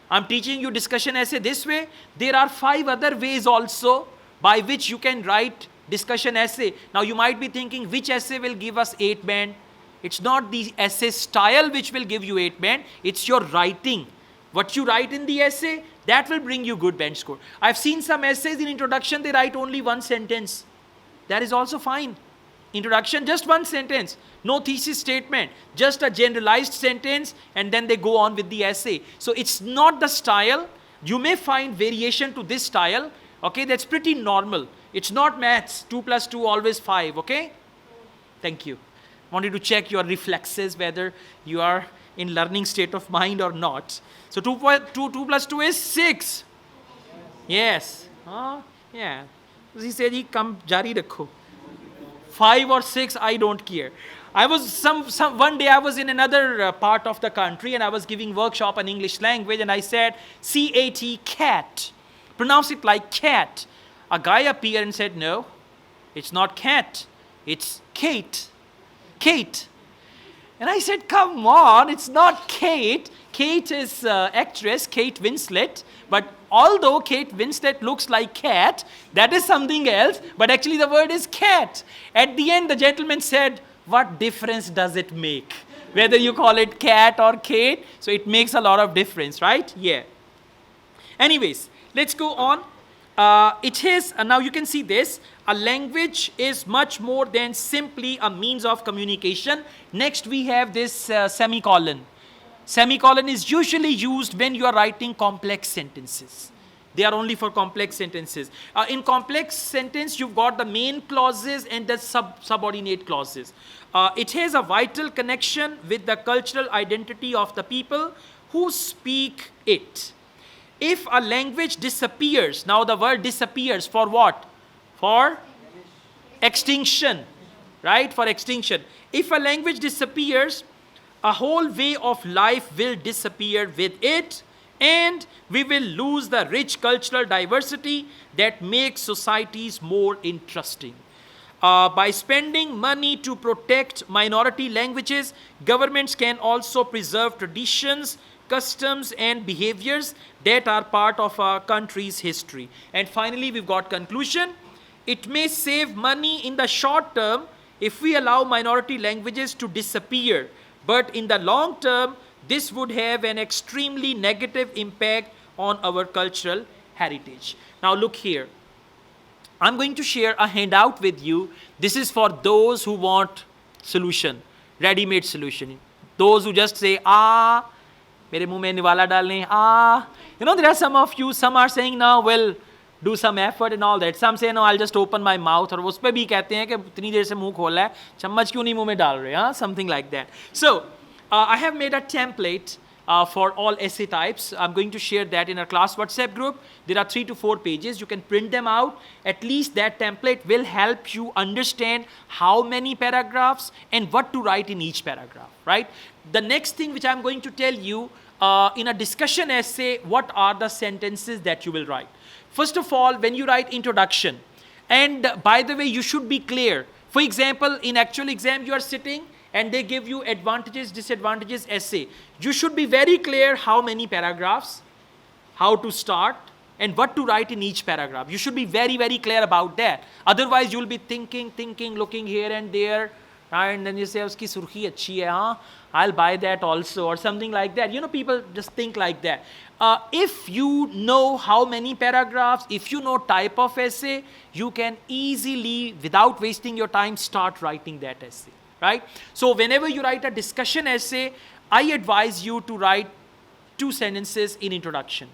I'm teaching you discussion essay this way. There are 5 other ways also by which you can write discussion essay. Now you might be thinking, which essay will give us 8 band? It's not the essay style which will give you 8 band. It's your writing. What you write in the essay, that will bring you good band score. I've seen some essays in introduction, they write only 1 sentence. That is also fine. Introduction, just 1 sentence. No thesis statement. Just a generalized sentence, and then they go on with the essay. So it's not the style. You may find variation to this style. Okay, that's pretty normal. It's not maths. 2 plus 2 always 5. Okay? Thank you. Wanted to check your reflexes, whether you are in learning state of mind or not. So 2 plus 2 is 6. Yes. Yeah. He said, he come jari rakho. 5 or 6, I don't care. I was one day I was in another part of the country and I was giving workshop on English language and I said, C-A-T, cat. Pronounce it like cat. A guy appeared and said, no, it's not cat. It's Kate. Kate. And I said, come on, it's not Kate. Kate is actress, Kate Winslet. But although Kate Winslet looks like cat, that is something else. But actually the word is cat. At the end, the gentleman said, what difference does it make? Whether you call it cat or Kate. So it makes a lot of difference, right? Yeah. Anyways, let's go on. It is, now you can see this, a language is much more than simply a means of communication. Next we have this semicolon. Semicolon is usually used when you are writing complex sentences. They are only for complex sentences. In complex sentence, you've got the main clauses and the subordinate clauses. It has a vital connection with the cultural identity of the people who speak it. If a language disappears, now the word disappears for what? For extinction, right? For extinction. If a language disappears, a whole way of life will disappear with it, and we will lose the rich cultural diversity that makes societies more interesting. By spending money to protect minority languages, governments can also preserve traditions, customs and behaviors that are part of our country's history. And finally, we've got conclusion. It may save money in the short term if we allow minority languages to disappear, but in the long term, this would have an extremely negative impact on our cultural heritage. Now look here. I'm going to share a handout with you. This is for those who want solution, ready-made solution. Those who just say, mere muh mein niwala dalne, You know, there are some of you, some are saying now, well, do some effort and all that. Some say, no, I'll just open my mouth. और उस पे भी कहते हैं कि इतनी देर से मुंह खोला है, चम्मच क्यों नहीं मुंह में डाल रहे, something like that. So, I have made a template for all essay types. I'm going to share that in our class WhatsApp group. There are 3 to 4 pages. You can print them out. At least that template will help you understand how many paragraphs and what to write in each paragraph, right? The next thing which I'm going to tell you, in a discussion essay, what are the sentences that you will write? First of all, when you write introduction, and by the way, you should be clear. For example, in actual exam, you are sitting and they give you advantages, disadvantages essay. You should be very clear how many paragraphs, how to start, and what to write in each paragraph. You should be very, very clear about that. Otherwise, you'll be thinking, looking here and there, and then you say, uski surkhi achhi hai, I'll buy that also, or something like that. You know, people just think like that. If you know how many paragraphs, if you know type of essay, you can easily, without wasting your time, start writing that essay, right? So whenever you write a discussion essay, I advise you to write 2 sentences in introduction.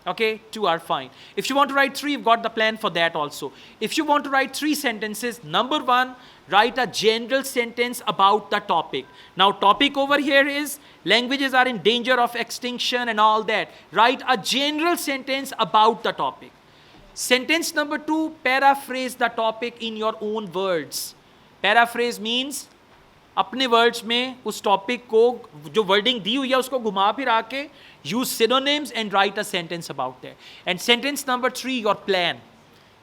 Okay, 2 are fine. If you want to write 3, you've got the plan for that also. If you want to write 3 sentences, number 1, write a general sentence about the topic. Now, topic over here is languages are in danger of extinction and all that. Write a general sentence about the topic. Sentence number 2, paraphrase the topic in your own words. Paraphrase means अपने words में उस topic को जो wording दी हुई है उसको घुमा फिरा के use synonyms and write a sentence about that. And sentence number 3, your plan.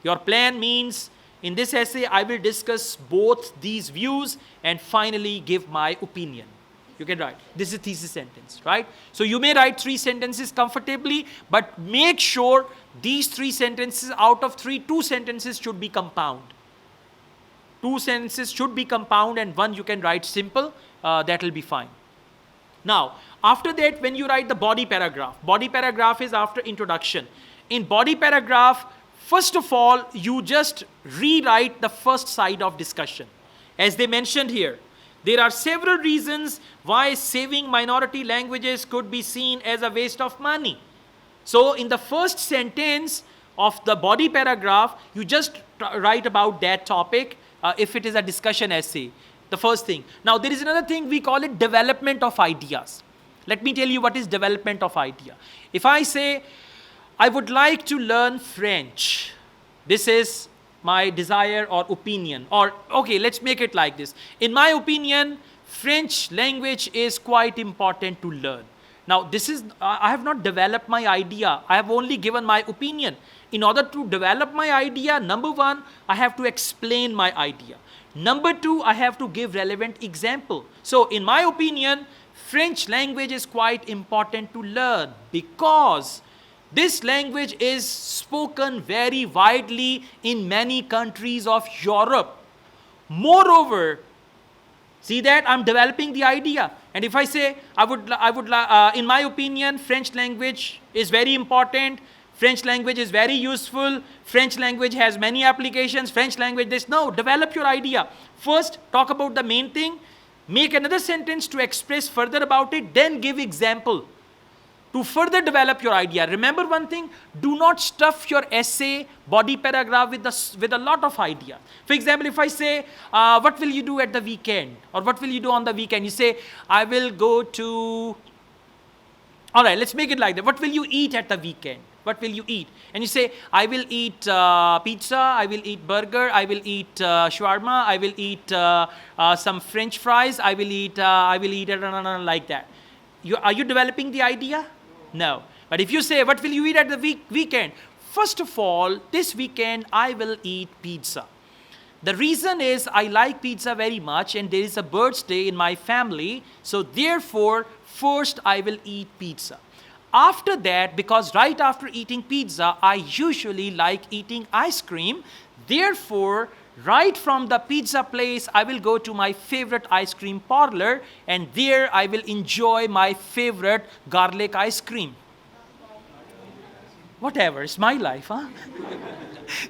Your plan means in this essay I will discuss both these views and finally give my opinion. You can write. This is thesis sentence, right? So you may write 3 sentences comfortably, but make sure these 3 sentences out of 3, 2 sentences should be compound. 2 sentences should be compound and 1 you can write simple, that will be fine. Now, after that, when you write the body paragraph is after introduction. In body paragraph, first of all, you just rewrite the first side of discussion. As they mentioned here, there are several reasons why saving minority languages could be seen as a waste of money. So, in the first sentence of the body paragraph, you just write about that topic. If it is a discussion essay, the first thing. Now, there is another thing, we call it development of ideas. Let me tell you what is development of idea. If I say, I would like to learn French, this is my desire or opinion. Or, okay, let's make it like this. In my opinion, French language is quite important to learn. Now, this is, I have not developed my idea. I have only given my opinion. In order to develop my idea, number 1, I have to explain my idea. Number 2, I have to give relevant example. So, in my opinion, French language is quite important to learn because this language is spoken very widely in many countries of Europe. Moreover, see that I'm developing the idea. And if I say, in my opinion, French language is very important, French language is very useful, French language has many applications, French language this. No, develop your idea. First, talk about the main thing, make another sentence to express further about it, then give example to further develop your idea. Remember one thing, do not stuff your essay, body paragraph with a lot of idea. For example, if I say, what will you do at the weekend? Or what will you do on the weekend? You say, I will go to, all right, let's make it like that. What will you eat at the weekend? What will you eat? And you say, I will eat pizza, I will eat burger, I will eat shawarma, I will eat some French fries, I will eat like that. Are you developing the idea? No. But if you say, what will you eat at the weekend? First of all, this weekend I will eat pizza. The reason is I like pizza very much and there is a birthday in my family. So therefore, first I will eat pizza. After that, because right after eating pizza, I usually like eating ice cream. Therefore, right from the pizza place, I will go to my favorite ice cream parlor and there I will enjoy my favorite garlic ice cream. Whatever, it's my life, huh?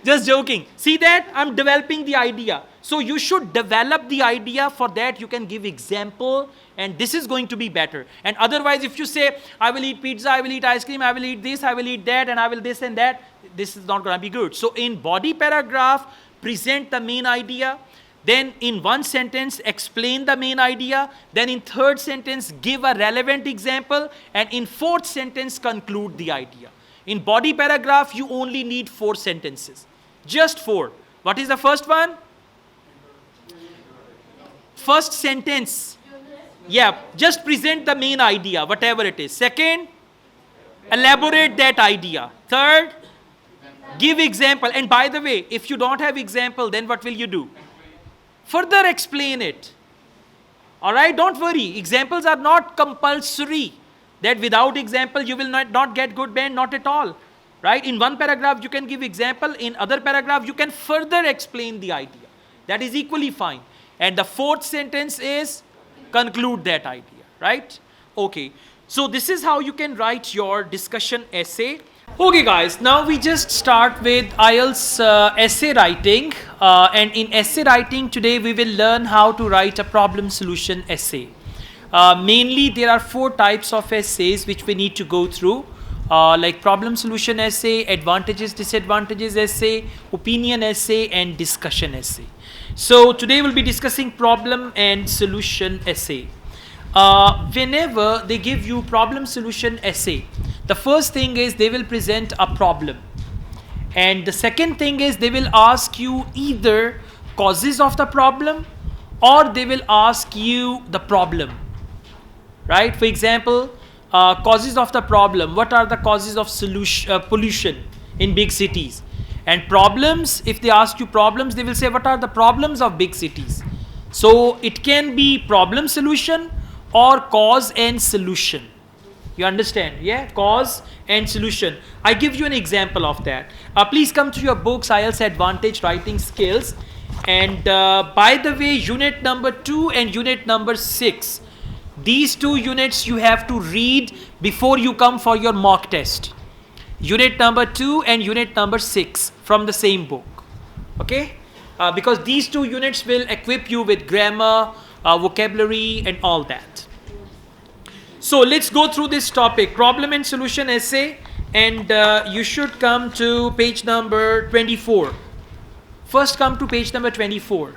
Just joking. See that? I'm developing the idea. So you should develop the idea. For that, you can give example and this is going to be better. And otherwise, if you say, I will eat pizza, I will eat ice cream, I will eat this, I will eat that, and I will this and that, this is not going to be good. So in body paragraph, present the main idea. Then in one sentence, explain the main idea. Then in third sentence, give a relevant example. And in fourth sentence, conclude the idea. In body paragraph, you only need 4 sentences. Just 4. What is the first one? First sentence. Yeah, just present the main idea, whatever it is. Second, elaborate that idea. Third, give example. And by the way, if you don't have example, then what will you do? Further explain it. Alright, don't worry. Examples are not compulsory. That without example, you will not get good band, not at all. Right? In one paragraph, you can give example. In other paragraph, you can further explain the idea. That is equally fine. And the fourth sentence is conclude that idea. Right? Okay. So this is how you can write your discussion essay. Okay guys, now we just start with IELTS essay writing. And in essay writing today, we will learn how to write a problem solution essay. Mainly, there are 4 types of essays which we need to go through. like problem solution essay, advantages, disadvantages essay, opinion essay, and discussion essay. So today we'll be discussing problem and solution essay. Whenever they give you problem solution essay, the first thing is they will present a problem. And the second thing is they will ask you either causes of the problem or they will ask you the problem. Right? For example, causes of the problem. What are the causes of pollution in big cities? And problems, if they ask you problems, they will say what are the problems of big cities. So it can be problem solution or cause and solution. You understand? Yeah, cause and solution. I give you an example of that. Please come to your books, IELTS Advantage Writing Skills. And by the way, unit number 2 and unit number 6. These 2 units you have to read before you come for your mock test. Unit number 2 and unit number 6 from the same book. Okay? Because these 2 units will equip you with grammar, vocabulary and all that. So let's go through this topic, problem and solution essay, and you should come to page number 24. First come to page number 24.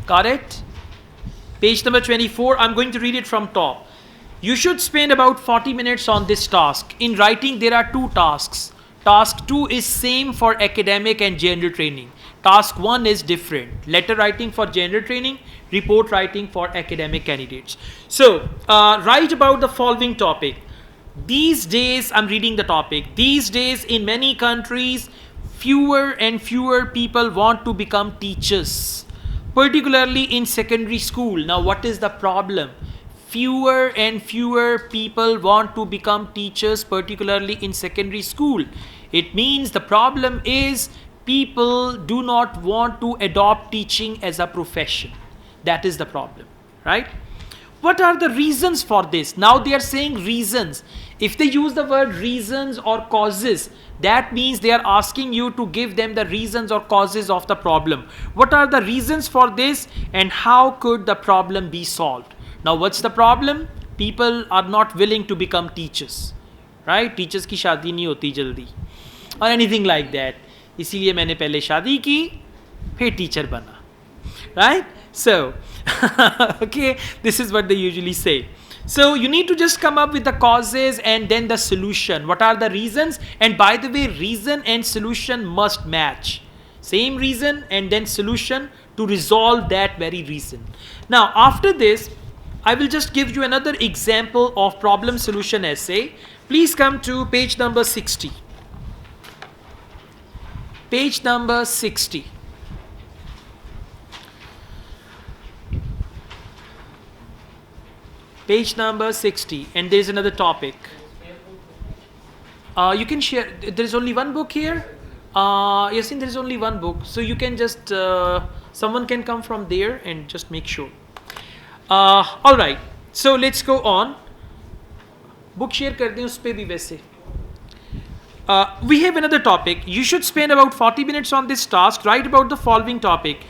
Got it? Page number 24, I'm going to read it from top. You should spend about 40 minutes on this task. In writing, there are 2 tasks. Task 2 is same for academic and general training. Task 1 is different. Letter writing for general training, report writing for academic candidates. So, write about the following topic. These days, I'm reading the topic. These days, in many countries, fewer and fewer people want to become teachers, particularly in secondary school. Now, what is the problem? Fewer and fewer people want to become teachers, particularly in secondary school. It means the problem is people do not want to adopt teaching as a profession. That is the problem, right? What are the reasons for this? Now they are saying reasons. If they use the word reasons or causes, that means they are asking you to give them the reasons or causes of the problem. What are the reasons for this and how could the problem be solved? Now what's the problem? People are not willing to become teachers, right? Teachers की शादी नहीं होती जल्दी or anything like that. इसीलिए मैंने पहले शादी की, फिर teacher बना, right? So, okay, this is what they usually say. So you need to just come up with the causes and then the solution. What are the reasons? And by the way, reason and solution must match. Same reason and then solution to resolve that very reason. Now after this, I will just give you another example of problem solution essay. Please come to page number 60. Page number 60. Page number 60, and there is another topic. You can share. There is only one book here. Yes, there is only one book, so you can just someone can come from there and just make sure. All right, so let's go on. Book share कर दें उस पे भी वैसे. We have another topic. You should spend about 40 minutes on this task. Write about the following topic.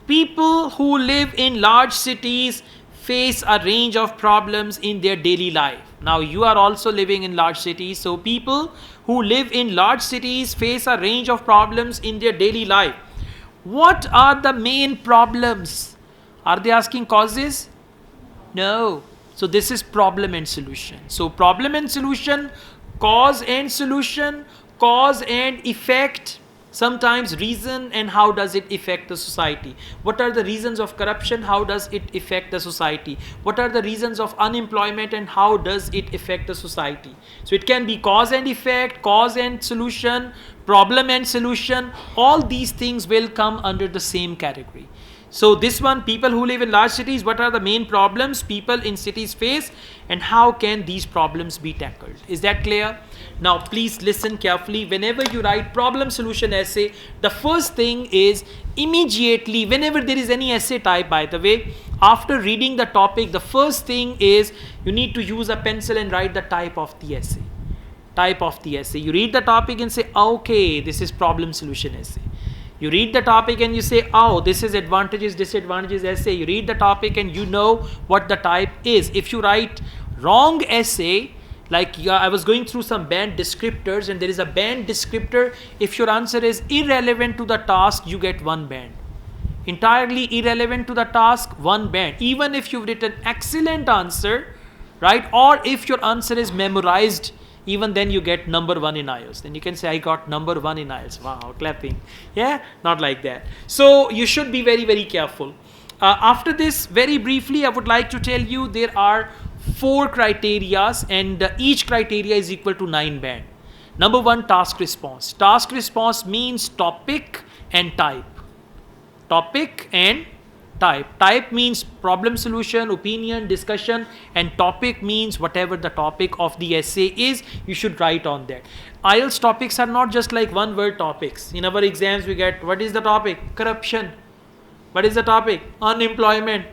People who live in large cities face a range of problems in their daily life. Now you are also living in large cities, so people who live in large cities face a range of problems in their daily life. What are the main problems? Are they asking causes? No. So this is problem and solution. So problem and solution, cause and solution, cause and effect, sometimes reason and how does it affect the society. What are the reasons of corruption? How does it affect the society? What are the reasons of unemployment and how does it affect the society? So it can be cause and effect, cause and solution, problem and solution. All these things will come under the same category. So this one, people who live in large cities, what are the main problems people in cities face and how can these problems be tackled? Is that clear? Now please listen carefully. Whenever you write problem solution essay, the first thing is immediately, whenever there is any essay type, by the way, after reading the topic, the first thing is you need to use a pencil and write the type of the essay. Type of the essay. You read the topic and say, okay, this is problem solution essay. You read the topic and you say, oh, this is advantages, disadvantages essay. You read the topic and you know what the type is. If you write Wrong essay, like I was going through some band descriptors, and there is a band descriptor. If your answer is irrelevant to the task, you get 1 band. Entirely irrelevant to the task, 1 band. Even if you've written excellent answer, right? Or if your answer is memorized, even then you get number 1 in IELTS. Then you can say, I got number 1 in IELTS. Wow, clapping. Yeah, not like that. So you should be very, very careful. After this, very briefly, I would like to tell you there are 4 criterias, and each criteria is equal to 9 band. Number 1, task response. Task response means topic and type. Topic and type. Type means problem solution, opinion, discussion, and topic means whatever the topic of the essay is, you should write on that. IELTS topics are not just like 1 word topics. In our exams we get, what is the topic? Corruption. What is the topic? Unemployment.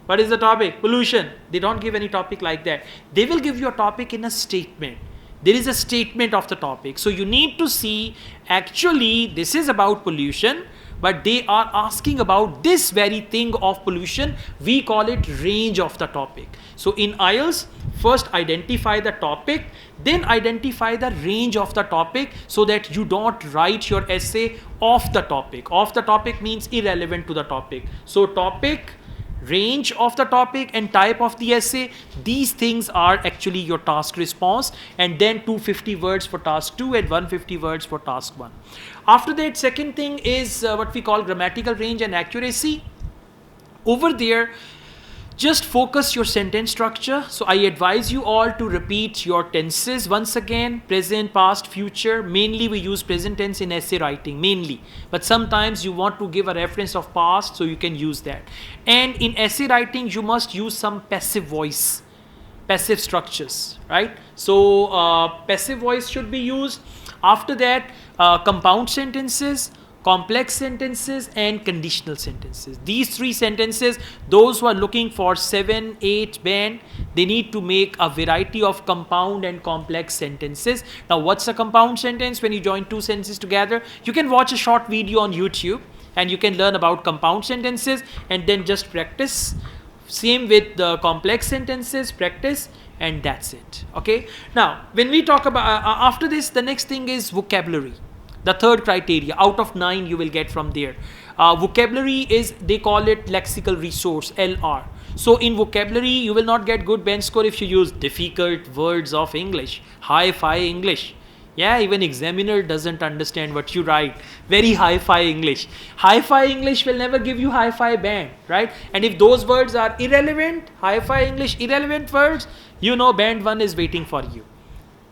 What is the topic? Pollution. They don't give any topic like that. They will give you a topic in a statement. There is a statement of the topic. So you need to see, actually this is about pollution, but they are asking about this very thing of pollution. We call it range of the topic. So in IELTS, first identify the topic, then identify the range of the topic, so that you don't write your essay off the topic. Off the topic means irrelevant to the topic. So topic, range of the topic, and type of the essay, these things are actually your task response, and then 250 words for task 2 and 150 words for task 1. After that, second thing is what we call grammatical range and accuracy. Over there, just focus your sentence structure. So I advise you all to repeat your tenses once again: present, past, future. Mainly we use present tense in essay writing, mainly. But sometimes you want to give a reference of past, so you can use that. And in essay writing, you must use some passive voice, passive structures, right? So passive voice should be used. After that, compound sentences, complex sentences, and conditional sentences. These 3 sentences, those who are looking for 7, 8 band, they need to make a variety of compound and complex sentences. Now, what's a compound sentence? When you join 2 sentences together, you can watch a short video on YouTube and you can learn about compound sentences and then just practice. Same with the complex sentences, practice, and that's it. Okay. Now, when we talk about, after this, the next thing is vocabulary. The third criteria, out of 9 you will get from there. Vocabulary is, they call it lexical resource, LR. So in vocabulary, you will not get good bench score if you use difficult words of English, hi-fi English. Yeah, even examiner doesn't understand what you write. Very hi-fi English. Hi-fi English will never give you hi-fi band, right? And if those words are irrelevant, hi-fi English, irrelevant words, you know band 1 is waiting for you.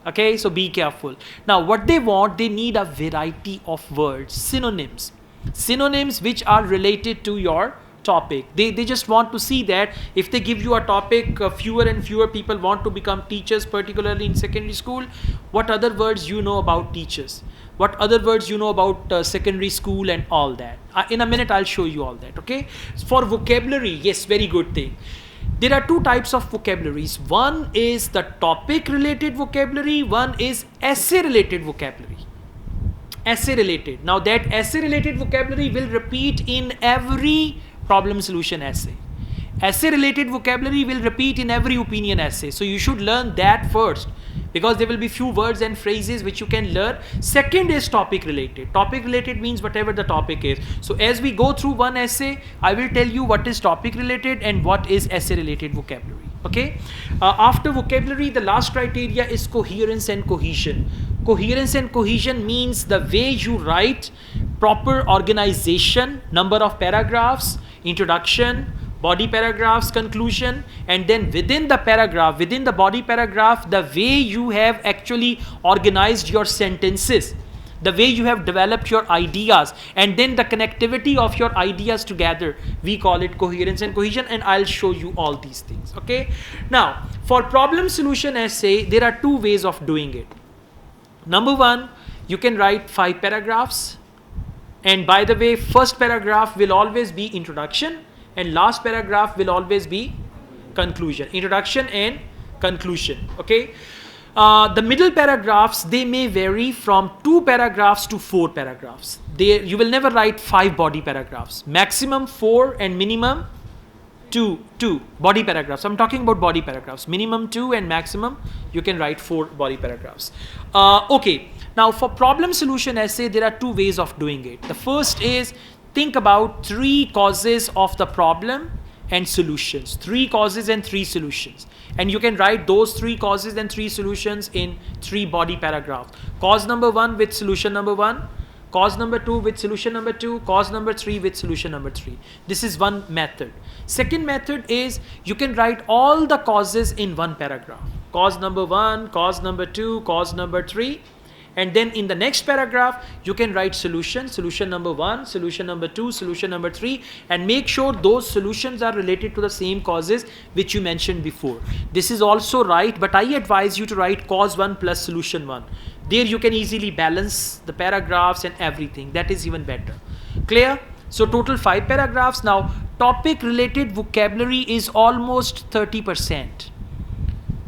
Okay, so be careful. Now, what they want, they need a variety of words, synonyms. Synonyms which are related to your topic. They just want to see that if they give you a topic, fewer and fewer people want to become teachers, particularly in secondary school. What other words you know about teachers? What other words you know about secondary school and all that? In a minute, I'll show you all that, okay? For vocabulary, yes, very good thing. There are 2 types of vocabularies. One is the topic related vocabulary, one is essay related vocabulary. Essay related. Now that essay related vocabulary will repeat in every problem solution essay. Essay related vocabulary will repeat in every opinion essay. So you should learn that first, because there will be few words and phrases which you can learn. Second is topic related. Topic related means whatever the topic is. So as we go through one essay, I will tell you what is topic related and what is essay related vocabulary. Okay. After vocabulary, the last criteria is coherence and cohesion. Coherence and cohesion means the way you write, proper organization, number of paragraphs, introduction, body paragraphs, conclusion, and then within the paragraph, within the body paragraph, the way you have actually organized your sentences, the way you have developed your ideas, and then the connectivity of your ideas together, we call it coherence and cohesion, and I'll show you all these things. Okay. Now, for problem solution essay, there are 2 ways of doing it. Number 1, you can write 5 paragraphs, and by the way, first paragraph will always be introduction, and last paragraph will always be conclusion. Introduction and conclusion. Okay. The middle paragraphs, they may vary from 2 paragraphs to 4 paragraphs. You will never write 5 body paragraphs. Maximum 4 and minimum two body paragraphs. I'm talking about body paragraphs. Minimum 2 and maximum you can write 4 body paragraphs. Okay. Now for problem solution essay, there are 2 ways of doing it. The first is think about 3 causes of the problem and solutions. 3 causes and 3 solutions. And you can write those 3 causes and 3 solutions in 3 body paragraphs. Cause number 1 with solution number 1. Cause number 2 with solution number 2. Cause number 3 with solution number 3. This is one method. Second method is you can write all the causes in one paragraph. Cause number 1, cause number 2, cause number 3. And then in the next paragraph, you can write solution number 1, solution number 2, solution number 3, and make sure those solutions are related to the same causes which you mentioned before. This is also right, but I advise you to write cause 1 plus solution 1. There you can easily balance the paragraphs and everything. That is even better. Clear? So total 5 paragraphs. Now, topic related vocabulary is almost 30%.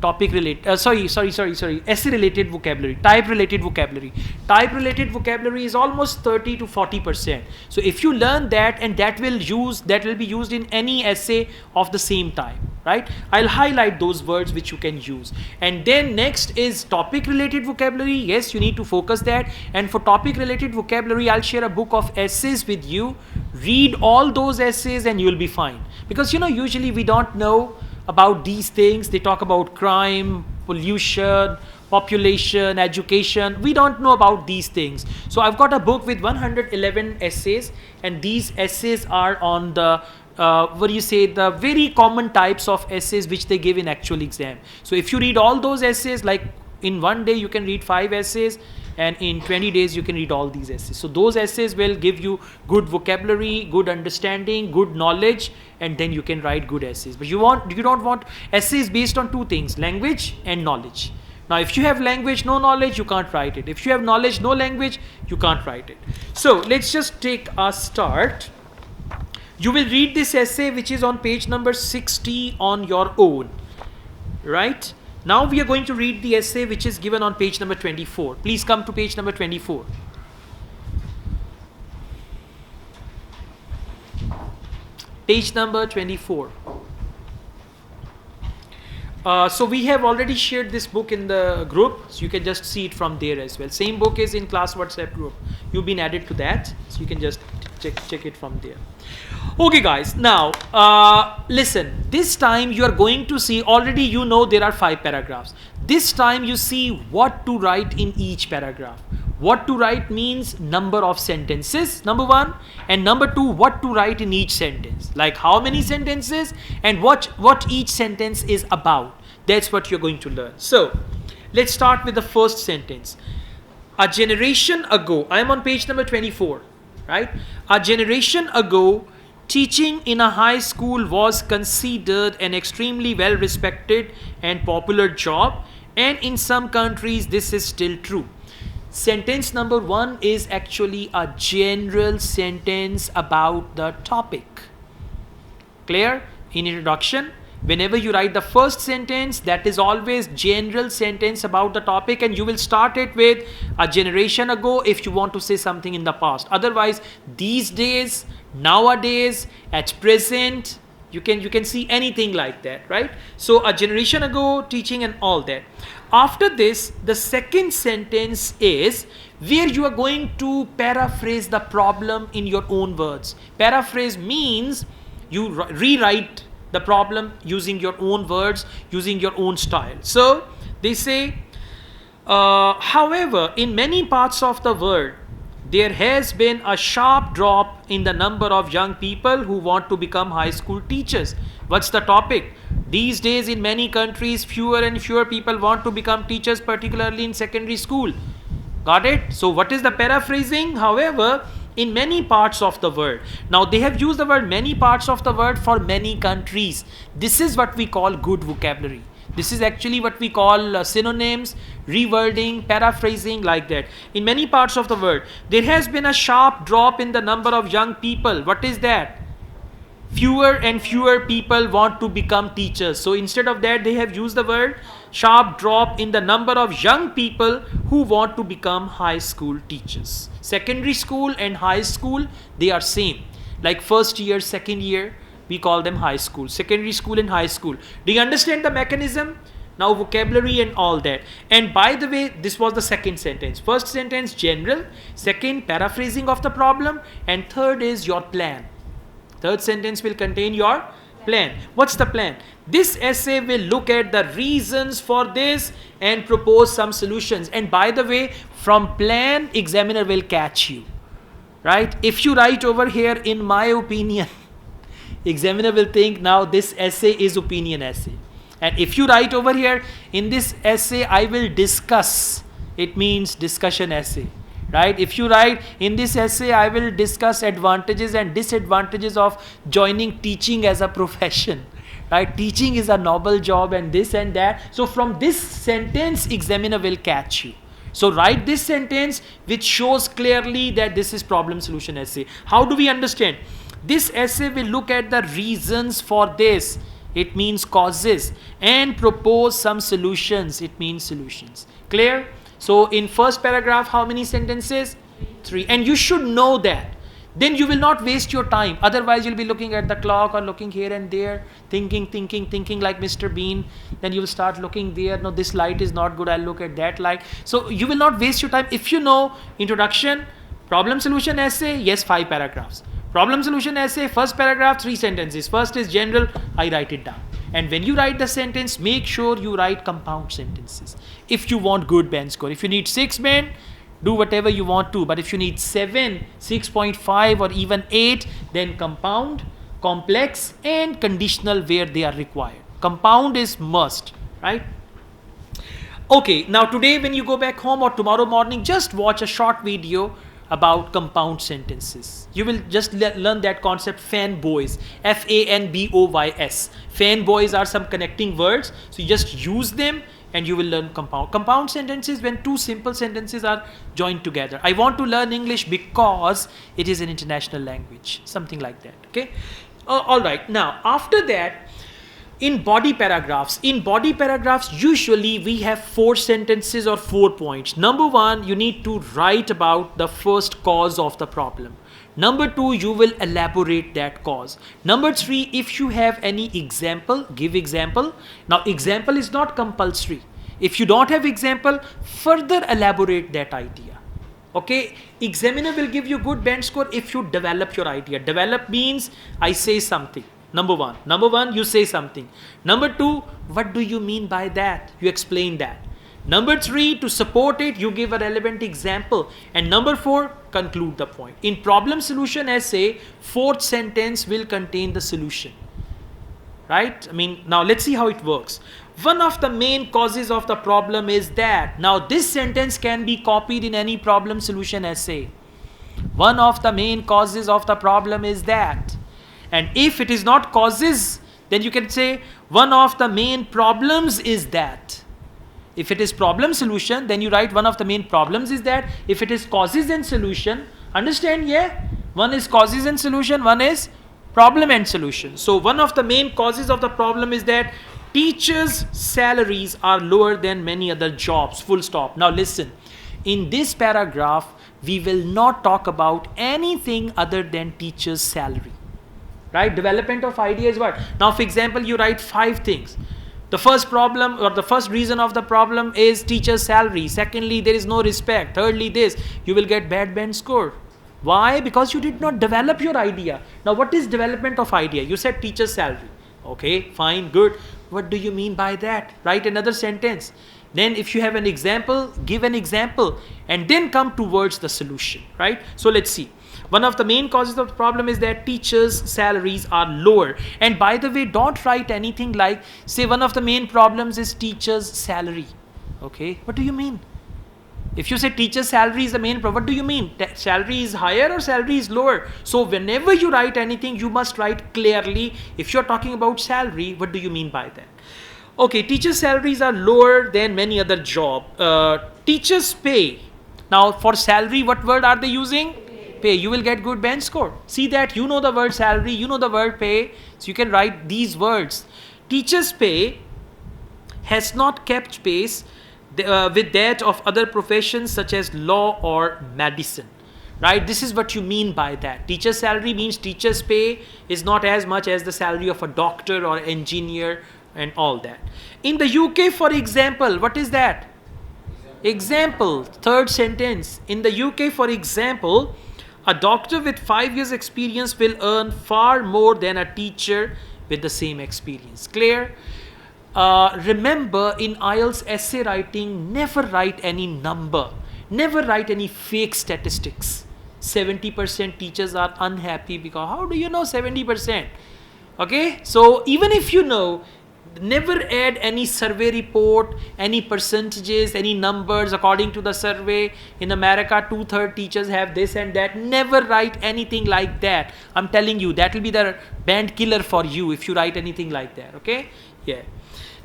Topic related, essay related vocabulary, type related vocabulary. Type related vocabulary is almost 30 to 40%. So if you learn that, and that will be used in any essay of the same type, right? I'll highlight those words which you can use. And then next is topic related vocabulary. Yes, you need to focus that. And for topic related vocabulary, I'll share a book of essays with you. Read all those essays and you'll be fine. Because usually we don't know about these things. They talk about crime, pollution, population, education. We don't know about these things. So I've got a book with 111 essays, and these essays are on the the very common types of essays which they give in actual exam. So if you read all those essays, like in one day you can read 5 essays, and in 20 days you can read all these essays. So those essays will give you good vocabulary, good understanding, good knowledge, and then you can write good essays. But you don't want essays based on 2 things, language and knowledge. Now if you have language, no knowledge, you can't write it. If you have knowledge, no language, you can't write it. So let's just take a start. You will read this essay which is on page number 60 on your own, right? Now we are going to read the essay which is given on page number 24. Please come to page number 24. Page number 24. So we have already shared this book in the group, so you can just see it from there as well. Same book is in class WhatsApp group. You've been added to that, so you can just check it from there. Okay guys, now listen, this time you are going to see, already there are 5 paragraphs. This time you see what to write in each paragraph. What to write means number of sentences, number 1, and number 2, what to write in each sentence, like how many sentences and what each sentence is about. That's what you're going to learn. So let's start with the first sentence. A generation ago, I am on page number 24, right? A generation ago, teaching in a high school was considered an extremely well respected and popular job, and in some countries this is still true. Sentence number 1 is actually a general sentence about the topic. Clear? In introduction, whenever you write the first sentence, that is always general sentence about the topic, and you will start it with a generation ago if you want to say something in the past. Otherwise, these days, nowadays, at present, you can see anything like that, right? So a generation ago, teaching and all that. After this, the second sentence is where you are going to paraphrase the problem in your own words. Paraphrase means you rewrite the problem using your own words, using your own style. So they say, however, in many parts of the world, there has been a sharp drop in the number of young people who want to become high school teachers. What's the topic? These days in many countries, fewer and fewer people want to become teachers, particularly in secondary school. Got it? So what is the paraphrasing? However, in many parts of the world. Now they have used the word many parts of the world for many countries. This is what we call good vocabulary. This is actually what we call synonyms, rewording, paraphrasing, like that. In many parts of the world, there has been a sharp drop in the number of young people. What is that? Fewer and fewer people want to become teachers. So instead of that, they have used the word sharp drop in the number of young people who want to become high school teachers. Secondary school and high school, they are same. Like first year, second year, we call them high school. Secondary school and high school. Do you understand the mechanism? Now vocabulary and all that. And by the way, this was the second sentence. First sentence general, second paraphrasing of the problem, and third is your plan. Third sentence will contain your plan. What's the plan? This essay will look at the reasons for this and propose some solutions. And by the way, from plan, examiner will catch you. Right? If you write over here, in my opinion, examiner will think now this essay is opinion essay. And if you write over here, in this essay I will discuss, it means discussion essay. Right? If you write, in this essay I will discuss advantages and disadvantages of joining teaching as a profession. Right? Teaching is a noble job and this and that. So from this sentence, examiner will catch you. So write this sentence which shows clearly that this is problem solution essay. How do we understand? This essay will look at the reasons for this. It means causes. And propose some solutions. It means solutions. Clear? So in first paragraph, how many sentences? 3. And you should know that. Then you will not waste your time. Otherwise, you'll be looking at the clock or looking here and there, thinking like Mr. Bean. Then you will start looking there. No, this light is not good. I'll look at that light. So you will not waste your time. If you know introduction, problem solution essay, yes, 5 paragraphs. Problem solution essay, first paragraph, 3 sentences. First is general, I write it down. And when you write the sentence, make sure you write compound sentences. If you want good band score. If you need 6 band, do whatever you want to. But if you need 7, 6.5 or even 8, then compound, complex and conditional where they are required. Compound is must, right? Okay, now today when you go back home or tomorrow morning, just watch a short video about compound sentences. You will just learn that concept, fanboys, Fanboys. Fanboys are some connecting words. So you just use them and you will learn compound. Compound sentences when 2 simple sentences are joined together. I want to learn English because it is an international language. Something like that. Okay. Alright. Now after that, in body paragraphs, usually we have 4 sentences or 4 points. Number 1, you need to write about the first cause of the problem. Number 2, you will elaborate that cause. Number 3, if you have any example, give example. Now example is not compulsory. If you don't have example, further elaborate that idea. Okay, examiner will give you good band score if you develop your idea. Develop means I say something. Number one, you say something. Number 2, what do you mean by that? You explain that. Number 3, to support it, you give a relevant example. And number 4, conclude the point. In problem solution essay, 4th sentence will contain the solution. Right? I mean, now let's see how it works. One of the main causes of the problem is that. Now this sentence can be copied in any problem solution essay. One of the main causes of the problem is that. And if it is not causes, then you can say one of the main problems is that. If it is problem solution, then you write one of the main problems is that. If it is causes and solution, understand, yeah? One is causes and solution, one is problem and solution. So one of the main causes of the problem is that teachers' salaries are lower than many other jobs, full stop. Now listen, in this paragraph, we will not talk about anything other than teachers' salary. Right? Development of idea is what? Now, for example, you write 5 things. The first problem or the first reason of the problem is teacher's salary. Secondly, there is no respect. Thirdly, this. You will get bad band score. Why? Because you did not develop your idea. Now, what is development of idea? You said teacher's salary. Okay, fine, good. What do you mean by that? Write another sentence. Then if you have an example, give an example and then come towards the solution. Right? So let's see. One of the main causes of the problem is that teachers' salaries are lower. And by the way, don't write anything like, say one of the main problems is teachers' salary. Okay, what do you mean? If you say teacher's salary is the main problem, what do you mean? Salary is higher or salary is lower? So whenever you write anything, you must write clearly. If you're talking about salary, what do you mean by that? Okay, teachers' salaries are lower than many other jobs. Teachers' pay. Now for salary, what word are they using? Pay. You will get good band score. See that you know the word salary, you know the word pay, so you can write these words. Teachers' pay has not kept pace with that of other professions such as law or medicine. right? This is what you mean by that. Teacher's salary means teacher's pay is not as much as the salary of a doctor or engineer and all that. In the UK, for example, what is that? Example, third sentence. In the UK, for example, a doctor with 5 years experience will earn far more than a teacher with the same experience. Clear? Remember, in IELTS essay writing, never write any number. Never write any fake statistics. 70% teachers are unhappy because how do you know 70%? Okay, so even if you know, never add any survey report, any percentages, any numbers according to the survey. In America, 2/3 teachers have this and that. Never write anything like that. I'm telling you, that will be the band killer for you if you write anything like that. Okay, yeah.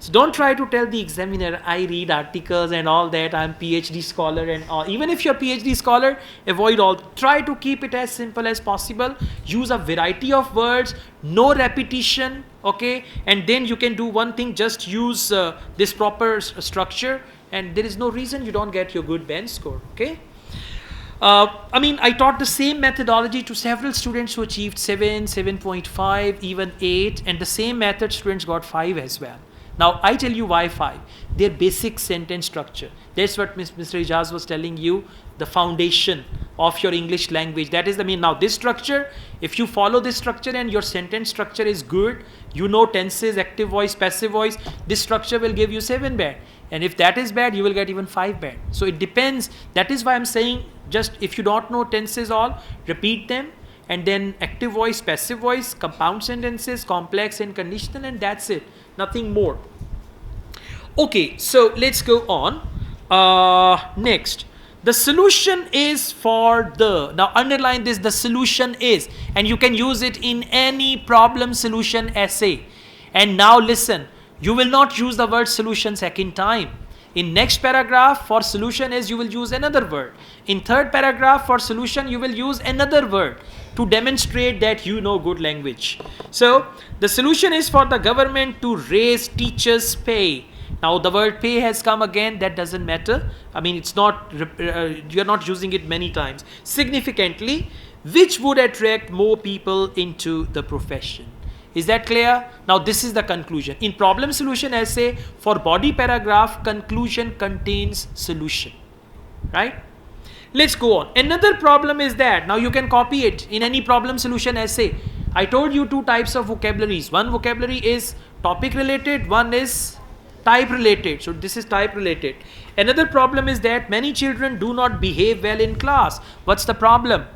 So don't try to tell the examiner, I read articles and all that, I'm PhD scholar and all. Even if you're PhD scholar, avoid all. Try to keep it as simple as possible. Use a variety of words, no repetition, okay? And then you can do one thing, just use this proper structure, and there is no reason you don't get your good band score, okay? I taught the same methodology to several students who achieved 7, 7.5, even 8, and the same method students got 5 as well. Now, I tell you why 5. Their basic sentence structure. That's what Mr. Ijaz was telling you, the foundation of your English language. That is the mean. Now, this structure, if you follow this structure and your sentence structure is good, you know tenses, active voice, passive voice, this structure will give you 7 band. And if that is bad, you will get even 5 band. So, it depends. That is why I'm saying, just if you don't know tenses all, repeat them. And then active voice, passive voice, compound sentences, complex and conditional, and that's it. Nothing more. Okay, so let's go on. Next, the solution is for the. Now underline this, the solution is. And you can use it in any problem solution essay. And now listen, you will not use the word solution second time. In next paragraph, for solution is, you will use another word. In third paragraph, for solution, you will use another word to demonstrate that you know good language. So, the solution is for the government to raise teachers' pay. Now, the word pay has come again, that doesn't matter. It's not, you're not using it many times. Significantly, which would attract more people into the profession. Is that clear? Now, this is the conclusion. In problem solution essay, for body paragraph, conclusion contains solution. Right? Let's go on. Another problem is that, now you can copy it in any problem solution essay. I told you 2 types of vocabularies. One vocabulary is topic related, one is type related. So this is type related. Another problem is that many children do not behave well in class. What's the problem?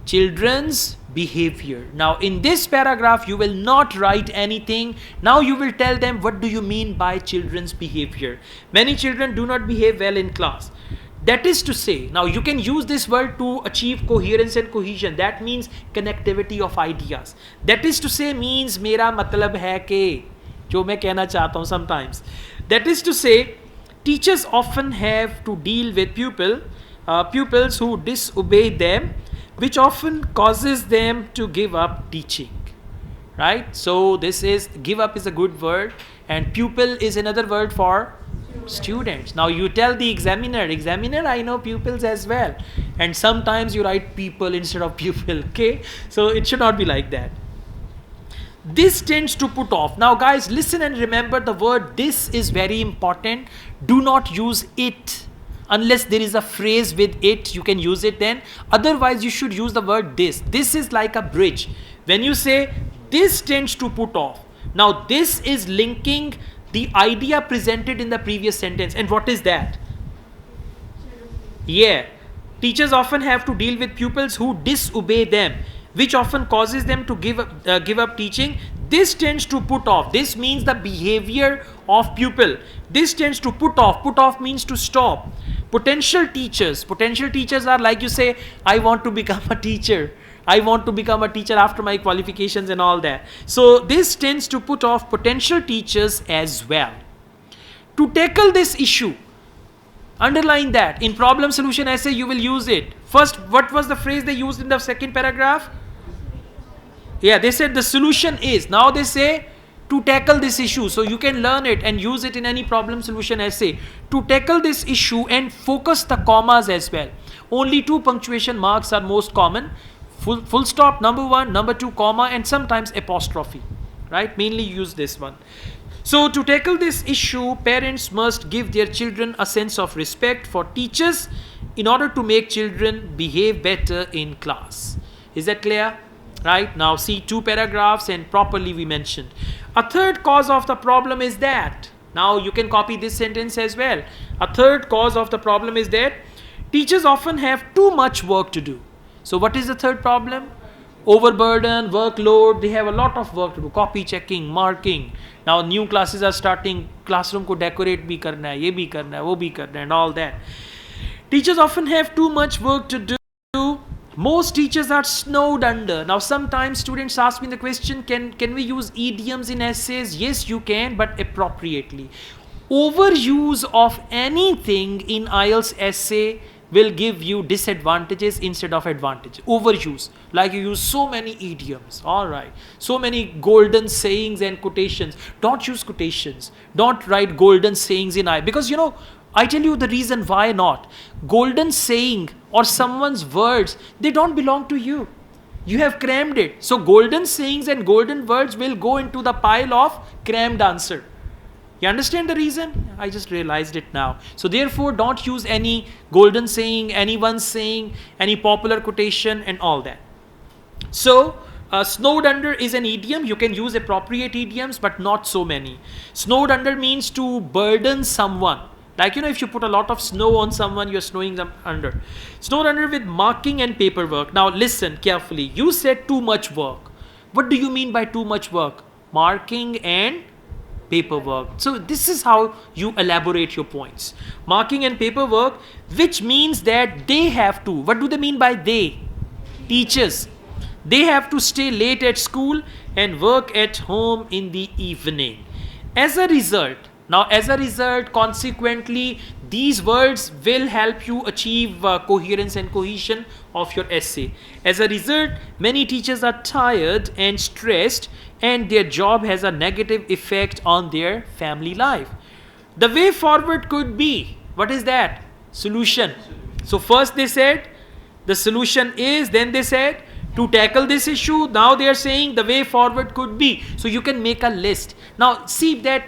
Children's behavior. Now in this paragraph, you will not write anything. Now you will tell them, what do you mean by children's behavior? Many children do not behave well in class. That is to say, now you can use this word to achieve coherence and cohesion. That means connectivity of ideas. That is to say means मेरा मतलब है कि जो मैं कहना चाहता हूँ sometimes. That is to say, teachers often have to deal with pupils who disobey them, which often causes them to give up teaching. Right? So this is, give up is a good word, and pupil is another word for students. Now you tell the examiner, I know pupils as well, and sometimes you write people instead of pupil. Okay, so it should not be like that. This tends to put off. Now guys, listen and remember the word this is very important. Do not use it unless there is a phrase with it. You can use it then. Otherwise you should use the word this. This is like a bridge. When you say this tends to put off, now this is linking the idea presented in the previous sentence. And what is that? Yeah. Teachers often have to deal with pupils who disobey them, which often causes them to give up teaching. This tends to put off. This means the behavior of pupil. This tends to put off. Put off means to stop. Potential teachers are like, you say, I want to become a teacher. I want to become a teacher after my qualifications and all that. So this tends to put off potential teachers as well. To tackle this issue, underline that. In problem solution essay, you will use it. First, what was the phrase they used in the second paragraph? Yeah, they said the solution is. Now they say to tackle this issue. So you can learn it and use it in any problem solution essay. To tackle this issue and focus the commas as well. Only 2 punctuation marks are most common. Full stop, number 1, number 2, comma, and sometimes apostrophe. Right? Mainly use this one. So to tackle this issue, parents must give their children a sense of respect for teachers in order to make children behave better in class. Is that clear? Right? Now see 2 paragraphs and properly we mentioned. A third cause of the problem is that. Now you can copy this sentence as well. A third cause of the problem is that teachers often have too much work to do. So what is the third problem? Overburden, workload, they have a lot of work to do. Copy checking, marking. Now new classes are starting, classroom ko decorate bhi karna hai, ye bhi karna hai, wo bhi karna hai, and all that. Teachers often have too much work to do. Most teachers are snowed under. Now sometimes students ask me the question, can we use idioms in essays? Yes, you can, but appropriately. Overuse of anything in IELTS essay will give you disadvantages instead of advantages. Overuse, like you use so many idioms, all right, so many golden sayings and quotations. Don't use quotations. Don't write golden sayings in because I tell you the reason why not. Golden saying or someone's words, they don't belong to you. You have crammed it. So golden sayings and golden words will go into the pile of crammed answer. You understand the reason? I just realized it now. So therefore, don't use any golden saying, anyone's saying, any popular quotation and all that. So, snowed under is an idiom. You can use appropriate idioms, but not so many. Snowed under means to burden someone. Like, if you put a lot of snow on someone, you're snowing them under. Snowed under with marking and paperwork. Now listen carefully. You said too much work. What do you mean by too much work? Marking and paperwork. So this is how you elaborate your points. Marking and paperwork, which means that they have to. What do they mean by they? Teachers. They have to stay late at school and work at home in the evening. As a result, consequently, these words will help you achieve coherence and cohesion of your essay. As a result, many teachers are tired and stressed, and their job has a negative effect on their family life. The way forward could be, what is that? Solution. So first they said, the solution is, then they said, to tackle this issue, now they are saying the way forward could be. So you can make a list. Now see that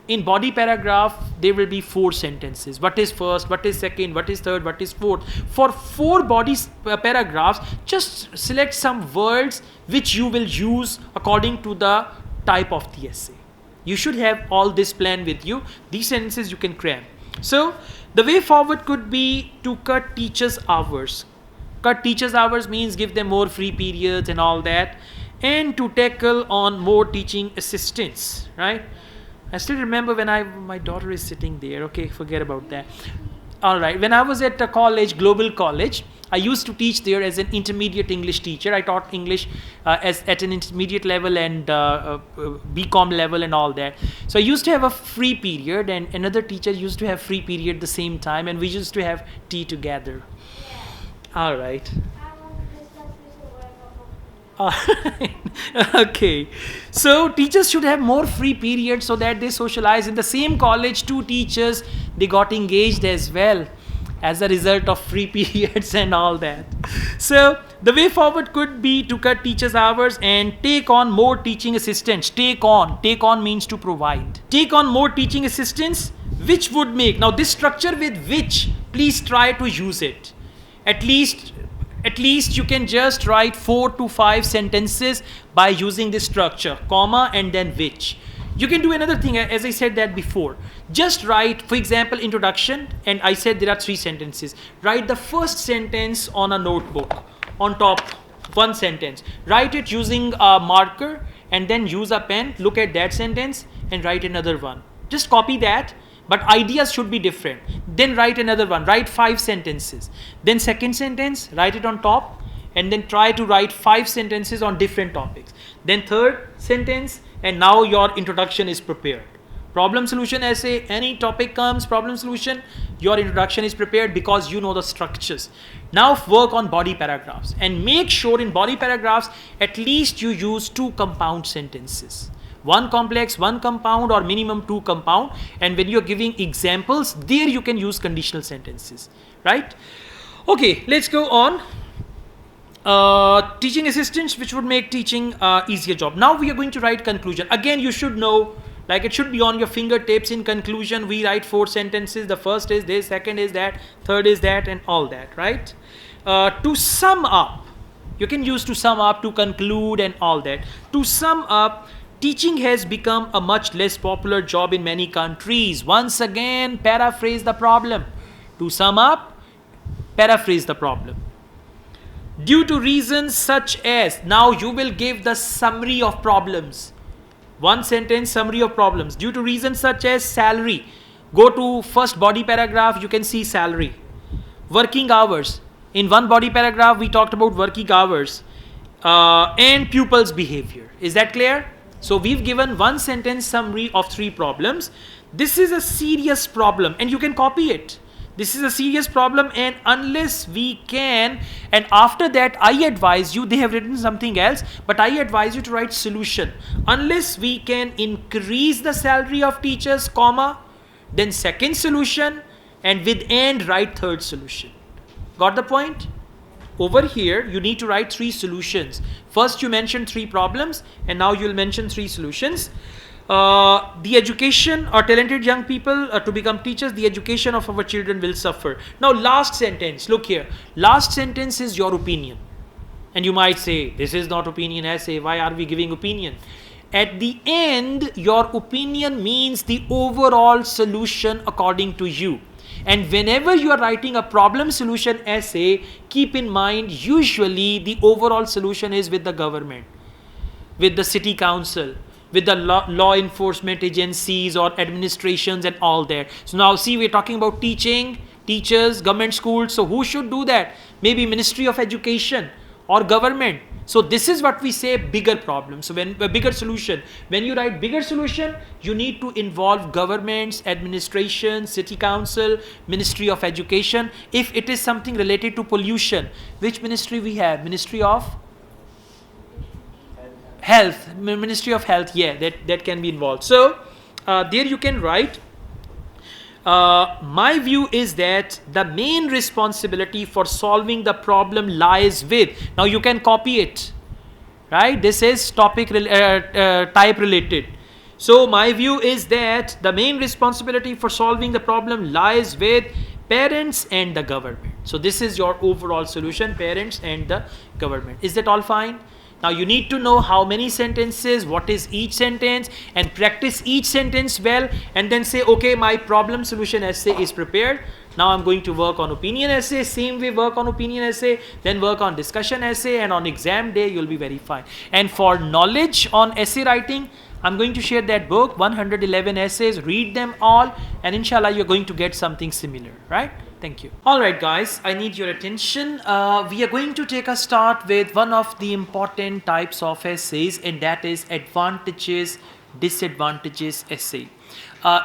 in body paragraph, there will be 4 sentences. What is first, what is second, what is third, what is fourth. For 4 body paragraphs, just select some words which you will use according to the type of the essay. You should have all this plan with you. These sentences you can cram. So, the way forward could be to cut teachers' hours. Cut teachers' hours means give them more free periods and all that. And to tackle on more teaching assistants, right? I still remember when my daughter is sitting there. Okay, forget about that. All right, when I was at a college, global college, I used to teach there as an intermediate English teacher. I taught English at an intermediate level and BCom level and all that. So I used to have a free period, and another teacher used to have free period the same time, and we used to have tea together. All right. Okay, so teachers should have more free periods so that they socialize. In the same college, 2 teachers, they got engaged as well as a result of free periods and all that. So the way forward could be to cut teachers' hours and take on more teaching assistants. Take on means to provide. Take on more teaching assistants, which would make, now this structure with which, please try to use it. At least you can just write 4 to 5 sentences by using this structure, comma and then which. You can do another thing, as I said that before. Just write, for example, introduction, and I said there are 3 sentences. Write the first sentence on a notebook, on top, 1 sentence. Write it using a marker and then use a pen, look at that sentence and write another one. Just copy that. But ideas should be different. Then write another one. Write 5 sentences. Then second sentence, write it on top. And then try to write 5 sentences on different topics. Then third sentence, and now your introduction is prepared. Problem solution essay, any topic comes, problem solution, your introduction is prepared because you know the structures. Now work on body paragraphs. And make sure in body paragraphs, at least you use 2 compound sentences. one complex, one compound, or minimum two compound. And when you're giving examples, there you can use conditional sentences, right? Okay, let's go on. Teaching assistants, which would make teaching easier job. Now we are going to write conclusion. Again, you should know, like it should be on your fingertips. In conclusion, we write 4 sentences. The first is this, second is that, third is that, and all that, right? To sum up, you can use to sum up, to conclude, and all that. To sum up, teaching has become a much less popular job in many countries. Once again, paraphrase the problem. To sum up, paraphrase the problem. Due to reasons such as, now you will give the summary of problems. One sentence summary of problems. Due to reasons such as salary. Go to first body paragraph, you can see salary. Working hours. In one body paragraph, we talked about working hours. And pupils' behavior. Is that clear? So we've given one sentence summary of 3 problems. This is a serious problem and you can copy it. This is a serious problem, and unless we can, and after that I advise you, they have written something else, but I advise you to write solution. Unless we can increase the salary of teachers, comma, then second solution, and with and write third solution. Got the point? Over here, you need to write 3 solutions. First you mentioned 3 problems, and now you'll mention 3 solutions. The education or talented young people to become teachers, the education of our children will suffer. Now last sentence, look here. Last sentence is your opinion. And you might say, this is not opinion essay, why are we giving opinion? At the end, your opinion means the overall solution according to you. And whenever you are writing a problem solution essay, keep in mind, usually the overall solution is with the government, with the city council, with the law enforcement agencies or administrations and all that. So now see, we're talking about teaching, teachers, government schools. So who should do that? Maybe Ministry of Education or government. So this is what we say bigger problem. So when a bigger solution, when you write bigger solution, you need to involve governments, administration, city council, Ministry of Education. If it is something related to pollution, which ministry we have? Ministry of Health, Ministry of Health, yeah, that can be involved. So there you can write, my view is that the main responsibility for solving the problem lies with, now you can copy it, right? This is topic type related. So my view is that the main responsibility for solving the problem lies with parents and the government. So this is your overall solution, parents and the government. Is that all fine? Now you need to know how many sentences, what is each sentence, and practice each sentence well, and then say, okay, my problem solution essay is prepared. Now I'm going to work on opinion essay. Same way, work on opinion essay, then work on discussion essay, and on exam day you'll be very fine. And for knowledge on essay writing, I'm going to share that book, 111 essays. Read them all, and inshallah you're going to get something similar, right? Thank you. All right, guys, I need your attention. We are going to take a start with one of the important types of essays, and that is advantages, disadvantages essay.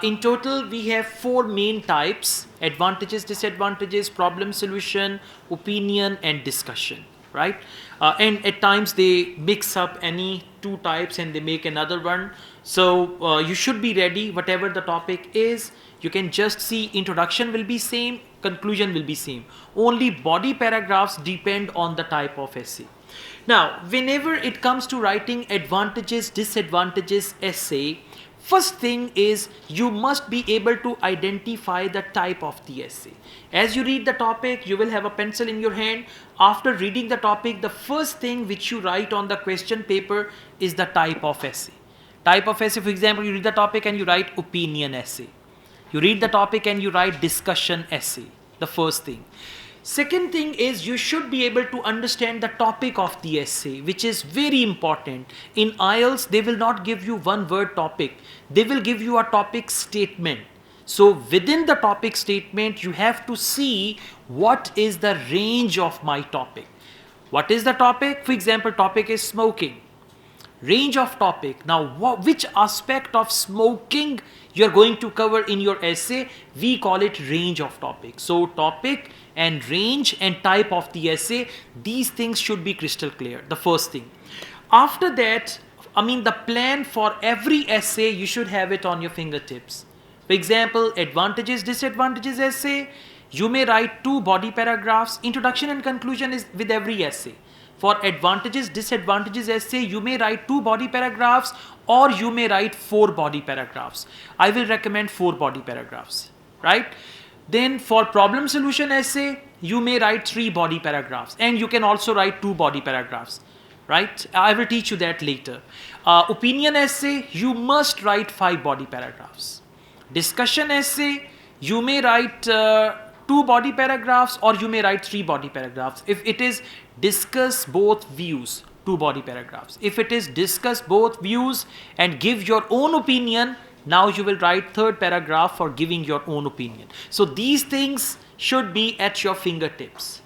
In total, we have 4 main types: advantages, disadvantages, problem solution, opinion, and discussion, right? And at times they mix up any 2 types and they make another one. So you should be ready, whatever the topic is. You can just see introduction will be same, conclusion will be same. Only body paragraphs depend on the type of essay. Now, whenever it comes to writing advantages, disadvantages essay, first thing is you must be able to identify the type of the essay. As you read the topic, you will have a pencil in your hand. After reading the topic, the first thing which you write on the question paper is the type of essay. Type of essay, for example, you read the topic and you write opinion essay. You read the topic and you write discussion essay, the first thing. Second thing is you should be able to understand the topic of the essay, which is very important. In IELTS, they will not give you one word topic. They will give you a topic statement. So within the topic statement, you have to see what is the range of my topic. What is the topic? For example, topic is smoking. Range of topic. Now, which aspect of smoking you are going to cover in your essay? We call it range of topic. So topic and range and type of the essay, these things should be crystal clear. The first thing. After that, I mean, the plan for every essay, you should have it on your fingertips. For example, advantages, disadvantages essay, you may write 2 body paragraphs. Introduction and conclusion is with every essay. For advantages, disadvantages essay, you may write 2 body paragraphs or you may write 4 body paragraphs. I will recommend 4 body paragraphs, right? Then for problem solution essay, you may write 3 body paragraphs and you can also write 2 body paragraphs, right? I will teach you that later. Opinion essay, you must write 5 body paragraphs. Discussion essay, you may write 2 body paragraphs or you may write 3 body paragraphs. If it is discuss both views, 2 body paragraphs. If it is discuss both views and give your own opinion, now you will write 3rd paragraph for giving your own opinion. So these things should be at your fingertips.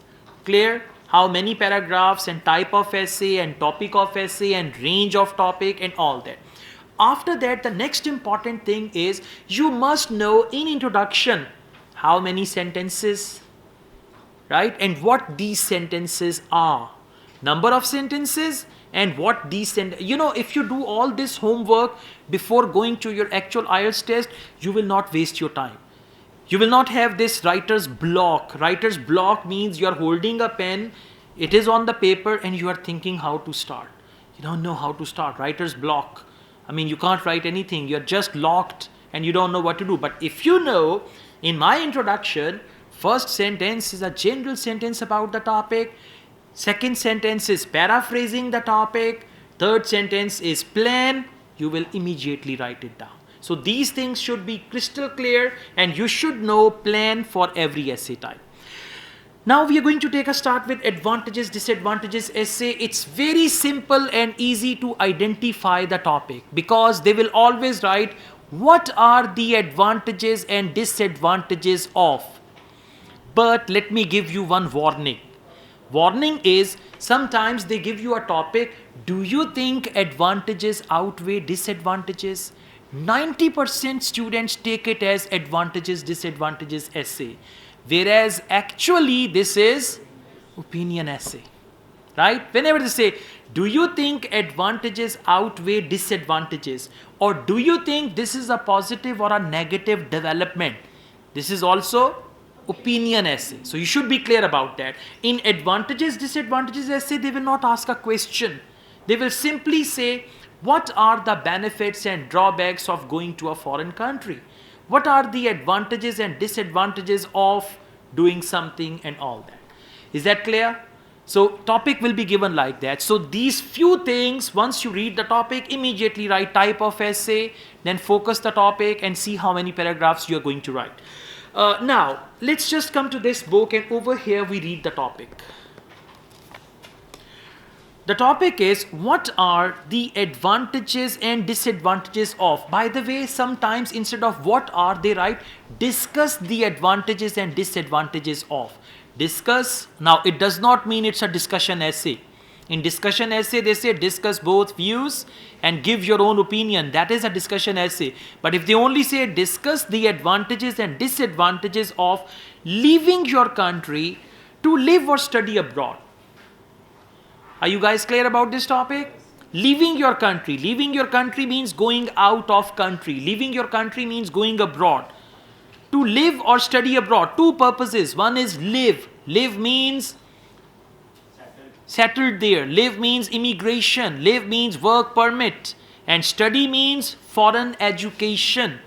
Clear? How many paragraphs and type of essay and topic of essay and range of topic and all that. After that, the next important thing is you must know in introduction how many sentences, right? And what these sentences are. Number of sentences and what these sentences. You know, if you do all this homework before going to your actual IELTS test, you will not waste your time. You will not have this writer's block. Writer's block means you are holding a pen, it is on the paper and you are thinking how to start. You don't know how to start. Writer's block. I mean, you can't write anything. You're just locked and you don't know what to do. But if you know, in my introduction, first sentence is a general sentence about the topic. Second sentence is paraphrasing the topic. Third sentence is plan. You will immediately write it down. So these things should be crystal clear and you should know plan for every essay type. Now we are going to take a start with advantages, disadvantages essay. It's very simple and easy to identify the topic because they will always write what are the advantages and disadvantages of. But let me give you one warning. Warning is sometimes they give you a topic. Do you think advantages outweigh disadvantages? 90% students take it as advantages, disadvantages essay. Whereas actually this is opinion essay, right? Whenever they say, do you think advantages outweigh disadvantages? Or do you think this is a positive or a negative development? This is also opinion essay. So you should be clear about that. In advantages, disadvantages essay, they will not ask a question. They will simply say, what are the benefits and drawbacks of going to a foreign country? What are the advantages and disadvantages of doing something and all that? Is that clear? So topic will be given like that. So these few things, once you read the topic, immediately write type of essay, then focus the topic and see how many paragraphs you are going to write. Now, let's just come to this book and over here we read the topic. The topic is what are the advantages and disadvantages of. By the way, sometimes instead of what are, they write discuss the advantages and disadvantages of. Discuss, now it does not mean it's a discussion essay. In discussion essay, they say discuss both views and give your own opinion. That is a discussion essay. But if they only say discuss the advantages and disadvantages of leaving your country to live or study abroad. Are you guys clear about this topic? Leaving your country. Leaving your country means going out of country. Leaving your country means going abroad. To live or study abroad. 2 purposes. One is live. Live means settled there. Live means immigration. Live means work permit. And study means foreign education.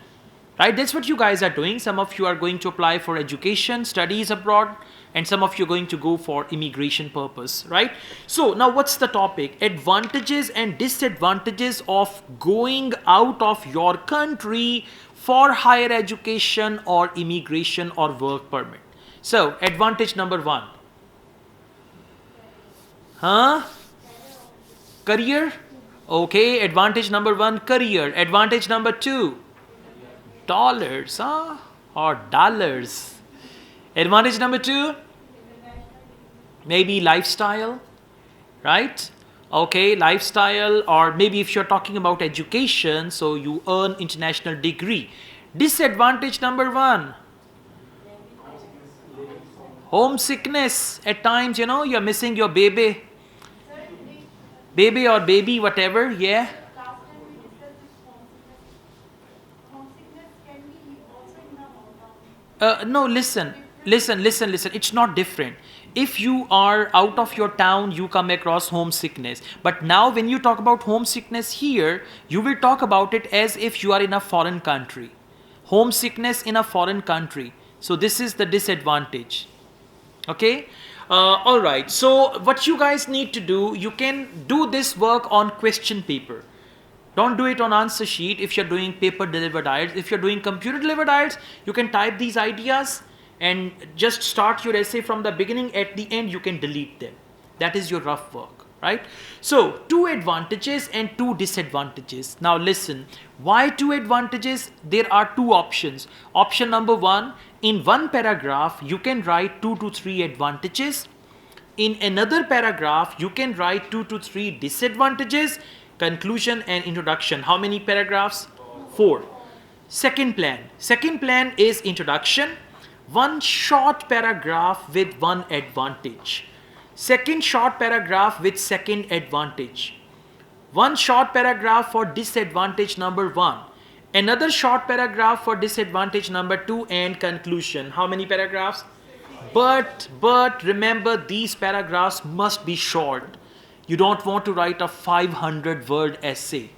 Right? That's what you guys are doing. Some of you are going to apply for education, studies abroad. And some of you are going to go for immigration purpose, right? So now what's the topic? Advantages and disadvantages of going out of your country for higher education or immigration or work permit. So advantage number 1. Career? Okay, advantage number 1, career. Advantage number 2, dollars, or dollars. Advantage number 2, maybe lifestyle, right? Okay, lifestyle, or maybe if you're talking about education, so you earn international degree. Disadvantage number 1, homesickness. At times, you're missing your baby or baby, whatever, yeah. No, listen. It's not different. If you are out of your town, you come across homesickness. But now, when you talk about homesickness here, you will talk about it as if you are in a foreign country. Homesickness in a foreign country. So, this is the disadvantage. Okay? All right. So, what you guys need to do, you can do this work on question paper. Don't do it on answer sheet if you're doing paper delivered IELTS. If you're doing computer delivered IELTS, you can type these ideas and just start your essay from the beginning. At the end, you can delete them. That is your rough work, right? So, 2 advantages and 2 disadvantages. Now listen, why 2 advantages? There are 2 options. Option number 1, in one paragraph, you can write 2 to 3 advantages. In another paragraph, you can write 2 to 3 disadvantages, conclusion and introduction. How many paragraphs? 4. Second plan is introduction, one short paragraph with one advantage. Second short paragraph with second advantage. One short paragraph for disadvantage number 1. Another short paragraph for disadvantage number 2 and conclusion. How many paragraphs? But remember, these paragraphs must be short. You don't want to write a 500 word essay,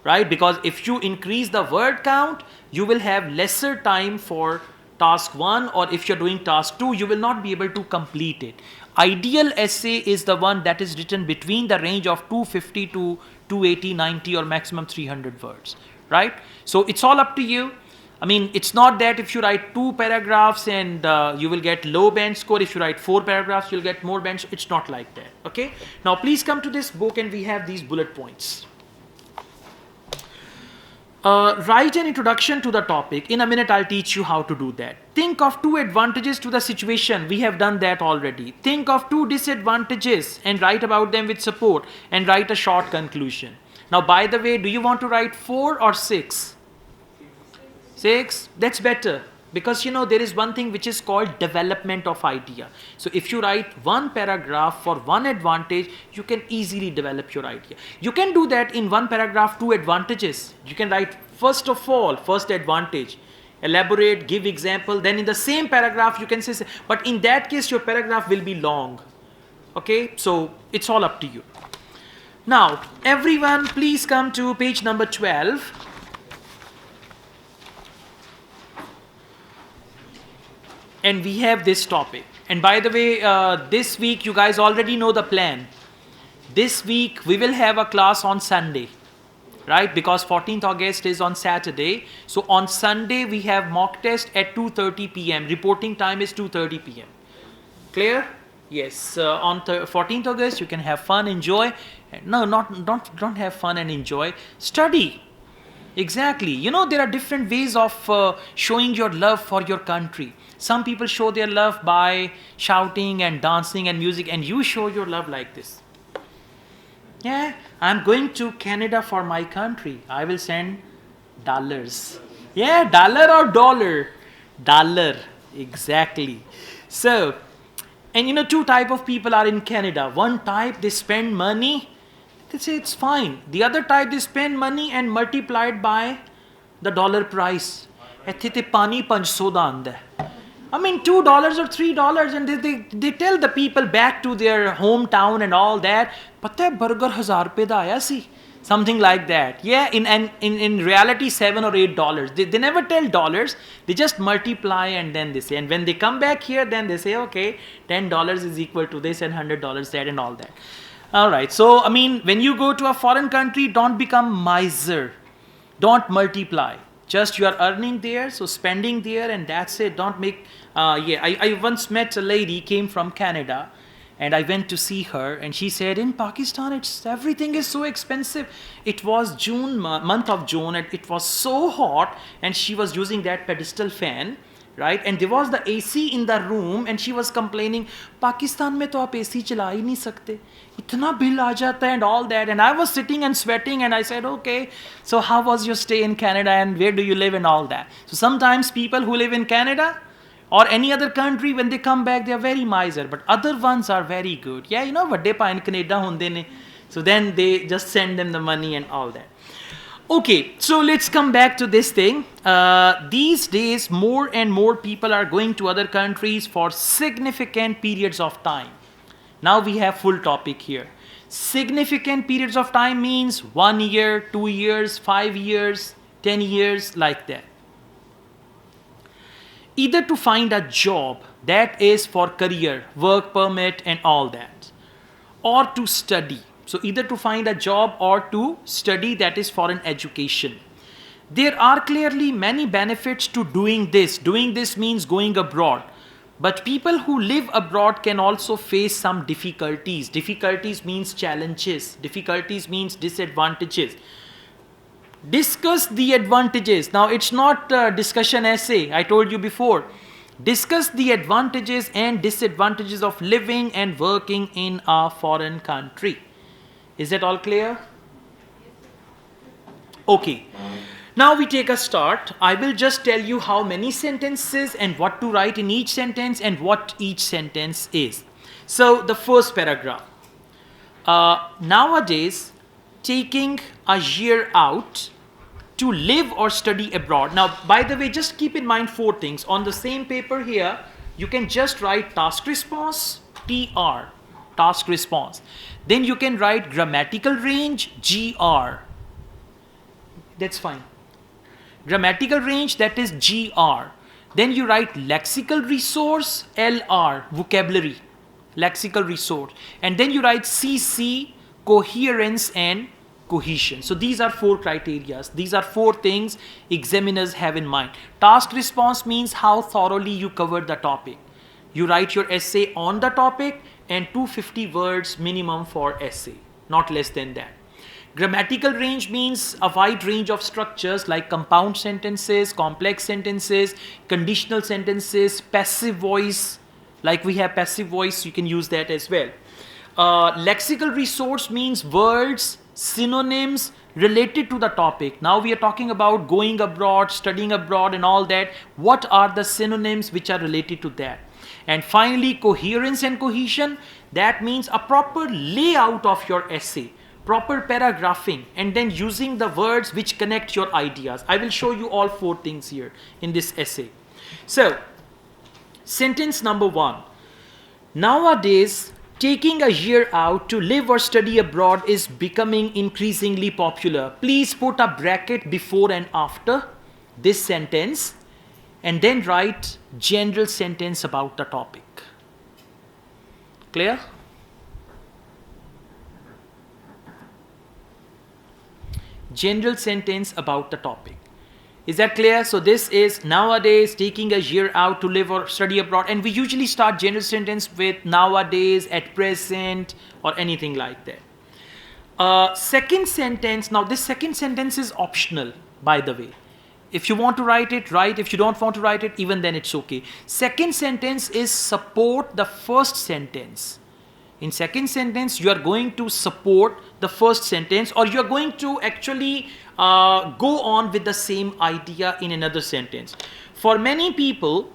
right? Because if you increase the word count, you will have lesser time for task 1, or if you're doing task 2, you will not be able to complete it. Ideal essay is the one that is written between the range of 250 to 280, 90 or maximum 300 words, right? So it's all up to you. I mean, it's not that if you write 2 paragraphs and you will get low band score. If you write 4 paragraphs, you'll get more band score. It's not like that, okay? Now, please come to this book and we have these bullet points. Write an introduction to the topic. In a minute, I'll teach you how to do that. Think of 2 advantages to the situation. We have done that already. Think of 2 disadvantages and write about them with support and write a short conclusion. Now, by the way, do you want to write 4 or 6? 6? That's better, because you know there is one thing which is called development of idea. So if you write 1 paragraph for 1 advantage, you can easily develop your idea. You can do that in 1 paragraph, 2 advantages. You can write first of all, first advantage, elaborate, give example, then in the same paragraph you can say, but in that case your paragraph will be long. Okay, so it's all up to you. Now everyone, please come to page number 12. And we have this topic. And by the way, this week you guys already know the plan. This week we will have a class on Sunday, right? Because 14th August is on Saturday. So on Sunday we have mock test at 2:30 p.m. Reporting time is 2:30 p.m. Clear? Yes. On 14th August you can have fun, enjoy. No, don't have fun and enjoy. Study. Exactly. You know, there are different ways of showing your love for your country. Some people show their love by shouting and dancing and music, and you show your love like this. Yeah, I'm going to Canada for my country. I will send dollars. Yeah, dollar or dollar? Dollar. Exactly. So, and you know, 2 type of people are in Canada. One type, they spend money. They say it's fine. The other type, they spend money and multiply it by the dollar price. ਇੱਥੇ ਤੇ ਪਾਣੀ 500 ਦਾ ਆਂਦਾ I mean $2 or $3, and they tell the people back to their hometown and all that. पता है burger 1000 रुपए ਦਾ आया ਸੀ, something like that. Yeah, in reality $7 or $8. They never tell dollars. They just multiply and then they say. And when they come back here, then they say, okay, $10 is equal to this and $100 that and all that. All right. So I mean, when you go to a foreign country, don't become miser. Don't multiply. Just you are earning there, so spending there, and that's it. Don't make, I once met a lady, came from Canada, and I went to see her, and she said, in Pakistan, everything is so expensive. It was month of June, and it was so hot, and she was using that pedestal fan, right? And there was the AC in the room, and she was complaining, Pakistan mein to aap AC chala hi nahi sakte. Itna bill aa jata hai and all that. And I was sitting and sweating, and I said, okay, so how was your stay in Canada, and where do you live and all that? So sometimes people who live in Canada or any other country, when they come back, they are very miser, but other ones are very good. Yeah, you know, vadde pa in Canada hunde ne. So then they just send them the money and all that. Okay, so let's come back to this thing. These days, more and more people are going to other countries for significant periods of time. Now we have full topic here. Significant periods of time means 1 year, 2 years, 5 years, 10 years, like that. Either to find a job that is for career, work permit and all that, or to study. So either to find a job or to study, that is for an education. There are clearly many benefits to doing this. Doing this means going abroad. But people who live abroad can also face some difficulties. Difficulties means challenges. Difficulties means disadvantages. Discuss the advantages. Now it's not a discussion essay, I told you before. Discuss the advantages and disadvantages of living and working in a foreign country. Is that all clear? Okay. Now we take a start. I will just tell you how many sentences and what to write in each sentence and what each sentence is. So the first paragraph. Nowadays, taking a year out to live or study abroad. Now, by the way, just keep in mind 4 things. On the same paper here, you can just write task response, TR, task response. Then you can write grammatical range, GR. That's fine. Grammatical range, that is GR. Then you write lexical resource, LR, vocabulary, lexical resource. And then you write CC, coherence and cohesion. So these are 4 criteria. These are 4 things examiners have in mind. Task response means how thoroughly you covered the topic. You write your essay on the topic and 250 words minimum for essay, not less than that. Grammatical range means a wide range of structures like compound sentences, complex sentences, conditional sentences, passive voice. Like we have passive voice, you can use that as well. Lexical resource means words, synonyms related to the topic. Now we are talking about going abroad, studying abroad and all that. What are the synonyms which are related to that? And finally, coherence and cohesion. That means a proper layout of your essay, proper paragraphing, and then using the words which connect your ideas. I will show you all 4 things here in this essay. So, sentence number 1. Nowadays, taking a year out to live or study abroad is becoming increasingly popular. Please put a bracket before and after this sentence and then write general sentence about the topic. Clear? General sentence about the topic. Is that clear? So this is nowadays taking a year out to live or study abroad, and we usually start general sentence with nowadays, at present, or anything like that. Second sentence. Now this second sentence is optional, by the way. If you want to write it, write. If you don't want to write it, even then it's okay. Second sentence is support the first sentence. In second sentence, you are going to support the first sentence, or you are going to actually go on with the same idea in another sentence. For many people,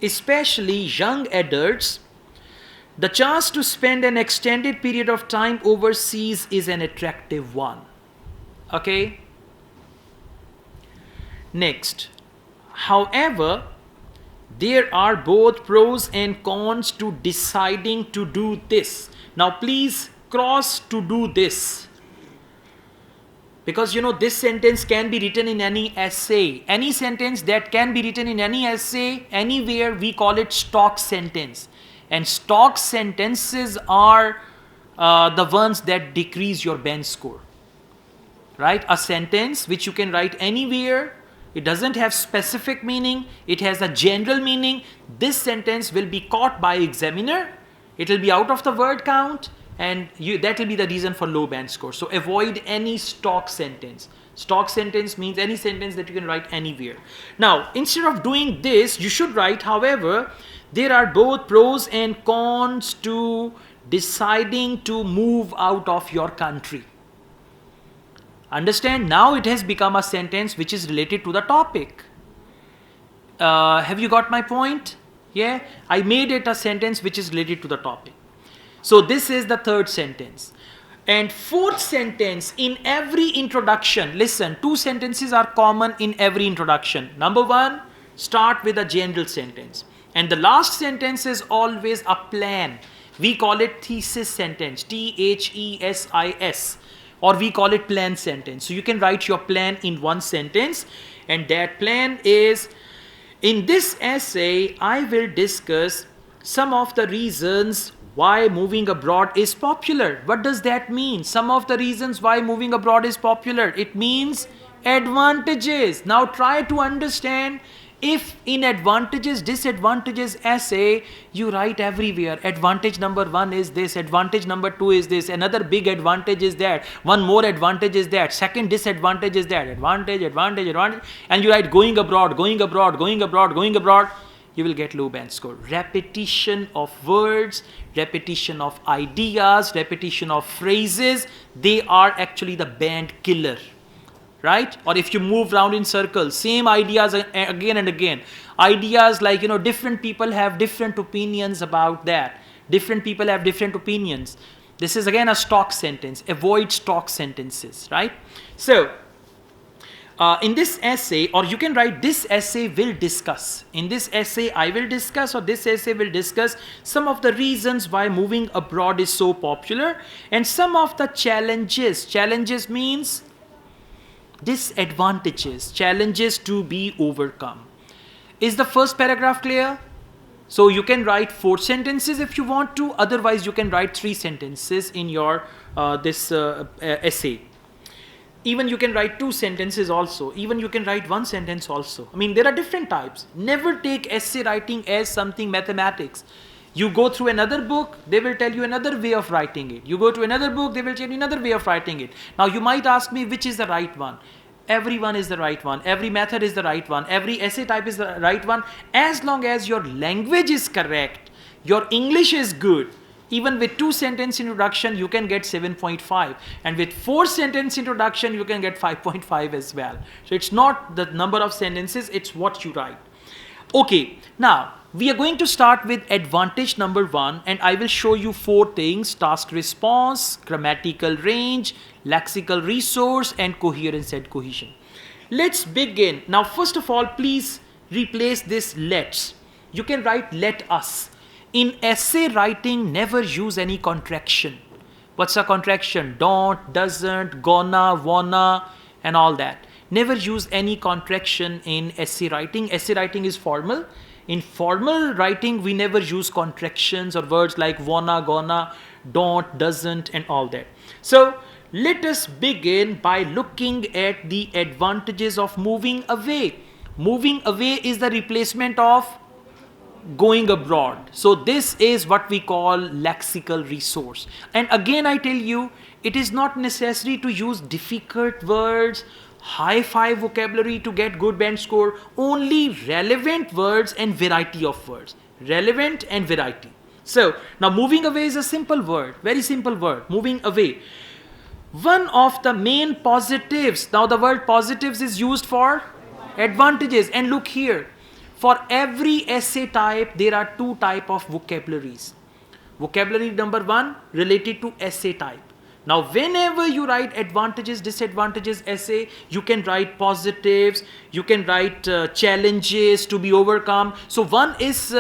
especially young adults, the chance to spend an extended period of time overseas is an attractive one. Okay? Next. However, there are both pros and cons to deciding to do this. Now please cross to do this. Because you know this sentence can be written in any essay. Any sentence that can be written in any essay, anywhere, we call it stock sentence. And stock sentences are the ones that decrease your bench score. Right? A sentence which you can write anywhere. It doesn't have specific meaning. It has a general meaning. This sentence will be caught by examiner. It will be out of the word count, and that will be the reason for low band score. So avoid any stock sentence. Stock sentence means any sentence that you can write anywhere. Now, instead of doing this, you should write, however, there are both pros and cons to deciding to move out of your country. Understand? Now it has become a sentence which is related to the topic. Have you got my point? Yeah? I made it a sentence which is related to the topic. So this is the third sentence. And fourth sentence in every introduction, listen, two sentences are common in every introduction. Number one, start with a general sentence. And the last sentence is always a plan. We call it thesis sentence, Thesis, or we call it plan sentence. So you can write your plan in one sentence, and that plan is, in this essay, I will discuss some of the reasons why moving abroad is popular. What does that mean? Some of the reasons why moving abroad is popular. It means advantages. Now try to understand. If in advantages, disadvantages essay, you write everywhere. Advantage number one is this, advantage number two is this, another big advantage is that, one more advantage is that, second disadvantage is that, advantage, and you write going abroad, you will get low band score. Repetition of words, repetition of ideas, repetition of phrases, they are actually the band killer. Right? Or if you move around in circles, same ideas again and again. Ideas like, different people have different opinions about that. Different people have different opinions. This is again a stock sentence. Avoid stock sentences, right? So, in this essay, or you can write this essay will discuss. In this essay, I will discuss, or this essay will discuss some of the reasons why moving abroad is so popular and some of the challenges. Challenges means disadvantages, challenges to be overcome. Is the first paragraph clear? So you can write 4 sentences if you want to, otherwise you can write 3 sentences in your essay. Even you can write 2 sentences also, even you can write 1 sentence also. I mean, there are different types. Never take essay writing as something mathematics. You go through another book, they will tell you another way of writing it. You go to another book, they will tell you another way of writing it. Now you might ask me which is the right one. Every one is the right one. Every method is the right one. Every essay type is the right one. As long as your language is correct, your English is good. Even with 2 sentence introduction, you can get 7.5. And with 4 sentence introduction, you can get 5.5 as well. So it's not the number of sentences, it's what you write. Okay, now we are going to start with advantage number 1, and I will show you 4 things: task response, grammatical range, lexical resource, and coherence and cohesion. Let's begin. Now, first of all, please replace this let's. You can write let us. In essay writing, never use any contraction. What's a contraction? Don't, doesn't, gonna, wanna, and all that. Never use any contraction in essay writing. Essay writing is formal. In formal writing, we never use contractions or words like wanna, gonna, don't, doesn't, and all that. So let us begin by looking at the advantages of moving away. Moving away is the replacement of going abroad. So this is what we call lexical resource. And again, I tell you, it is not necessary to use difficult words, high-fi vocabulary to get good band score. Only relevant words and variety of words. Relevant and variety. So now moving away is a simple word, very simple word, moving away. One of the main positives, now the word positives is used for advantages, and look here, for every essay type there are 2 types of vocabularies. Vocabulary number 1 related to essay type. Now whenever you write advantages, disadvantages essay, you can write positives, you can write challenges to be overcome. So one is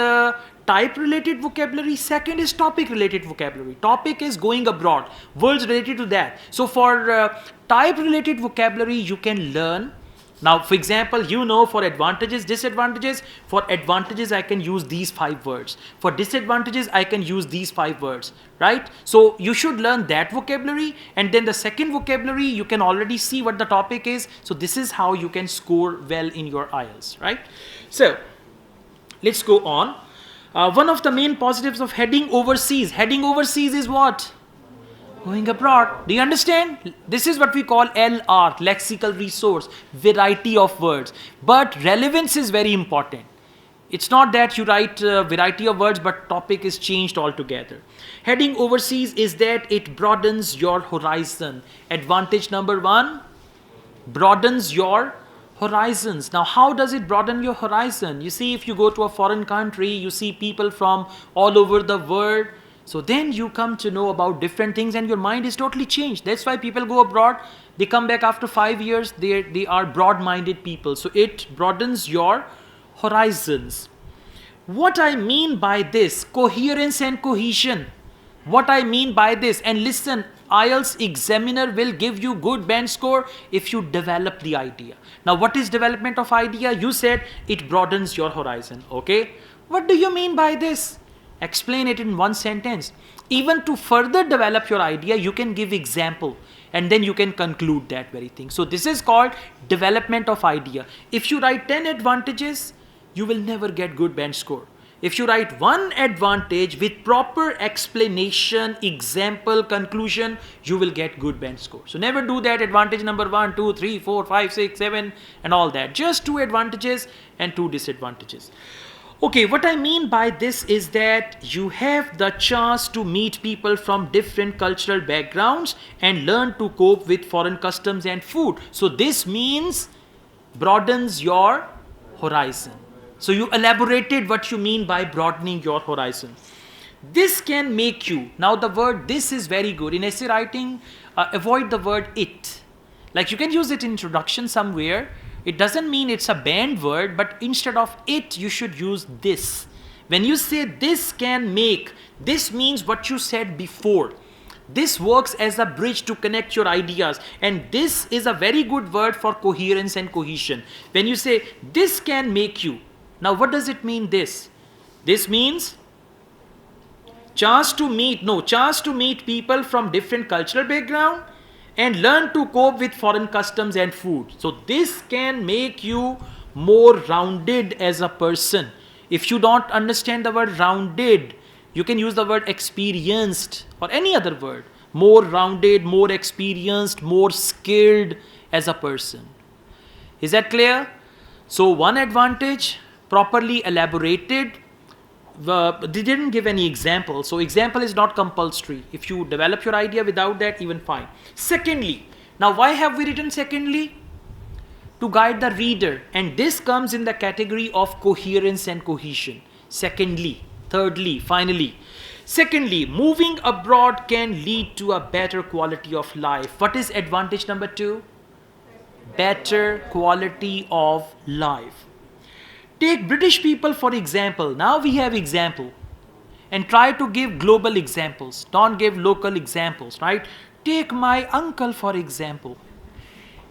type related vocabulary, second is topic related vocabulary. Topic is going abroad, words related to that. So for type related vocabulary you can learn. Now for example, for advantages, disadvantages, for advantages I can use these 5 words. For disadvantages I can use these 5 words, right? So you should learn that vocabulary, and then the second vocabulary you can already see what the topic is. So this is how you can score well in your IELTS, right? So let's go on. One of the main positives of heading overseas is what? Going abroad. Do you understand? This is what we call LR, lexical resource, variety of words. But relevance is very important. It's not that you write a variety of words but topic is changed altogether. Heading overseas is that it broadens your horizon. Advantage number 1, broadens your horizons. Now how does it broaden your horizon? You see, if you go to a foreign country, you see people from all over the world. So then you come to know about different things and your mind is totally changed. That's why people go abroad, they come back after 5 years, they are broad-minded people. So it broadens your horizons. What I mean by this, coherence and cohesion. What I mean by this, and listen, IELTS examiner will give you good band score if you develop the idea. Now what is development of idea? You said it broadens your horizon, okay? What do you mean by this? Explain it in one sentence. Even to further develop your idea, you can give example and then you can conclude that very thing. So this is called development of idea. If you write 10 advantages, you will never get good band score. If you write one advantage with proper explanation, example, conclusion, you will get good band score. So never do that advantage number 1, 2, 3, 4, 5, 6, 7 and all that. Just 2 advantages and 2 disadvantages. Okay, what I mean by this is that you have the chance to meet people from different cultural backgrounds and learn to cope with foreign customs and food. So this means broadens your horizon. So you elaborated what you mean by broadening your horizon. This can make you, now the word this is very good. In essay writing, avoid the word it. Like you can use it in introduction somewhere. It doesn't mean it's a banned word, but instead of it, you should use this. When you say this can make, this means what you said before. This works as a bridge to connect your ideas, and this is a very good word for coherence and cohesion. When you say this can make you, now what does it mean this? This means chance to meet people from different cultural background and learn to cope with foreign customs and food. So this can make you more rounded as a person. If you don't understand the word rounded, you can use the word experienced or any other word. More rounded, more experienced, more skilled as a person. Is that clear? So one advantage, properly elaborated. They didn't give any example, so example is not compulsory. If you develop your idea without that, even fine. Secondly, now why have we written secondly? To guide the reader, and this comes in the category of coherence and cohesion. Secondly, thirdly, finally. Secondly, moving abroad can lead to a better quality of life. What is advantage number 2? Better quality of life. Take British people for example. Now we have example. And try to give global examples. Don't give local examples, right? Take my uncle for example.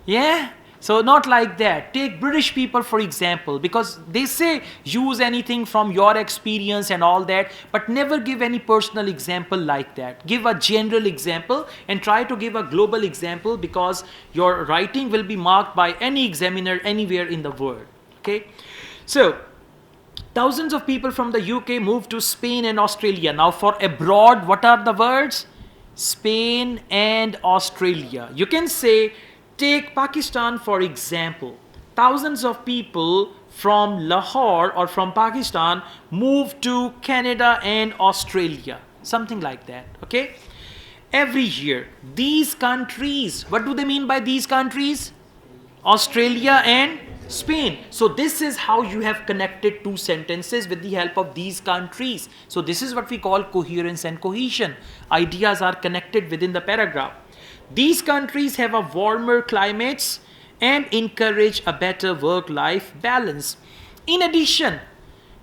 Yeah? So not like that. Take British people for example, because they say use anything from your experience and all that, but never give any personal example like that. Give a general example and try to give a global example, because your writing will be marked by any examiner anywhere in the world. Okay? So, thousands of people from the UK moved to Spain and Australia. Now for abroad, what are the words? Spain and Australia. You can say, take Pakistan for example. Thousands of people from Lahore or from Pakistan moved to Canada and Australia. Something like that, okay? Every year, these countries, what do they mean by these countries? Australia and Spain. So this is how you have connected 2 sentences with the help of these countries. So this is what we call coherence and cohesion. Ideas are connected within the paragraph. These countries have a warmer climates and encourage a better work-life balance. In addition,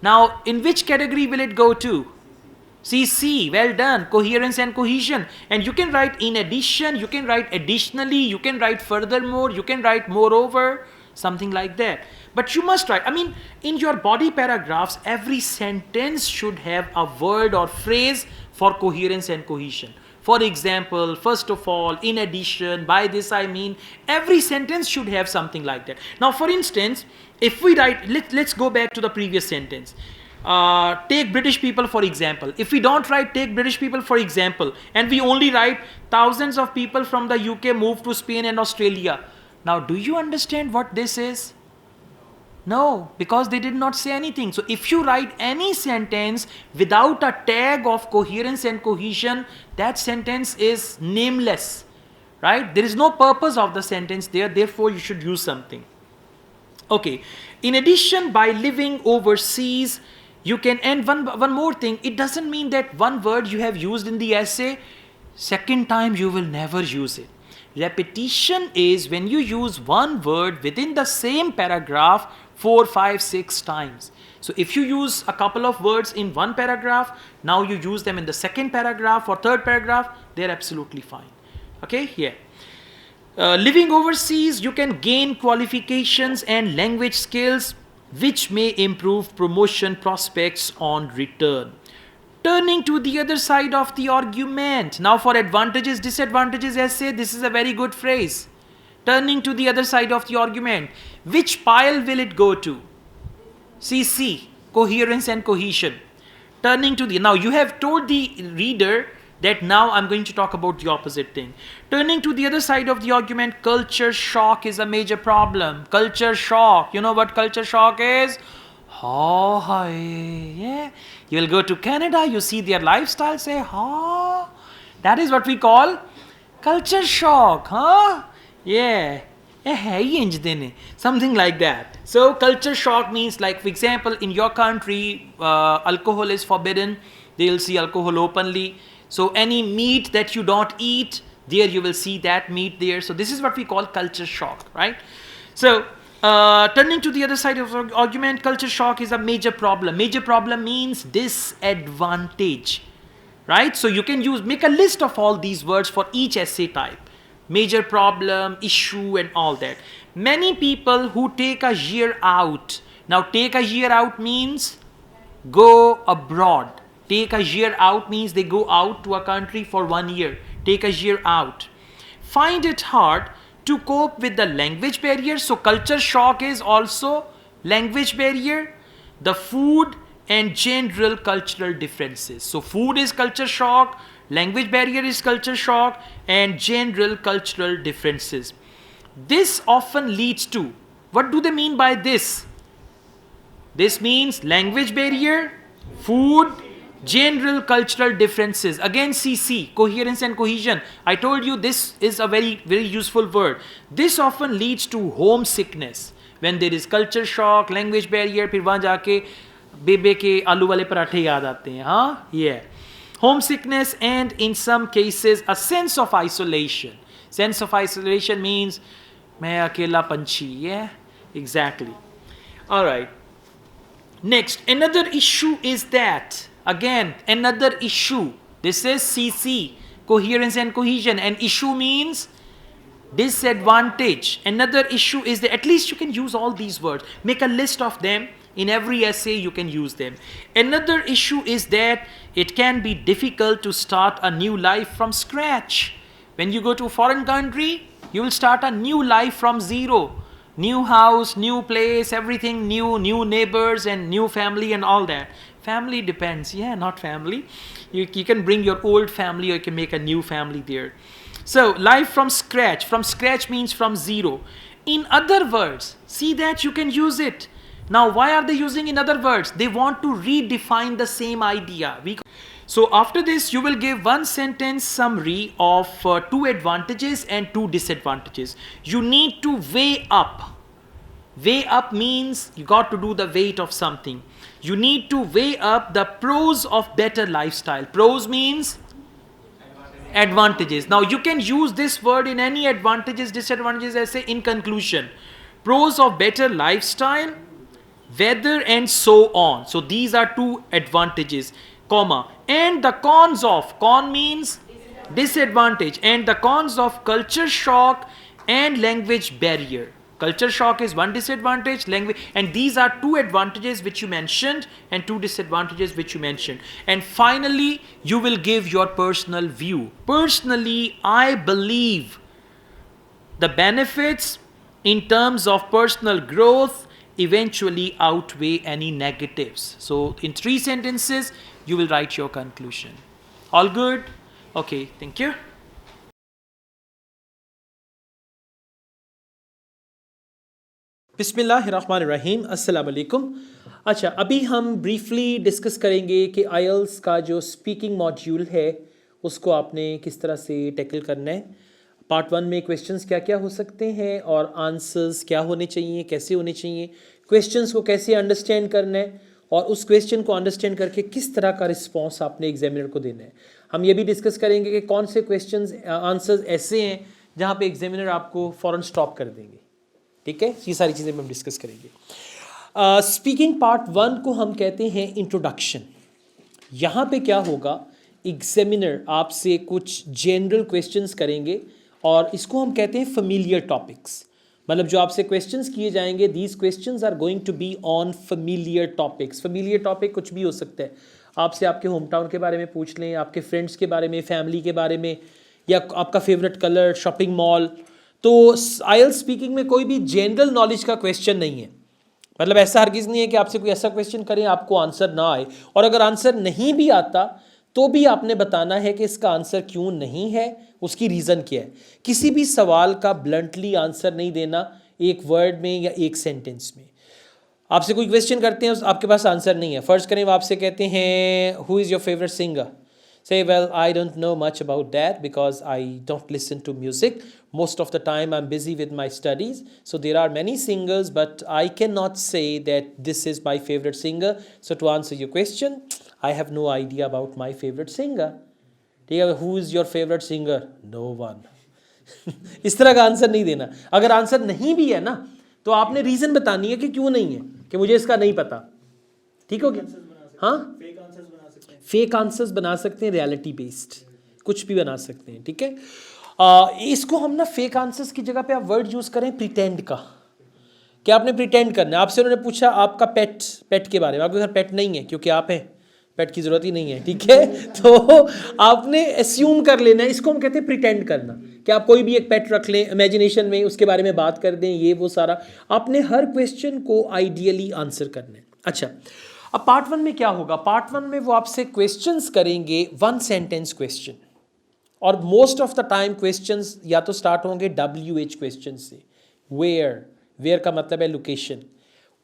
now in which category will it go to? C, well done, coherence and cohesion. And you can write in addition, you can write additionally, you can write furthermore, you can write moreover, something like that. But you must write, in your body paragraphs, every sentence should have a word or phrase for coherence and cohesion. For example, first of all, in addition, by this I mean, every sentence should have something like that. Now, for instance, if we write, let's go back to the previous sentence. Take British people for example. If we don't write take British people for example, and we only write thousands of people from the UK moved to Spain and Australia. Now, do you understand what this is? No, because they did not say anything. So if you write any sentence without a tag of coherence and cohesion, that sentence is nameless, right? There is no purpose of the sentence there, therefore you should use something. Okay, in addition, by living overseas, You can, and one more thing, it doesn't mean that one word you have used in the essay, second time you will never use it. Repetition is when you use one word within the same paragraph 4, 5, 6 times. So if you use a couple of words in one paragraph, now you use them in the second paragraph or third paragraph, they're absolutely fine. Okay, yeah. Living overseas, you can gain qualifications and language skills which may improve promotion prospects on return. Turning to the other side of the argument. Now for advantages, disadvantages essay, this is a very good phrase. Turning to the other side of the argument. Which pile will it go to? CC, coherence and cohesion. Turning to the, now you have told the reader that now I'm going to talk about the opposite thing. Turning to the other side of the argument, culture shock is a major problem. Culture shock. You know what culture shock is? Oh, hi, yeah. You will go to Canada, you see their lifestyle, say, huh? That is what we call culture shock, huh? Yeah. Something like that. So culture shock means, like, for example, in your country, alcohol is forbidden. They'll see alcohol openly. So any meat that you don't eat, there you will see that meat there. So this is what we call culture shock, right? So turning to the other side of the argument, culture shock is a major problem. Major problem means disadvantage, right? So you can make a list of all these words for each essay type. Major problem, issue, and all that. Many people who take a year out. Now take a year out means go abroad. Take a year out means they go out to a country for 1 year. Take a year out. Find it hard to cope with the language barrier. So culture shock is also language barrier, the food and general cultural differences. So food is culture shock, language barrier is culture shock, and general cultural differences. This often leads to, what do they mean by this? This means language barrier, food, general cultural differences. Again, CC, coherence and cohesion. I told you this is a very, very useful word. This often leads to homesickness. When there is culture shock, language barrier, फिर वहाँ जाके बेबे के आलू वाले पराठे याद आते हैं, हाँ? Yeah. Homesickness, and in some cases a sense of isolation. Sense of isolation means मैं अकेला पंछी. Yeah, exactly. All right. Next, another issue is that, again, another issue. This is CC, coherence and cohesion. And issue means disadvantage. Another issue is that, at least you can use all these words. Make a list of them. In every essay you can use them. Another issue is that it can be difficult to start a new life from scratch. When you go to a foreign country, you will start a new life from zero. New house, new place, everything new, new neighbors and new family and all that. Family depends, yeah, not family. You can bring your old family or you can make a new family there. So life from scratch. From scratch means from zero. In other words, see that you can use it. Now, why are they using in other words? They want to redefine the same idea. So after this, you will give one sentence summary of 2 advantages and 2 disadvantages. You need to weigh up. Weigh up means you got to do the weight of something. You need to weigh up the pros of better lifestyle. Pros means advantages. Now you can use this word in any advantages, disadvantages essay in conclusion. Pros of better lifestyle, weather, and so on. So these are 2 advantages, comma. And the cons of, con means disadvantage, and the cons of culture shock and language barrier. Culture shock is one disadvantage, language, and these are 2 advantages which you mentioned and 2 disadvantages which you mentioned. And finally, you will give your personal view. Personally, I believe the benefits in terms of personal growth eventually outweigh any negatives. So in 3 sentences, you will write your conclusion. All good? Okay, thank you.
बिस्मिल्लाहिर्रहमानिर्रहीम, अस्सलाम वालेकुम। अच्छा, अभी हम briefly discuss करेंगे कि IELTS का जो स्पीकिंग मॉड्यूल है उसको आपने किस तरह से टैकल करना है। पार्ट 1 में क्वेश्चंस क्या क्या हो सकते हैं और आंसर्स क्या होने चाहिए, कैसे होने चाहिए, क्वेश्चंस को कैसे अंडरस्टैंड करना है
और उस क्वेश्चन को अंडरस्टैंड करके किस तरह का रिस्पॉन्स आपने एग्जामिनर को देना है। हम ये भी डिस्कस करेंगे कि कौन से क्वेश्चंस आंसर्स ऐसे हैं जहाँ पे एग्जामिनर आपको फ़ौरन स्टॉप कर देंगे। ठीक है, ये सारी चीज़ें हम डिस्कस करेंगे। स्पीकिंग पार्ट 1 को हम कहते हैं इंट्रोडक्शन। यहाँ पे क्या होगा, एग्जामिनर आपसे कुछ जनरल क्वेश्चंस करेंगे और इसको हम कहते हैं फेमिलियर टॉपिक्स। मतलब जो आपसे क्वेश्चंस किए जाएंगे, these questions are going to be on familiar topics. Familiar topic कुछ भी हो सकता है, आपसे आपके होम टाउन के बारे में पूछ लें, आपके फ्रेंड्स के बारे में, फैमिली के बारे में, या आपका फेवरेट कलर, शॉपिंग मॉल। तो आईएलटीएस स्पीकिंग में कोई भी जनरल नॉलेज का क्वेश्चन नहीं है। मतलब ऐसा हरगिज़ नहीं है कि आपसे कोई ऐसा क्वेश्चन करें आपको आंसर ना आए, और अगर आंसर नहीं भी आता तो भी आपने बताना है कि इसका आंसर क्यों नहीं है, उसकी रीज़न क्या है। किसी भी सवाल का ब्लंटली आंसर नहीं देना एक वर्ड में या एक सेंटेंस में। आपसे कोई क्वेश्चन करते हैं, आपके पास आंसर नहीं है, फ़र्ज़ करें वो आपसे कहते हैं who is your favourite singer, say well I don't know much about that because I don't listen to music, most of the time I'm busy with my studies, so there are many singers but I cannot say that this is my favorite singer, so to answer your question I have no idea about my favorite singer. ठीक है, who is your favorite singer? No one. इस तरह का answer नहीं देना। अगर answer नहीं भी है ना तो आपने रीज़न बतानी है कि क्यों नहीं है, कि मुझे इसका नहीं पता। ठीक हो गया? हाँ, फेक आंसर्स बना सकते हैं, रियलिटी बेस्ड कुछ भी बना सकते हैं। ठीक है, इसको हम ना फेक आंसर्स की जगह पे आप वर्ड यूज़ करें प्रिटेंड का। क्या आपने प्रिटेंड करना है, आपसे उन्होंने पूछा आपका पेट के बारे में, आपके घर पेट नहीं है क्योंकि आप हैं, पेट की ज़रूरत ही नहीं है। ठीक है, तो आपने एस्यूम कर लेना है, इसको हम कहते हैं प्रिटेंड करना। कि आप कोई भी एक पेट रख लें इमेजिनेशन में, उसके बारे में बात कर दें, ये वो सारा। आपने हर क्वेश्चन को आइडियली आंसर करना है। अच्छा, अब पार्ट 1 में क्या होगा, पार्ट 1 में वो आपसे क्वेश्चंस करेंगे 1 सेंटेंस क्वेश्चन, और most of the time questions या तो स्टार्ट होंगे WH क्वेश्चन से। वेयर का मतलब है लोकेशन,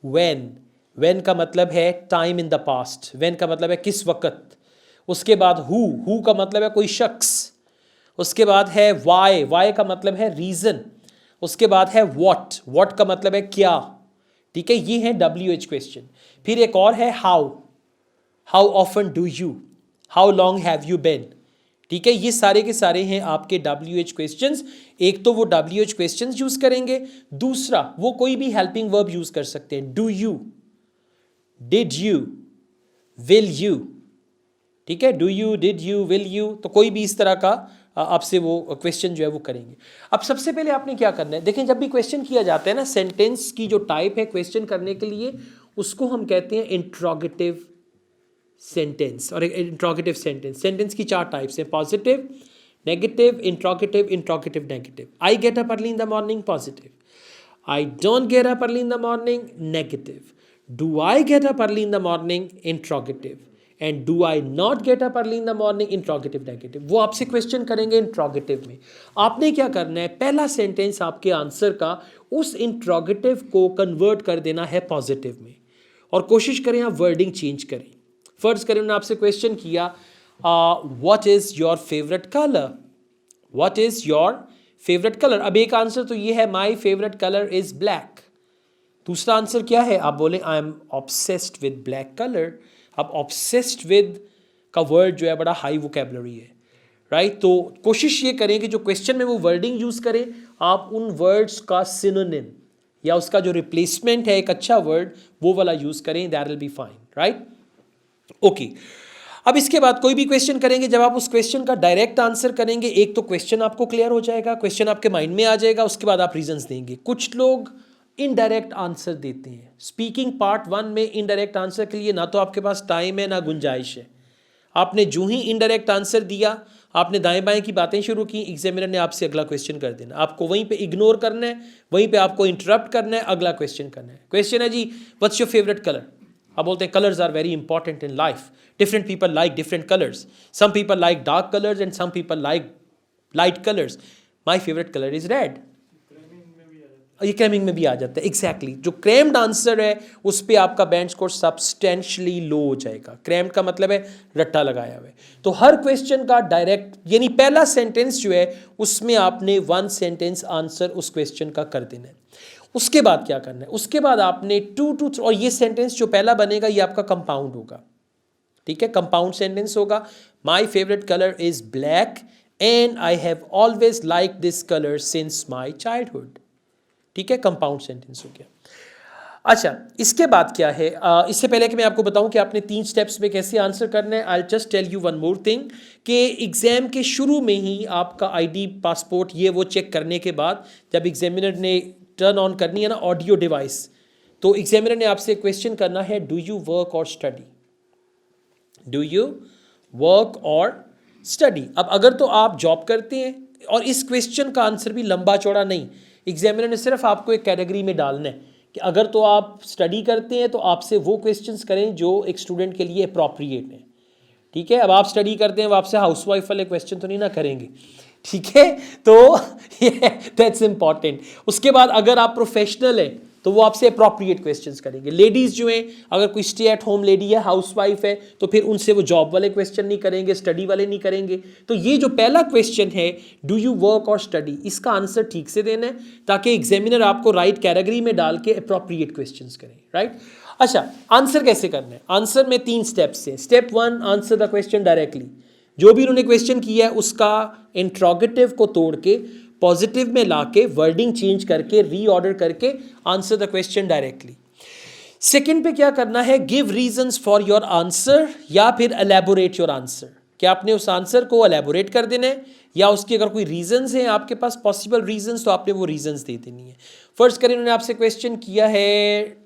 व्हेन का मतलब है time in the past, when का मतलब है किस वक्त, उसके बाद हु का मतलब है कोई शख्स, उसके बाद है वाई का मतलब है रीज़न, उसके बाद है व्हाट का मतलब है क्या। ठीक है, ये है WH क्वेश्चन। फिर एक और है how often do you, how long have you been. ठीक है, ये सारे के सारे हैं आपके WH क्वेश्चंस। एक तो वो WH क्वेश्चंस यूज करेंगे, दूसरा वो कोई भी हेल्पिंग वर्ब यूज कर सकते हैं, do you, did you, will you. ठीक है, do you, did you, will you, तो कोई भी इस तरह का आपसे वो क्वेश्चन जो है वो करेंगे। अब सबसे पहले आपने क्या करना है, देखें जब भी क्वेश्चन किया जाता है ना, सेंटेंस की जो टाइप है क्वेश्चन करने के लिए, उसको हम कहते हैं इंट्रोगेटिव सेंटेंस। और इंट्रोगेटिव सेंटेंस की 4 टाइप्स हैं, positive, negative, interrogative, negative. I get up early in the morning, positive. I don't get up early in the morning, negative. Do I get up early in the morning, interrogative. And do I not gate up early in the morning, interrogative, negative. वो आपसे question करेंगे interrogative में। आपने क्या करना है, पहला sentence आपके आंसर का उस इंट्रोगेटिव को कन्वर्ट कर देना है पॉजिटिव में, और कोशिश करें आप वर्डिंग चेंज करें। फर्ज करें उन्होंने आपसे क्वेश्चन किया what is your favourite colour, what is your favourite colour. अब एक आंसर तो ये है माई फेवरेट कलर इज़ ब्लैक, दूसरा आंसर क्या है, आप बोलें I am obsessed with black colour. अब ऑब्सेस्ड विद का वर्ड जो है बड़ा हाई वोकैबुलरी है, राइट। तो कोशिश ये करें कि जो क्वेश्चन में वो वर्डिंग यूज़ करें, आप उन वर्ड्स का सिनोनिम या उसका जो रिप्लेसमेंट है एक अच्छा वर्ड, वो वाला यूज़ करें, that will be fine, right. Okay, अब इसके बाद कोई भी क्वेश्चन करेंगे, जब आप उस क्वेश्चन का डायरेक्ट आंसर करेंगे, एक तो क्वेश्चन आपको क्लियर हो जाएगा, क्वेश्चन आपके माइंड में आ जाएगा, उसके बाद आप रीजंस देंगे। कुछ लोग इनडायरेक्ट आंसर देते हैं। स्पीकिंग पार्ट 1 में इनडायरेक्ट आंसर के लिए ना तो आपके पास टाइम है ना गुंजाइश है। आपने जो ही इनडायरेक्ट आंसर दिया, आपने दाएं बाएं की बातें शुरू की, एग्जामिनर ने आपसे अगला क्वेश्चन कर देना। आपको वहीं पे इग्नोर करना है, वहीं पे आपको इंटरप्ट करना है, अगला क्वेश्चन करना है। क्वेश्चन है जी व्हाट्स योर फेवरेट कलर। आप बोलते हैं colours are very important in life, different people like different colours, some people like dark colours and some people like light colours, my favourite colour is red.
ये cramming में भी आ जाता है exactly जो crammed answer है उस पर आपका बैंड स्कोर सब्सटेंशियली लो हो जाएगा। क्रैम्ड का मतलब है रट्टा लगाया हुआ है। तो हर क्वेश्चन का डायरेक्ट यानी पहला सेंटेंस जो है उसमें आपने 1 सेंटेंस आंसर उस क्वेश्चन का कर देना है। उसके बाद क्या करना है, उसके बाद आपने 2 to 3 और ये सेंटेंस जो पहला बनेगा ये आपका कंपाउंड होगा, ठीक है, कंपाउंड सेंटेंस होगा। माई favourite colour is black and I have always like this colour since my childhood, ठीक है, कंपाउंड सेंटेंस हो गया। अच्छा, इसके बाद क्या है, इससे पहले कि मैं आपको बताऊं कि आपने 3 स्टेप्स में कैसे आंसर करना है, I just tell you one more thing कि एग्जाम के शुरू में ही आपका आईडी, पासपोर्ट, ये वो चेक करने के बाद जब एग्जामिनर ने टर्न ऑन करनी है ना ऑडियो डिवाइस, तो एग्जामिनर ने आपसे क्वेश्चन करना है, डू यू वर्क और स्टडी, डू यू वर्क और स्टडी। अब अगर तो आप जॉब करते हैं, और इस क्वेश्चन का आंसर भी लंबा चौड़ा नहीं, एग्जामिनर ने सिर्फ आपको एक कैटेगरी में डालना है कि अगर तो आप स्टडी करते हैं तो आपसे वो क्वेश्चंस करें जो एक स्टूडेंट के लिए अप्रोप्रिएट हैं, ठीक है। अब आप स्टडी करते हैं, वो आपसे हाउसवाइफ वाले क्वेश्चन तो नहीं ना करेंगे, ठीक है, तो दैट्स इंपॉर्टेंट। उसके बाद अगर आप प्रोफेशनल हैं तो वो आपसे अप्रोप्रिएट क्वेश्चंस करेंगे। लेडीज जो हैं, अगर कोई स्टे एट होम लेडी है, हाउसवाइफ है, तो फिर उनसे वो जॉब वाले क्वेश्चन नहीं करेंगे, स्टडी वाले नहीं करेंगे। तो ये जो पहला क्वेश्चन है, डू यू वर्क और स्टडी, इसका आंसर ठीक से देना है ताकि एग्जामिनर आपको राइट कैटेगरी में डाल के अप्रोप्रिएट क्वेश्चंस करें, राइट। अच्छा, आंसर कैसे करना है, आंसर में 3 स्टेप्स हैं। Step 1, answer the question directly, जो भी उन्होंने क्वेश्चन किया है उसका इंट्रोगेटिव को तोड़ के पॉजिटिव में लाके वर्डिंग चेंज करके रीऑर्डर करके answer the question directly. Second पे क्या करना है, give reasons for your answer या फिर एलैबोरेट योर आंसर, क्या आपने उस आंसर को एलैबोरेट कर देना है या उसके अगर कोई रीजंस हैं आपके पास, पॉसिबल रीजंस, तो आपने वो रीजंस दे देनी है। फर्स्ट करें, उन्होंने आपसे क्वेश्चन किया है,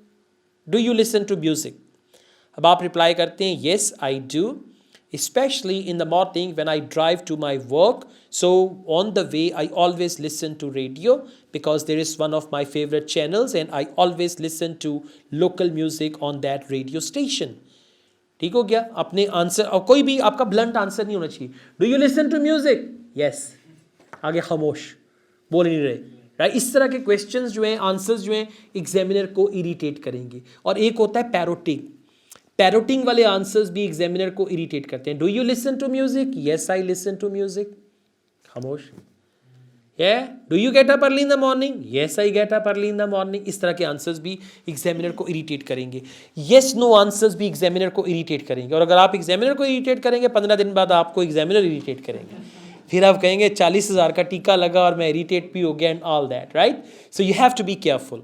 do you listen to music, अब आप रिप्लाई करते हैं, yes I do, especially in the morning when I drive to my work. So on the way, I always listen to radio because there is one of my favorite channels and I always listen to local music on that radio station. ठीक हो गया, अपने answer, और कोई भी आपका blunt answer नहीं होना चाहिए। Do you listen to music, yes, आगे खामोश, बोल नहीं रहे, राइट। इस तरह के क्वेश्चंस जो हैं, आंसर्स जो हैं, एग्जामिनर को इरिटेट करेंगे। और एक होता है पैरोटिंग, पैरोटिंग वाले आंसर्स भी एग्जामिनर को इरिटेट करते हैं। Do you listen to music, yes I listen to music, खामोश। Do you get up early in the morning, yes I get up early in the morning. इस तरह के आंसर्स भी एग्जामिनर को इरिटेट करेंगे। यस नो आंसर्स भी examiner को irritate करेंगे। और अगर आप एग्जामिनर को इरिटेट करेंगे, 15 दिन बाद आपको एग्जामिनर इरिटेट करेंगे, फिर आप कहेंगे 40,000 का टीका लगा और मैं इरिटेट भी हो गया and all that, right. So you have to be careful.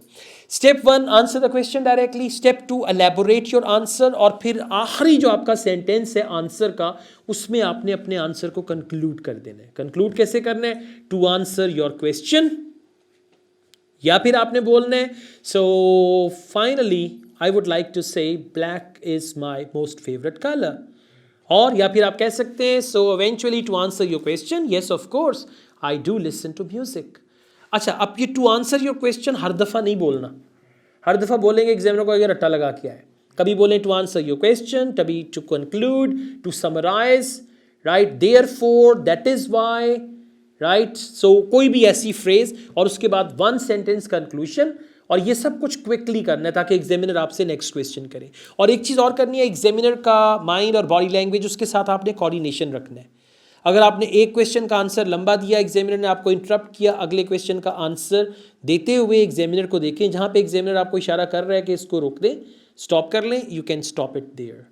Step 1, answer the question directly. Step 2, elaborate your answer. और फिर आखिरी जो आपका सेंटेंस है आंसर का, उसमें आपने अपने आंसर को कंक्लूड कर देना है। कंक्लूड कैसे करना है, टू आंसर योर क्वेश्चन, या फिर आपने बोलना है, so finally I would like to say black is my most favourite colour. और या फिर आप कह सकते हैं, so eventually to answer your question, yes of course I do listen to music. अच्छा, अब ये टू आंसर योर क्वेश्चन हर दफ़ा नहीं बोलना, हर दफ़ा बोलेंगे एग्जामिनर को अगर रट्टा लगा के आए। कभी बोलें टू आंसर योर क्वेश्चन, कभी to conclude, to summarise, right, therefore, that is why, right. So कोई भी ऐसी फ्रेज और उसके बाद 1 सेंटेंस कंक्लूशन, और ये सब कुछ क्विकली करना है ताकि एग्जामिनर आपसे नेक्स्ट क्वेश्चन करे। और एक चीज़ और करनी है, एग्जामिनर का माइंड और बॉडी लैंग्वेज, उसके साथ आपने कोऑर्डिनेशन रखना है। अगर आपने एक क्वेश्चन का आंसर लंबा दिया, एग्जामिनर ने आपको इंटरप्ट किया, अगले क्वेश्चन का आंसर देते हुए एग्जामिनर को देखें, जहाँ पे एग्जामिनर आपको इशारा कर रहा है कि इसको रोक दें, स्टॉप कर लें, you can stop it there.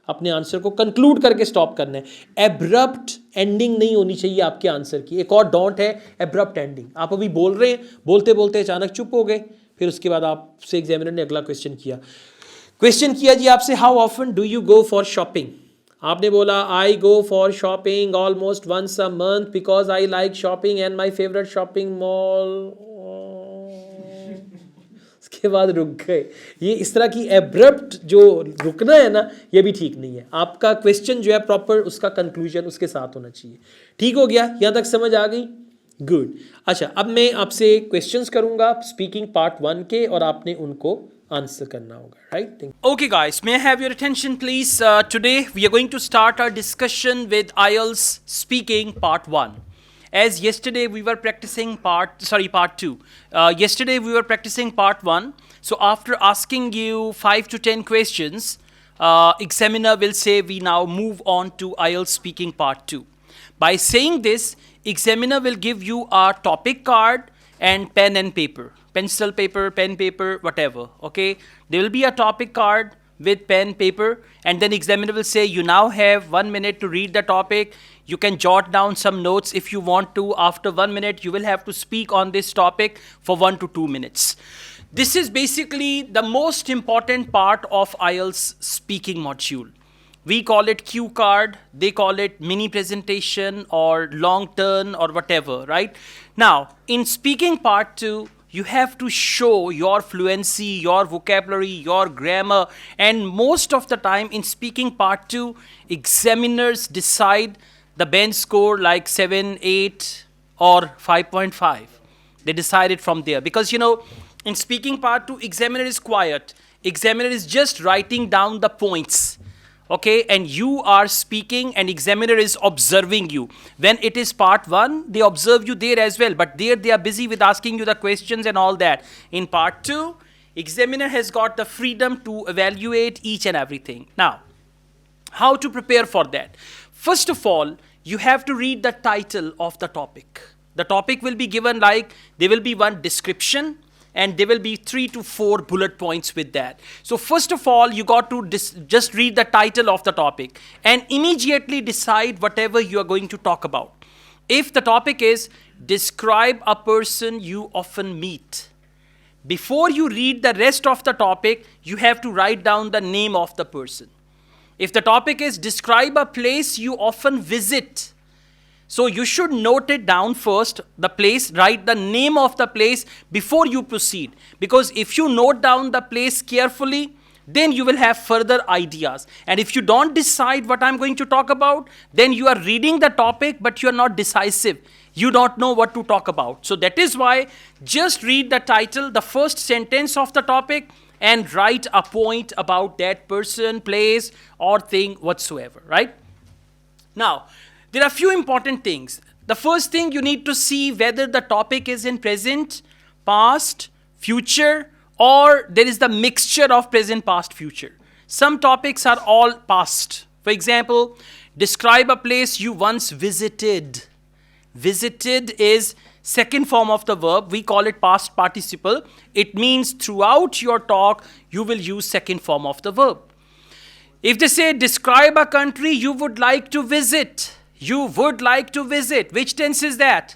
अपने आंसर को कंक्लूड करके स्टॉप करना है। एब्रप्ट एंडिंग नहीं होनी चाहिए आपके आंसर की। एक और डोंट है एब्रप्ट एंडिंग। आप अभी बोल रहे हैं, बोलते बोलते अचानक चुप हो गए, फिर उसके बाद आपसे एग्जामिनर ने अगला क्वेश्चन किया जी आपसे, how often do you go for shopping. आपने बोला, I go for shopping almost once a month because I like shopping and my favourite shopping mall. उसके बाद रुक गए। ये इस तरह की एब्रप्ट जो रुकना है ना, ये भी ठीक नहीं है। आपका क्वेश्चन जो है प्रॉपर उसका कंक्लूजन उसके साथ होना चाहिए। ठीक हो गया, यहाँ तक समझ आ गई, गुड। अच्छा, अब मैं आपसे क्वेश्चंस करूंगा स्पीकिंग पार्ट 1 के, और आपने उनको आंसर करना होगा, right.
Okay guys, may I have your attention please? Today we are going to start our discussion with IELTS speaking part 1. as yesterday we were practicing part 2. Yesterday we were practicing part 1. So after asking you 5 to 10 questions, examiner will say we now move on to IELTS speaking part 2. By saying this, examiner will give you a topic card and pen and paper. Pencil paper, pen paper, whatever. Okay? There will be a topic card with pen, paper, and then examiner will say you now have 1 minute to read the topic. You can jot down some notes if you want to. After 1 minute, you will have to speak on this topic for 1 to 2 minutes. This is basically the most important part of IELTS speaking module. We call it cue card, they call it mini presentation or long turn or whatever, right? Now, in speaking part 2, you have to show your fluency, your vocabulary, your grammar, and most of the time in speaking part 2, examiners decide the bench score like 7, 8 or 5.5. They decide it from there because, you know, in speaking part 2, examiner is quiet. Examiner is just writing down the points. Okay, and you are speaking and examiner is observing you. When it is part 1, they observe you there as well, but there they are busy with asking you the questions and all that. In part 2, examiner has got the freedom to evaluate each and everything. Now, how to prepare for that? First of all, you have to read the title of the topic. The topic will be given like, there will be one description, and there will be 3 to 4 bullet points with that. So first of all, you got to just read the title of the topic and immediately decide whatever you are going to talk about. If the topic is describe a person you often meet, before you read the rest of the topic, you have to write down the name of the person. If the topic is describe a place you often visit, so you should note it down first, the place, write the name of the place before you proceed. Because if you note down the place carefully, then you will have further ideas. And if you don't decide what I'm going to talk about, then you are reading the topic, but you are not decisive. You don't know what to talk about. So that is why just read the title, the first sentence of the topic, and write a point about that person, place, or thing whatsoever, right? Now, there are a few important things. The first thing, you need to see whether the topic is in present, past, future, or there is the mixture of present, past, future. Some topics are all past. For example, describe a place you once visited. Visited is second form of the verb. We call it past participle. It means throughout your talk, you will use second form of the verb. If they say describe a country you would like to visit, you would like to visit. Which tense is that?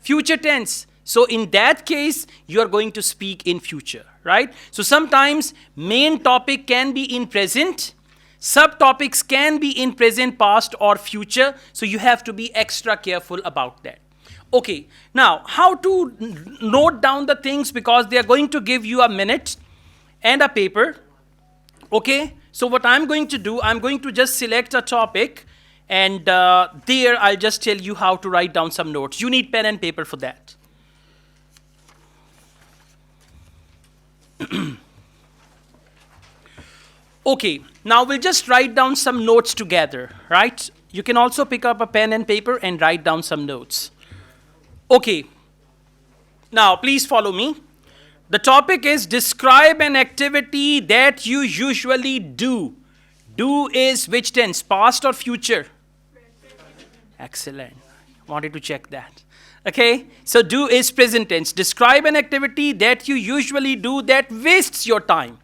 Future tense. So in that case, you are going to speak in future, right? So sometimes main topic can be in present, subtopics can be in present, past, or future. So you have to be extra careful about that. Okay, now how to note down the things, because they are going to give you a minute and a paper. Okay, so what I'm going to do, I'm going to just select a topic, and there I'll just tell you how to write down some notes. You need pen and paper for that. Okay, now we'll just write down some notes together, right? You can also pick up a pen and paper and write down some notes. Okay, now please follow me. The topic is describe an activity that you usually do. Do is which tense? Past or future? Excellent. Wanted to check that. Okay, so do is present tense. Describe an activity that you usually do that wastes your time.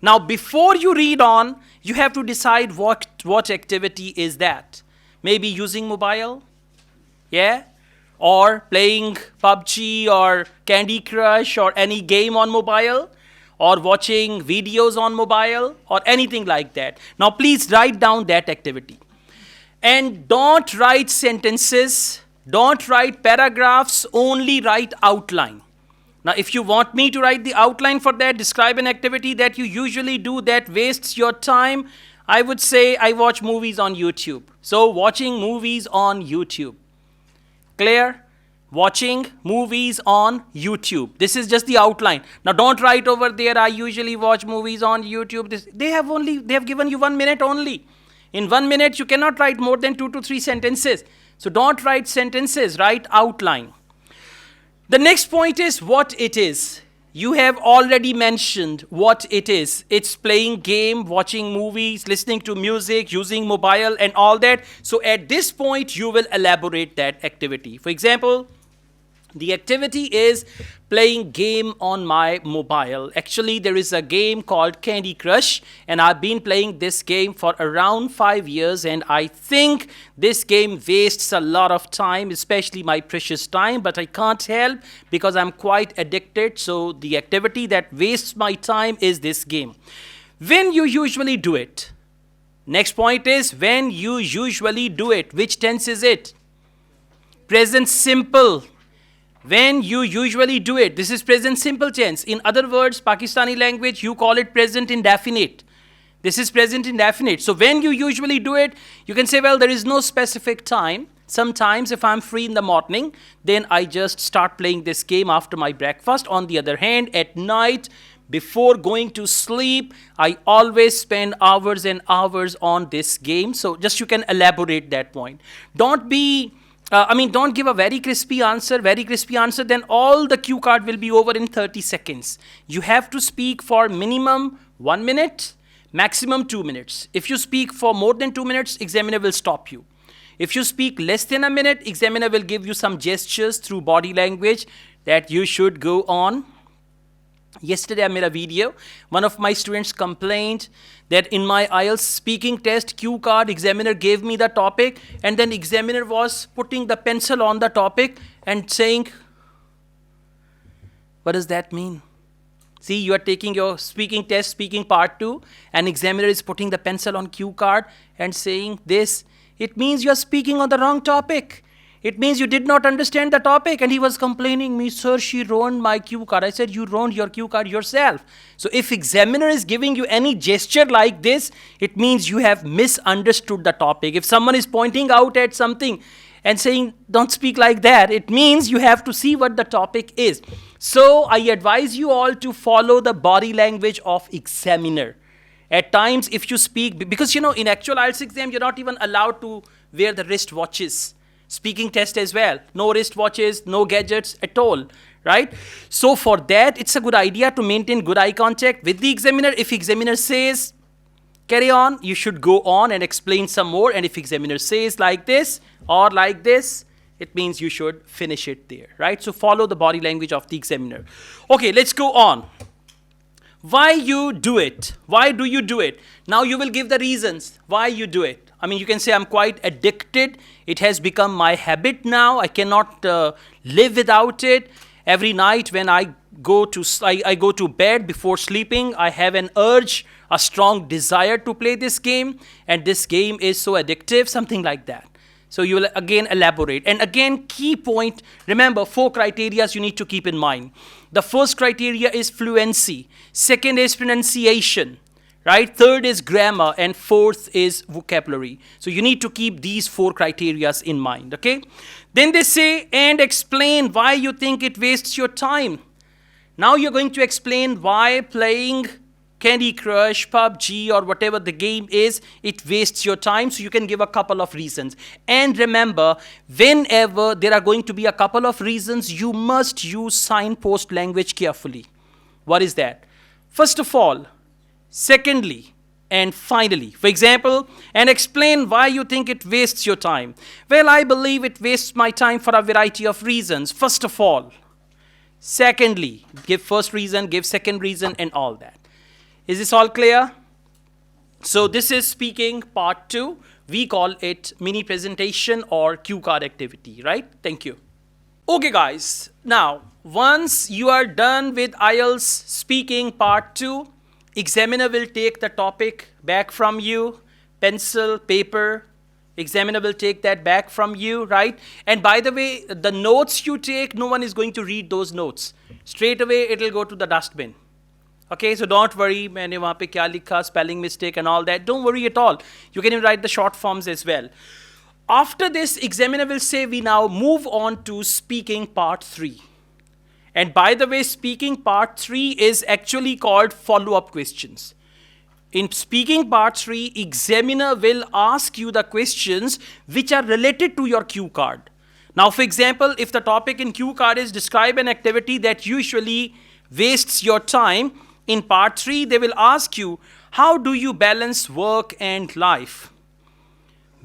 Now, before you read on, you have to decide what activity is that. Maybe using mobile, yeah? Or playing PUBG or Candy Crush or any game on mobile, or watching videos on mobile, or anything like that. Now, please write down that activity. And don't write sentences, don't write paragraphs, only write outline. Now, if you want me to write the outline for that, describe an activity that you usually do that wastes your time, I would say I watch movies on YouTube. So, watching movies on YouTube. Clear? Watching movies on YouTube. This is just the outline. Now, don't write over there, I usually watch movies on YouTube. They have given you 1 minute only. In 1 minute, you cannot write more than 2 to 3 sentences. So don't write sentences, write outline. The next point is what it is. You have already mentioned what it is. It's playing game, watching movies, listening to music, using mobile and all that. So at this point, you will elaborate that activity. For example, the activity is playing game on my mobile. Actually, there is a game called Candy Crush, and I've been playing this game for around 5 years, and I think this game wastes a lot of time, especially my precious time, but I can't help because I'm quite addicted. So the activity that wastes my time is this game. When you usually do it? Next point is when you usually do it. Which tense is it? Present simple. When you usually do it, this is present simple tense. In other words, Pakistani language, you call it present indefinite. This is present indefinite. So when you usually do it, you can say, well, there is no specific time. Sometimes if I'm free in the morning, then I just start playing this game after my breakfast. On the other hand, at night, before going to sleep, I always spend hours and hours on this game. So just you can elaborate that point. Don't give a very crispy answer, then all the cue card will be over in 30 seconds. You have to speak for minimum 1 minute, maximum 2 minutes. If you speak for more than 2 minutes, examiner will stop you. If you speak less than a minute, examiner will give you some gestures through body language that you should go on. Yesterday I made a video. One of my students complained that in my IELTS speaking test cue card, examiner gave me the topic and then examiner was putting the pencil on the topic and saying, what does that mean? See, you are taking your speaking test, speaking part 2, and examiner is putting the pencil on cue card and saying this. It means you are speaking on the wrong topic. It means you did not understand the topic. And he was complaining me, sir, she ruined my cue card. I said, you ruined your cue card yourself. So if examiner is giving you any gesture like this, it means you have misunderstood the topic. If someone is pointing out at something and saying, don't speak like that, it means you have to see what the topic is. So I advise you all to follow the body language of examiner. At times, if you speak, because in actual IELTS exam, you're not even allowed to wear the wrist watches. Speaking test as well. No wrist watches, no gadgets at all, right? So for that, it's a good idea to maintain good eye contact with the examiner. If examiner says, carry on, you should go on and explain some more. And if examiner says like this or like this, it means you should finish it there, right? So follow the body language of the examiner. Okay, let's go on. Why you do it? Why do you do it? Now you will give the reasons why you do it. You can say I'm quite addicted. It has become my habit now. I cannot live without it. Every night when I go to bed before sleeping, I have an urge, a strong desire to play this game. And this game is so addictive, something like that. So you will again elaborate. And again, key point, remember 4 criteria you need to keep in mind. The first criteria is fluency. Second is pronunciation. Right? Third is grammar and fourth is vocabulary. So you need to keep these 4 criteria in mind, okay? Then they say, and explain why you think it wastes your time. Now you're going to explain why playing Candy Crush, PUBG or whatever the game is, it wastes your time. So you can give a couple of reasons. And remember, whenever there are going to be a couple of reasons, you must use signpost language carefully. What is that? First of all, secondly, and finally. For example, and explain why you think it wastes your time. Well, I believe it wastes my time for a variety of reasons. First of all. Secondly, give first reason, give second reason, and all that. Is this all clear? So this is speaking part 2. We call it mini presentation or cue card activity, right? Thank you. Okay, guys. Now, once you are done with IELTS speaking part 2, examiner will take the topic back from you, pencil, paper. Examiner will take that back from you, right? And by the way, the notes you take, no one is going to read those notes. Straight away, it will go to the dustbin. Okay, so don't worry, मैंने वहाँ पे क्या लिखा, spelling mistake and all that. Don't worry at all. You can even write the short forms as well. After this, examiner will say we now move on to speaking part 3. And by the way, speaking part 3 is actually called follow-up questions.
In speaking part 3, examiner will ask you the questions which are related to your cue card. Now, for example, if the topic in cue card is describe an activity that usually wastes your time, in part 3, they will ask you, how do you balance work and life?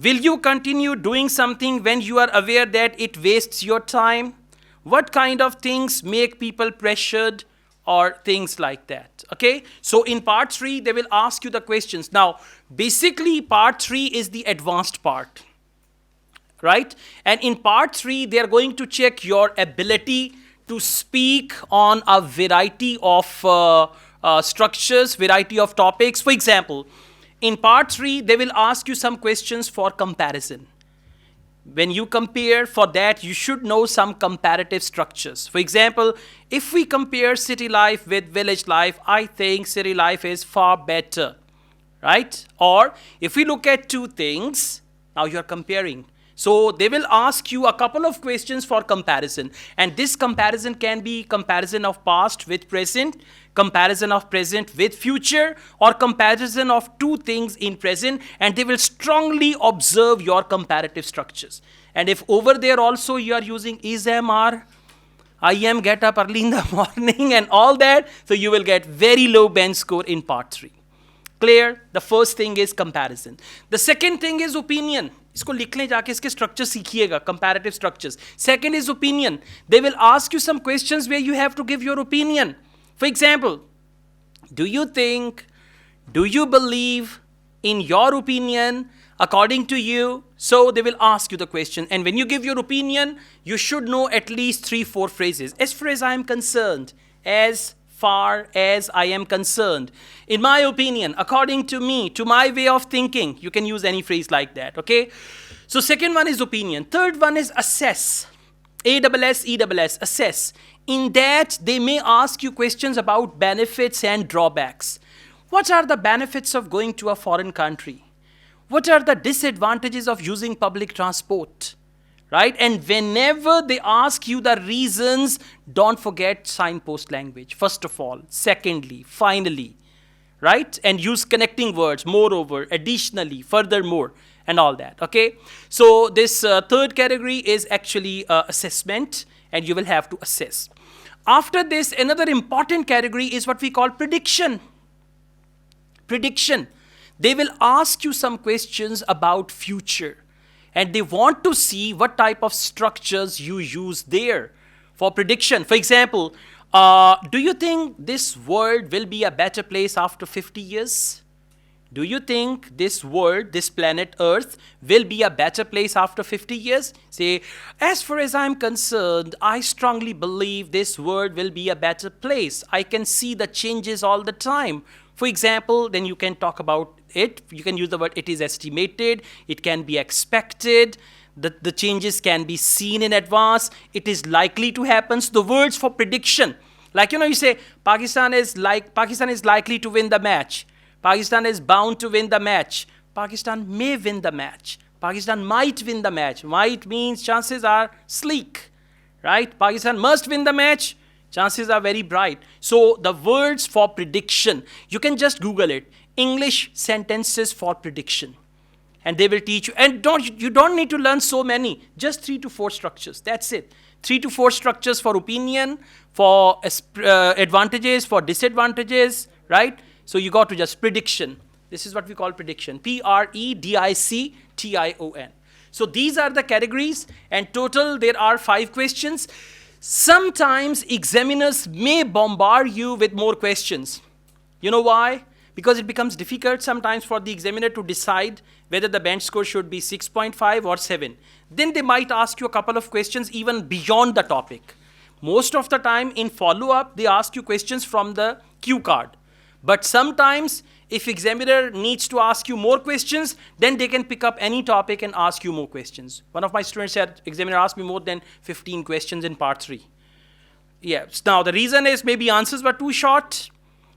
Will you continue doing something when you are aware that it wastes your time? What kind of things make people pressured? Or things like that, okay? So in part 3, they will ask you the questions. Now, basically, part 3 is the advanced part, right? And in part 3, they are going to check your ability to speak on a variety of structures, variety of topics. For example, in part 3, they will ask you some questions for comparison. When you compare, for that, you should know some comparative structures. For example, if we compare city life with village life, I think city life is far better, right? Or if we look at two things, now you're comparing. So they will ask you a couple of questions for comparison. And this comparison can be comparison of past with present, comparison of present with future, or comparison of two things in present, and they will strongly observe your comparative structures. And if over there also you are using is, am, are, I am, get up early in the morning and all that, so you will get very low bench score in part 3. Clear? The first thing is comparison. The second thing is opinion. इसको लिख लें जाके इसके structure सीखिएगा comparative structures. Second is opinion. They will ask you some questions where you have to give your opinion. For example, do you think, do you believe, in your opinion, according to you? So they will ask you the question. And when you give your opinion, you should know at least 3-4 phrases. As far as I am concerned, as far as I am concerned, in my opinion, according to me, to my way of thinking, you can use any phrase like that, okay? So second one is opinion. Third one is assess. ASS, assess. In that, they may ask you questions about benefits and drawbacks. What are the benefits of going to a foreign country? What are the disadvantages of using public transport? Right? And whenever they ask you the reasons, don't forget signpost language, first of all. Secondly, finally, right? And use connecting words, moreover, additionally, furthermore, and all that, okay? So this third category is actually assessment, and you will have to assess. After this, another important category is what we call prediction. Prediction. They will ask you some questions about future, and they want to see what type of structures you use there for prediction. For example, do you think this world will be a better place after 50 years? Do you think this world, this planet Earth, will be a better place after 50 years? Say, as far as I'm concerned, I strongly believe this world will be a better place. I can see the changes all the time. For example, then you can talk about it. You can use the word it is estimated. It can be expected. The changes can be seen in advance. It is likely to happen. So the words for prediction, like, you say Pakistan is likely to win the match. Pakistan is bound to win the match. Pakistan may win the match. Pakistan might win the match. Might means chances are sleek, right? Pakistan must win the match. Chances are very bright. So the words for prediction, you can just Google it. English sentences for prediction. And they will teach you. And you don't need to learn so many. Just 3 to 4 structures. That's it. 3 to 4 structures for opinion, for advantages, for disadvantages, right? So you got to just prediction. This is what we call prediction. Prediction. So these are the categories, and total there are 5 questions. Sometimes examiners may bombard you with more questions. You know why? Because it becomes difficult sometimes for the examiner to decide whether the bench score should be 6.5 or 7. Then they might ask you a couple of questions even beyond the topic. Most of the time in follow-up, they ask you questions from the cue card. But sometimes, if examiner needs to ask you more questions, then they can pick up any topic and ask you more questions. One of my students said, examiner asked me more than 15 questions in part 3. Yeah, now the reason is maybe answers were too short.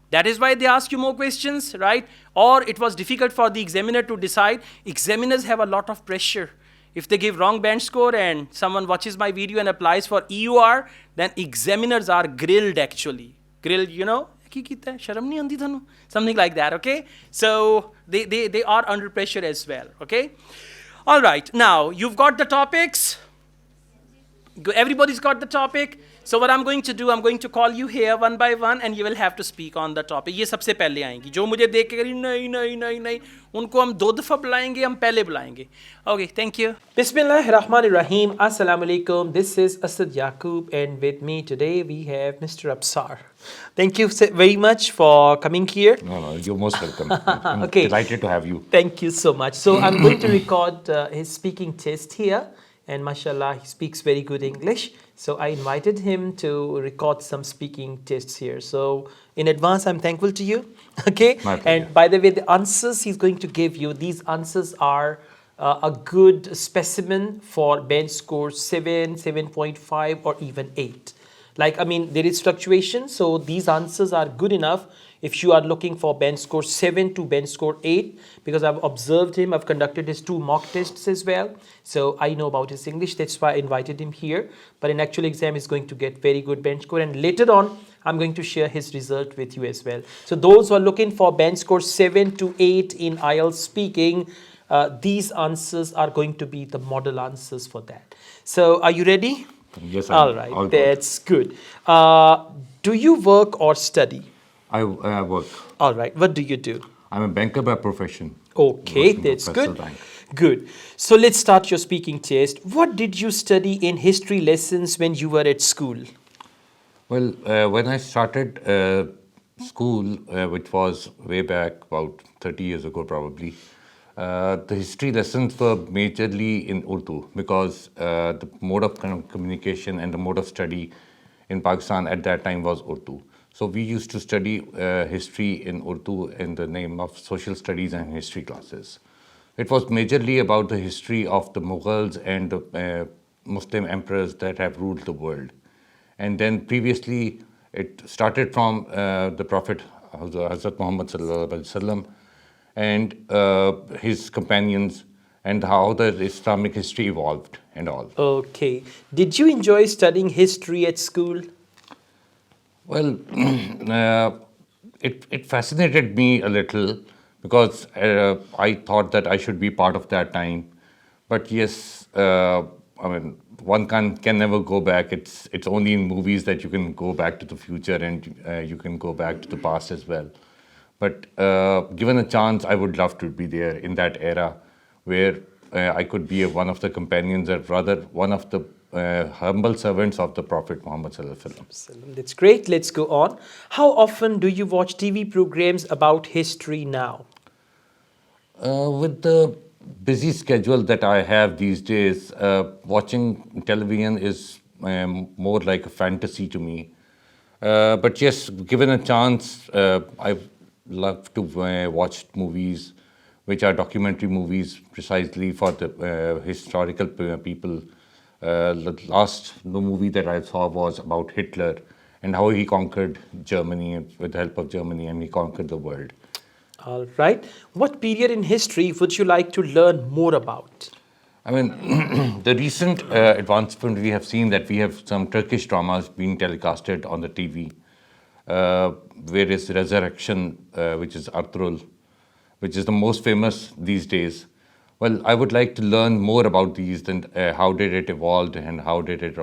That is why they ask you more questions, right? Or it was difficult for the examiner to decide. Examiners have a lot of pressure. If they give wrong bench score and someone watches my video and applies for EUR, then examiners are grilled actually. Grilled,
ਕੀ ਕੀਤਾ ਹੈ ਸ਼ਰਮ ਨਹੀਂ ਆਉਂਦੀ ਤੁਹਾਨੂੰ something like that, okay? So they are under pressure as well, okay? All right, now you've got the topics. Everybody's got the topic. So what I'm going to do, I'm going to call you here one by one and you will have to speak on the topic. ये सबसे पहले आएंगी जो मुझे देख के करी नहीं नहीं नहीं नहीं उनको हम 2 दफ़ा बुलाएंगे हम पहले बुलाएंगे. Okay, thank you. Bismillahirrahmanirrahim. Assalamu alaikum. This is Asad Yaqub and with me today we have Mr. Absar. Thank you very much for coming here.
No, you're most welcome. I'm
Okay.
delighted to have you.
Thank you so much. So I'm going to record his speaking test here. And mashallah, he speaks very good English. So I invited him to record some speaking tests here. So in advance, I'm thankful to you. Okay?
My pleasure.
And by the way, the answers he's going to give you, these answers are a good specimen for bench score 7, 7.5 or even 8. Like, I mean, there is fluctuation. So these answers are good enough if you are looking for bench score 7 to bench score 8, because I've observed him, I've conducted his 2 mock tests as well. So I know about his English, that's why I invited him here. But in actual exam, he's going to get very good bench score. And later on, I'm going to share his result with you as well. So those who are looking for bench score 7 to 8 in IELTS speaking, these answers are going to be the model answers for that. So are you ready?
Yes,
All right,
all good.
that's good. Do you work or study?
I work.
All right, what do you do?
I'm a banker by profession.
Okay,
Working for
that's
Federal
good.
Bank.
Good. So let's start your speaking test. What did you study in history lessons when you were at school?
Well, when I started school, which was way back about 30 years ago probably, the history lessons were majorly in Urdu because the mode of communication and the mode of study in Pakistan at that time was Urdu. So we used to study history in Urdu in the name of social studies and history classes. It was majorly about the history of the Mughals and the Muslim emperors that have ruled the world. And then previously it started from the Prophet Hazrat Muhammad Sallallahu Alaihi Wasallam and his companions and how the Islamic history evolved and all.
Okay. Did you enjoy studying history at school?
Well, it fascinated me a little because I thought that I should be part of that time. But yes, I mean, one can never go back. It's only in movies that you can go back to the future and you can go back to the past as well. But given a chance, I would love to be there in that era where I could be one of the companions or rather one of the humble servants of the Prophet Muhammad Sallallahu Alaihi Wasallam.
That's great. Let's go on. How often do you watch TV programs about history now?
With the busy schedule that I have these days, watching television is more like a fantasy to me. But yes, given a chance, I love to watch movies which are documentary movies precisely for the historical people. The movie that I saw was about Hitler and how he conquered Germany with the help of Germany, and he conquered the world.
All right. What period in history would you like to learn more about?
I mean, the recent advancement we have seen that we have some Turkish dramas being telecasted on the TV. Where is Resurrection, which is Arturul, which is the most famous these days. Well, I would like to learn more about these and how did it evolve and how did it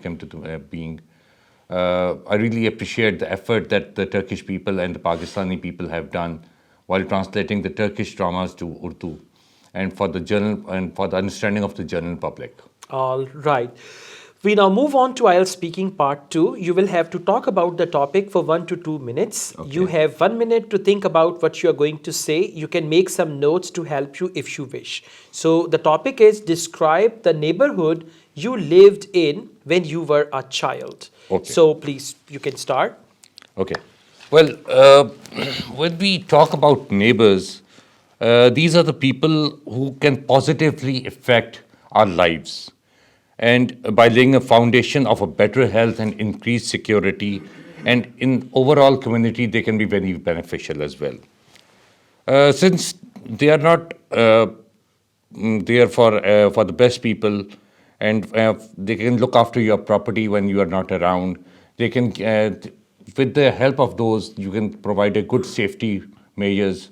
come to being. I really appreciate the effort that the Turkish people and the Pakistani people have done while translating the Turkish dramas to Urdu and for the understanding of the general public.
All right. We now move on to IELTS speaking part 2. You will have to talk about the topic for 1 to 2 minutes.
Okay.
You have 1 minute to think about what you are going to say. You can make some notes to help you if you wish. So the topic is describe the neighborhood you lived in when you were a child.
Okay.
So please, you can start.
Okay. Well, when we talk about neighbors, these are the people who can positively affect our lives. And by laying a foundation of a better health and increased security, and in overall community, they can be very beneficial as well. Since they are not there for the best people, and they can look after your property when you are not around. They can with the help of those, you can provide a good safety measures,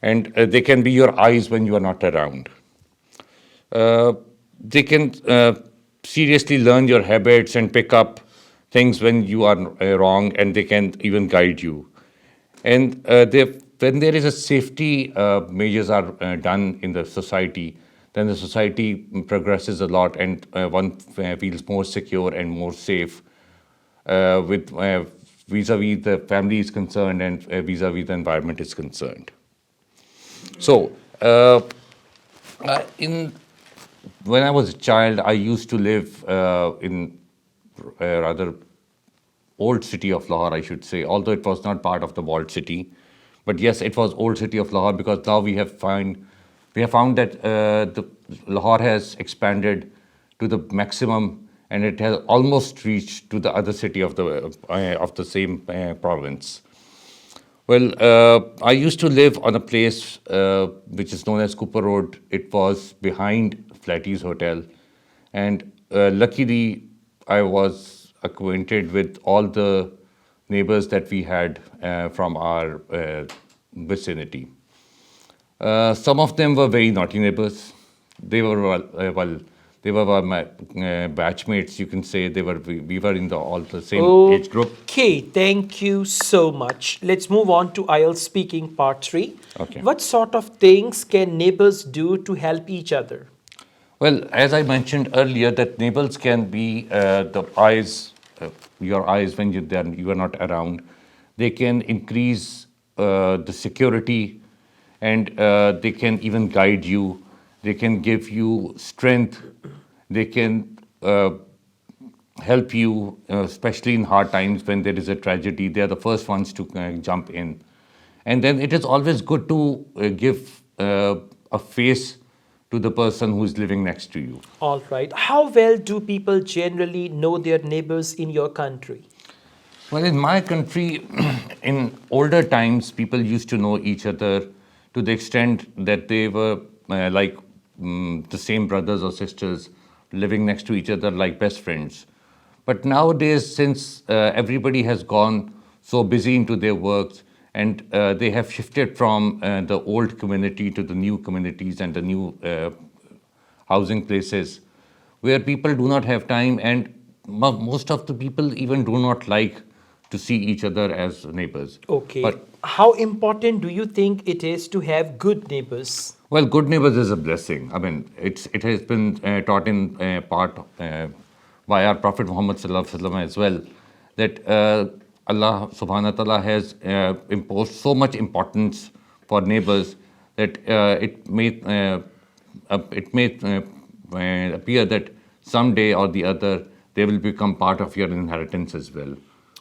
and they can be your eyes when you are not around. They can seriously learn your habits and pick up things when you are wrong, and they can even guide you. And when there is a safety measures are done in the society, then the society progresses a lot, and one feels more secure and more safe with vis-a-vis the family is concerned and vis-a-vis the environment is concerned. So, in when I was a child, I used to live in a rather old city of Lahore, I should say, although it was not part of the walled city. But yes, it was old city of Lahore, because now we have found that the Lahore has expanded to the maximum, and it has almost reached to the other city of the same province. Well, I used to live on a place which is known as Cooper Road. It was behind Flatty's Hotel, and luckily I was acquainted with all the neighbors that we had from our vicinity. Some of them were very naughty neighbors. They were they were my batchmates, you can say. We were in all the same age group.
Okay, thank you so much. Let's move on to IELTS speaking part 3.
Okay.
What sort of things can neighbors do to help each other?
Well, as I mentioned earlier, that neighbors can be the eyes, your eyes when you are not around. They can increase the security, and they can even guide you. They can give you strength. They can help you, especially in hard times when there is a tragedy. They are the first ones to jump in. And then it is always good to give a face to the person who is living next to you.
All right. How well do people generally know their neighbors in your country?
Well, in my country, in older times, people used to know each other to the extent that they were like the same brothers or sisters living next to each other like best friends. But nowadays, since everybody has gone so busy into their works, and they have shifted from the old community to the new communities and the new housing places, where people do not have time, and most of the people even do not like to see each other as neighbors.
Okay.
But
how important do you think it is to have good neighbors?
well, good neighbors is a blessing. I mean, it has been taught in part by our Prophet Muhammad Sallallahu Alaihi Wasallam as well, that Allah Subhanahu wa Taala has imposed so much importance for neighbors that it may appear that someday or the other they will become part of your inheritance as well.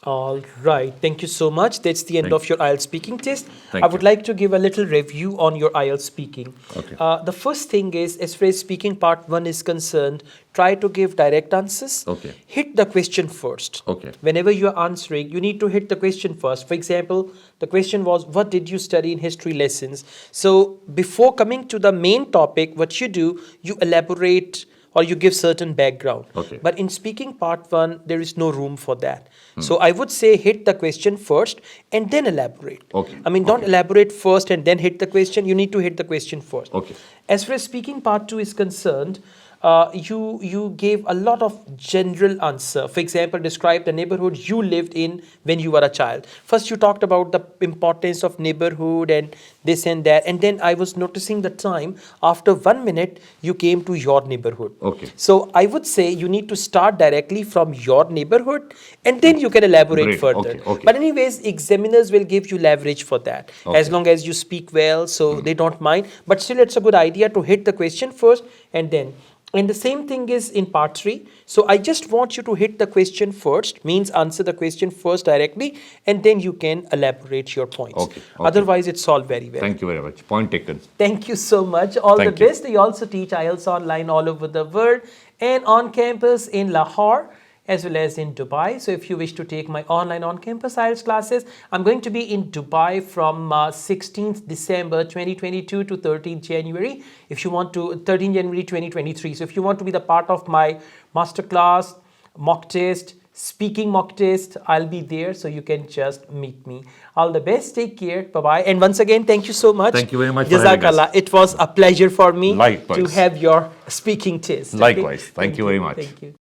All right. Thank you so much. That's the end of your IELTS speaking test.
Thank
I would
you.
like to give a little review on your IELTS speaking.
Okay.
The first thing is, as far as speaking part 1 is concerned, try to give direct answers.
Okay.
Hit the question first.
Okay.
Whenever you are answering, you need to hit the question first. For example, the question was, what did you study in history lessons? So before coming to the main topic, what you do, you elaborate or you give certain background.
Okay.
But in speaking part 1, there is no room for that. So I would say hit the question first and then elaborate.
Okay.
I mean, don't
Okay.
elaborate first and then hit the question. You need to hit the question first.
Okay.
As far as speaking part 2 is concerned, you gave a lot of general answer. For example, describe the neighborhood you lived in when you were a child. First, you talked about the importance of neighborhood and this and that. And then I was noticing the time. After 1 minute, you came to your neighborhood.
Okay.
So I would say you need to start directly from your neighborhood and then you can elaborate
Great.
further.
Okay, okay.
But anyways, examiners will give you leverage for that.
Okay.
As long as you speak well, so they don't mind. But still, it's a good idea to hit the question first and then. And the same thing is in part 3. So I just want you to hit the question first, means answer the question first directly, and then you can elaborate your points.
Okay, okay.
Otherwise, it's all very well.
Thank you very much. Point taken.
Thank you so much. All
Thank
the
you.
best. You also teach IELTS online all over the world and on campus in Lahore as well as in Dubai. So if you wish to take my online on-campus IELTS classes, I'm going to be in Dubai from 16th December 2022 to 13th January. If you want to, 13th January 2023. So if you want to be the part of my masterclass, mock test, speaking mock test, I'll be there, so you can just meet me. All the best. Take care. Bye-bye. And once again, thank you so much.
Thank you very much for having us.
Jazakallah. It was a pleasure for me
Likewise.
to have your speaking test. Okay?
Likewise. Thank you very much.
Thank you.